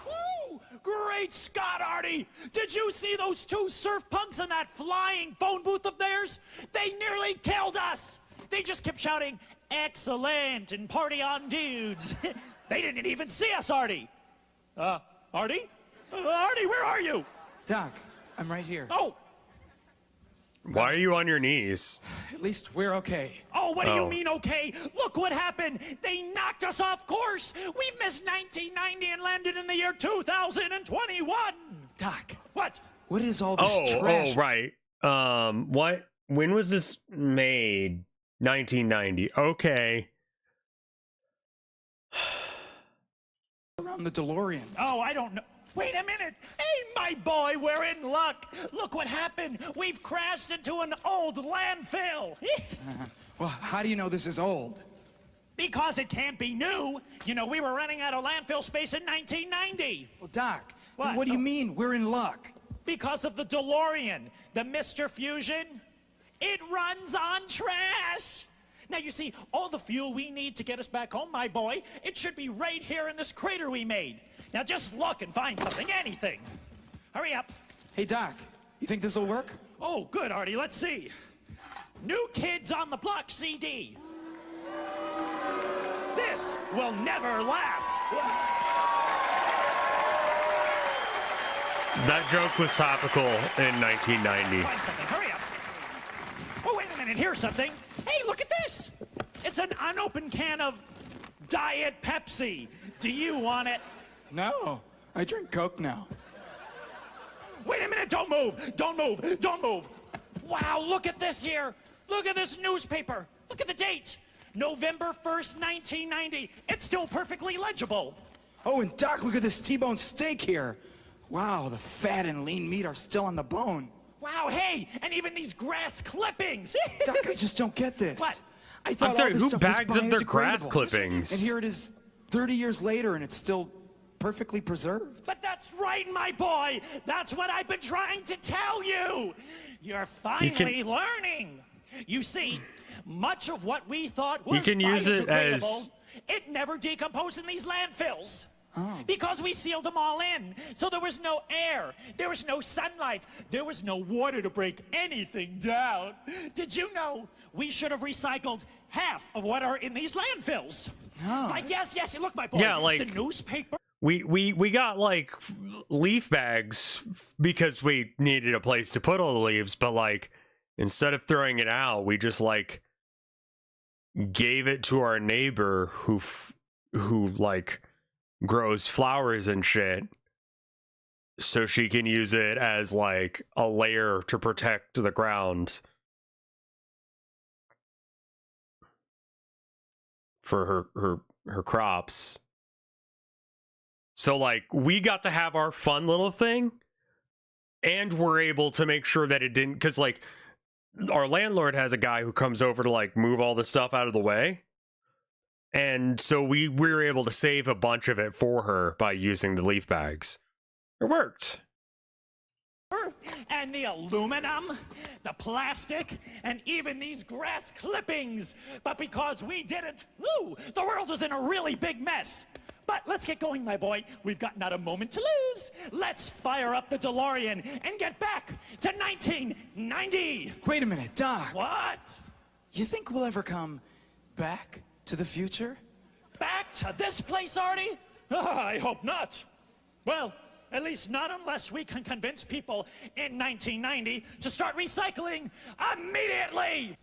Woo! Great Scott, Artie! Did you see those 2 surf punks in that flying phone booth of theirs? They nearly killed us! They just kept shouting, "Excellent," and "Party on, dudes." They didn't even see us, Artie. Artie? Artie, where are you? Doc, I'm right here. Oh! Why are you on your knees? At least we're okay. Oh, what do you mean, okay? Look what happened. They knocked us off course. We've missed 1990 and landed in the year 2021. Doc. What? What is all this trash? Oh, right. What? When was this made? 1990. Okay. Around the DeLorean. Oh, I don't know. Wait a minute. Hey, my boy, we're in luck. Look what happened. We've crashed into an old landfill. Well, how do you know this is old? Because it can't be new. You know, we were running out of landfill space in 1990. Well, Doc, what do you mean we're in luck? Because of the DeLorean, the Mr. Fusion. It runs on trash. Now, you see, all the fuel we need to get us back home, my boy, it should be right here in this crater we made. Now, just look and find something, anything. Hurry up. Hey, Doc, you think this will work? Oh, good, Artie. Let's see. New Kids on the Block CD. This will never last. That joke was topical in 1990. Find something. Hurry up. Oh, wait a minute. Here's something. Hey, look at this. It's an unopened can of Diet Pepsi. Do you want it? No, I drink Coke now. Wait a minute. Don't move. Don't move. Don't move. Wow, look at this here. Look at this newspaper. Look at the date. November 1st, 1990. It's still perfectly legible. Oh, and Doc, look at this T-bone steak here. Wow, the fat and lean meat are still on the bone. Wow, hey, and even these grass clippings. Doc, I just don't get this. What? I thought I'm sorry, all this who stuff bagged was up their grass biodegradable. clippings? And here it is 30 years later, and it's still perfectly preserved. But that's right, my boy. That's what I've been trying to tell you. You're finally learning. You see, much of what we thought was use it as... it never decomposed in these landfills. Because we sealed them all in. So there was no air, there was no sunlight, there was no water to break anything down. Did you know we should have recycled half of what are in these landfills? Like, yes, look, my boy, Yeah, like, the newspaper. We got like leaf bags because we needed a place to put all the leaves, but like instead of throwing it out, we just like gave it to our neighbor who like grows flowers and shit, so she can use it as like a layer to protect the ground for her crops. So like we got to have our fun little thing, and we're able to make sure that it didn't, because like our landlord has a guy who comes over to like move all the stuff out of the way. And so we were able to save a bunch of it for her by using the leaf bags. It worked. And the aluminum, the plastic, and even these grass clippings. But because we didn't, the world is in a really big mess. But let's get going, my boy. We've got not a moment to lose. Let's fire up the DeLorean and get back to 1990. Wait a minute, Doc. What? You think we'll ever come back to the future? Back to this place, Artie? I hope not. Well, at least not unless we can convince people in 1990 to start recycling immediately.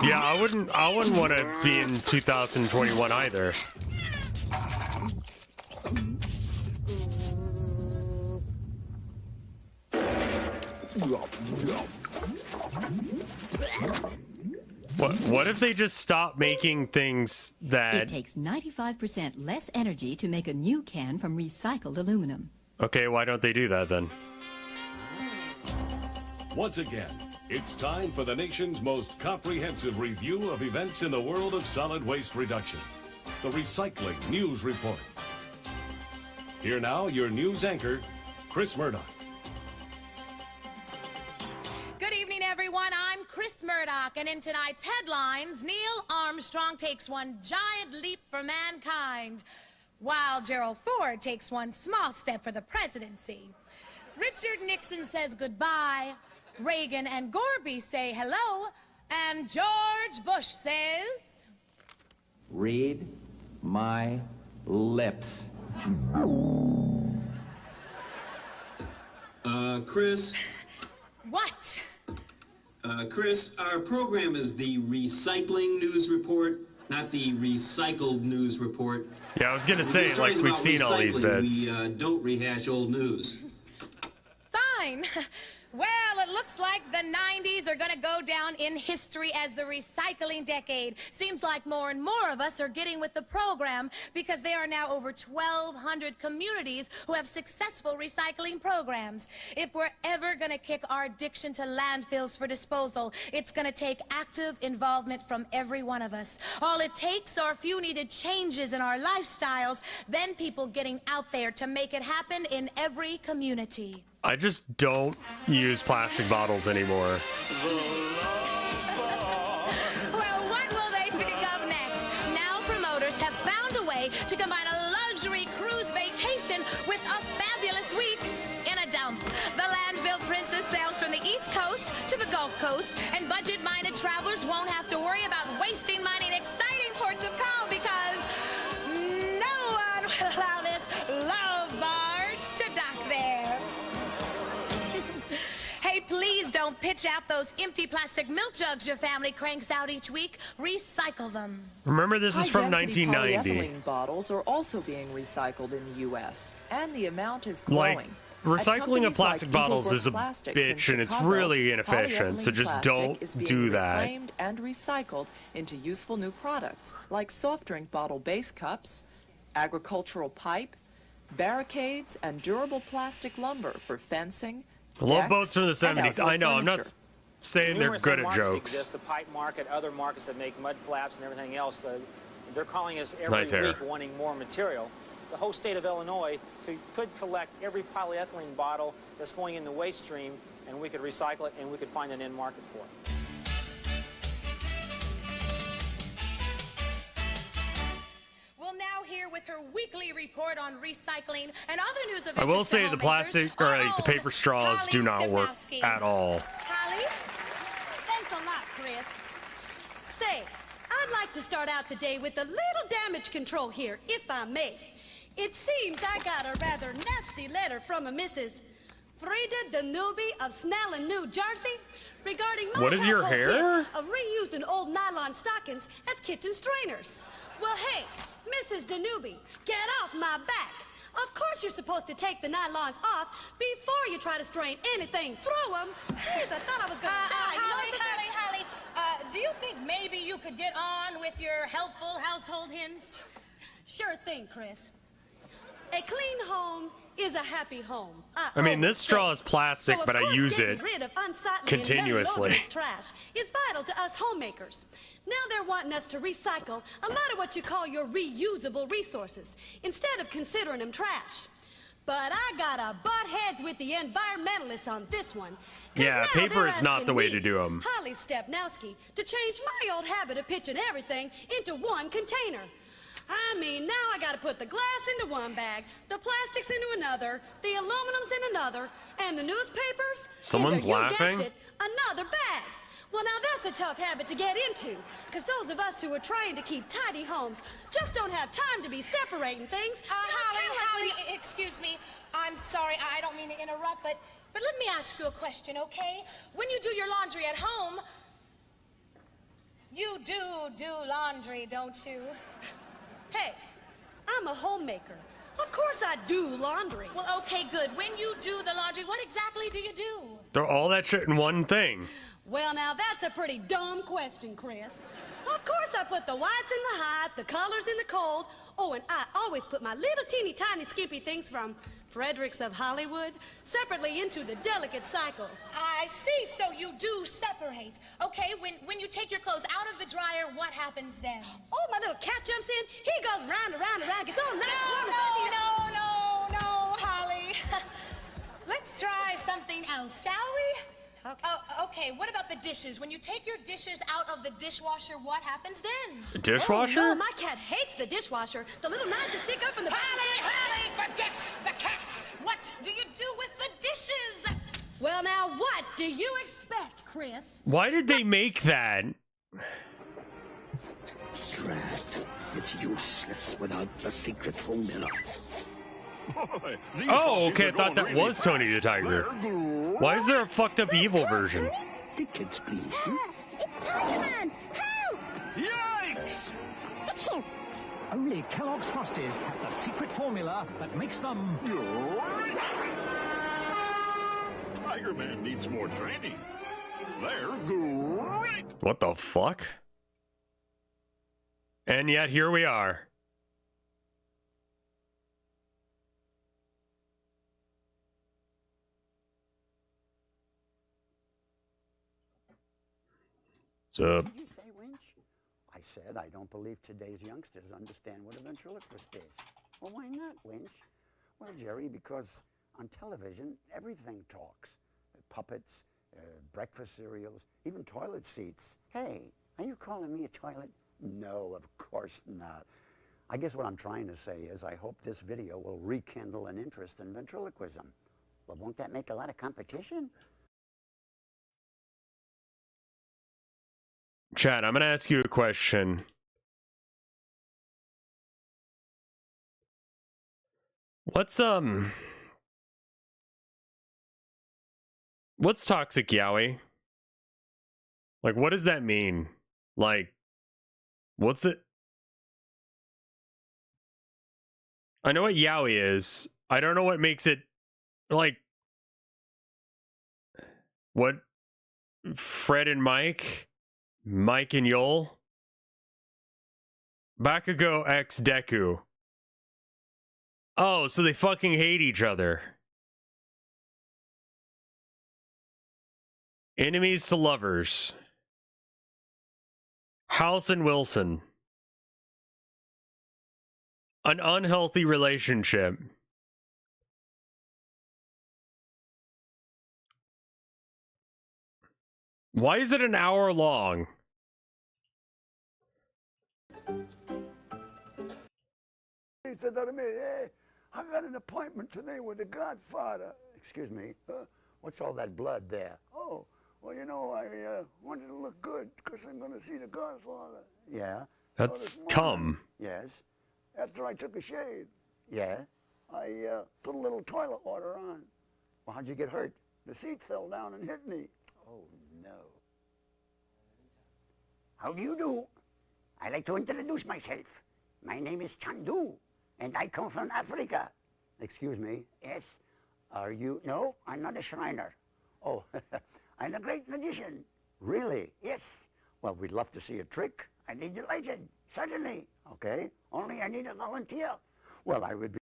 Yeah, I wouldn't want to be in 2021 either. What if they just stop making things that... It takes 95% less energy to make a new can from recycled aluminum. Okay, why don't they do that then? Once again, it's time for the nation's most comprehensive review of events in the world of solid waste reduction. The Recycling News Report. Here now, your news anchor, Chris Murdoch. Good evening, everyone. I'm Chris Murdoch, and in tonight's headlines, Neil Armstrong takes one giant leap for mankind, while Gerald Ford takes one small step for the presidency. Richard Nixon says goodbye, Reagan and Gorby say hello, and George Bush says... Read my lips. Chris? What? Chris, our program is the Recycling News Report, not the Recycled News Report. Yeah, I was gonna say, like, we've seen all these bits. We don't rehash old news. Fine. Well, it looks like the 90s are going to go down in history as the recycling decade. Seems like more and more of us are getting with the program because there are now over 1,200 communities who have successful recycling programs. If we're ever going to kick our addiction to landfills for disposal, it's going to take active involvement from every one of us. All it takes are a few needed changes in our lifestyles, then people getting out there to make it happen in every community. I just don't use plastic bottles anymore. Well, what will they think of next? Now promoters have found a way to combine a luxury cruise vacation with a fabulous week in a dump. The Landfill Princess sails from the East Coast to the Gulf Coast, and budget-minded travelers won't have to worry about wasting money in exciting ports of call because no one will allow this love barge to dock there. Hey, please don't pitch out those empty plastic milk jugs your family cranks out each week. Recycle them. Remember, this is from High-density 1990. polyethylene bottles are also being recycled in the U.S., and the amount is growing. recycling of plastic bottles is a bitch and it's really inefficient, so just don't do that. Reclaimed and recycled into useful new products like soft drink bottle base cups, agricultural pipe, barricades, and durable plastic lumber for fencing. I love boats from the 70s. I know, I'm not saying they're good at jokes. Exist, the pipe market, other markets that make mud flaps and everything else. They're calling us every week wanting more material. The whole state of Illinois could collect every polyethylene bottle that's going in the waste stream, and we could recycle it, and we could find an end market for it. We'll now hear with her weekly report on recycling and other news of I will interest say to the plastic or like the paper straws do not work at all. Holly? Thanks a lot, Chris. Say, I'd like to start out today with a little damage control here, if I may. It seems I got a rather nasty letter from a Mrs. Frida Danube of Snellen, New Jersey, regarding my What is your household hair? hit of reusing old nylon stockings as kitchen strainers. Well, hey, Mrs. Danube, get off my back. Of course you're supposed to take the nylons off before you try to strain anything through them. Jeez, I thought I was going to die. Holly, do you think maybe you could get on with your helpful household hints? Sure thing, Chris. A clean home is a happy home. I mean, this straw is plastic, So, of but I course, use getting it rid of unsightly continuously. and very odorous trash is vital to us homemakers. Now they're wanting us to recycle a lot of what you call your reusable resources instead of considering them trash. But I gotta butt heads with the environmentalists on this one. Yeah, paper is not the way to do them. Holly Stepnowski, to change my old habit of pitching everything into one container. I mean, now I gotta put the glass into one bag, the plastics into another, the aluminums in another, and the newspapers Someone's into, you laughing? guessed it, another bag. Well, now that's a tough habit to get into, because those of us who are trying to keep tidy homes just don't have time to be separating things. Holly, excuse me. I'm sorry, I don't mean to interrupt, but let me ask you a question, okay? When you do your laundry at home, you do laundry, don't you? Hey, I'm a homemaker. Of course I do laundry. Well, okay, good. When you do the laundry, what exactly do you do? Throw all that shit in one thing. Well, now that's a pretty dumb question, Chris. Of course I put the whites in the hot, the colors in the cold. Oh, and I always put my little teeny tiny skimpy things from Fredericks of Hollywood separately into the delicate cycle. I see, so you do separate. Okay, when you take your clothes out of the dryer, what happens then? Oh, my little cat jumps in. He goes round and round and round, gets all nice and warm and fuzzy. No, Holly. Let's try something else, shall we? Okay, what about the dishes? When you take your dishes out of the dishwasher, what happens then? Dishwasher? Oh, no, my cat hates the dishwasher. The little knife to stick up in the... Holly, forget the cat! What do you do with the dishes? Well, now, what do you expect, Chris? Why did they make that? Drat. It's useless without the secret formula. Oh, okay, I thought that was Tony the Tiger. Why is there a fucked up evil version? Tickets, please. It's Tiger Man! Help! Yikes! Achoo! Only Kellogg's Frosties have the secret formula that makes them... Tiger Man needs more training. They're great! What the fuck? And yet here we are. What's up? What did you say, Winch? I said I don't believe today's youngsters understand what a ventriloquist is. Well, why not, Winch? Well, Jerry, because on television, everything talks. Puppets, breakfast cereals, even toilet seats. Hey, are you calling me a toilet? No, of course not. I guess what I'm trying to say is I hope this video will rekindle an interest in ventriloquism. Well, won't that make a lot of competition? Chad, I'm gonna ask you a question. What's toxic yaoi? Like, what does that mean? Like, what's it? I know what yaoi is. I don't know what makes it Like, what? Fred and Mike? Mike and Yall? Bakugo x Deku. Oh, so they fucking hate each other. Enemies to lovers. House and Wilson. An unhealthy relationship. Why is it an hour long? He said to me, hey, I got an appointment today with the Godfather. Excuse me, what's all that blood there? Oh, well, you know, I wanted to look good because I'm going to see the Godfather. Yeah. That's cum. Yes. After I took a shave. Yeah. I put a little toilet water on. Well, how'd you get hurt? The seat fell down and hit me. Oh, no. How do you do? I'd like to introduce myself. My name is Chandu, and I come from Africa. Excuse me, yes? Are you? No, I'm not a Shriner. Oh, I'm a great magician. Really? Yes. Well, we'd love to see a trick. I'd be delighted. Certainly. Okay, only I need a volunteer. Well, I would be...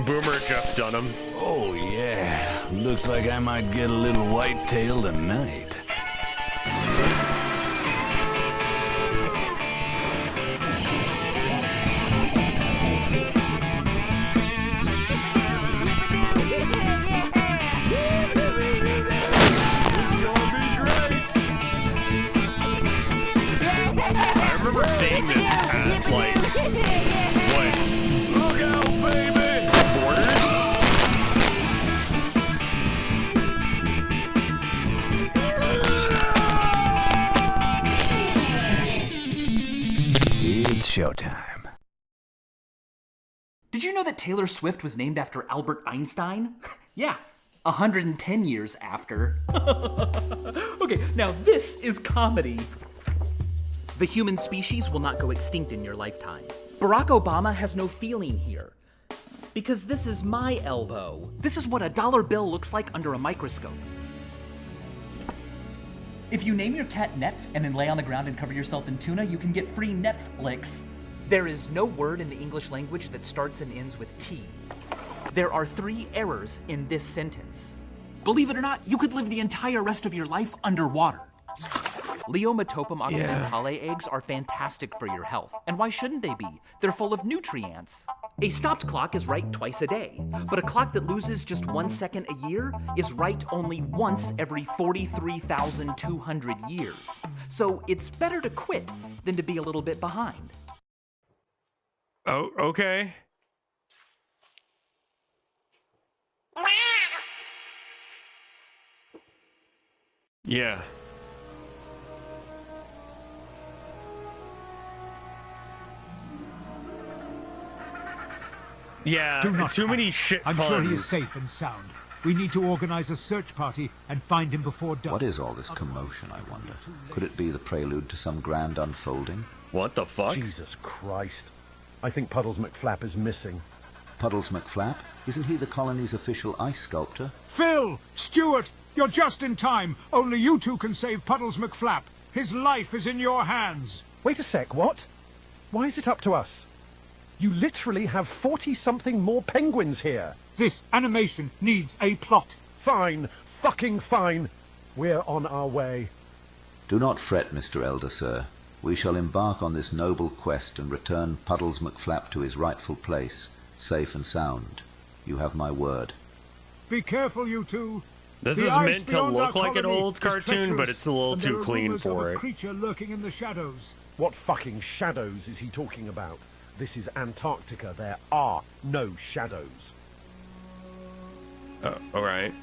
Boomer Jeff Dunham. Oh, yeah. Looks like I might get a little whitetail tonight. I remember seeing this at, like, what? Look out, baby! Borders? It's showtime. Did you know that Taylor Swift was named after Albert Einstein? Yeah, 110 years after. Okay, now this is comedy. The human species will not go extinct in your lifetime. Barack Obama has no feeling here. Because this is my elbow. This is what a dollar bill looks like under a microscope. If you name your cat Netf and then lay on the ground and cover yourself in tuna, you can get free Netflix. There is no word in the English language that starts and ends with T. There are 3 errors in this sentence. Believe it or not, you could live the entire rest of your life underwater. Leometopum occidentale eggs are fantastic for your health. And why shouldn't they be? They're full of nutrients. A stopped clock is right twice a day, but a clock that loses just 1 second a year is right only once every 43,200 years. So it's better to quit than to be a little bit behind. Oh, okay. Yeah. Yeah, Do not too many panic. shit I'm puns. sure he is safe and sound. We need to organize a search party and find him before dark. What is all this commotion, I wonder? Could it be the prelude to some grand unfolding? What the fuck? Jesus Christ. I think Puddles McFlap is missing. Puddles McFlap? Isn't he the colony's official ice sculptor? Phil! Stuart! You're just in time. Only you two can save Puddles McFlap. His life is in your hands. Wait a sec, what? Why is it up to us? You literally have 40-something more penguins here. This animation needs a plot. Fine. Fucking fine. We're on our way. Do not fret, Mr. Elder, sir. We shall embark on this noble quest and return Puddles McFlap to his rightful place, safe and sound. You have my word. Be careful, you two. This is meant to look like an old cartoon, but it's a little too clean for it. Creature lurking in the shadows. What fucking shadows is he talking about? This is Antarctica. There are no shadows. Alright.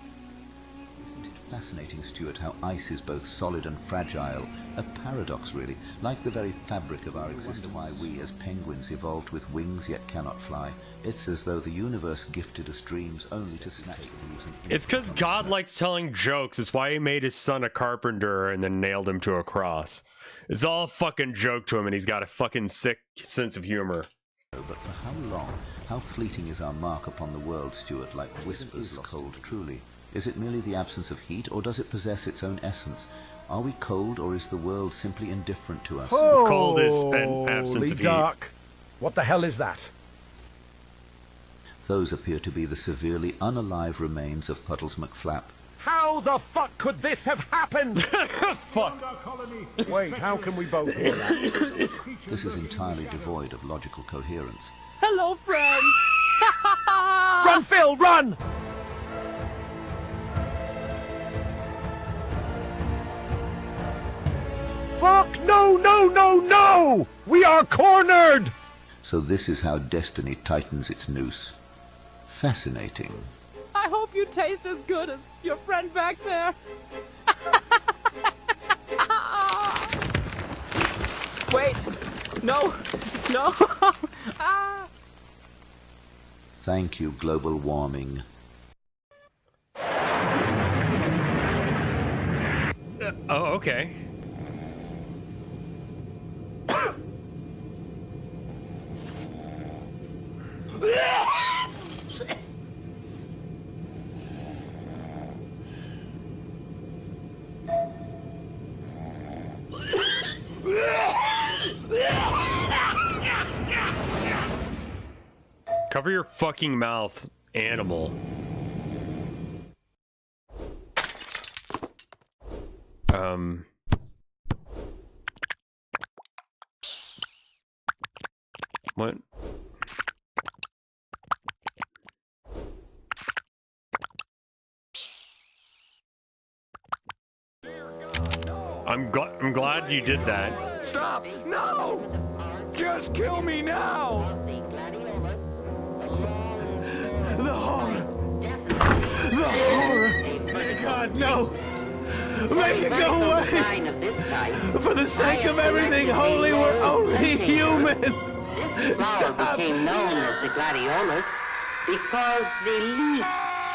fascinating, Stuart, how ice is both solid and fragile. A paradox, really, like the very fabric of our existence. Why we, as penguins, evolved with wings yet cannot fly. It's as though the universe gifted us dreams only to snatch them. It's because God likes telling jokes. It's why he made his son a carpenter and then nailed him to a cross. It's all a fucking joke to him, and he's got a fucking sick sense of humor. But for how long? How fleeting is our mark upon the world, Stuart, like whispers cold truly? Is it merely the absence of heat, or does it possess its own essence? Are we cold, or is the world simply indifferent to us? Oh, cold is an absence of dark. What the hell is that? Those appear to be the severely unalive remains of Puddles McFlap. How the fuck could this have happened? Fuck. Wait, how can we both hear that? This is entirely devoid of logical coherence. Hello, friend! Run, Phil, run! Fuck, no, no, no, no! We are cornered! So this is how destiny tightens its noose. Fascinating. I hope you taste as good as your friend back there. Wait. No. No. Thank you, global warming. Oh, okay. Cover your fucking mouth, animal. What? I'm glad you did that. Stop! No! Just kill me now! The horror! The horror! Dear God, no! Make it go away! For the sake of everything holy, we're only human! Stop! Became known as the gladiolus because the leaf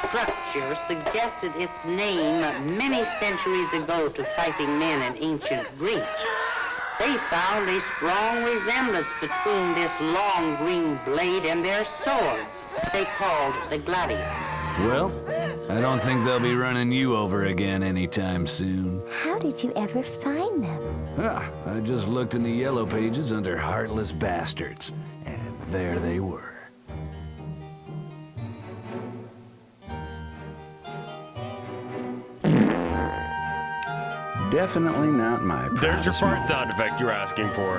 structure suggested its name many centuries ago to fighting men in ancient Greece. They found a strong resemblance between this long green blade and their swords, they called the gladius. Well, I don't think they'll be running you over again anytime soon. How did you ever find them? I just looked in the yellow pages under Heartless Bastards, and there they were. Definitely not my proudest There's your fart moment. sound effect you're asking for.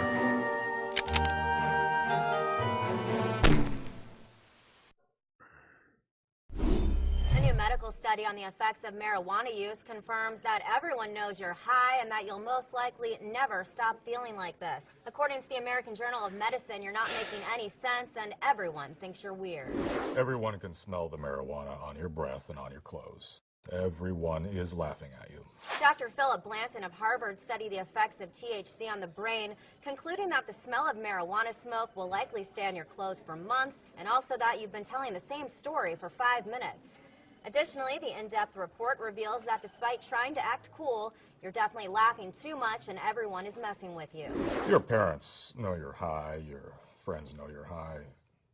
A new medical study on the effects of marijuana use confirms that everyone knows you're high and that you'll most likely never stop feeling like this. According to the American Journal of Medicine, you're not making any sense and everyone thinks you're weird. Everyone can smell the marijuana on your breath and on your clothes. Everyone is laughing at you. Dr. Philip Blanton of Harvard studied the effects of THC on the brain, concluding that the smell of marijuana smoke will likely stay on your clothes for months, and also that you've been telling the same story for 5 minutes. Additionally, the in-depth report reveals that despite trying to act cool, you're definitely laughing too much and everyone is messing with you. Your parents know you're high. Your friends know you're high.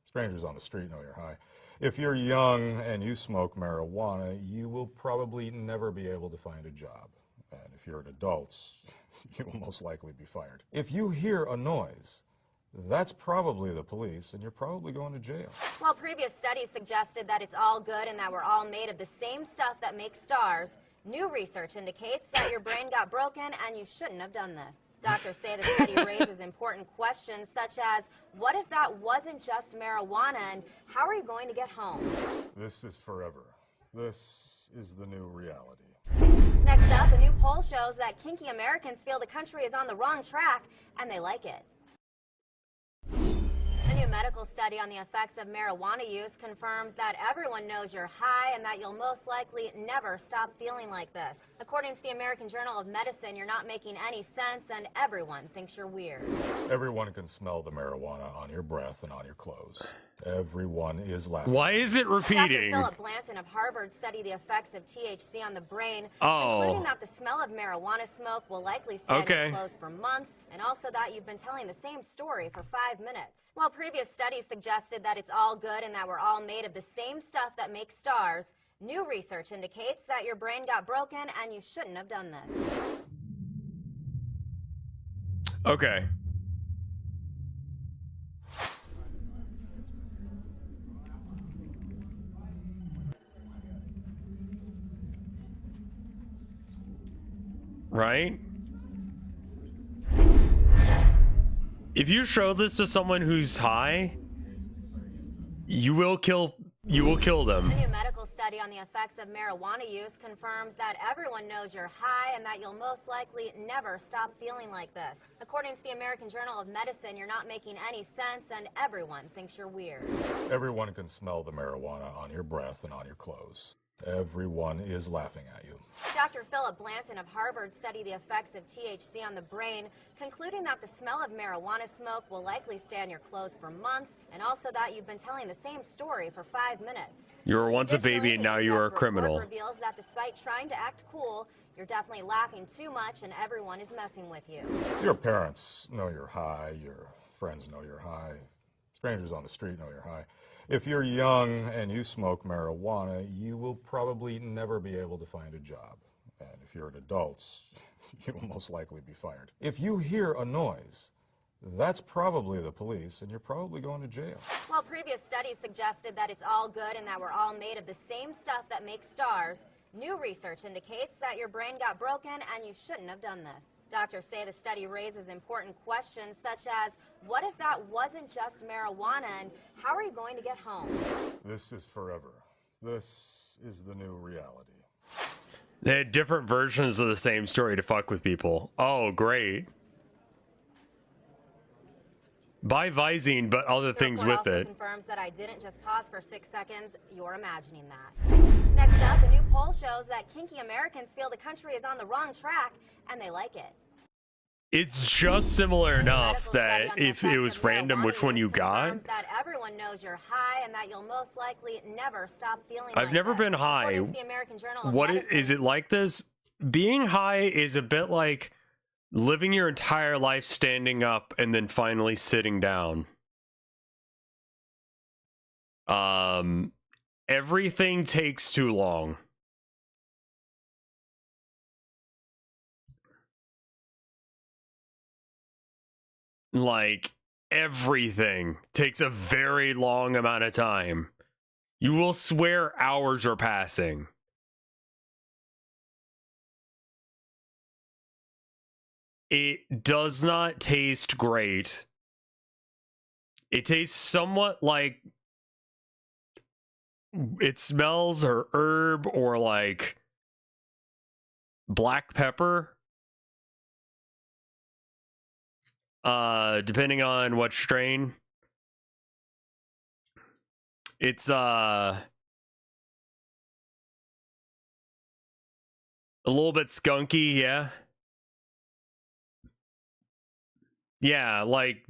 Strangers on the street know you're high. If you're young and you smoke marijuana, you will probably never be able to find a job. And if you're an adult, you will most likely be fired. If you hear a noise, that's probably the police, and you're probably going to jail. While previous studies suggested that it's all good and that we're all made of the same stuff that makes stars, new research indicates that your brain got broken and you shouldn't have done this. Doctors say the study raises important questions such as, what if that wasn't just marijuana and how are you going to get home? This is forever. This is the new reality. Next up, a new poll shows that kinky Americans feel the country is on the wrong track and they like it. A new medical study on the effects of marijuana use confirms that everyone knows you're high and that you'll most likely never stop feeling like this. According to the American Journal of Medicine, you're not making any sense and everyone thinks you're weird. Everyone can smell the marijuana on your breath and on your clothes. Everyone is laughing. Why is it repeating? Dr. Philip Blanton of Harvard studied the effects of THC on the brain, Oh. concluding that the smell of marijuana smoke will likely stay in your clothes for months, and also that you've been telling the same story for 5 minutes. While previous studies suggested that it's all good and that we're all made of the same stuff that makes stars, new research indicates that your brain got broken and you shouldn't have done this. Okay. Right? If you show this to someone who's high, you will kill them. A new medical study on the effects of marijuana use confirms that everyone knows you're high and that you'll most likely never stop feeling like this. According to the American Journal of Medicine, you're not making any sense and everyone thinks you're weird. Everyone can smell the marijuana on your breath and on your clothes. Everyone is laughing at you. Dr. Philip Blanton of Harvard studied the effects of THC on the brain, concluding that the smell of marijuana smoke will likely stay on your clothes for months, and also that you've been telling the same story for 5 minutes. You were once a baby and now you are a Report criminal. reveals that despite trying to act cool, you're definitely laughing too much and everyone is messing with you. Your parents know you're high. Your friends know you're high. Strangers on the street know you're high. If you're young and you smoke marijuana, you will probably never be able to find a job. And if you're an adult, you will most likely be fired. If you hear a noise, that's probably the police, and you're probably going to jail. While previous studies suggested that it's all good and that we're all made of the same stuff that makes stars, new research indicates that your brain got broken and you shouldn't have done this. Doctors say the study raises important questions such as, what if that wasn't just marijuana and how are you going to get home? This is forever. This is the new reality. They had different versions of the same story to fuck with people. Oh, great. Buy Visine, but other things with also it. Confirms that I didn't just pause for 6 seconds. You're imagining that. Next up, a new poll shows that kinky Americans feel the country is on the wrong track, and they like it. It's just similar enough that if it was random which one you got. That everyone knows you're high, and that you'll most likely never stop feeling. I've never been high. What is it like this? Being high is a bit like living your entire life standing up and then finally sitting down. Everything takes too long. Like, everything takes a very long amount of time. You will swear hours are passing. It does not taste great. It tastes somewhat like it smells or herb or like black pepper. Depending on what strain. It's a little bit skunky, yeah. Yeah, like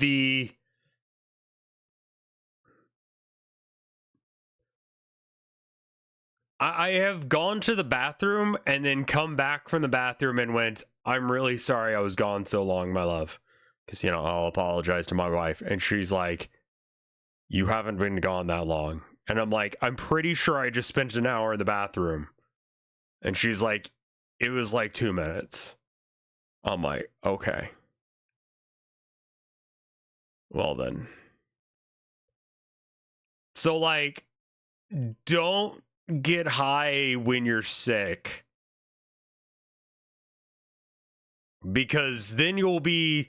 I have gone to the bathroom and then come back from the bathroom and went, I'm really sorry I was gone so long, my love. Because, you know, I'll apologize to my wife. And she's like, you haven't been gone that long. And I'm like, I'm pretty sure I just spent an hour in the bathroom. And she's like, it was like 2 minutes. I'm like, okay. Well then. So, like, don't get high when you're sick. Because then you'll be...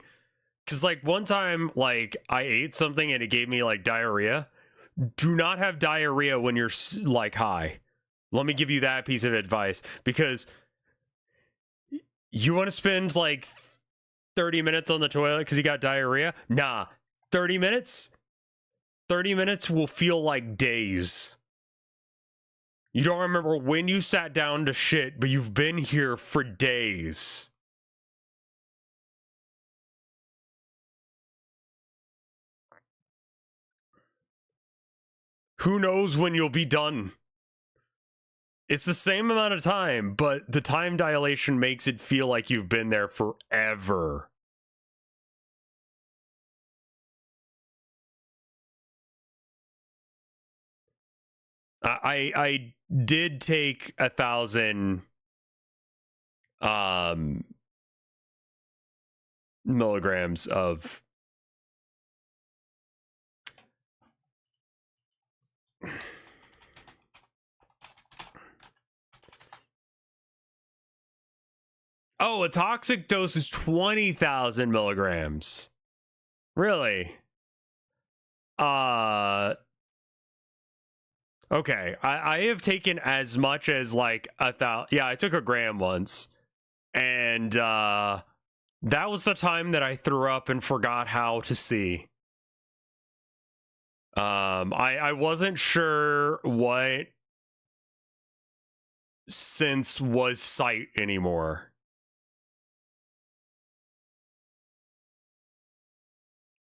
Because, like, one time, like, I ate something and it gave me, like, diarrhea. Do not have diarrhea when you're, like, high. Let me give you that piece of advice. Because you want to spend, like, 30 minutes on the toilet because you got diarrhea? Nah. 30 minutes? 30 minutes will feel like days. You don't remember when you sat down to shit, but you've been here for days. Who knows when you'll be done? It's the same amount of time, but the time dilation makes it feel like you've been there forever. I did take 1,000 milligrams of oh, a toxic dose is 20,000 milligrams. Really? Okay, I have taken as much as like 1,000. Yeah, I took a gram once, and that was the time that I threw up and forgot how to see. I wasn't sure what sense was sight anymore.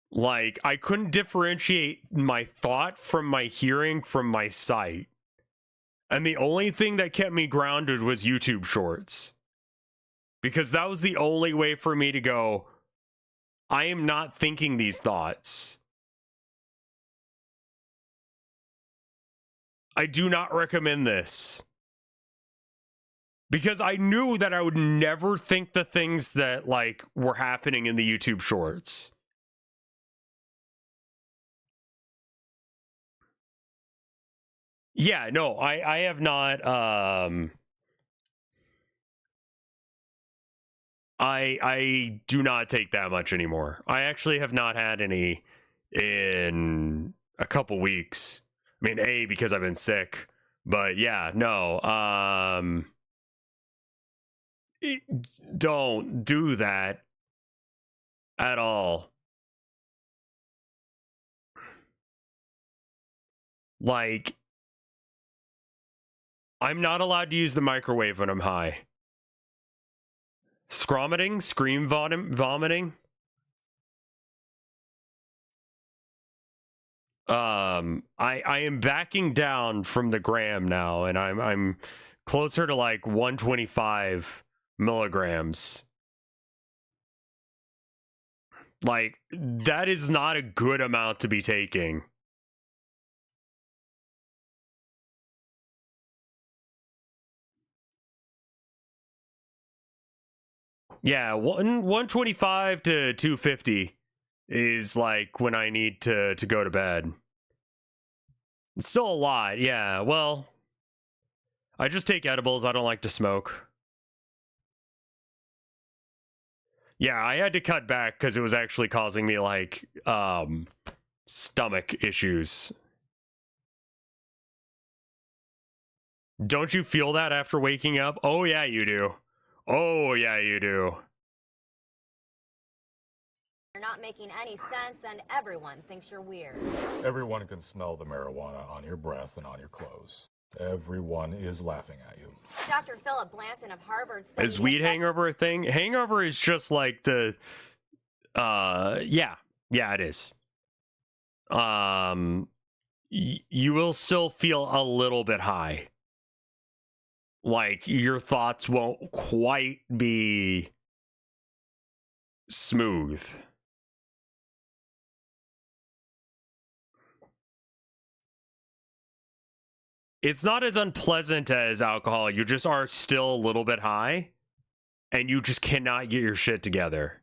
Like, I couldn't differentiate my thought from my hearing from my sight. And the only thing that kept me grounded was YouTube Shorts. Because that was the only way for me to go, I am not thinking these thoughts. I do not recommend this. Because I knew that I would never think the things that, like, were happening in the YouTube Shorts. Yeah, no, I have not, I do not take that much anymore. I actually have not had any in a couple weeks. I mean, A, because I've been sick, but yeah, no, don't do that at all. Like, I'm not allowed to use the microwave when I'm high. Scromiting? Scream vomiting? I am backing down from the gram now, and I'm closer to like 125 milligrams. Like, that is not a good amount to be taking. Yeah, 125 to 250 is like when I need to go to bed. It's still a lot, yeah. Well, I just take edibles. I don't like to smoke. Yeah, I had to cut back because it was actually causing me like stomach issues. Don't you feel that after waking up? Oh yeah, you do. Oh yeah, you do. You're not making any sense, and everyone thinks you're weird. Everyone can smell the marijuana on your breath and on your clothes. Everyone is laughing at you. Dr. Philip Blanton of Harvard said... Is weed hangover a thing? Hangover is just like the... Yeah, it is. You will still feel a little bit high. Like, your thoughts won't quite be smooth. It's not as unpleasant as alcohol. You just are still a little bit high, and you just cannot get your shit together.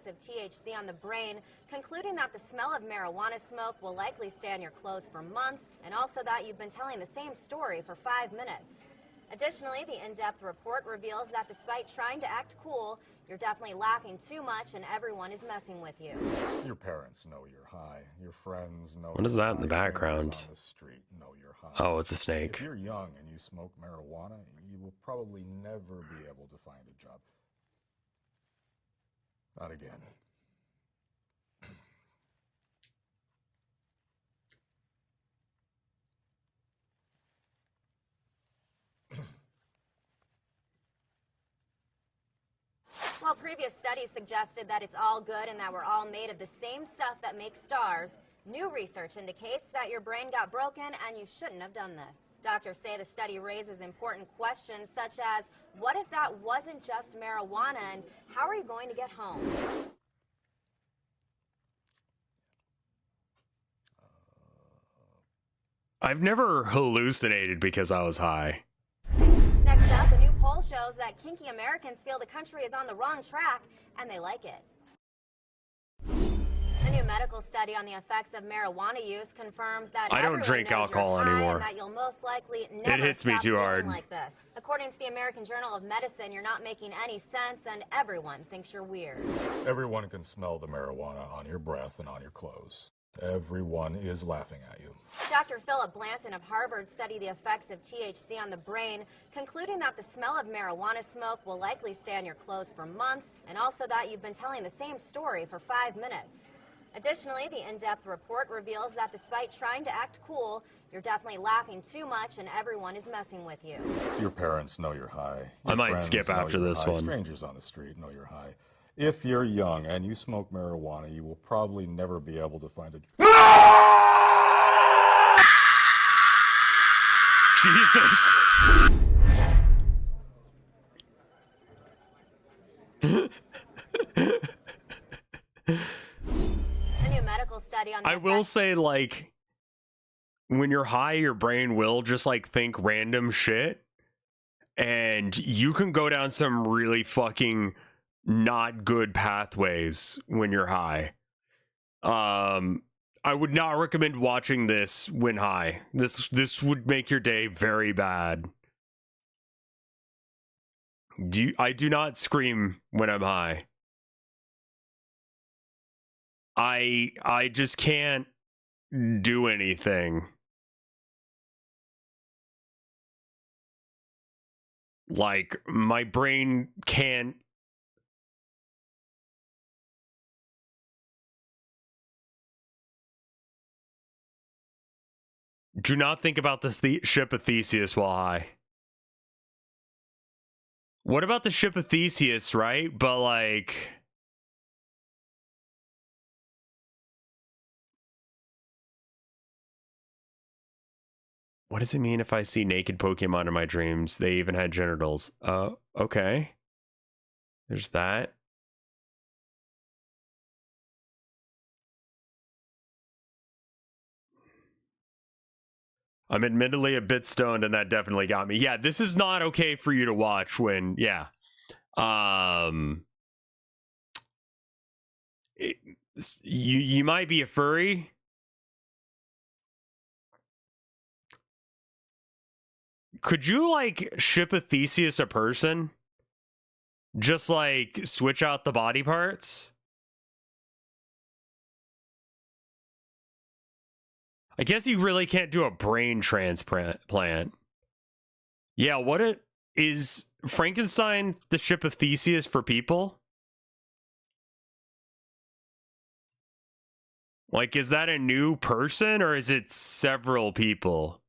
Of THC on the brain, concluding that the smell of marijuana smoke will likely stay on your clothes for months, and also that you've been telling the same story for 5 minutes. Additionally, the in-depth report reveals that despite trying to act cool, you're definitely laughing too much and everyone is messing with you. Your parents know you're high. Your friends know. What is that in the background? On the street know you're high. Oh, it's a snake. If you're young and you smoke marijuana, you will probably never be able to find a job. Not again. While previous studies suggested that it's all good and that we're all made of the same stuff that makes stars, new research indicates that your brain got broken and you shouldn't have done this. Doctors say the study raises important questions such as, what if that wasn't just marijuana and how are you going to get home? I've never hallucinated because I was high. Next up, a new poll shows that kinky Americans feel the country is on the wrong track and they like it. A new medical study on the effects of marijuana use confirms that I don't drink alcohol anymore. And that you'll most likely never It hits me stop too feeling hard. like this. According to the American Journal of Medicine, you're not making any sense and everyone thinks you're weird. Everyone can smell the marijuana on your breath and on your clothes. Everyone is laughing at you. Dr. Philip Blanton of Harvard studied the effects of THC on the brain, concluding that the smell of marijuana smoke will likely stay on your clothes for months, and also that you've been telling the same story for 5 minutes. Additionally, the in-depth report reveals that despite trying to act cool, you're definitely laughing too much and everyone is messing with you. Your parents know you're high. I Your might friends skip know after you're this high. one. Strangers on the street know you're high. If you're young and you smoke marijuana, you will probably never be able to find a... Jesus. A new medical study on the I will say, like, when you're high, your brain will just, like, think random shit. And you can go down some really fucking not good pathways when you're high. I would not recommend watching this when high. This would make your day very bad. I do not scream when I'm high. I just can't do anything. Like, my brain can't. Do not think about the ship of Theseus while high. What about the ship of Theseus, right? But, like... What does it mean if I see naked Pokemon in my dreams? They even had genitals. Okay. There's that. I'm admittedly a bit stoned, and that definitely got me. Yeah, this is not okay for you to watch when, yeah. You might be a furry. Could you, like, ship a Theseus a person? Just, like, switch out the body parts? I guess you really can't do a brain transplant. Yeah, what is Frankenstein the ship of Theseus for people? Like, is that a new person or is it several people?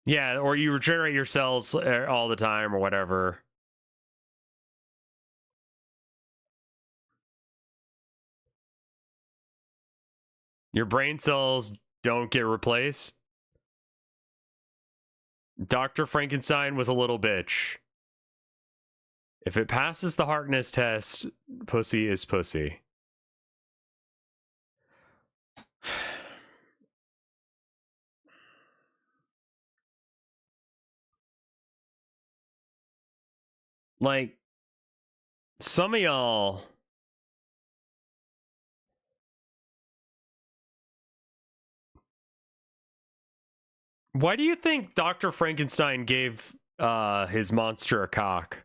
Yeah, or you regenerate your cells all the time or whatever. Your brain cells don't get replaced. Dr. Frankenstein was a little bitch. If it passes the Harkness test, pussy is pussy. Like, some of y'all... Why do you think Dr. Frankenstein gave his monster a cock?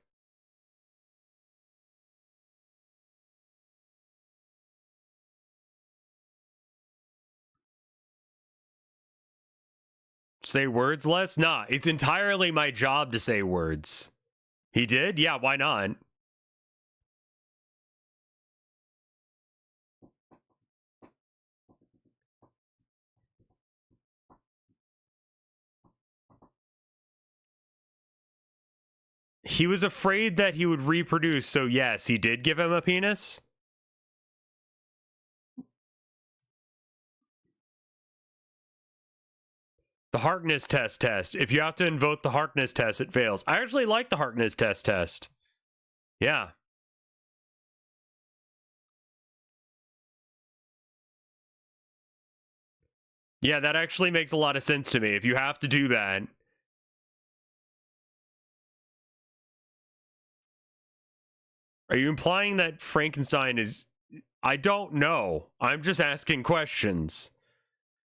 Say words less? Nah, it's entirely my job to say words. He did? Yeah, why not? He was afraid that he would reproduce, so yes, he did give him a penis. The Harkness test. If you have to invoke the Harkness test, it fails. I actually like the Harkness test. Yeah. Yeah, that actually makes a lot of sense to me. If you have to do that. Are you implying that Frankenstein is... I don't know. I'm just asking questions.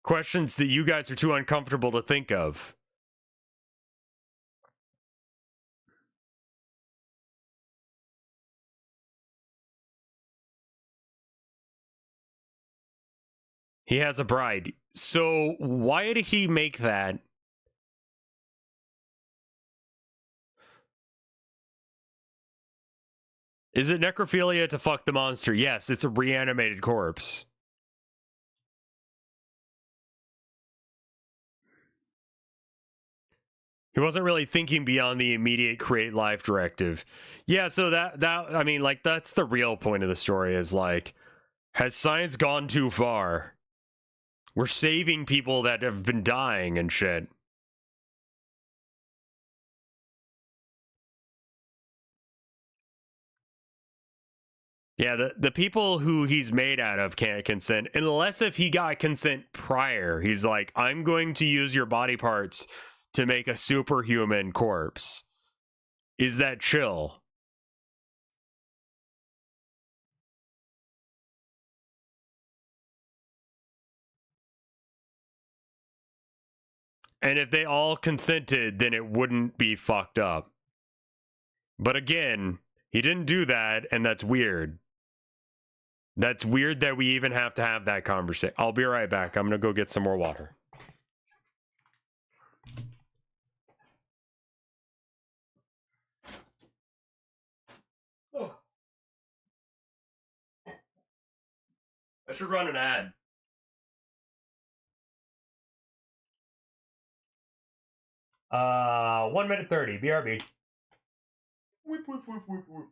Questions that you guys are too uncomfortable to think of. He has a bride. So why did he make that? Is it necrophilia to fuck the monster? Yes, it's a reanimated corpse. He wasn't really thinking beyond the immediate create life directive. Yeah, so that I mean, like, that's the real point of the story is, like, has science gone too far? We're saving people that have been dying and shit. Yeah, the people who he's made out of can't consent, unless if he got consent prior. He's like, I'm going to use your body parts to make a superhuman corpse. Is that chill? And if they all consented, then it wouldn't be fucked up. But again, he didn't do that, and that's weird. That's weird that we even have to have that conversation. I'll be right back. I'm gonna go get some more water. Oh. I should run an ad. Uh, 1 minute 30. BRB. Whoop, whoop, whoop, whoop, whoop.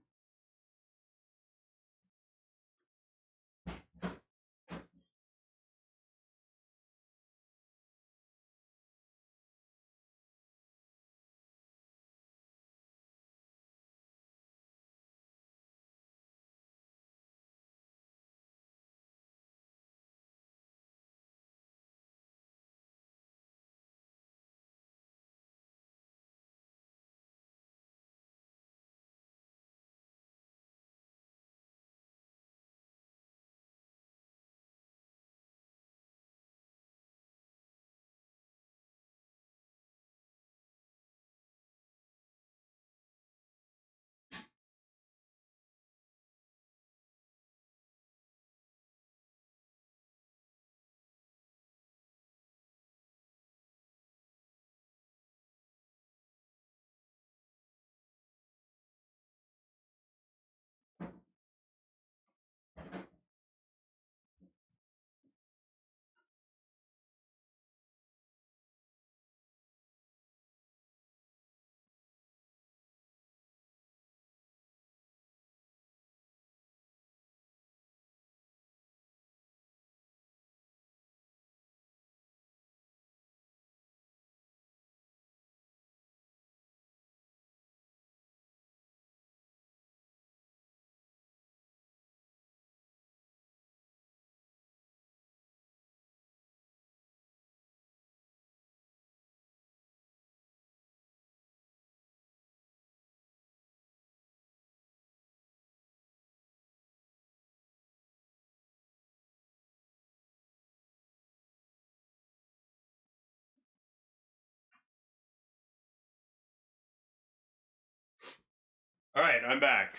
All right, I'm back.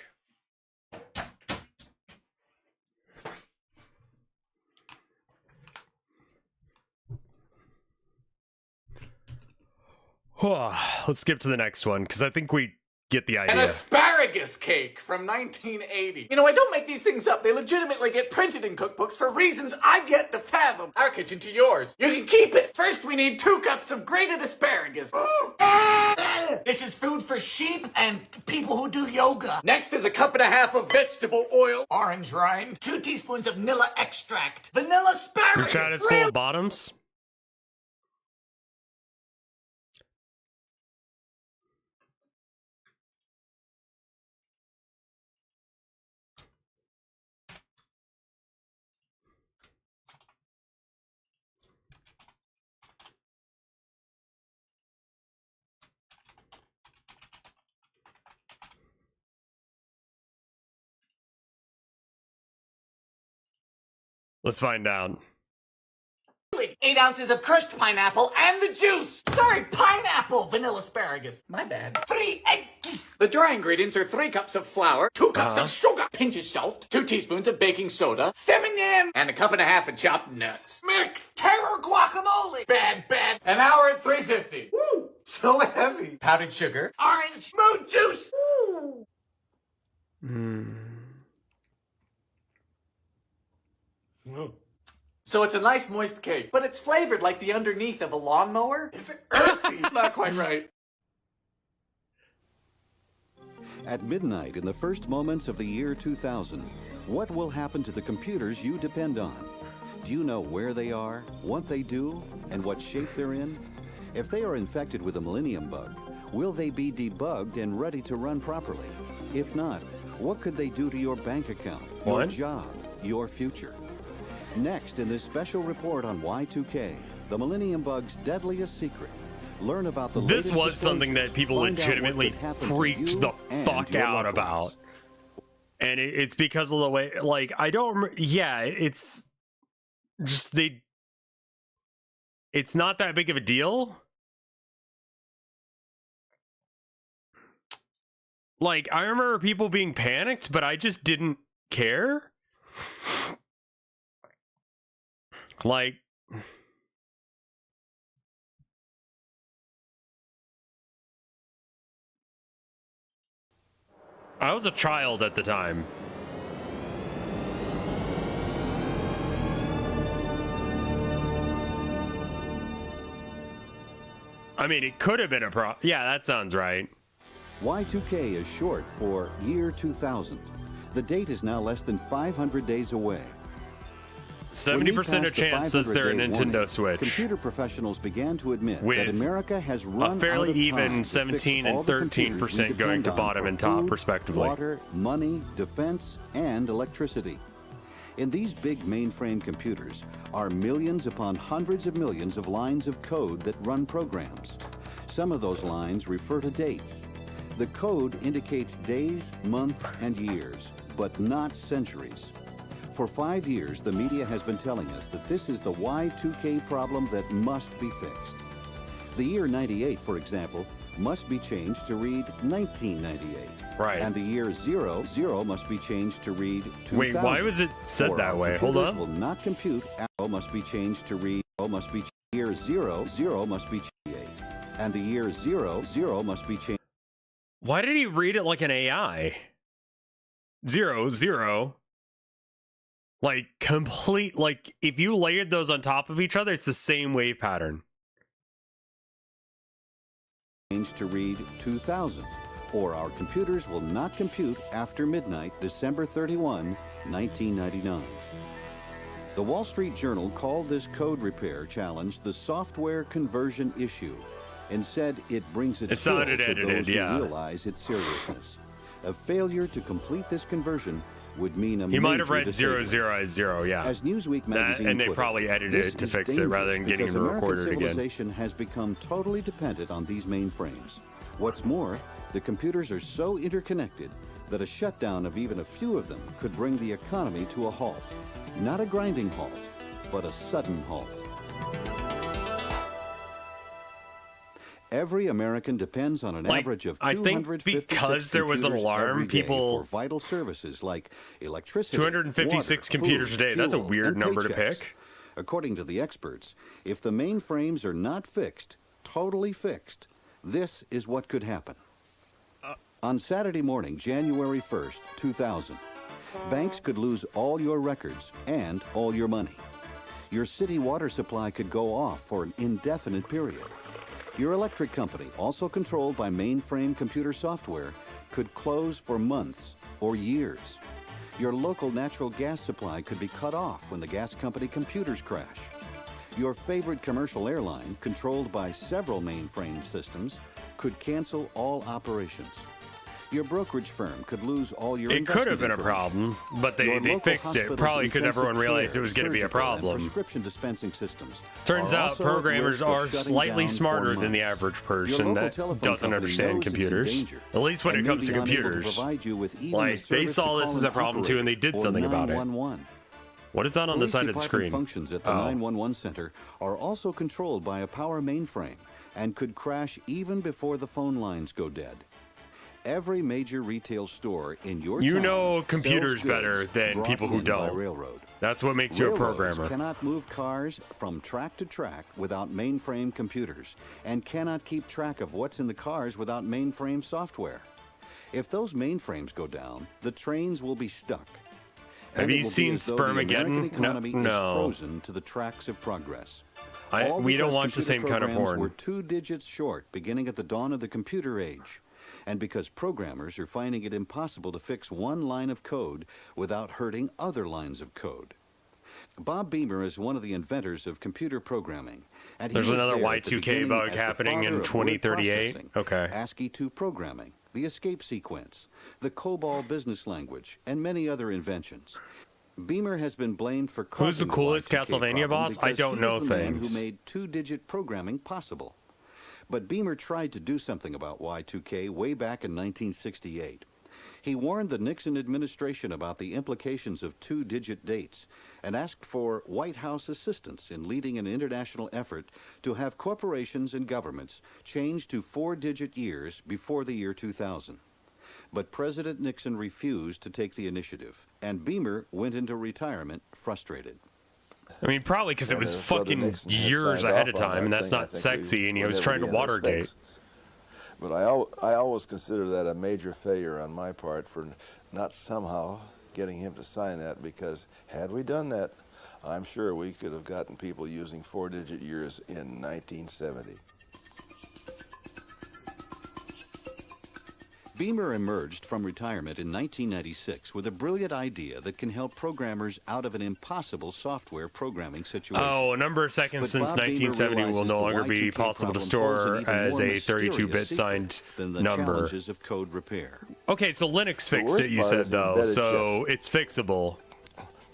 Let's skip to the next one, because I think we get the An idea. asparagus cake from 1980. You know, I don't make these things up. They legitimately get printed in cookbooks for reasons I've yet to fathom. Our kitchen to yours. You can keep it. First, we need 2 cups of grated asparagus. This is food for sheep and people who do yoga. Next is a 1.5 cups of vegetable oil, orange rind, 2 teaspoons of vanilla extract, vanilla asparagus. Your chat is full of bottoms. Let's find out. 8 ounces of crushed pineapple and the juice. Sorry, pineapple. Vanilla asparagus. My bad. 3 eggs. The dry ingredients are 3 cups of flour, 2 cups of sugar, pinch of salt, 2 teaspoons of baking soda, feminine, and 1.5 cups of chopped nuts. Mix. Terror guacamole. Bad. An hour at 350. Woo. So heavy. Powdered sugar. Orange. Moon juice. Woo. So it's a nice moist cake, but it's flavored like the underneath of a lawnmower. It's earthy. Not quite right. At midnight in the first moments of the year 2000, what will happen to the computers you depend on? Do you know where they are, what they do, and what shape they're in? If they are infected with a Millennium Bug, will they be debugged and ready to run properly? If not, what could they do to your bank account, your job, your future? Next, in this special report on Y2K, the Millennium Bug's deadliest secret, learn about the This latest was something that people find out what legitimately could happen to freaked you the and fuck your out loved about. ones. And it's because of the way, like, I don't remember. Yeah, it's just it's not that big of a deal. Like, I remember people being panicked, but I just didn't care. Like, I was a child at the time. I mean, it could have been a yeah, that sounds right. Y2K is short for year 2000. The date is now less than 500 days away. 70% of chance says they're a Nintendo warning, Switch. Computer professionals began to admit that With America has run a fairly out of even time to 17 fix all and the computers 13% we going depend to on bottom for and top, food, respectively. Water, money, defense, and electricity. In these big mainframe computers are millions upon hundreds of millions of lines of code that run programs. Some of those lines refer to dates. The code indicates days, months, and years, but not centuries. For 5 years, the media has been telling us that this is the Y2K problem that must be fixed. The year 98, for example, must be changed to read 1998. Right. And the year 00 must be changed to read 2000. Wait, why was it said Or that our way? Hold computers on. will not compute. Must be changed to read. Must be year 00 must be changed. And the year 00 must be changed. Why did he read it like an AI? 00. Like, complete, like, if you layered those on top of each other, it's the same wave pattern. Changed to read 2000. Or our computers will not compute after midnight, December 31, 1999. The Wall Street Journal called this code repair challenge the software conversion issue and said it brings a It sounded chill to edited, those who yeah. realize its seriousness. A failure to complete this conversion would mean a He might have major read disablement. 00 as 0, yeah. As Newsweek That, magazine and they put probably edited this it to is fix it rather than dangerous getting because it recorded American again. civilization has become totally dependent on these mainframes. What's more, the computers are so interconnected that a shutdown of even a few of them could bring the economy to a halt. Not a grinding halt, but a sudden halt. Every American depends on an average of I think 256 because there was an computers alarm, every day people- for vital services like electricity, 256 water, computers food, a day. That's a fuel, weird and number to paychecks. pick. According to the experts, if the mainframes are not fixed, totally fixed, this is what could happen. On Saturday morning, January 1st, 2000, banks could lose all your records and all your money. Your city water supply could go off for an indefinite period. Your electric company, also controlled by mainframe computer software, could close for months or years. Your local natural gas supply could be cut off when the gas company computers crash. Your favorite commercial airline, controlled by several mainframe systems, could cancel all operations. Your brokerage firm could lose all your It could have been a information. problem, but they fixed it, probably because everyone realized it was going to be a problem. Prescription dispensing systems Turns are out also at programmers risk of are shutting slightly down for smarter than the months. average Your person local that telephone doesn't company understand knows it's in computers, danger at least when and it may comes to be unable to computers. provide you with even the Like, they service saw to this call as a an problem too, and they did operator something or about it. 911. What is that on the Police side of the department screen? functions at the 911 center are also controlled by a power mainframe and could crash even before the phone lines go dead. Every major retail store in your You town know computers sells goods better than brought people who in by don't. railroad. That's what makes you a Railroads programmer. cannot move cars from track to track without mainframe computers and cannot keep track of what's in the cars without mainframe software. If those mainframes go down, the trains will be stuck. Have And it you will be seen as though the Spermageddon? American economy is No. frozen to the tracks of progress. We don't because watch the computer same kind of programs porn. were 2 digits short beginning at the dawn of the computer age. And because programmers are finding it impossible to fix one line of code without hurting other lines of code. Bob Beamer is one of the inventors of computer programming. And he There's was another there at the Y2K beginning bug as the happening father in of word 2038. processing, Okay. ASCII 2 programming, the escape sequence, the COBOL business language, and many other inventions. Beamer has been blamed for causing Who's the coolest Y2K Castlevania problem boss? I because don't he know is the man things. who made 2-digit programming possible. But Beamer tried to do something about Y2K way back in 1968. He warned the Nixon administration about the implications of 2-digit dates and asked for White House assistance in leading an international effort to have corporations and governments change to 4-digit years before the year 2000. But President Nixon refused to take the initiative, and Beamer went into retirement frustrated. I mean, probably because it was fucking years ahead of time, and that's not sexy, and he was trying to Watergate. But I always consider that a major failure on my part for not somehow getting him to sign that, because had we done that, I'm sure we could have gotten people using 4-digit years in 1970. Beamer emerged from retirement in 1996 with a brilliant idea that can help programmers out of an impossible software programming situation. Oh, a number of seconds But since Bob Beamer 1970 will realizes no the longer be Y2K possible to problem store poses an even as more a 32-bit mysterious signed secret than the number. challenges of code repair. Okay, so Linux fixed worst it, you part said, is the though, embedded so it's fixable.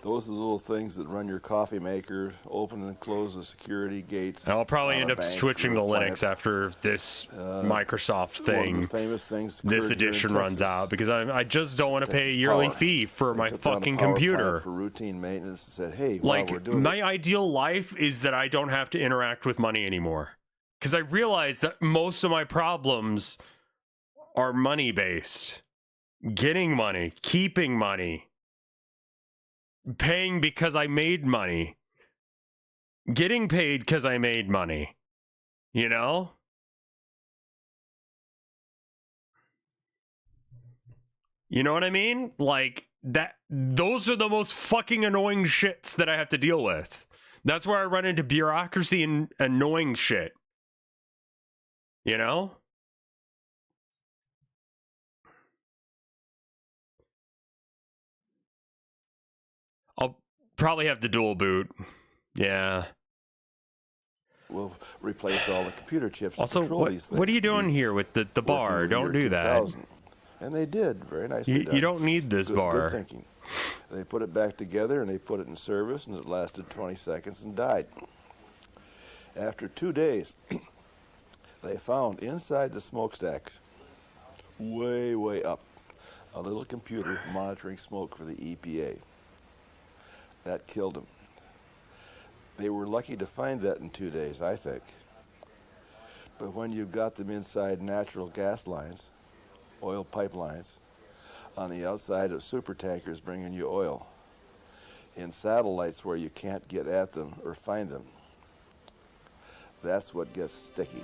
Those are the little things that run your coffee maker, open and close the security gates. I'll probably on end a up bank switching or to a plant. Linux after this Microsoft One of thing, the famous things this occurred here in edition runs Texas. out, because I just don't want to pay a Texas yearly Power. fee for They my took down a fucking power computer. plant for routine maintenance and said, hey, while we're Like, doing my ideal life is that I don't have to interact with money anymore. Because I realize that most of my problems are money-based. Getting money, keeping money, paying because I made money, getting paid because I made money, you know? You know what I mean? Like, those are the most fucking annoying shits that I have to deal with. That's where I run into bureaucracy and annoying shit. You know? I'll probably have to dual boot. Yeah. We'll replace all the computer chips to Also, control these things. what are you doing here with the bar? Working in the Don't year do that. 2000. And they did. Very nicely done. You don't need this bar. Good thinking. They put it back together and they put it in service, and it lasted 20 seconds and died. After 2 days, they found inside the smokestack, way, way up, a little computer monitoring smoke for the EPA. That killed them. They were lucky to find that in 2 days, I think. But when you've got them inside natural gas lines, oil pipelines, on the outside of super tankers bringing you oil, in satellites where you can't get at them or find them, that's what gets sticky.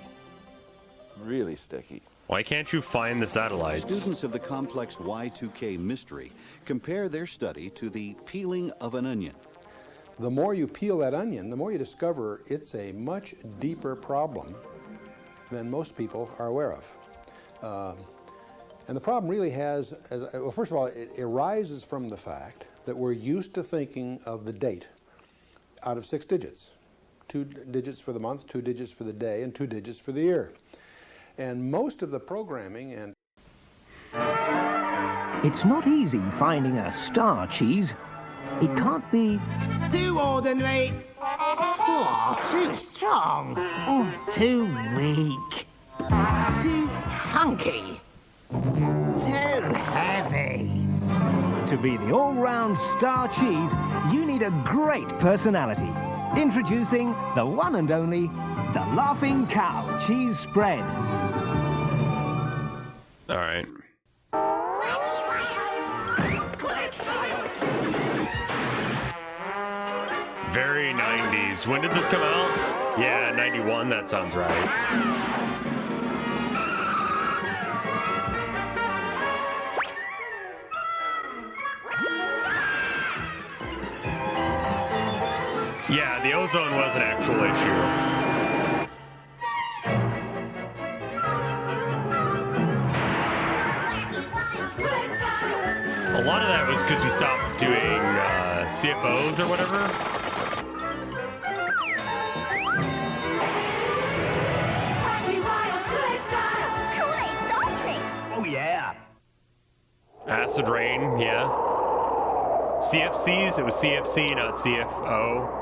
Really sticky. Why can't you find the satellites? Students of the complex Y2K mystery compare their study to the peeling of an onion. The more you peel that onion, the more you discover it's a much deeper problem than most people are aware of. And the problem really has, well, first of all, it arises from the fact that we're used to thinking of the date out of 6 digits. 2 digits for the month, 2 digits for the day, and 2 digits for the year. And most of the programming and... It's not easy finding a star cheese. It can't be too ordinary, or too strong, or too weak, too funky, too heavy. To be the all-round star cheese, you need a great personality. Introducing the one and only, the Laughing Cow Cheese Spread. All right. Very 90s. When did this come out? Yeah, 91, that sounds right. Yeah, the ozone was an actual issue. A lot of that was because we stopped doing CFOs or whatever. Oh, yeah. Acid rain, yeah. CFCs, it was CFC, not CFO.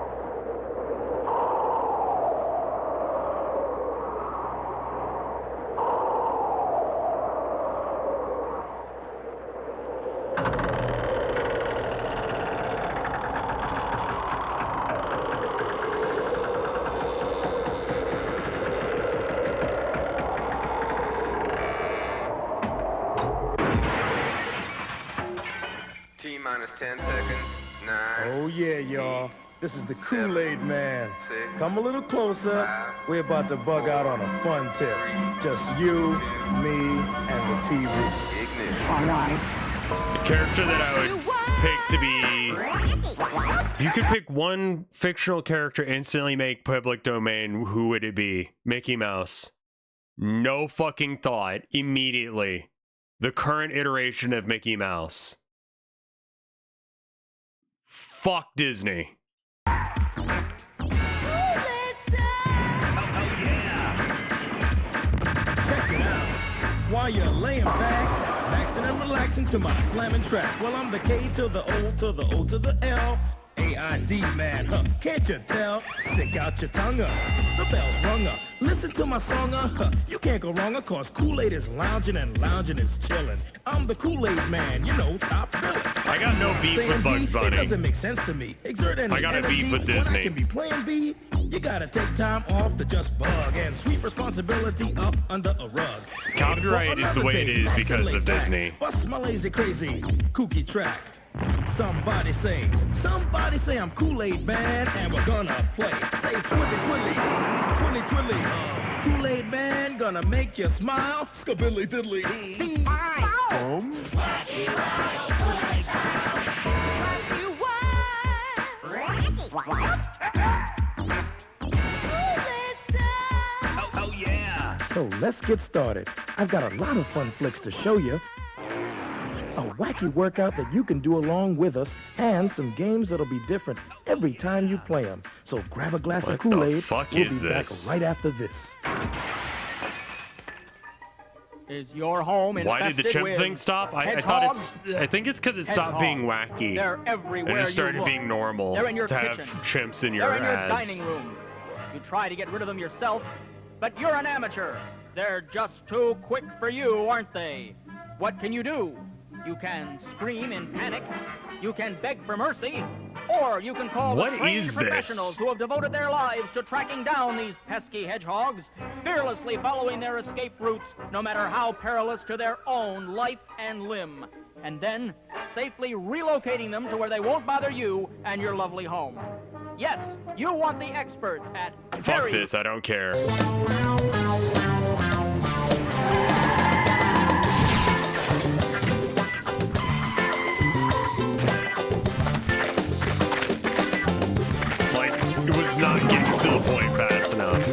T-minus 10 seconds. 9. Oh, yeah, y'all. This is the Kool-Aid Man. 6. Come a little closer. We're about to bug out on a fun tip. Just you, me, and the TV. Ignition. All right. The character that I would pick to be... If you could pick one fictional character instantly make public domain, who would it be? Mickey Mouse. No fucking thought. Immediately. The current iteration of Mickey Mouse. Fuck Disney. While you're laying back, relaxing and relaxing to my slamming track. Well, I'm the K to the O to the O to the L. A-I-D, man, huh? Can't you tell? Stick out your tongue, the bell's rung up. Listen to my song, you can't go wrong, cause Kool-Aid is lounging and lounging is chilling. I'm the Kool-Aid Man, you know, top billing. I got no beef with Bugs Bunny. It doesn't make sense to me. Exert any I got a energy beef with when Disney. I can be playing B. You gotta take time off to just bug and sweep responsibility up under a rug. Copyright is the way it is because of Disney. Bust my lazy crazy kooky track. Somebody say I'm Kool-Aid Man, and we're gonna play. Say twilly twilly, twilly twilly. Kool-Aid Man gonna make you smile. Skabilly diddly. Oh yeah. So let's get started. I've got a lot of fun flicks to show you. A wacky workout that you can do along with us, and some games that'll be different every time you play them. So grab a glass of Kool-Aid. What the fuck is this? Back right after this. Is your home Why did the chimp with thing stop? I thought it's... I think it's because it stopped being wacky. They're everywhere It just started you look. being normal They're in your to kitchen. have chimps in your They're in your ads. dining room. You try to get rid of them yourself, but you're an amateur. They're just too quick for you, aren't they? What can you do? You can scream in panic. You can beg for mercy. Or you can call What the trained is professionals this? who have devoted their lives to tracking down these pesky hedgehogs, fearlessly following their escape routes, no matter how perilous to their own life and limb, and then safely relocating them to where they won't bother you and your lovely home. Yes, you want the experts at Fuck this, I don't care. point fast enough.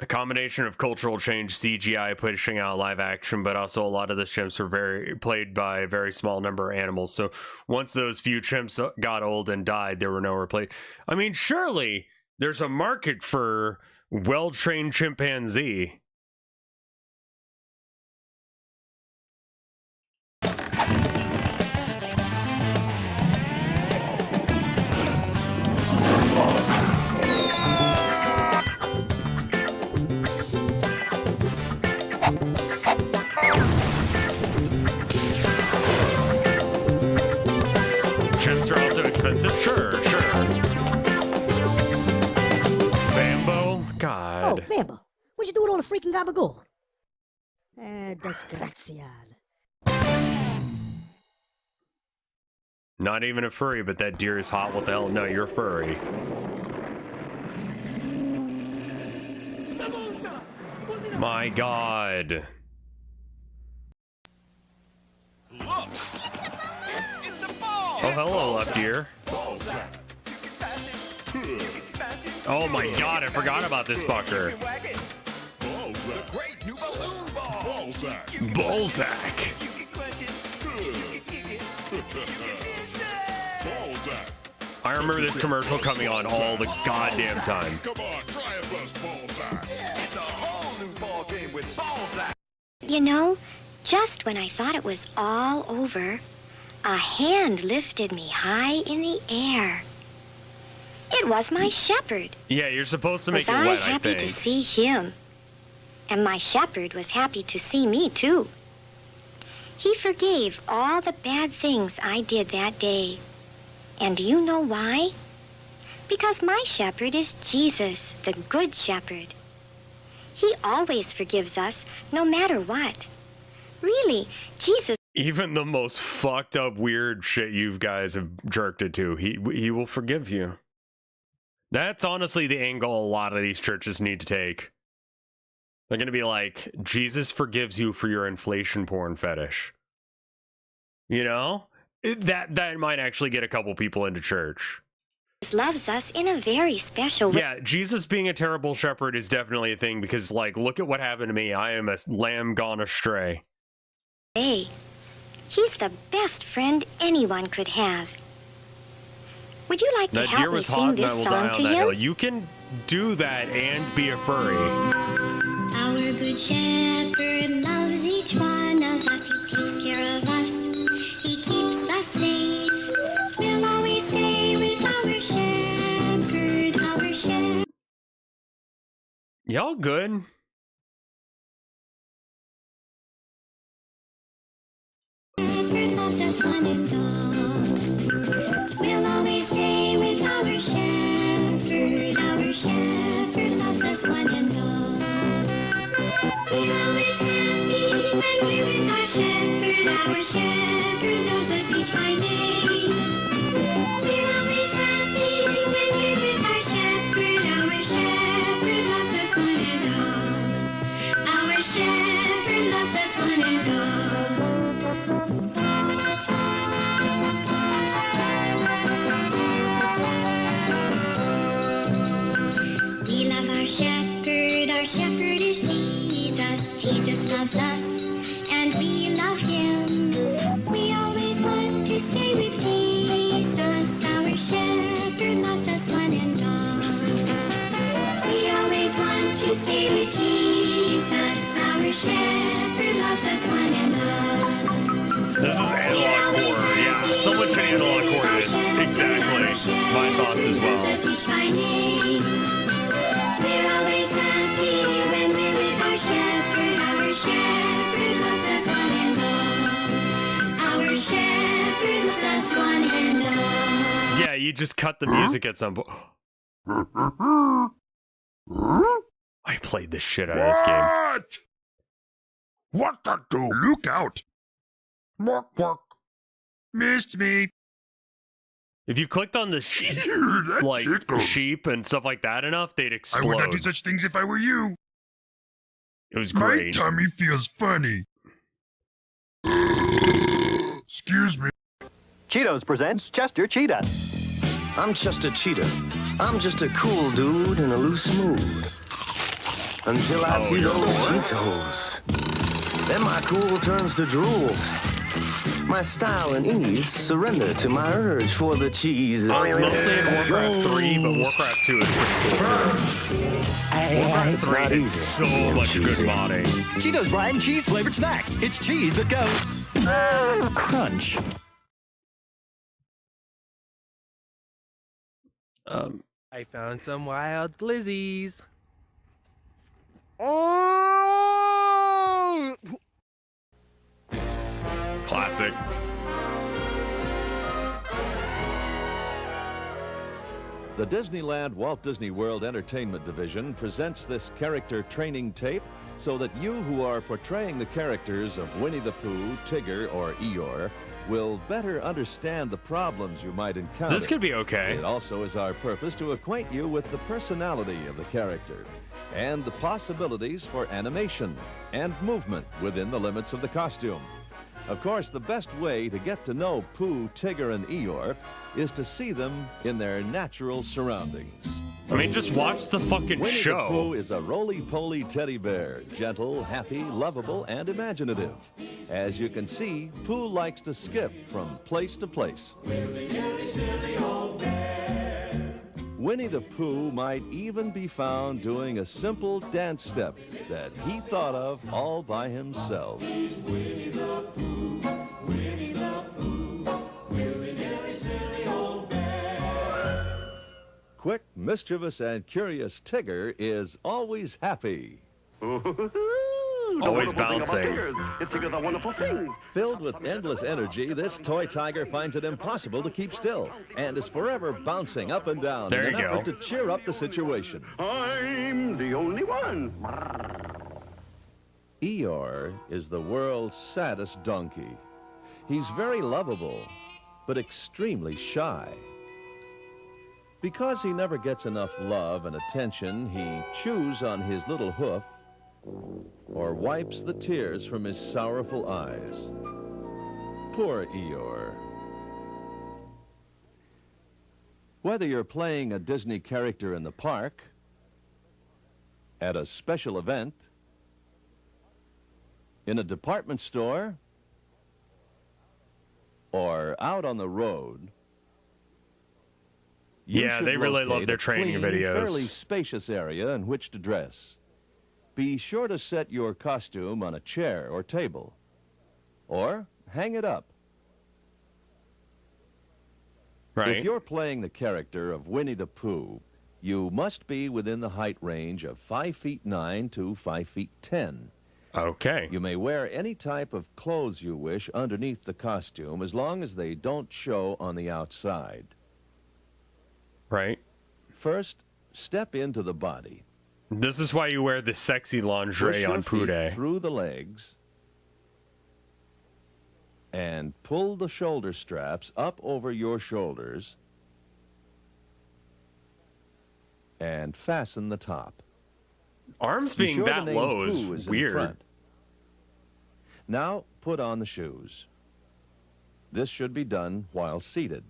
Combination of cultural change, CGI pushing out live action, but also a lot of the chimps were played by a very small number of animals. So once those few chimps got old and died, there were no replace. I mean, surely there's a market for well-trained chimpanzee. Chimps are also expensive? Sure. Bambo? God. Oh, Bambo, what'd you do with all the freaking gabagool? Desgraciado. Not even a furry, but that deer is hot. What the hell? No, you're a furry. My God. Look! It's a ball! Oh, hello, left ear. Oh my God, I forgot about this fucker. Balzac. I remember this commercial coming on all the goddamn time. You know, just when I thought it was all over, a hand lifted me high in the air. It was my shepherd. Yeah, you're supposed to make it Was wet, I I happy think. to see him? And my shepherd was happy to see me, too. He forgave all the bad things I did that day. And do you know why? Because my shepherd is Jesus, the good shepherd. He always forgives us, no matter what. Really, Jesus... Even the most fucked up weird shit you guys have jerked it to, he will forgive you. That's honestly the angle a lot of these churches need to take. They're going to be like, Jesus forgives you for your inflation porn fetish. You know? That might actually get a couple people into church. loves us in a very special way. Yeah, Jesus being a terrible shepherd is definitely a thing because, like, look at what happened to me. I am a lamb gone astray. Hey, he's the best friend anyone could have. Would you like to That help deer me was sing hot and this I will song die to on that him? hill. You can do that and be a furry. Our good shepherd loves each one of us. He takes care of us. He keeps us safe. We'll always stay with our shepherd, our shepherd. Y'all good? Loves us one and all. We'll always stay with our shepherd. Our shepherd loves us one and all. We're always happy when we're with our shepherd. Our shepherd knows us each by name. We're always happy when we're with our shepherd. Our shepherd loves us one and all. Our shepherd loves us one and all. We love our shepherd is Jesus. Jesus loves us, and we love him. We always want to stay with Jesus. Our shepherd loves us one and all. We always want to stay with Jesus. Our shepherd loves us one and all. This is analog horror. Yeah, someone should analog horror this. Exactly. My thoughts as well. We're always happy when we're with our shepherd. Our shepherd loves us one and all. Our shepherd loves us one and all. Yeah, you just cut the music at some point. I played the shit out of this game. What to do? Look out! Work. Missed me. If you clicked on the like tickles. sheep and stuff like that enough, they'd I explode. would not do such things if I were you. It was great. My tummy feels funny. Excuse me. Cheetos presents Chester Cheetah. I'm Chester Cheetah. I'm just a cool dude in a loose mood. Until I see those Cheetos. Then my cool turns to drool. My style and ease surrender to my urge for the cheese. I was mostly in Warcraft 3, but Warcraft 2 is pretty cool too. Warcraft 3 had so much good modding. Cheetos brine cheese flavored snacks. It's cheese that goes crunch. I found some wild glizzies. Oh! Classic. The Disneyland Walt Disney World Entertainment Division presents this character training tape so that you who are portraying the characters of Winnie the Pooh, Tigger, or Eeyore will better understand the problems you might encounter. This could be okay. It also is our purpose to acquaint you with the personality of the character and the possibilities for animation and movement within the limits of the costume. Of course, the best way to get to know Pooh, Tigger, and Eeyore is to see them in their natural surroundings. I mean, just watch the fucking Winnie show. the Pooh is a roly-poly teddy bear, gentle, happy, lovable, and imaginative. As you can see, Pooh likes to skip from place to place. Winnie the Pooh might even be found doing a simple dance step that he thought of all by himself. Winnie the Pooh, Winnie the Pooh, willy-nilly, silly old bear. Quick, mischievous, and curious Tigger is always happy. Always bouncing. It's a wonderful thing. Filled with endless energy, this toy tiger finds it impossible to keep still and is forever bouncing up and down There in an you go. effort to cheer up the situation. I'm the only one. Eeyore is the world's saddest donkey. He's very lovable, but extremely shy. Because he never gets enough love and attention, he chews on his little hoof or wipes the tears from his sorrowful eyes. Poor Eeyore. Whether you're playing a Disney character in the park, at a special event, in a department store, or out on the road, you Yeah, should they really love locate their a training clean, videos. fairly spacious area in which to dress. Be sure to set your costume on a chair or table, or hang it up. Right. If you're playing the character of Winnie the Pooh, you must be within the height range of 5'9" to 5'10". Okay. You may wear any type of clothes you wish underneath the costume as long as they don't show on the outside. Right. First, step into the body. This is why you wear the sexy lingerie Push your on Pooh feet Day. through the legs and pull the shoulder straps up over your shoulders and fasten the top. Arms Be being sure that the name low is Pooh in weird. front. Now put on the shoes. This should be done while seated.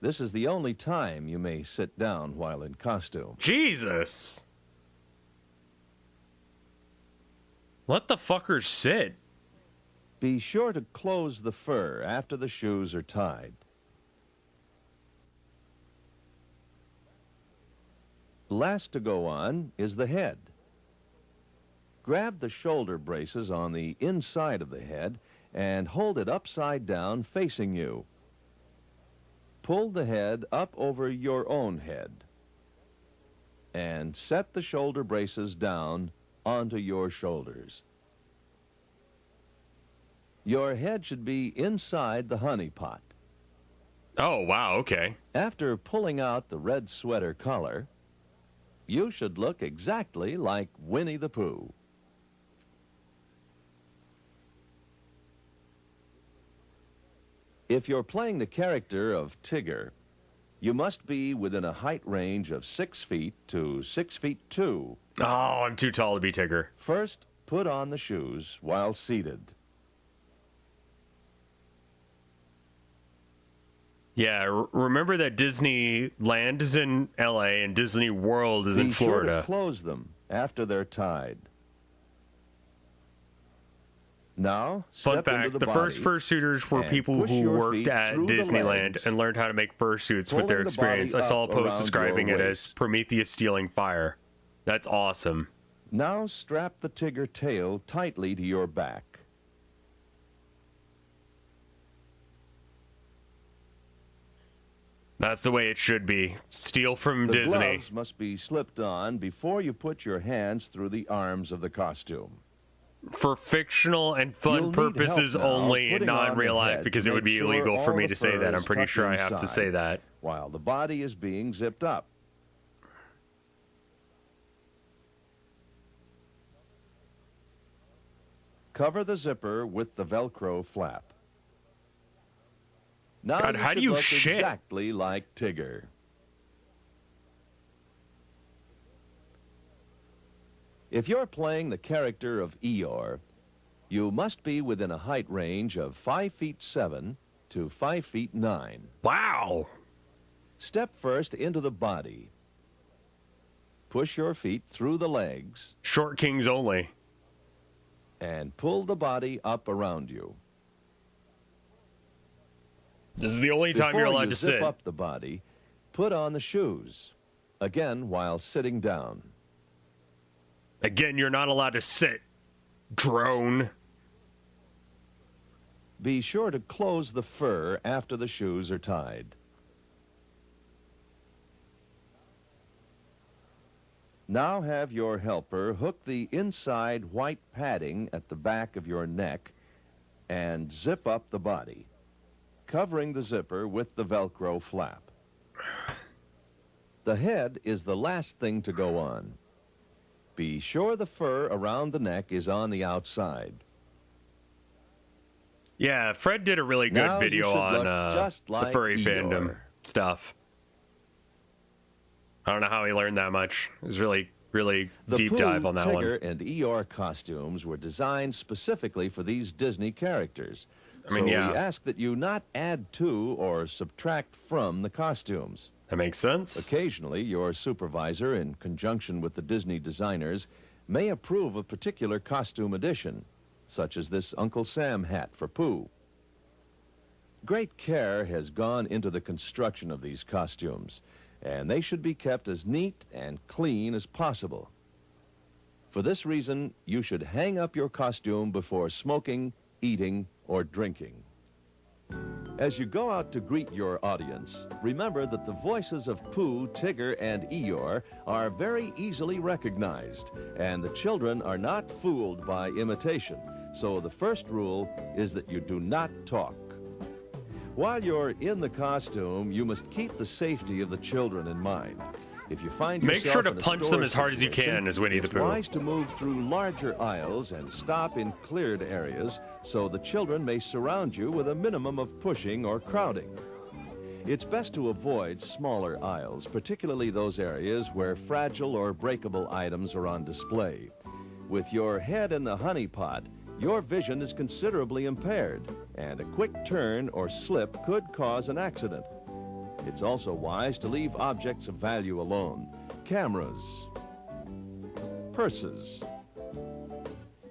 This is the only time you may sit down while in costume. Jesus! Let the fuckers sit. Be sure to close the fur after the shoes are tied. Last to go on is the head. Grab the shoulder braces on the inside of the head and hold it upside down facing you. Pull the head up over your own head and set the shoulder braces down onto your shoulders. Your head should be inside the honey pot. Oh, wow, okay. After pulling out the red sweater collar, you should look exactly like Winnie the Pooh. If you're playing the character of Tigger, you must be within a height range of 6 feet to 6 feet 2. Oh, I'm too tall to be Tigger. First, put on the shoes while seated. Yeah, remember that Disneyland is in LA and Disney World is in Be sure Florida. to close them after they're tied. Now, Fun step into fact, the the first body fursuiters were and people push who your worked feet at through the Disneyland legs, and learned how to make fursuits pulling with their the experience. I body saw a up post around describing your it as waist. Prometheus stealing fire. That's awesome. Now strap the Tigger tail tightly to your back. That's the way it should be. Steal from The Disney. gloves must be slipped on before you put your hands through the arms of the costume. For fictional and fun You'll need purposes help now only, and putting not in on real the life, head because to it would make be sure illegal for all me the to say fur that. I'm is pretty tucked sure I have to inside, say that. while the body is being zipped up. Cover the zipper with the Velcro flap. Now God, how do should you look shit? exactly like Tigger. If you're playing the character of Eeyore, you must be within a height range of 5 feet 7 to 5 feet 9. Wow! Step first into the body. Push your feet through the legs. Short kings only. And pull the body up around you. This is the only time you're allowed to zip sit. up the body, put on the shoes. Again, while sitting down. Again, you're not allowed to sit. Drone. Be sure to close the fur after the shoes are tied. Now have your helper hook the inside white padding at the back of your neck and zip up the body, covering the zipper with the Velcro flap. The head is the last thing to go on. Be sure the fur around the neck is on the outside. Yeah, Fred did a really good Now you video should on look just the like furry Eeyore. fandom stuff. I don't know how he learned that much. It was really, really The deep Pooh, dive on that Tigger, one. and Eeyore costumes were designed specifically for these Disney characters. I mean, so yeah. we ask that you not add to or subtract from the costumes. That makes sense. Occasionally, your supervisor, in conjunction with the Disney designers, may approve a particular costume addition, such as this Uncle Sam hat for Pooh. Great care has gone into the construction of these costumes, and they should be kept as neat and clean as possible. For this reason, you should hang up your costume before smoking, eating, or drinking. As you go out to greet your audience, remember that the voices of Pooh, Tigger, and Eeyore are very easily recognized, and the children are not fooled by imitation. So the first rule is that you do not talk. While you're in the costume, you must keep the safety of the children in mind. If you find Make yourself sure to in a punch store them as hard as you situation, can, as Winnie the it's Pooh. wise to move through larger aisles and stop in cleared areas so the children may surround you with a minimum of pushing or crowding. It's best to avoid smaller aisles, particularly those areas where fragile or breakable items are on display. With your head in the honey pot, your vision is considerably impaired, and a quick turn or slip could cause an accident. It's also wise to leave objects of value alone. Cameras, purses,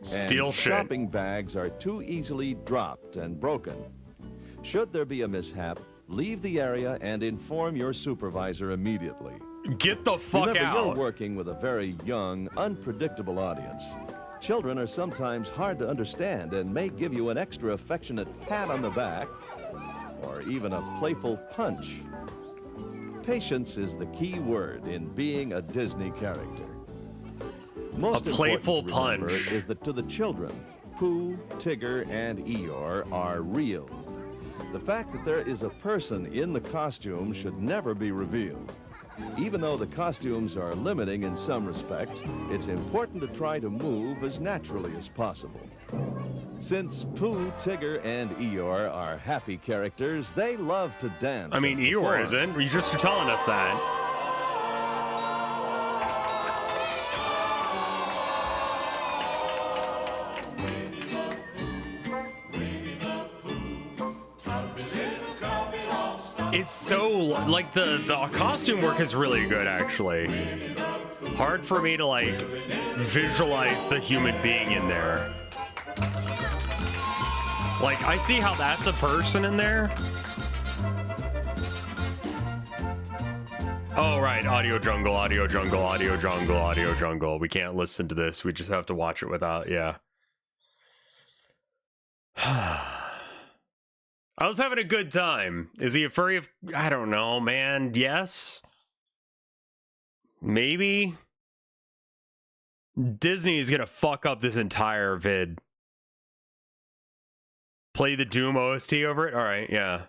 Steal and shit. shopping bags are too easily dropped and broken. Should there be a mishap, leave the area and inform your supervisor immediately. Get the fuck Remember, out. You're working with a very young, unpredictable audience. Children are sometimes hard to understand and may give you an extra affectionate pat on the back or even a playful punch. Patience is the key word in being a Disney character. Most A playful important to remember punch. is that to the children, Pooh, Tigger, and Eeyore are real. The fact that there is a person in the costume should never be revealed. Even though the costumes are limiting in some respects, it's important to try to move as naturally as possible. Since Pooh, Tigger, and Eeyore are happy characters, they love to dance. I mean, and Eeyore perform. isn't. You're just telling us that. It's so, like, the costume work is really good, actually. Hard for me to, like, visualize the human being in there. Like, I see how that's a person in there. Oh, right. Audio jungle, audio jungle, audio jungle, audio jungle. We can't listen to this. We just have to watch it without, yeah. I was having a good time. Is he a furry of... I don't know, man. Yes? Maybe? Disney is gonna fuck up this entire vid. Play the Doom OST over it? Alright, yeah.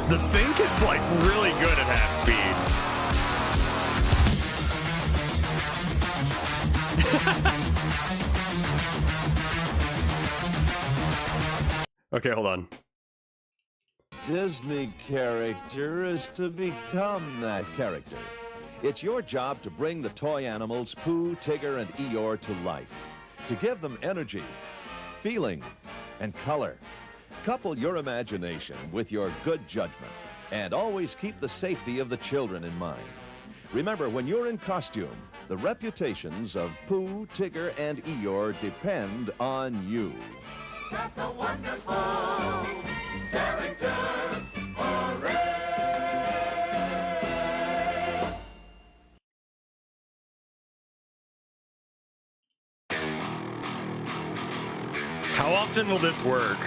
The sync is like really good at half speed. Okay, hold on. Disney character is to become that character. It's your job to bring the toy animals Pooh, Tigger, and Eeyore to life. To give them energy, feeling, and color. Couple your imagination with your good judgment, and always keep the safety of the children in mind. Remember, when you're in costume, the reputations of Pooh, Tigger, and Eeyore depend on you. Got the wonderful character, hooray! How often will this work?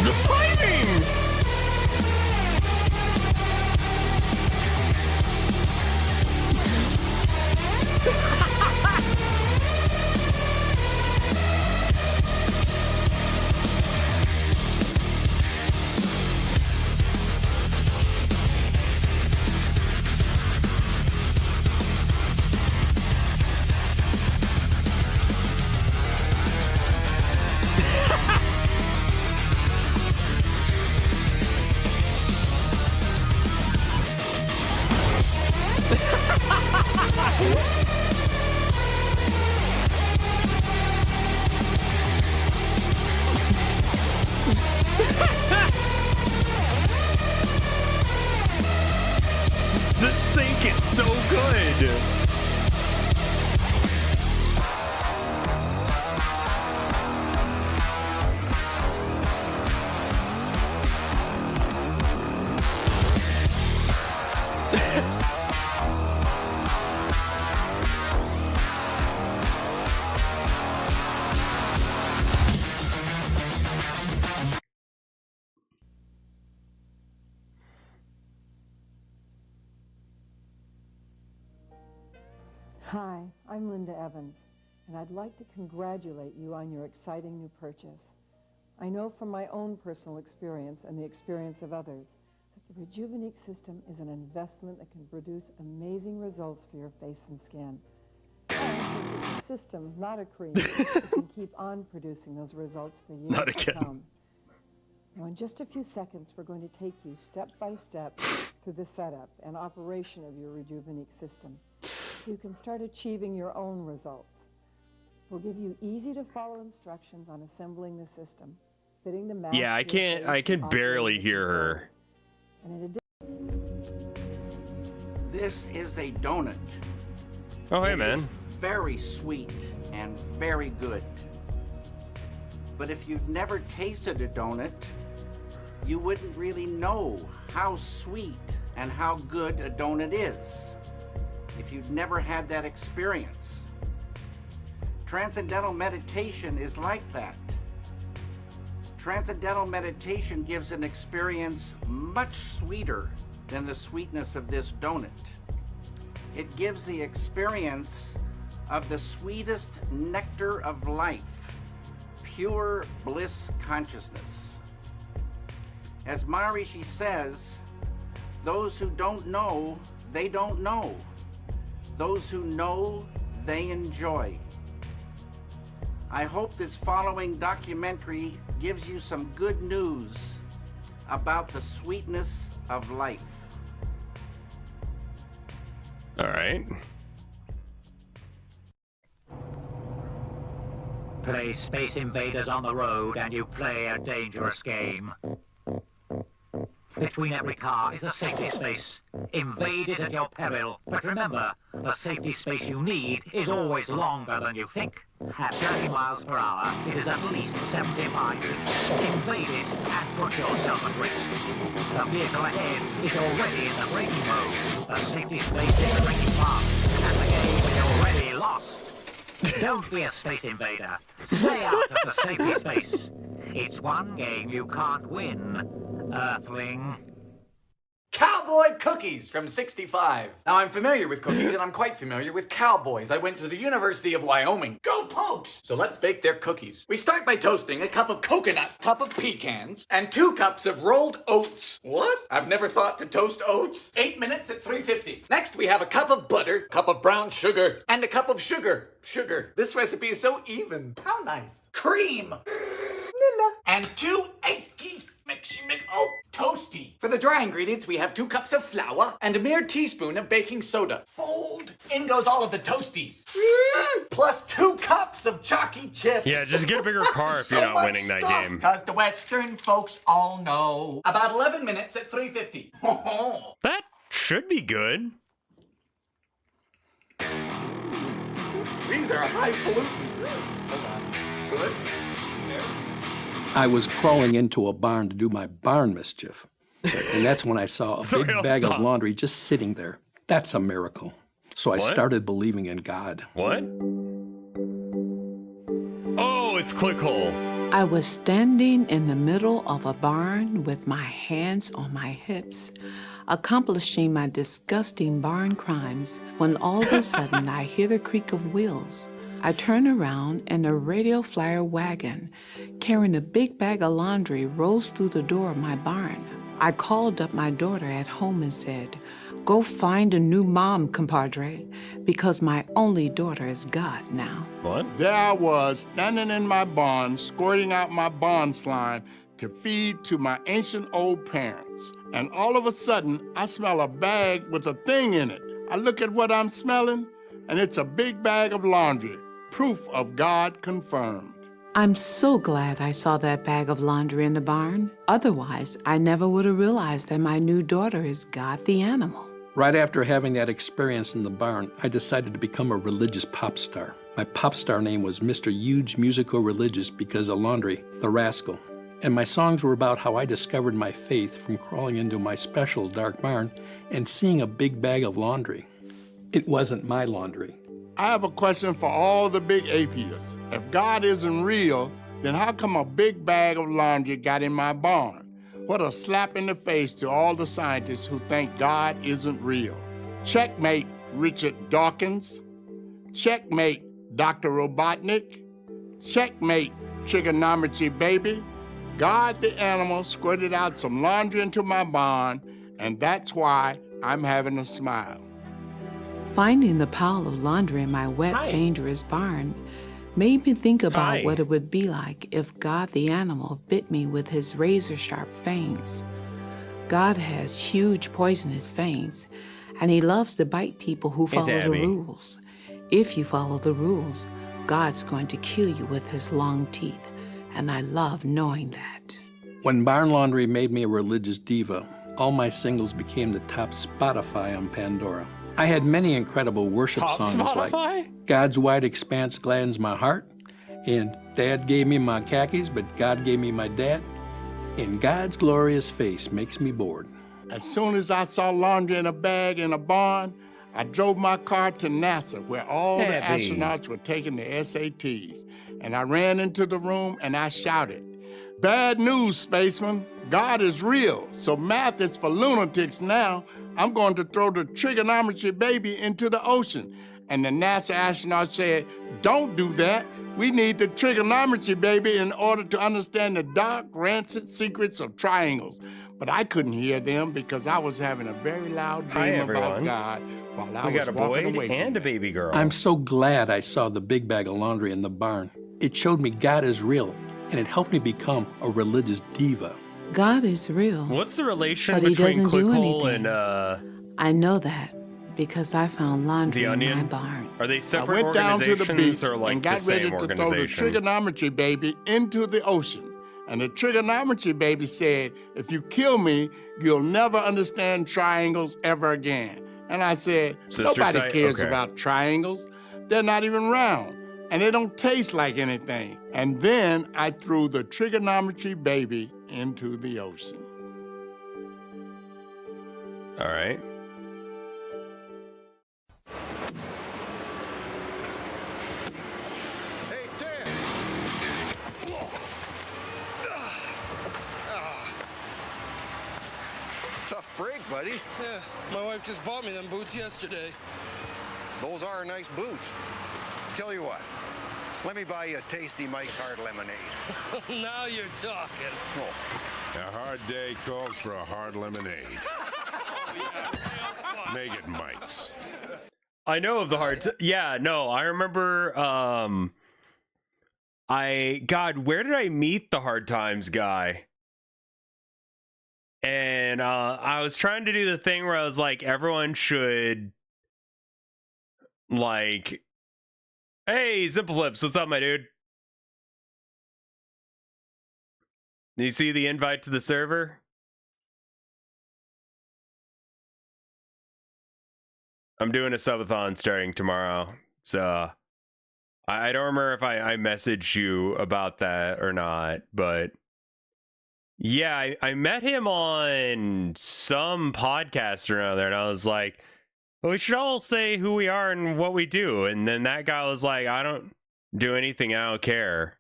The timing! Hi, I'm Linda Evans, and I'd like to congratulate you on your exciting new purchase. I know from my own personal experience and the experience of others that the Rejuvenique system is an investment that can produce amazing results for your face and skin. And it's a system, not a cream, that can keep on producing those results for years Not to again. come. Now, in just a few seconds, we're going to take you step by step through the setup and operation of your Rejuvenique system, so you can start achieving your own results. We'll give you easy-to-follow instructions on assembling the system, fitting the mask. Yeah, I can barely hear her. And in This is a donut. Oh, hey, It man. is very sweet and very good. But if you'd never tasted a donut, you wouldn't really know how sweet and how good a donut is. If you'd never had that experience. Transcendental meditation is like that. Transcendental meditation gives an experience much sweeter than the sweetness of this donut. It gives the experience of the sweetest nectar of life, pure bliss consciousness. As Maharishi says, those who don't know, they don't know. Those who know, they enjoy. I hope this following documentary gives you some good news about the sweetness of life. All right. Play Space Invaders on the road and you play a dangerous game. Between every car is a safety space. Invade it at your peril. But remember, the safety space you need is always longer than you think. At 30 miles per hour, it is at least 75 feet. Invade it and put yourself at risk. The vehicle ahead is already in the braking mode. The safety space is already passed, and the game is already lost. Don't be a space invader. Stay out of the safety space. It's one game you can't win, Earthling. Cowboy cookies from 65. Now, I'm familiar with cookies, and I'm quite familiar with cowboys. I went to the University of Wyoming. Go Pokes! So let's bake their cookies. We start by toasting a cup of coconut, cup of pecans, and 2 cups of rolled oats. What? I've never thought to toast oats. 8 minutes at 350. Next, we have a cup of butter, cup of brown sugar, and a cup of sugar. Sugar. This recipe is so even. How nice. Cream. Nilla. And 2 eggs. Toasty. For the dry ingredients, we have 2 cups of flour and a mere teaspoon of baking soda. Fold. In goes all of the toasties. Plus 2 cups of chalky chips. Yeah, just get a bigger car if you're not winning that game. Because the Western folks all know. About 11 minutes at 350. That should be good. These are highfalutin. Hold on. Good. There. I was crawling into a barn to do my barn mischief. And that's when I saw a big bag of laundry just sitting there. That's a miracle. So I started believing in God. What? Oh, it's Clickhole. I was standing in the middle of a barn with my hands on my hips, accomplishing my disgusting barn crimes, when all of a sudden I hear the creak of wheels. I turn around and a radio flyer wagon carrying a big bag of laundry rolls through the door of my barn. I called up my daughter at home and said, "Go find a new mom, compadre, because my only daughter is God now." What? There I was, standing in my barn, squirting out my barn slime to feed to my ancient old parents. And all of a sudden, I smell a bag with a thing in it. I look at what I'm smelling, and it's a big bag of laundry. Proof of God confirmed. I'm so glad I saw that bag of laundry in the barn. Otherwise, I never would have realized that my new daughter is God the animal. Right after having that experience in the barn, I decided to become a religious pop star. My pop star name was Mr. Huge Musical Religious because of laundry, the rascal. And my songs were about how I discovered my faith from crawling into my special dark barn and seeing a big bag of laundry. It wasn't my laundry. I have a question for all the big atheists. If God isn't real, then how come a big bag of laundry got in my barn? What a slap in the face to all the scientists who think God isn't real. Checkmate, Richard Dawkins. Checkmate, Dr. Robotnik. Checkmate, trigonometry baby. God the animal squirted out some laundry into my barn, and that's why I'm having a smile. Finding the pile of laundry in my wet, dangerous barn made me think about what it would be like if God the animal bit me with his razor-sharp fangs. God has huge poisonous fangs, and he loves to bite people who follow the rules. If you follow the rules, God's going to kill you with his long teeth, and I love knowing that. When Barn Laundry made me a religious diva, all my singles became the top Spotify on Pandora. I had many incredible worship Top songs Spotify? like God's Wide Expanse Gladdens My Heart, and Dad Gave Me My Khakis, but God Gave Me My Dad, and God's Glorious Face Makes Me Bored. As soon as I saw laundry in a bag in a barn, I drove my car to NASA, where all the astronauts were taking the SATs. And I ran into the room and I shouted, "Bad news, spaceman. God is real, so math is for lunatics now. I'm going to throw the trigonometry baby into the ocean." And the NASA astronaut said, "Don't do that. We need the trigonometry baby in order to understand the dark, rancid secrets of triangles." But I couldn't hear them because I was having a very loud dream about God while I was walking away from and a baby girl. I'm so glad I saw the big bag of laundry in the barn. It showed me God is real, and it helped me become a religious diva. God is real. What's the relation But he between doesn't do Clickhole anything. and I know that because I found laundry The in my Onion? barn. Are they I separate went down to the organizations beach or like and the got ready same to throw the organization? trigonometry baby into the ocean. And the trigonometry baby said, "If you kill me, you'll never understand triangles ever again." And I said, Sister "Nobody site? cares Okay. about triangles. They're not even round, and they don't taste like anything." And then I threw the trigonometry baby into the ocean. All right. Tough break, buddy. Yeah, my wife just bought me them boots yesterday. Those are nice boots. Tell you what, let me buy you a tasty Mike's Hard Lemonade. Now you're talking. Oh. A hard day calls for a hard lemonade. Make it Mike's. I know of the hard. Yeah, no, I remember. God, where did I meet the Hard Times guy? And I was trying to do the thing where I was like, everyone should like, hey, Simple Flips, what's up, my dude? Do you see the invite to the server? I'm doing a subathon starting tomorrow, so I don't remember if I messaged you about that or not, but yeah, I met him on some podcast or another, and I was like, well, we should all say who we are and what we do. And then that guy was like, I don't do anything, I don't care.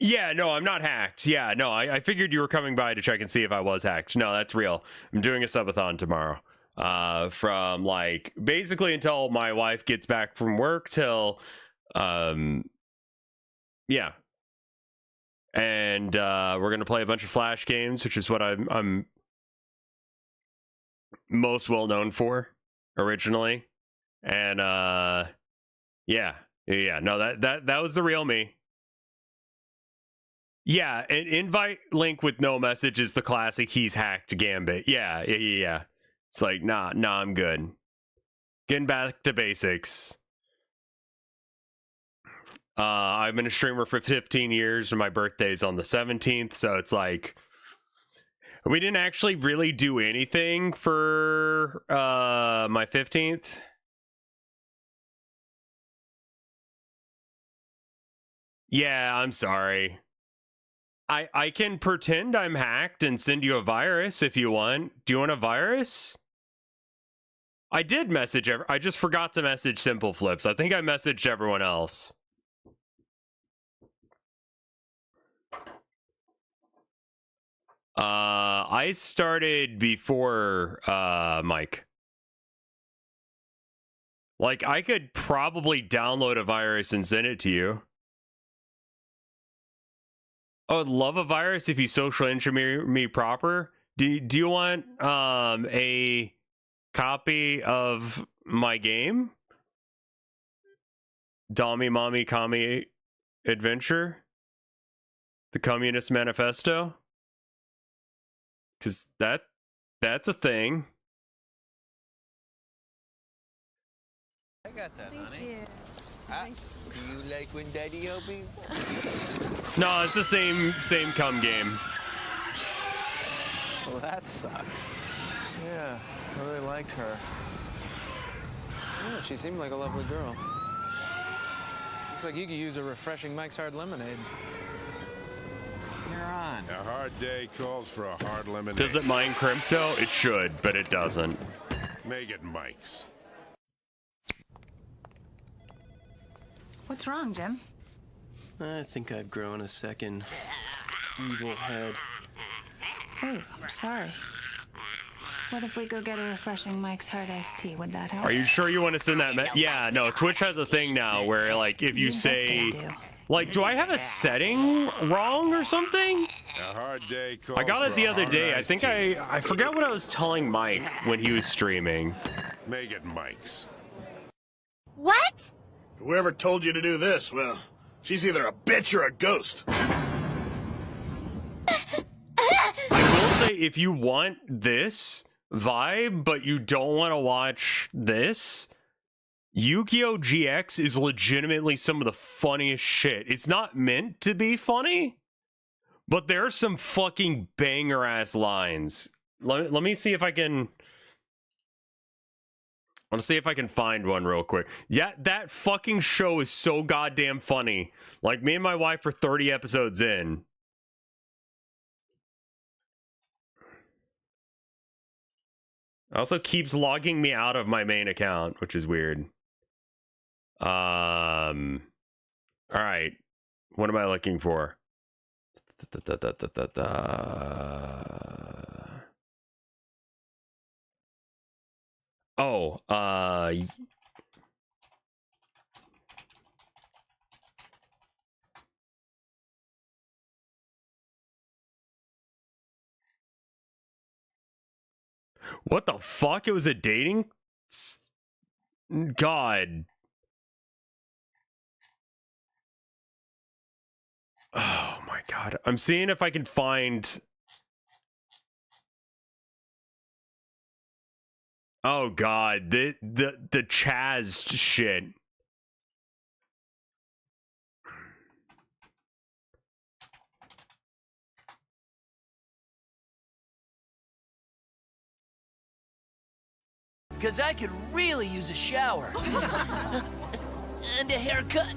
Yeah, no, I'm not hacked. Yeah, no, I figured you were coming by to check and see if I was hacked. No, that's real. I'm doing a subathon tomorrow. From like basically until my wife gets back from work till yeah. And we're gonna play a bunch of Flash games, which is what I'm most well known for originally. And yeah, no, that was the real me. Yeah, an invite link with no message is the classic he's hacked gambit. Yeah. It's like, nah, I'm good. Getting back to basics. I've been a streamer for 15 years and my birthday's on the 17th, so it's like we didn't actually really do anything for my 15th. Yeah, I'm sorry. I can pretend I'm hacked and send you a virus if you want. Do you want a virus? I did message I just forgot to message Simple Flips. I think I messaged everyone else. I started before Mike. Like, I could probably download a virus and send it to you. I would love a virus if you social engineer me proper. Do you want a copy of my game? Dommy Mommy Commie Adventure? The Communist Manifesto? Because that's a thing. I got that, honey. Do you like when Daddy help me? No, it's the same cum game. Well, that sucks. Yeah, I really liked her. Yeah, she seemed like a lovely girl. Looks like you could use a refreshing Mike's Hard Lemonade. You're on. A hard day calls for a hard lemonade. Does it mine crypto? It should, but it doesn't. Make it Mike's. What's wrong, Jim? I think I've grown a second evil head. Oh, I'm sorry. What if we go get a refreshing Mike's Hard Iced Tea? Would that help? Are you sure you want to send that? Yeah, no, Twitch has a thing now where, like, if you say... Like, do I have a setting wrong or something? A hard day calls I got it the other day. I think tea. I forgot what I was telling Mike when he was streaming. Make it Mike's. What? Whoever told you to do this, well, she's either a bitch or a ghost. I will say, if you want this vibe, but you don't want to watch this, Yu-Gi-Oh! GX is legitimately some of the funniest shit. It's not meant to be funny, but there are some fucking banger-ass lines. Let me see if I can... I want to see if I can find one real quick. Yeah, that fucking show is so goddamn funny. Like, me and my wife are 30 episodes in. Also keeps logging me out of my main account, which is weird. All right. What am I looking for? Oh, what the fuck? It was a dating? God. Oh my God. I'm seeing if I can find... Oh God, the Chaz shit. Because I could really use a shower. And a haircut.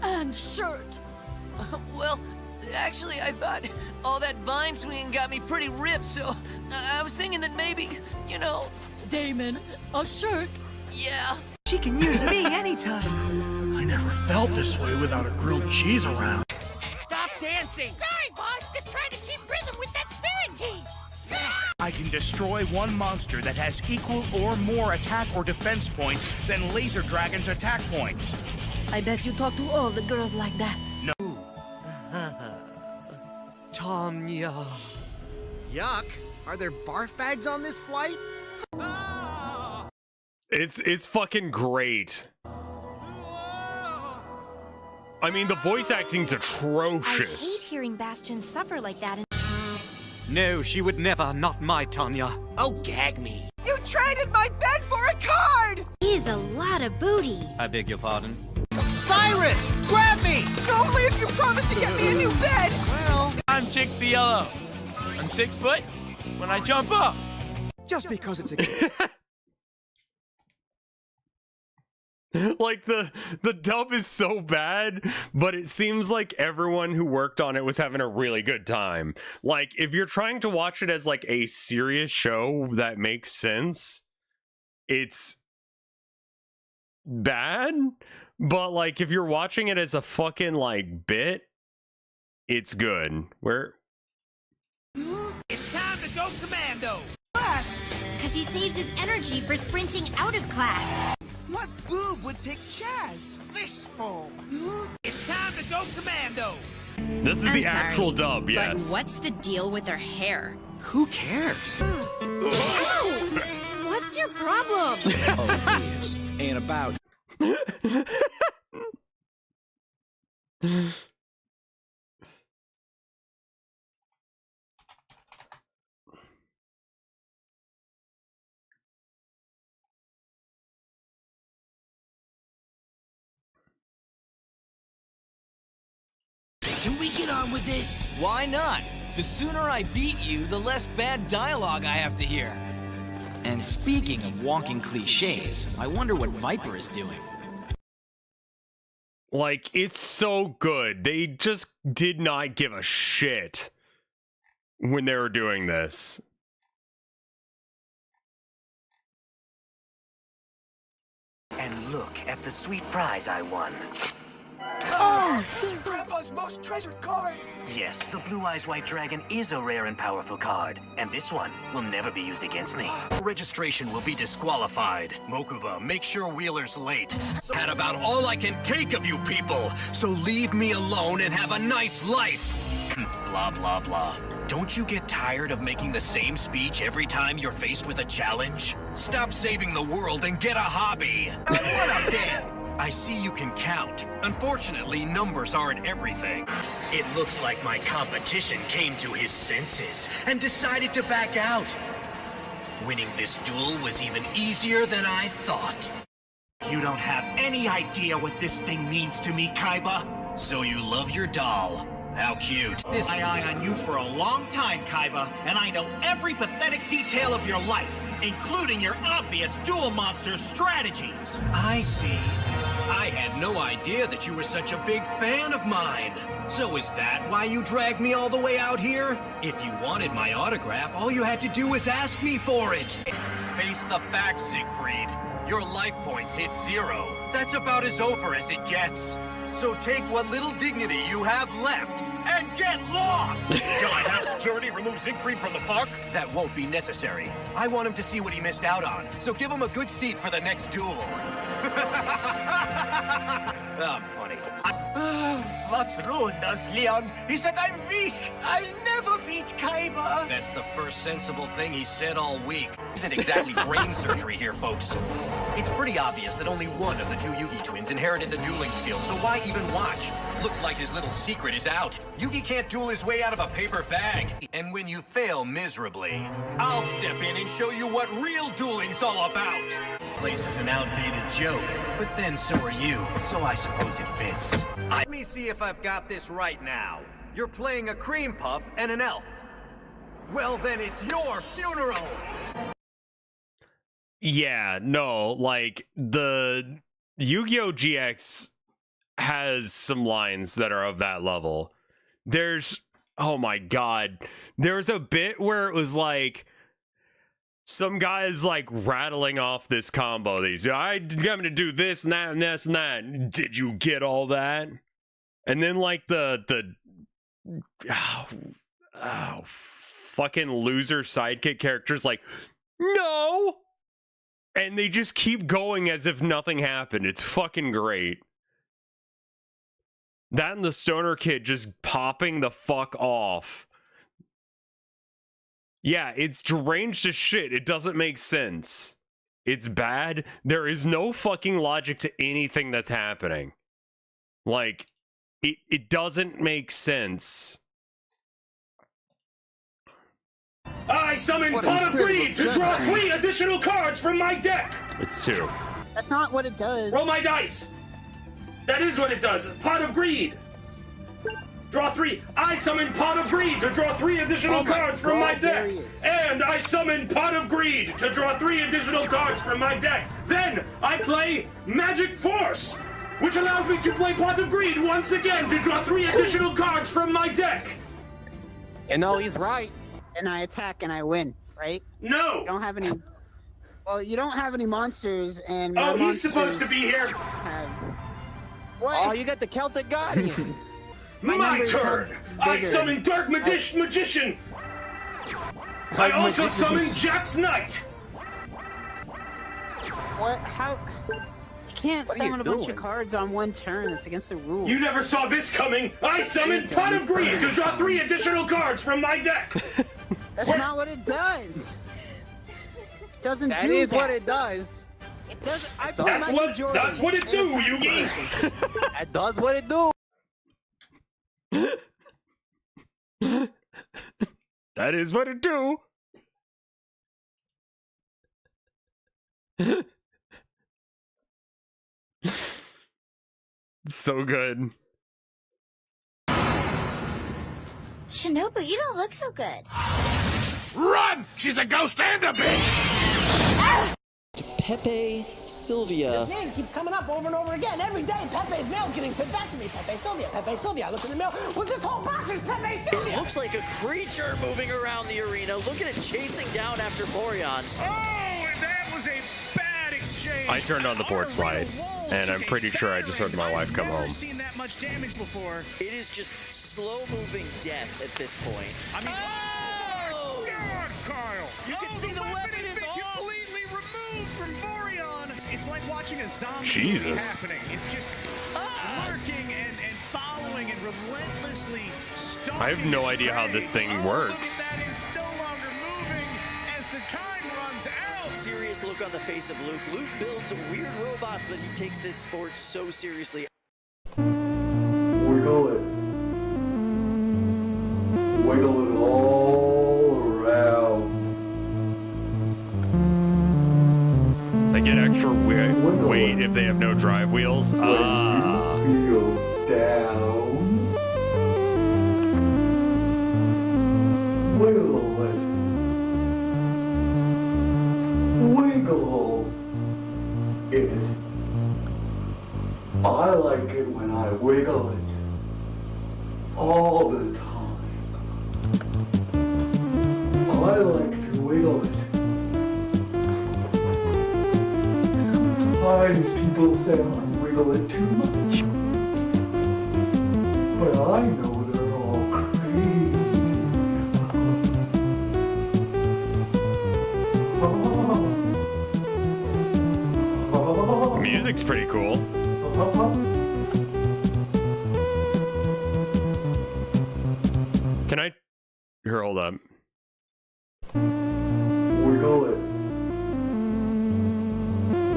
And shirt. Well, actually, I thought all that vine swinging got me pretty ripped, so I was thinking that maybe, you know... Damon, a shirt. Yeah. She can use me anytime. I never felt this way without a grilled cheese around. Stop dancing! Sorry, boss. Just trying to keep rhythm with that spinning key. I can destroy one monster that has equal or more attack or defense points than Laser Dragon's attack points. I bet you talk to all the girls like that. No. Tanya. Yuck. Are there barf bags on this flight? It's fucking great. I mean, the voice acting's atrocious. I hate hearing Bastion suffer like that. No, she would never, not my Tanya. Oh, gag me. You traded my bed for a card! He's a lot of booty. I beg your pardon? Cyrus, grab me! Only if you promise to get me a new bed! Well, I'm Chick Fiello. I'm 6 foot when I jump up. Just because it's a Like, the dub is so bad, but it seems like everyone who worked on it was having a really good time. Like, if you're trying to watch it as, like, a serious show that makes sense, it's bad. But, like, if you're watching it as a fucking, like, bit, it's good. It's time to go commando! Us! Because he saves his energy for sprinting out of class. What boob would pick Chaz? This boob. It's time to go commando. This is the actual dub, yes. But what's the deal with her hair? Who cares? What's your problem? Oh, yes. Ain't about. Can we get on with this? Why not? The sooner I beat you, the less bad dialogue I have to hear. And speaking of walking cliches, I wonder what Viper is doing. Like, it's so good. They just did not give a shit when they were doing this. And look at the sweet prize I won. Oh! Grandpa's most treasured card! Yes, the Blue Eyes White Dragon is a rare and powerful card, and this one will never be used against me. Registration will be disqualified. Mokuba, make sure Wheeler's late. Had about all I can take of you people, so leave me alone and have a nice life. Blah, blah, blah. Don't you get tired of making the same speech every time you're faced with a challenge? Stop saving the world and get a hobby. What a bit! I see you can count. Unfortunately, numbers aren't everything. It looks like my competition came to his senses and decided to back out. Winning this duel was even easier than I thought. You don't have any idea what this thing means to me, Kaiba. So you love your doll. How cute. This I eye on you for a long time, Kaiba, and I know every pathetic detail of your life, including your obvious duel monster strategies. I see. I had no idea that you were such a big fan of mine. So is that why you dragged me all the way out here? If you wanted my autograph, all you had to do was ask me for it. Face the facts, Siegfried. Your life points hit 0. That's about as over as it gets. So take what little dignity you have left and get lost! Shall I have security remove Siegfried from the park? That won't be necessary. I want him to see what he missed out on, so give him a good seat for the next duel. I'm funny. What's ruined us, Leon? He said I'm weak. I'll never beat Kaiba. That's the first sensible thing he said all week. Isn't exactly brain surgery here, folks. It's pretty obvious that only one of the two Yugi twins inherited the dueling skills, so why even watch? Looks like his little secret is out. Yugi can't duel his way out of a paper bag. And when you fail miserably, I'll step in and show you what real dueling's all about. Place is an outdated joke, but then so are you, so I suppose it fits. Let me see if I've got this right now. You're playing a cream puff and an elf. Well, then it's your funeral! Yeah, no, like, the Yu-Gi-Oh! GX has some lines that are of that level. There's, oh my god, there's a bit where it was like, some guy's like rattling off this combo. I'm gonna do this and that and this and that. Did you get all that? And then like the fucking loser sidekick character's like, no! And they just keep going as if nothing happened. It's fucking great. That and the stoner kid just popping the fuck off. Yeah, it's deranged as shit. It doesn't make sense. It's bad. There is no fucking logic to anything that's happening. Like, it doesn't make sense. I summon Pot of Greed to draw 3 additional cards from my deck! It's 2. That's not what it does. Roll my dice! That is what it does. Pot of Greed. Draw 3. I summon Pot of Greed to draw 3 additional cards from my deck. And I summon Pot of Greed to draw 3 additional cards from my deck. Then I play Magic Force, which allows me to play Pot of Greed once again to draw 3 additional cards from my deck. And no, he's right. And I attack and I win, right? No. You don't have any. Well, you don't have any monsters, and oh, he's supposed to be here. What? Oh, you got the Celtic Guardian. My turn! I summon Dark Magician! I also summon Jack's Knight! What? How? You can't What are you summon a bunch of doing? cards on one turn. That's against the rules. You never saw this coming! I summoned Pot of Greed to draw 3 additional cards from my deck! That's not what it does. It doesn't That do is that. what it does. It doesn't. I That's what it do, Yugi! That does what it do. That is what it do. So good. Shinobu, you don't look so good. Run! She's a ghost and a bitch! Pepe Sylvia. His name keeps coming up over and over again. Every day, Pepe's mail's getting sent back to me. Pepe Sylvia, Pepe Sylvia. I look in the mail. Well, this whole box is Pepe Sylvia. It looks like a creature moving around the arena. Look at it chasing down after Boreon. Oh, and that was a bad exchange. I turned on the porch slide, and I'm pretty sure I just heard my wife come home. Seen that much damage before. It is just slow-moving death at this point. I mean, oh God, Kyle! You can see the weapon is off. Completely removed from Boreon. It's like watching a zombie Jesus. movie happening. It's just lurking and following and relentlessly stalking. I have no idea how this thing works. That is no longer moving as the time runs out. Serious look on the face of Luke. Luke builds weird robots, but he takes this sport so seriously. Wiggle it. Wiggle it all around. They get extra weight if they have no drive wheels. Ah. Feel down. Wiggle it. Wiggle it. I like it when I wiggle it all the time. I like to wiggle it. Sometimes people say I wiggle it too much. But I know they're all crazy. Music's pretty cool. Can I? Here, hold up. Wiggle it.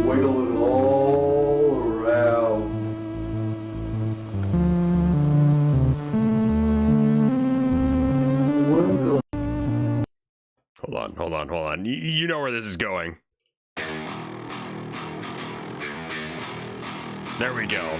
Wiggle it all around. Wiggle. Hold on. You know where this is going. There we go.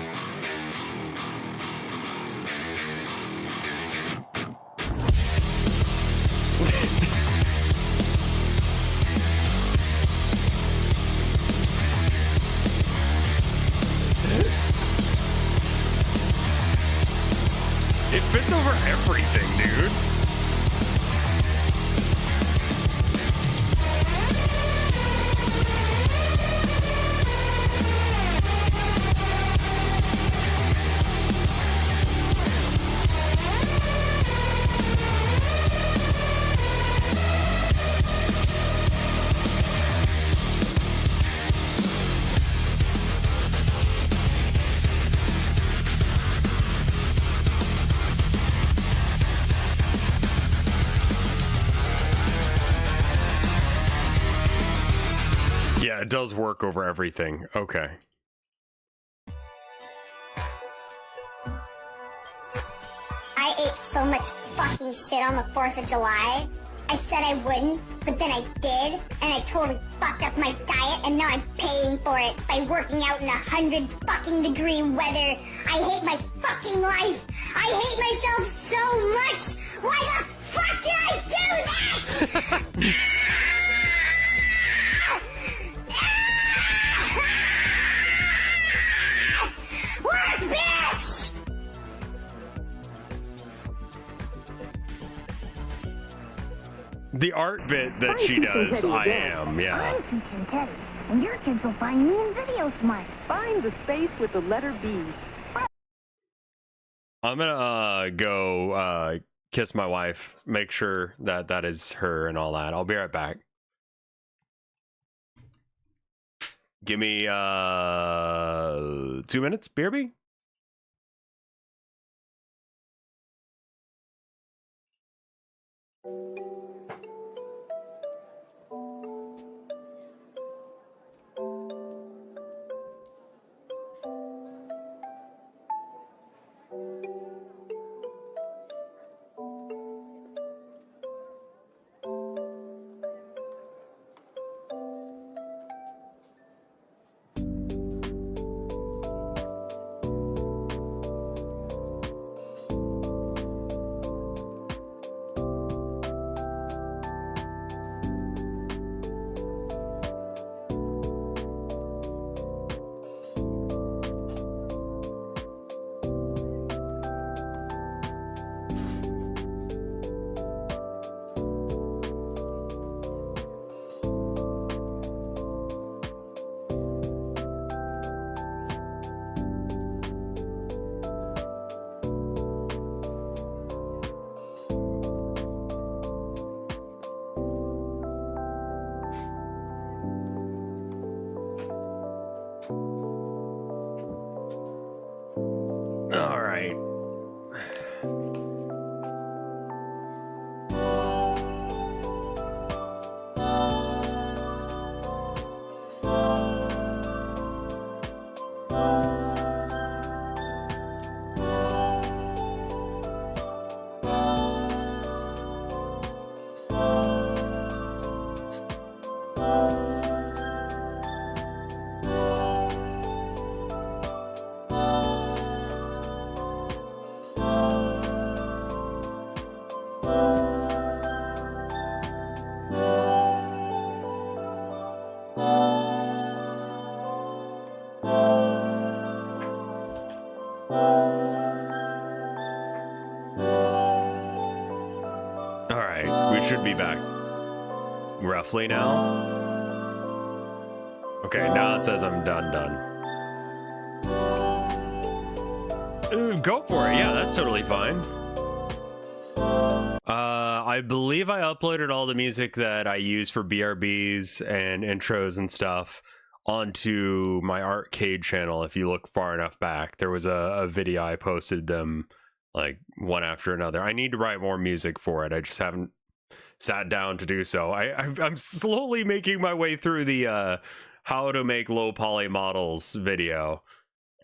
It fits over everything, dude. Yeah, it does work over everything. Okay. I ate so much fucking shit on the 4th of July. I said I wouldn't, but then I did, and I totally fucked up my diet, and now I'm paying for it by working out in 100 fucking degree weather. I hate my fucking life. I hate myself so much. Why the fuck did I do that? Work, bitch! The art bit that she does, I am, yeah. I'm teaching Teddy, and your kids will find me in Video Smart. Find the space with the letter B. I'm gonna go kiss my wife, make sure that that is her and all that. I'll be right back. Give me 2 minutes, BRB. All right. All right, we should be back roughly now. Okay, now it says I'm done. Go for it. Yeah, that's totally fine. I believe I uploaded all the music that I use for BRBs and intros and stuff onto my arcade channel. If you look far enough back, there was a video I posted them like one after another. I need to write more music for it. I just haven't sat down to do so. I'm slowly making my way through the how to make low poly models video,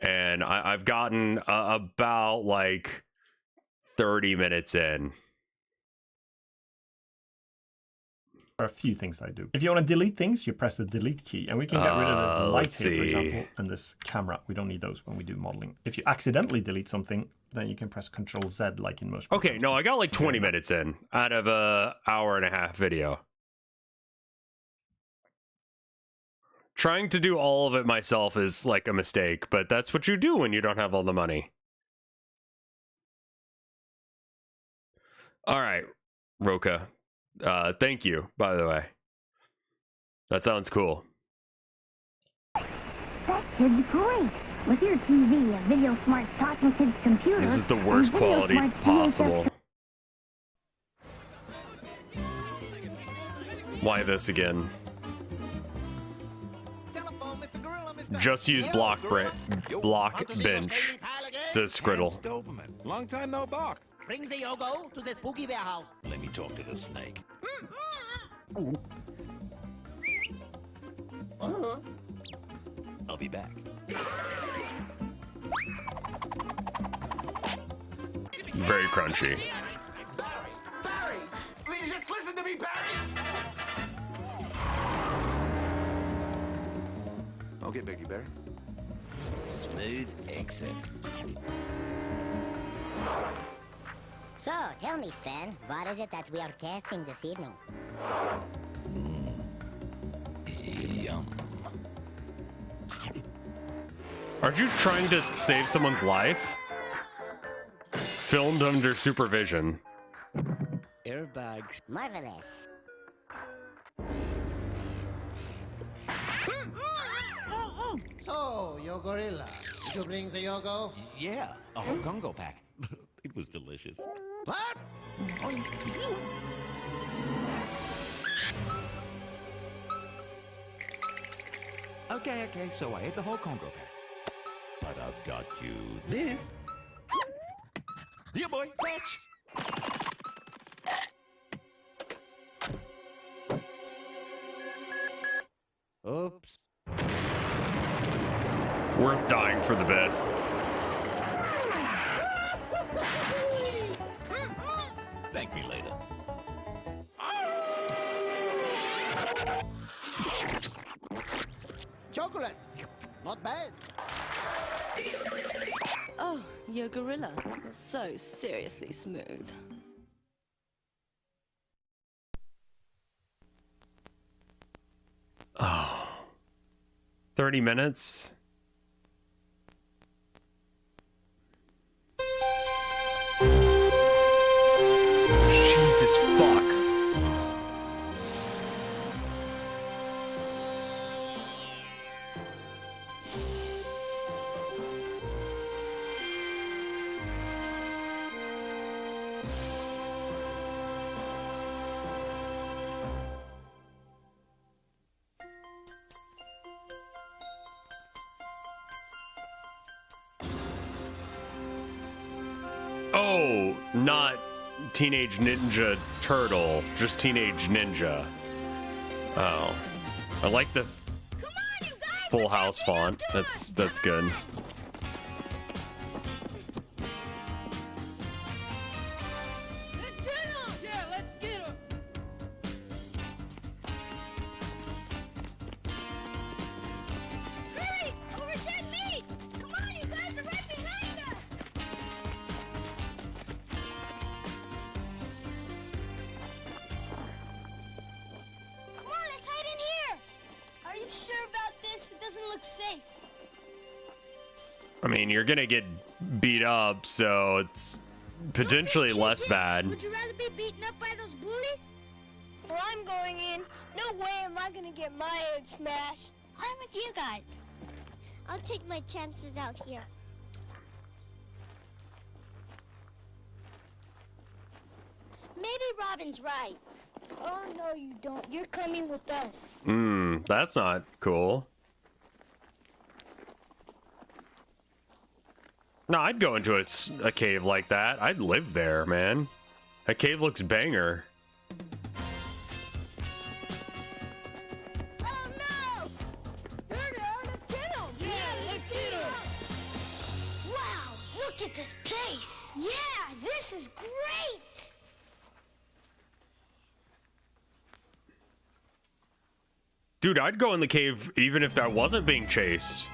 and I've gotten about like 30 minutes in. There are a few things I do. If you want to delete things, you press the delete key, and we can get rid of this light here, for example, and this camera. We don't need those when we do modeling. If you accidentally delete something, then you can press Control Z like in most programs. Okay, no, I got like 20 minutes in out of a hour-and-a-half video. Trying to do all of it myself is like a mistake, but that's what you do when you don't have all the money. All right, Roka. Thank you, by the way. That sounds cool. That kid's great. With your TV, a Video Smart Talking Kids computer... This is the worst quality possible. Why this again? Just use block bench, says Scriddle. Long time no bark. Bring the Yogo to the spooky warehouse. Let me talk to the snake. I'll be back. Very crunchy. Barry! Will you just listen to me, Barry? Okay, Becky Barry. Smooth exit. So, tell me, Sven, what is it that we are casting this evening? Yum. Aren't you trying to save someone's life? Filmed under supervision. Airbags. Marvelous. So, Yo Gorilla, did you bring the Yogo? Yeah, a whole Congo pack. It was delicious. What? Okay, so I ate the whole Congo pack. But I've got you this. Yeah, boy, catch! Oops. Worth dying for the bit. Thank me later. Chocolate. Not bad. Oh, your gorilla. You're so seriously smooth. Oh. 30 minutes? Jesus fuck. Oh, not Teenage Ninja Turtle, just Teenage Ninja. Oh, I like the Full House font. That's good. I mean, you're gonna get beat up, so it's potentially less bad. Would you rather be beaten up by those bullies? Well, I'm going in. No way am I gonna get my head smashed. I'm with you guys. I'll take my chances out here. Maybe Robin's right. Oh, no, you don't. You're coming with us. That's not cool. No, I'd go into a cave like that. I'd live there, man. That cave looks banger. Oh, no! There they are. Let's get them. Yeah, let's get them. Wow, look at this place. Yeah, this is great. Dude, I'd go in the cave even if that wasn't being chased.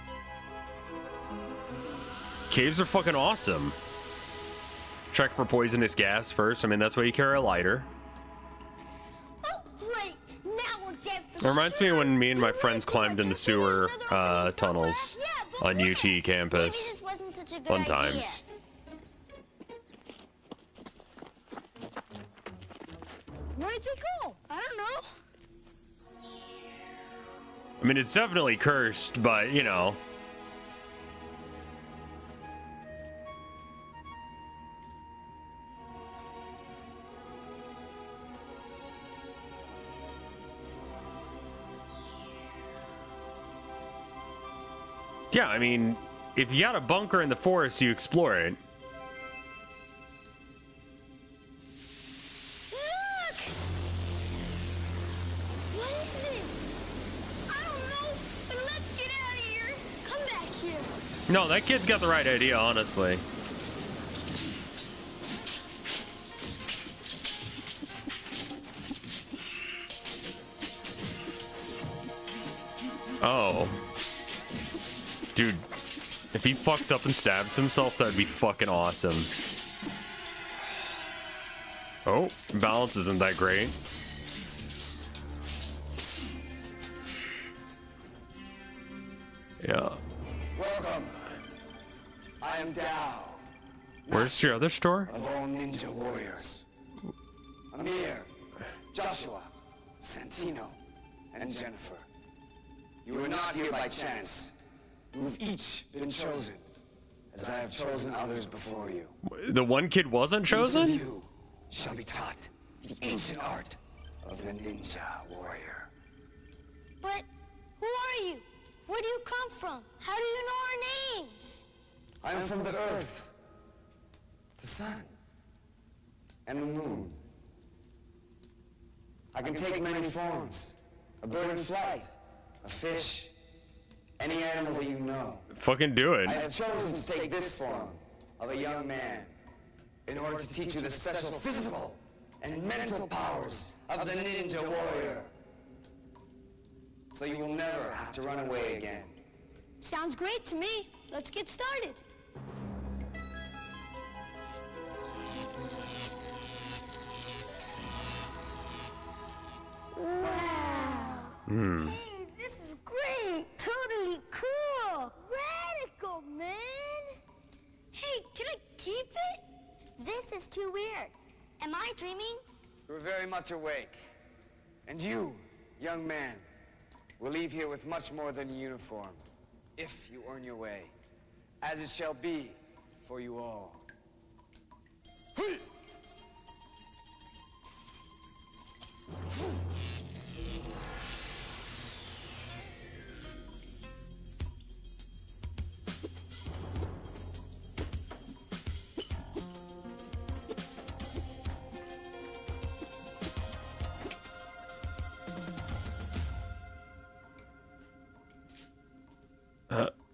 Caves are fucking awesome. Check for poisonous gas first. I mean, that's why you carry a lighter. Oh, great. Now we're dead for It reminds me of when me and my friends climbed in the sewer tunnels on UT campus. Fun times. Where'd you go? I don't know. I mean, it's definitely cursed, but, you know. Yeah, I mean, if you got a bunker in the forest, you explore it. Look! What is this? I don't know, but let's get out of here. Come back here. No, that kid's got the right idea, honestly. Oh. Dude, if he fucks up and stabs himself, that'd be fucking awesome. Oh, balance isn't that great. Yeah. Welcome. I am Dao. Where's your other store? Of all ninja warriors. Amir, Joshua, Santino, and Jennifer. You are not here by chance. You have each been chosen, as I have chosen others before you. The one kid wasn't chosen? Each of you shall be taught the ancient art of the ninja warrior. But who are you? Where do you come from? How do you know our names? I am from the earth, the sun, and the moon. I can take many forms. A bird in flight, a fish, any animal that you know. Fucking do it. I have chosen to take this form of a young man in order to teach you the special physical and mental powers of the ninja warrior. So you will never have to run away again. Sounds great to me. Let's get started. Wow. Hey, this is great. Totally cool. Radical, man. Hey, can I keep it? This is too weird. Am I dreaming? You're very much awake. And you, young man, will leave here with much more than a uniform, if you earn your way, as it shall be for you all.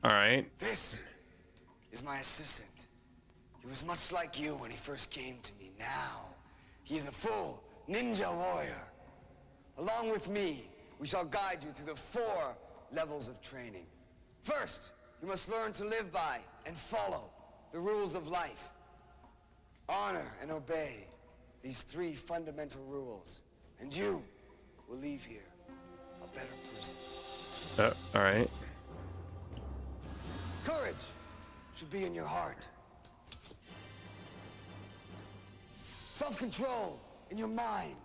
All right. This is my assistant. He was much like you when he first came to me. Now, he is a full ninja warrior. Along with me, we shall guide you through the 4 levels of training. First, you must learn to live by and follow the rules of life. Honor and obey these 3 fundamental rules, and you will leave here a better person. All right. Courage should be in your heart. Self-control in your mind.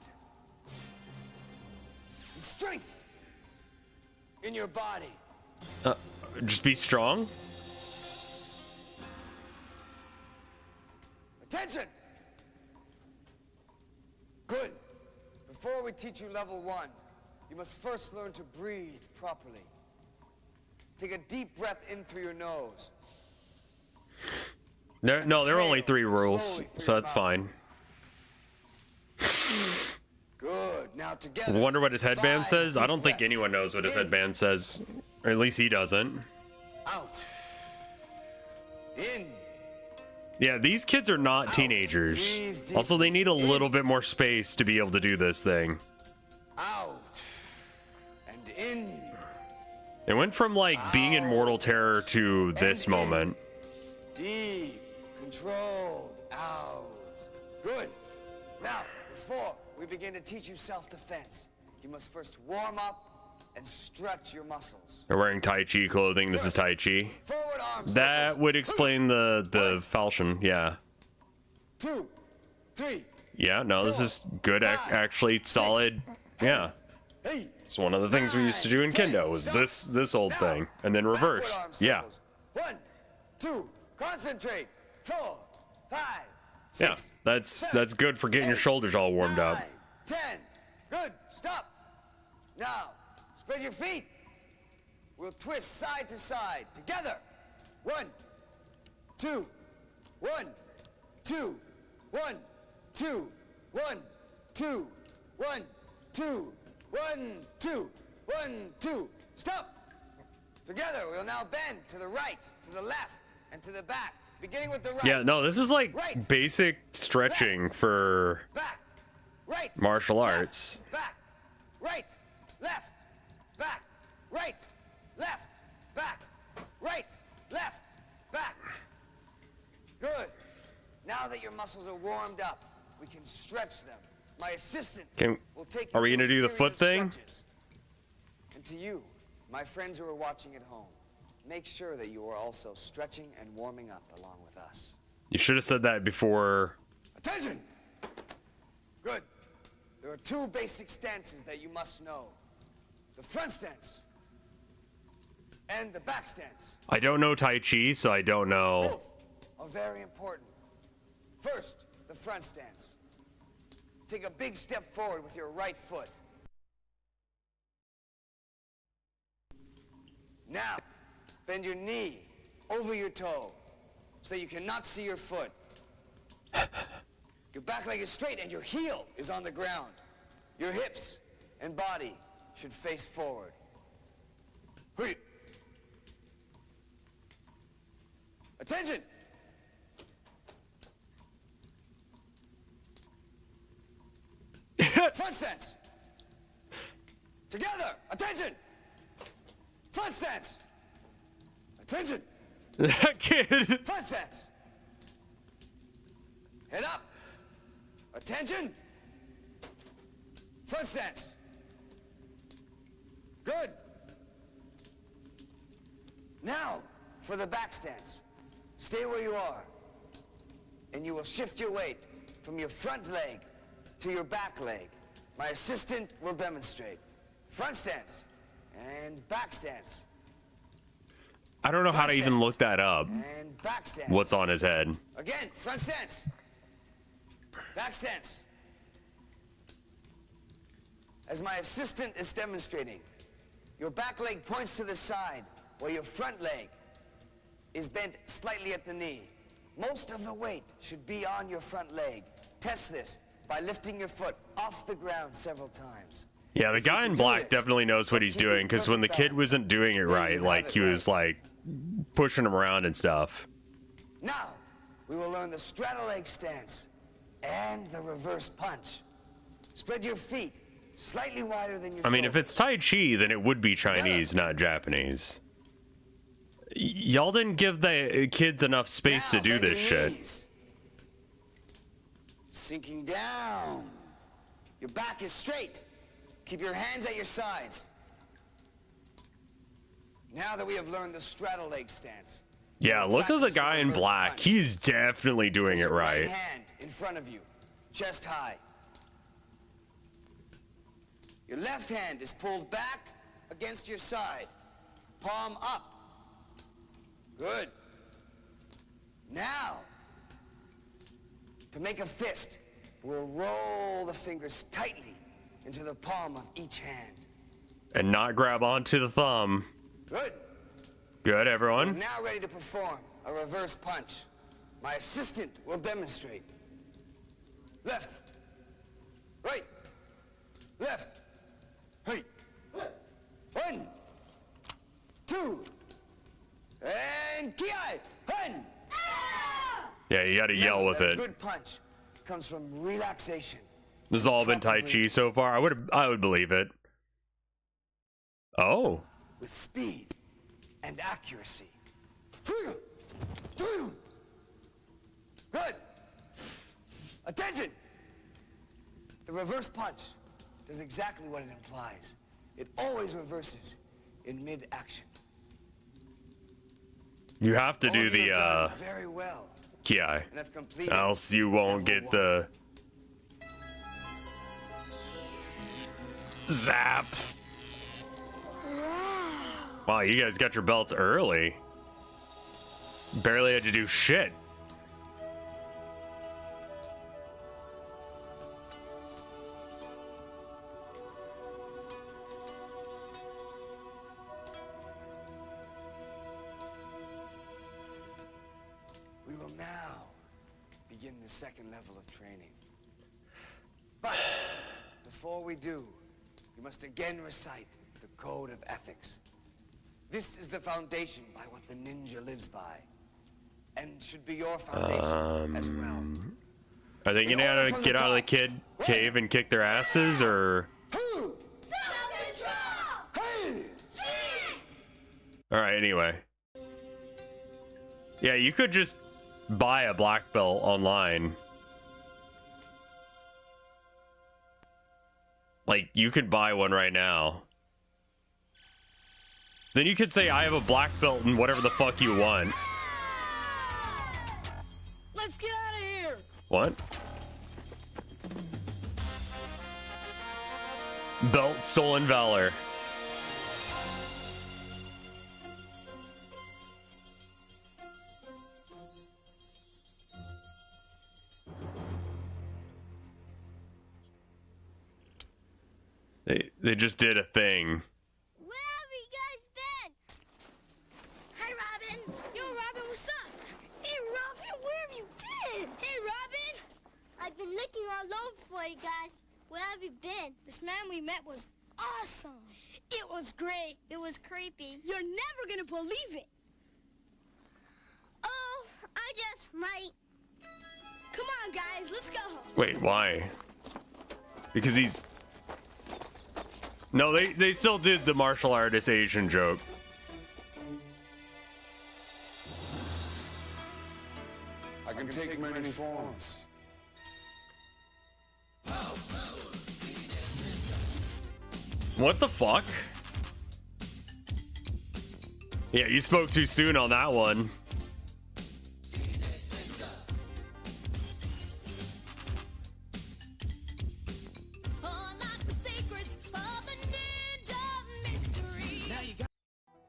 And strength in your body. Just be strong. Attention! Good. Before we teach you level 1, you must first learn to breathe properly. Take a deep breath in through your nose. There are only 3 rules, so that's fine. Good. Now together. Wonder what his headband says? I don't think anyone knows what his headband says. Or at least he doesn't. Out. In. Yeah, these kids are not teenagers. Also, they need a little bit more space to be able to do this thing. Out. And in. It went from, like, being in mortal terror to this moment. Deep. Controlled. Out. Good. Now, before we begin to teach you self-defense, you must first warm up and stretch your muscles. They're wearing Tai Chi clothing. This is Tai Chi. Forward arm That circles. would explain the falchion, yeah. 2, 3. Yeah, no, this is good, actually, solid. Yeah. It's one of the things we used to do in Kendo, was this old thing. And then reverse. Yeah. 1, 2, concentrate. 4, 5, 6. Yeah, that's good for getting your shoulders all warmed up. 10. Good. Stop. Now, spread your feet. We'll twist side to side together. 1, 2, 1, 2, 1, 2, 1, 2, 1, 2, 1, 2, 1, 2. Stop. Together, we'll now bend to the right, to the left, and to the back. Beginning with the right. Yeah, no, this is like basic stretching for martial arts. Back, right, left, back, right, left, back, right, left, back. Good. Now that your muscles are warmed up, we can stretch them. My assistant will take you Are we through gonna a do the series foot of thing? stretches. And to you, my friends who are watching at home, make sure that you are also stretching and warming up along with us. You should have said that before. Attention! Good. There are 2 basic stances that you must know. The front stance and the back stance. I don't know Tai Chi, so I don't know. Both are very important. First, the front stance. Take a big step forward with your right foot. Now, bend your knee over your toe so that you cannot see your foot. Your back leg is straight and your heel is on the ground. Your hips and body should face forward. Hurry. Attention! Front stance. Together. Attention. Front stance. Attention. That kid. Front stance. Head up. Attention. Front stance. Good. Now for the back stance. Stay where you are, and you will shift your weight from your front leg to your back leg. My assistant will demonstrate. Front stance and back stance. I don't know how to even look that up. And back stance. What's on his head? Again, front stance. Back stance. As my assistant is demonstrating, your back leg points to the side while your front leg is bent slightly at the knee. Most of the weight should be on your front leg. Test this by lifting your foot off the ground several times. Yeah, the guy in black definitely knows what he's doing, because when the kid wasn't doing it right, like, he was, like, pushing him around and stuff. Now, we will learn the straddle leg stance and the reverse punch. Spread your feet slightly wider than your I mean, if it's Tai Chi, then it would be Chinese, not Japanese. Y'all didn't give the kids enough space to do this shit. Sinking down. Your back is straight. Keep your hands at your sides. Now that we have learned the straddle leg stance. Yeah, look at the guy in black. He's definitely doing it right. Right hand in front of you, chest high. Your left hand is pulled back against your side, palm up. Good. Now, to make a fist, we'll roll the fingers tightly into the palm of each hand. And not grab onto the thumb. Good. Good, everyone. We're now ready to perform a reverse punch. My assistant will demonstrate. Left. Right. Left. Right. 1, 2, and ki. 1. Yeah, you gotta yell with it. Good punch comes from relaxation. This has all been Tai Chi so far. I would believe it. Oh. With speed and accuracy. Good. Attention. The reverse punch does exactly what it implies. It always reverses in mid-action. You have to do the very well. Ki, else you won't get the zap. Wow, you guys got your belts early. Barely had to do shit. We will now begin the second level of training. But before we do, you must again recite the code of ethics. This is the foundation by what the ninja lives by, and should be your foundation as well. Are they gonna get out of the kid cave and kick their asses, or? All right. Anyway. Yeah, you could just buy a black belt online. Like, you could buy one right now. Then you could say, I have a black belt in whatever the fuck you want. Let's get out of here! What? Belt stolen valor. They just did a thing. Where have you guys been? going for you guys. Where have you been? This man we met was awesome. It was great. It was creepy. You're never gonna believe it. Oh, I just might. Come on, guys, let's go. Wait, why? Because he's... No, they still did the martial artist Asian joke. I can take many forms. What the fuck? Yeah, you spoke too soon on that one.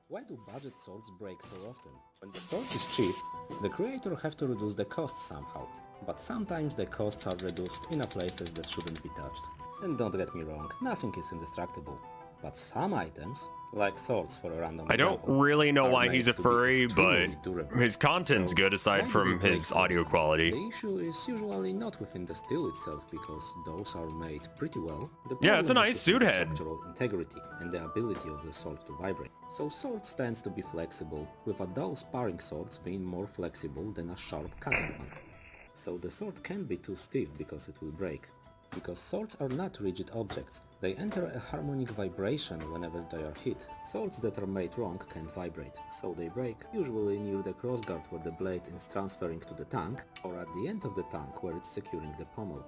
Why do budget swords break so often? When the sword is cheap, the creator have to reduce the cost somehow. But sometimes the costs are reduced in a places that shouldn't be touched. And don't get me wrong, nothing is indestructible. But some items, like swords for a random I don't example, really know are why made he's a to be furry, but extremely durable. his content's So, good aside why from do they his break so audio often? quality. The issue is usually not within the steel itself, because those are made pretty well. The Yeah, it's a problem nice is suit within the head. structural integrity and the ability of the sword to vibrate. So swords tends to be flexible, with a dull sparring swords being more flexible than a sharp cutting one. So the sword can't be too stiff because it will break. Because swords are not rigid objects, they enter a harmonic vibration whenever they are hit. Swords that are made wrong can't vibrate, so they break, usually near the crossguard where the blade is transferring to the tank, or at the end of the tank where it's securing the pommel.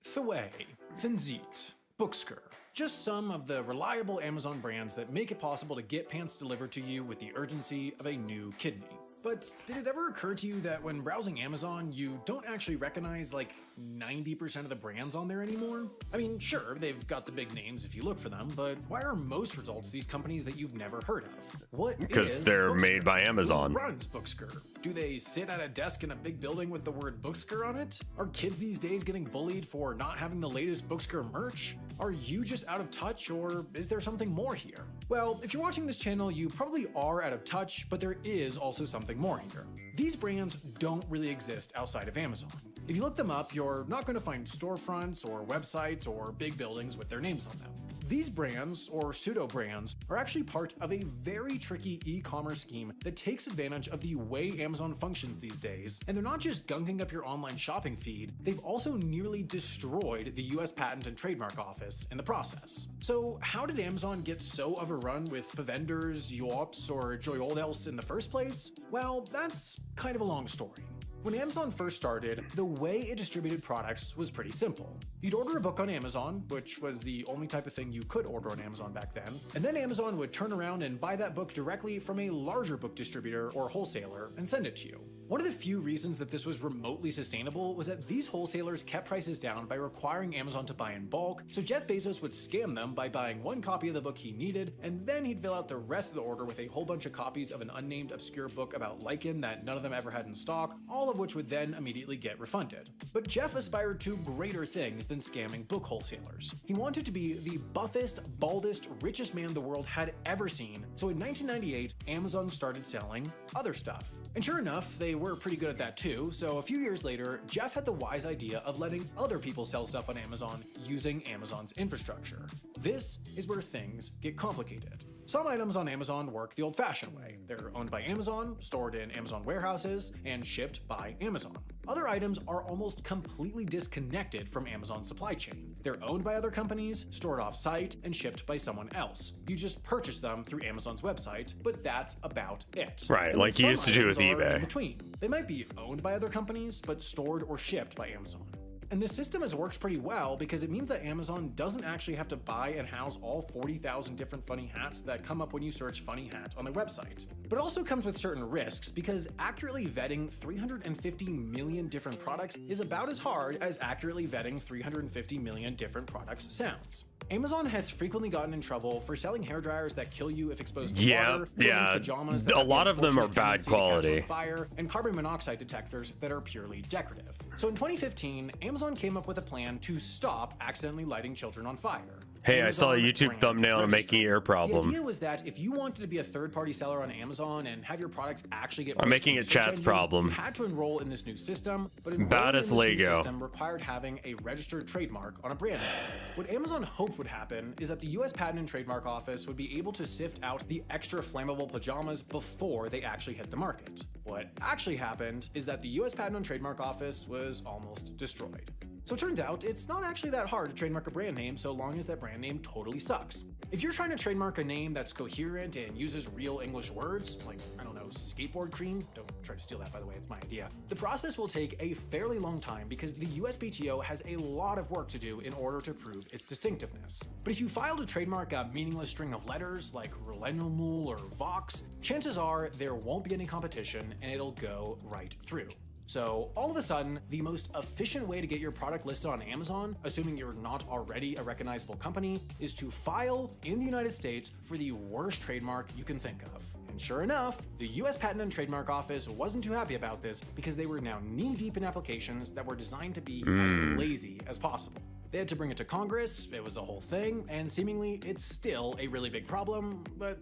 Thuwei, Thinzit, Booksker. Just some of the reliable Amazon brands that make it possible to get pants delivered to you with the urgency of a new kidney. But did it ever occur to you that when browsing Amazon, you don't actually recognize like 90% of the brands on there anymore? I mean, sure, they've got the big names if you look for them, but why are most results these companies that you've never heard of? What Because is they're Booksker? made by Amazon. Who runs Booksker? Do they sit at a desk in a big building with the word Booksker on it? Are kids these days getting bullied for not having the latest Booksker merch? Are you just out of touch, or is there something more here? Well, if you're watching this channel, you probably are out of touch, but there is also something more here. These brands don't really exist outside of Amazon. If you look them up, you're not going to find storefronts or websites or big buildings with their names on them. These brands, or pseudo-brands, are actually part of a very tricky e-commerce scheme that takes advantage of the way Amazon functions these days, and they're not just gunking up your online shopping feed, they've also nearly destroyed the US Patent and Trademark Office in the process. So how did Amazon get so overrun with vendors, Yops, or joy else in the first place? Well, that's kind of a long story. When Amazon first started, the way it distributed products was pretty simple. You'd order a book on Amazon, which was the only type of thing you could order on Amazon back then, and then Amazon would turn around and buy that book directly from a larger book distributor or wholesaler and send it to you. One of the few reasons that this was remotely sustainable was that these wholesalers kept prices down by requiring Amazon to buy in bulk, so Jeff Bezos would scam them by buying one copy of the book he needed, and then he'd fill out the rest of the order with a whole bunch of copies of an unnamed obscure book about lichen that none of them ever had in stock, all of which would then immediately get refunded. But Jeff aspired to greater things than scamming book wholesalers. He wanted to be the buffest, baldest, richest man the world had ever seen, so in 1998, Amazon started selling other stuff. And sure enough, they were pretty good at that too, so a few years later, Jeff had the wise idea of letting other people sell stuff on Amazon using Amazon's infrastructure. This is where things get complicated. Some items on Amazon work the old-fashioned way. They're owned by Amazon, stored in Amazon warehouses, and shipped by Amazon. Other items are almost completely disconnected from Amazon's supply chain. They're owned by other companies, stored off-site, and shipped by someone else. You just purchase them through Amazon's website, but that's about it. Right, And like then you used some to do with items are eBay. in between. They might be owned by other companies, but stored or shipped by Amazon. And this system has worked pretty well because it means that Amazon doesn't actually have to buy and house all 40,000 different funny hats that come up when you search funny hat on their website. But it also comes with certain risks because accurately vetting 350 million different products is about as hard as accurately vetting 350 million different products sounds. Amazon has frequently gotten in trouble for selling hairdryers that kill you if exposed to water, children's pajamas that a have lot the of them are unfortunate bad tendency to catch on quality. fire, and carbon monoxide detectors that are purely decorative. So in 2015, Amazon came up with a plan to stop accidentally lighting children on fire. Hey, I saw a Amazon YouTube brand thumbnail on registry. making your The problem. idea was that if you wanted to be a third-party seller on Amazon and have your products actually get I'm pushed making in it the search chat's engine, problem. you had to enroll in this new system, but Bad enrolling in as this new Lego. system required having a registered trademark on a brand name. What Amazon hoped would happen is that the US Patent and Trademark Office would be able to sift out the extra flammable pajamas before they actually hit the market. What actually happened is that the US Patent and Trademark Office was almost destroyed. So it turns out it's not actually that hard to trademark a brand name so long as that brand name totally sucks. If you're trying to trademark a name that's coherent and uses real English words, like, I don't know, skateboard cream, don't try to steal that by the way, it's my idea, the process will take a fairly long time because the USPTO has a lot of work to do in order to prove its distinctiveness. But if you file to trademark a meaningless string of letters like Relenumul or Vox, chances are there won't be any competition and it'll go right through. So all of a sudden, the most efficient way to get your product listed on Amazon, assuming you're not already a recognizable company, is to file in the United States for the worst trademark you can think of. And sure enough, the US Patent and Trademark Office wasn't too happy about this because they were now knee-deep in applications that were designed to be as lazy as possible. They had to bring it to Congress, it was a whole thing, and seemingly it's still a really big problem, but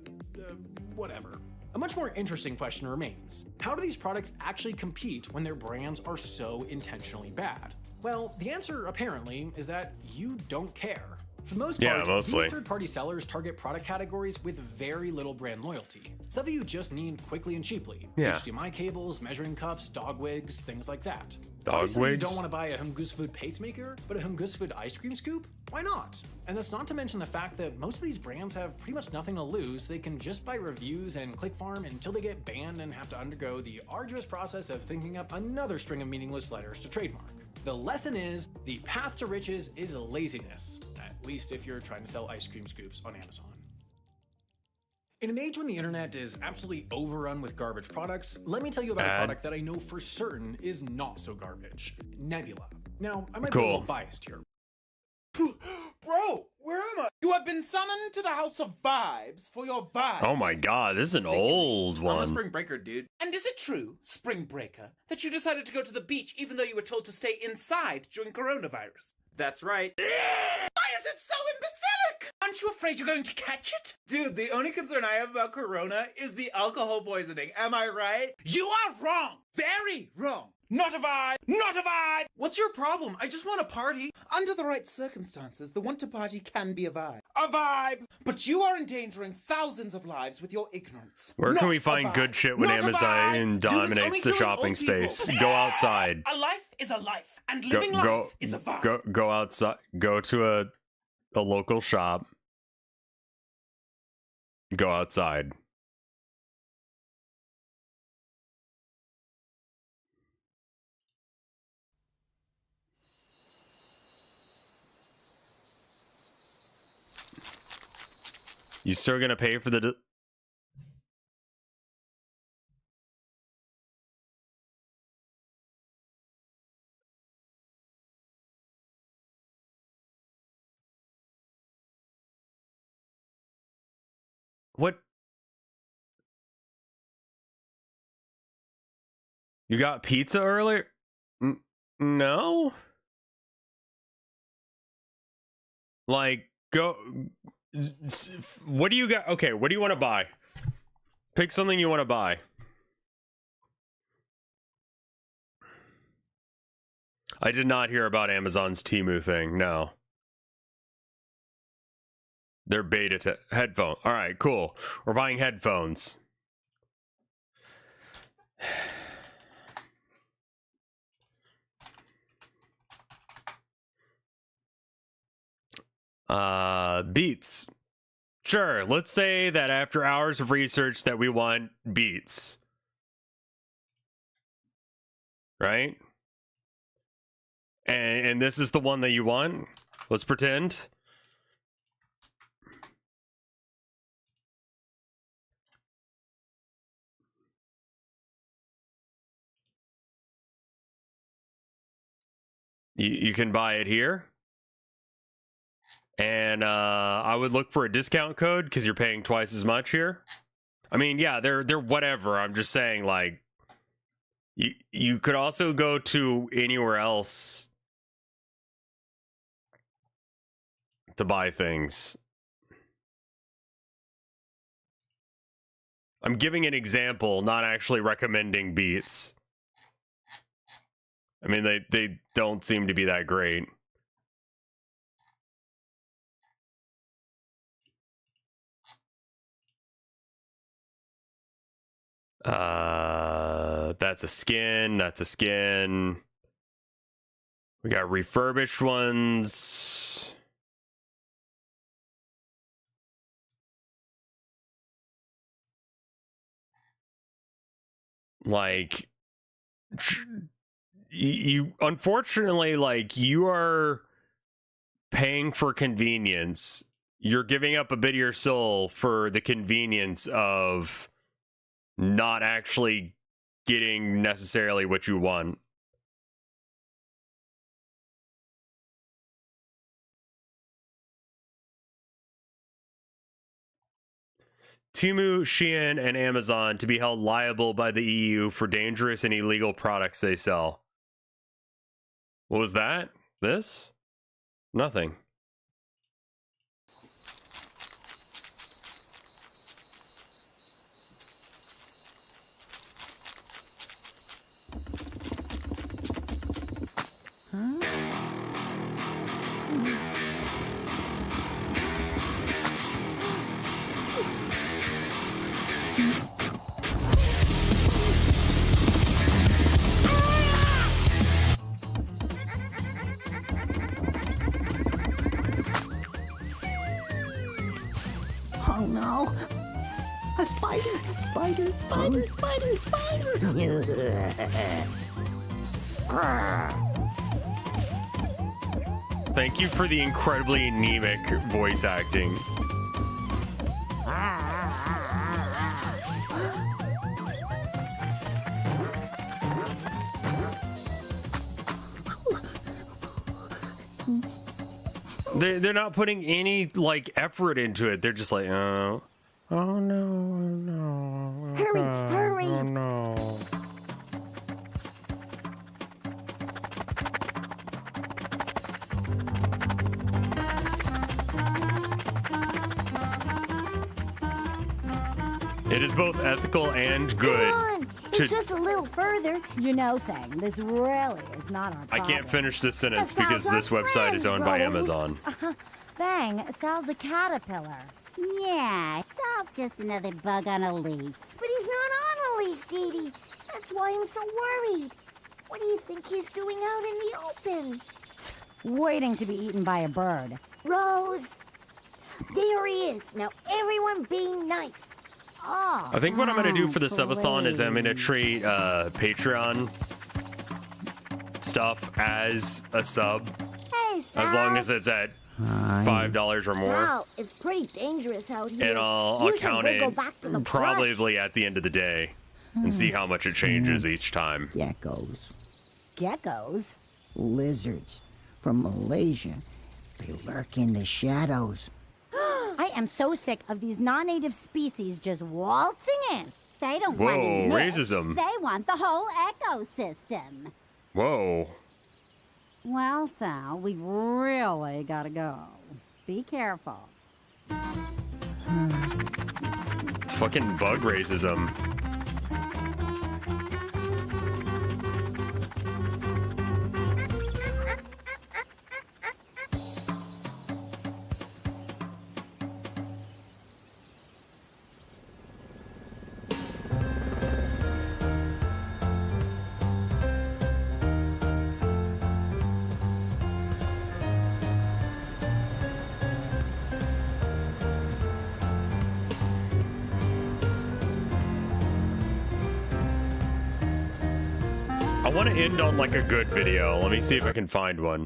whatever. A much more interesting question remains. How do these products actually compete when their brands are so intentionally bad? Well, the answer apparently is that you don't care. For the most part, mostly. these third-party sellers target product categories with very little brand loyalty. Stuff that you just need quickly and cheaply. Yeah. HDMI cables, measuring cups, dog wigs, things like that. Dog Obviously, wigs? you don't want to buy a Humgus Food pacemaker, but a Humgus Food ice cream scoop? Why not? And that's not to mention the fact that most of these brands have pretty much nothing to lose. They can just buy reviews and click farm until they get banned and have to undergo the arduous process of thinking up another string of meaningless letters to trademark. The lesson is, the path to riches is laziness, at least if you're trying to sell ice cream scoops on Amazon. In an age when the internet is absolutely overrun with garbage products, let me tell you about a product that I know for certain is not so garbage. Nebula. Now, I might be a little biased here. Bro, where am I? You have been summoned to the House of Vibes for your vibe. Oh my god, this is an old I'm a one. spring breaker, dude. And is it true, spring breaker, that you decided to go to the beach even though you were told to stay inside during coronavirus? That's right. Why is it so imbecilic? Aren't you afraid you're going to catch it? Dude, the only concern I have about corona is the alcohol poisoning. Am I right? You are wrong. Very wrong. Not a vibe! Not a vibe! What's your problem? I just want to party. Under the right circumstances, the want to party can be a vibe. A vibe! But you are endangering thousands of lives with your ignorance. Where can Not we a find vibe. good shit when Not a Amazon vibe. dominates the Dude, it's only shopping killing old people. space? Go outside. A life is a life, and living life is a vibe. Go outside. Go to a local shop. Go outside. You still gonna pay for the? What? You got pizza earlier? No? Like, go... What do you got? Okay, what do you want to buy? Pick something you want to buy. I did not hear about Amazon's Temu thing, no. They're beta headphone. All right, cool. We're buying headphones. Beats. Sure, let's say that after hours of research that we want Beats. Right? And this is the one that you want? Let's pretend. You can buy it here. And I would look for a discount code because you're paying twice as much here. I mean, yeah, they're whatever. I'm just saying, like, you could also go to anywhere else. to buy things. I'm giving an example, not actually recommending Beats. I mean, they don't seem to be that great. That's a skin. That's a skin. We got refurbished ones. Like, you unfortunately, like, you are paying for convenience. You're giving up a bit of your soul for the convenience of not actually getting necessarily what you want. Temu, Shein, and Amazon to be held liable by the EU for dangerous and illegal products they sell. What was that? This? Nothing. Oh no! A spider! Spider! Spider! Spider! Spider! Thank you for the incredibly anemic voice acting. They're not putting any, like, effort into it. They're just like, oh no, oh no. Hurry, hurry. Oh no. It is both ethical and good. Come on. It's just a little further. You know, Thing, this really is not our problem. I can't finish this sentence That because sounds this like website is owned by friends, Amazon. Thing sells a caterpillar. Yeah, Dolph's just another bug on a leaf. But he's not on a leaf, Katie. That's why I'm so worried. What do you think he's doing out in the open? Waiting to be eaten by a bird. Rose, there he is. Now everyone be nice. Oh, I think what I'm going to do for the subathon is I'm going to treat Patreon stuff as a sub. Hey, Sal. As long as it's at $5 or more. Sal, it's pretty dangerous out here. And I'll You should count go it back to the probably at the end of the day and see how much it changes each time. Geckos. Geckos? Lizards. From Malaysia. They lurk in the shadows. I am so sick of these non-native species just waltzing in. They don't Whoa, want to racism. They want the whole ecosystem. Whoa. Well, Sal, we've really got to go. Be careful. Fucking bug racism. I want to end on like a good video. Let me see if I can find one.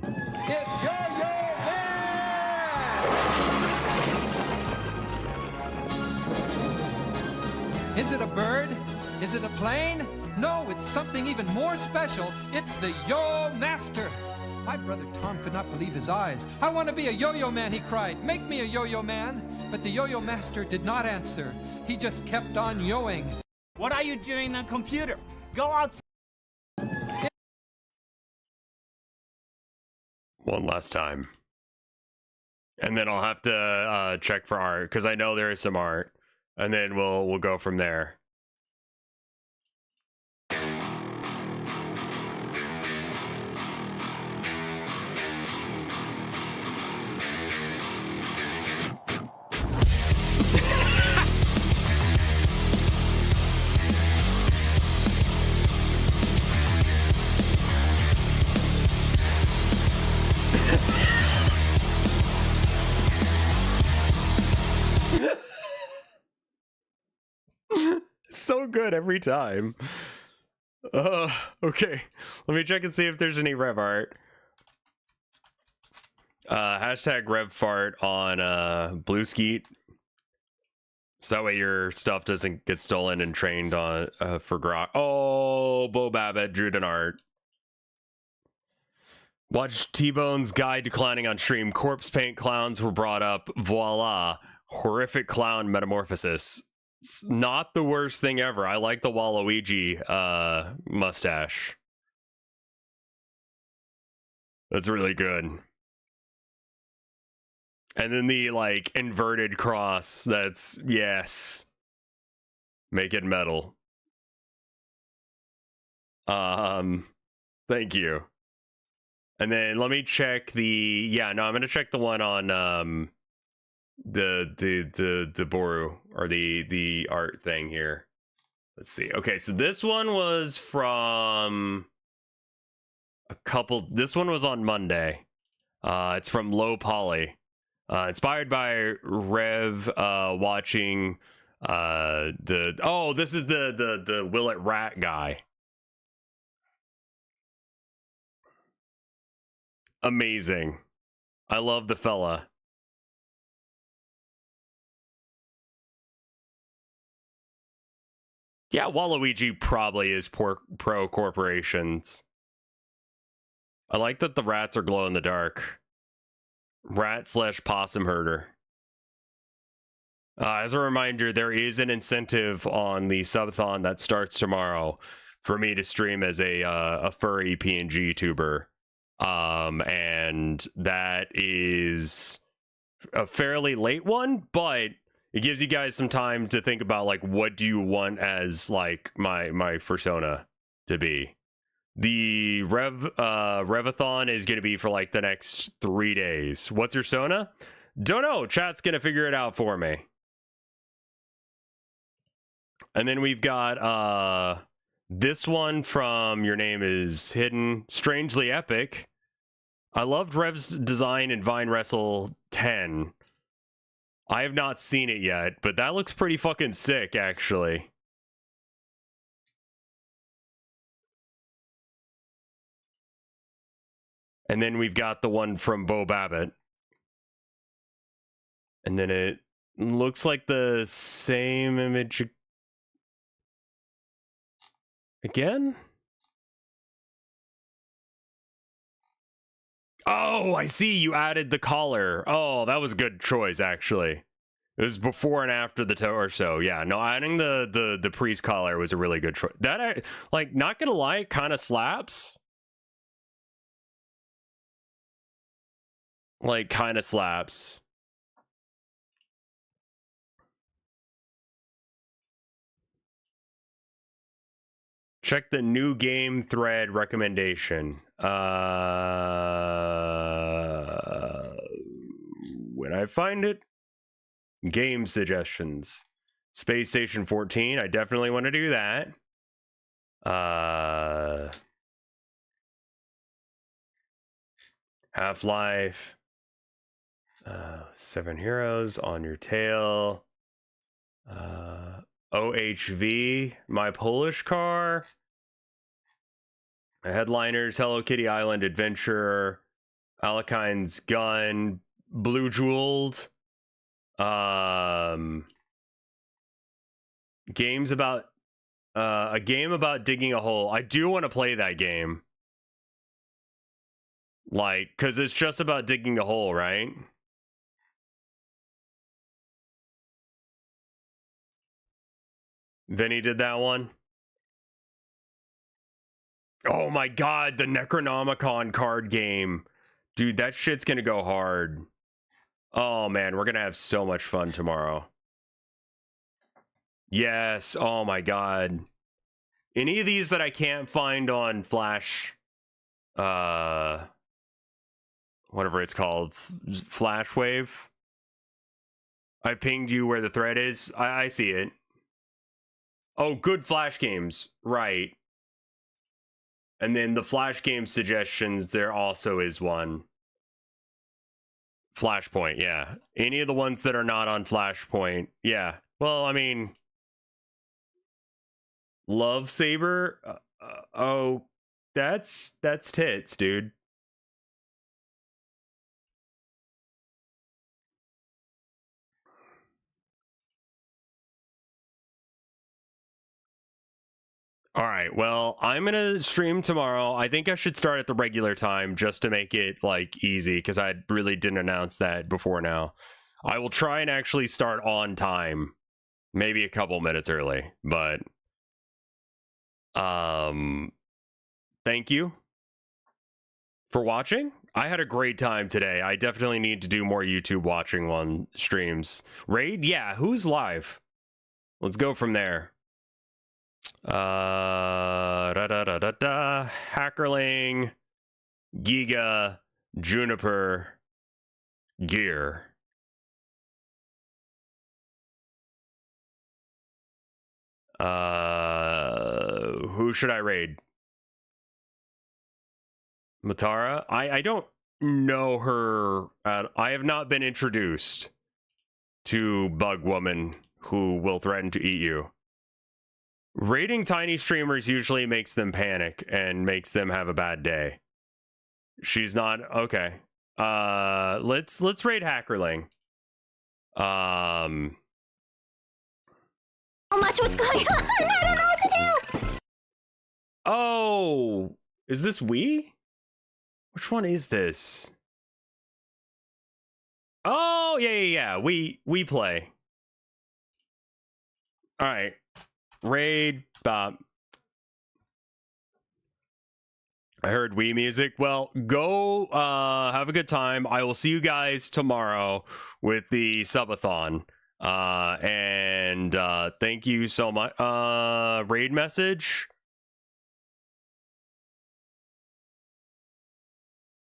Is it a bird? Is it a plane? No, it's something even more special. It's the Yo Master. My brother Tom could not believe his eyes. I want to be a yo-yo man, he cried. Make me a yo-yo man. But the yo-yo master did not answer. He just kept on yoing. What are you doing on computer? Go outside. One last time. And then I'll have to check for art because I know there is some art, and then we'll go from there. So good every time. Okay, let me check and see if there's any rev art. Hashtag RevFart on Blue Skeet, so that way your stuff doesn't get stolen and trained on for grok. Oh, Bo Babbitt drew an art. Watch T-Bone's guide to clowning on stream. Corpse paint clowns were brought up. Voila, horrific clown metamorphosis. It's not the worst thing ever. I like the Waluigi mustache. That's really good. And then the like inverted cross, that's yes. Make it metal. Thank you. And then let me check the I'm gonna check the one on the Boru, or the art thing here. Let's see. Okay, so this one was from this one was on Monday. It's from Low Poly. Inspired by Rev watching this is the Will It Rat guy. Amazing. I love the fella. Yeah, Waluigi probably is pro corporations. I like that the rats are glow in the dark. Rat / possum herder. As a reminder, there is an incentive on the subathon that starts tomorrow for me to stream as a furry PNG tuber. And that is a fairly late one, but it gives you guys some time to think about, like, what do you want as, like, my persona to be. The Revathon is going to be for, like, the next 3 days. What's your persona? Don't know. Chat's going to figure it out for me. And then we've got this one from Your Name is Hidden. Strangely Epic. I loved Rev's design in Vine Wrestle 10. I have not seen it yet, but that looks pretty fucking sick, actually. And then we've got the one from Bo Babbitt. And then it looks like the same image again? Oh, I see. You added the collar. Oh, that was a good choice, actually. It was before and after the torso. Yeah, no, adding the priest collar was a really good choice. That, like, not gonna lie, it kind of slaps. Like, kind of slaps. Check the new game thread recommendation. When I find it, game suggestions. Space Station 14. I definitely want to do that. Half-Life. 7 Heroes on your tail. OHV, My Polish Car. Headliners, Hello Kitty Island Adventure, Alekine's Gun, Blue Jeweled. Games about a game about digging a hole. I do want to play that game. Like, because it's just about digging a hole, right? Vinny did that one. Oh my god, the Necronomicon card game. Dude, that shit's gonna go hard. Oh man, we're gonna have so much fun tomorrow. Yes, oh my god. Any of these that I can't find on Flash, whatever it's called, Flash Wave. I pinged you where the thread is. I see it. Oh, good Flash games, right. And then the Flash game suggestions, there also is one. Flashpoint, yeah. Any of the ones that are not on Flashpoint, yeah. Well, I mean, Love Saber. Oh, that's tits, dude. All right. Well, I'm gonna stream tomorrow. I think I should start at the regular time just to make it like easy because I really didn't announce that before now. I will try and actually start on time, maybe a couple minutes early, but thank you for watching. I had a great time today. I definitely need to do more YouTube watching on streams. Raid? Yeah, who's live? Let's go from there. Hackerling, Giga, Juniper, Gear. Who should I raid? Matara? I don't know her. I have not been introduced to Bug Woman who will threaten to eat you. Raiding tiny streamers usually makes them panic and makes them have a bad day. She's not okay. Let's raid Hackerling. So much what's going on. I don't know what to do. Oh, is this we? Which one is this? Oh, yeah. We play. All right. Raid Bob. I heard Wii music. Well, go have a good time. I will see you guys tomorrow with the subathon. And thank you so much. Raid message.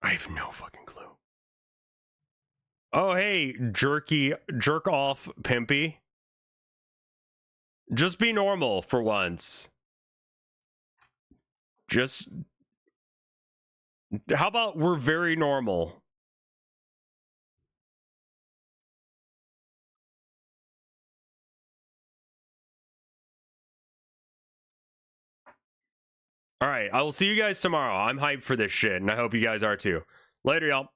I have no fucking clue. Oh, hey, jerk off pimpy. Just be normal for once. How about we're very normal? All right, I will see you guys tomorrow. I'm hyped for this shit, and I hope you guys are too. Later, y'all.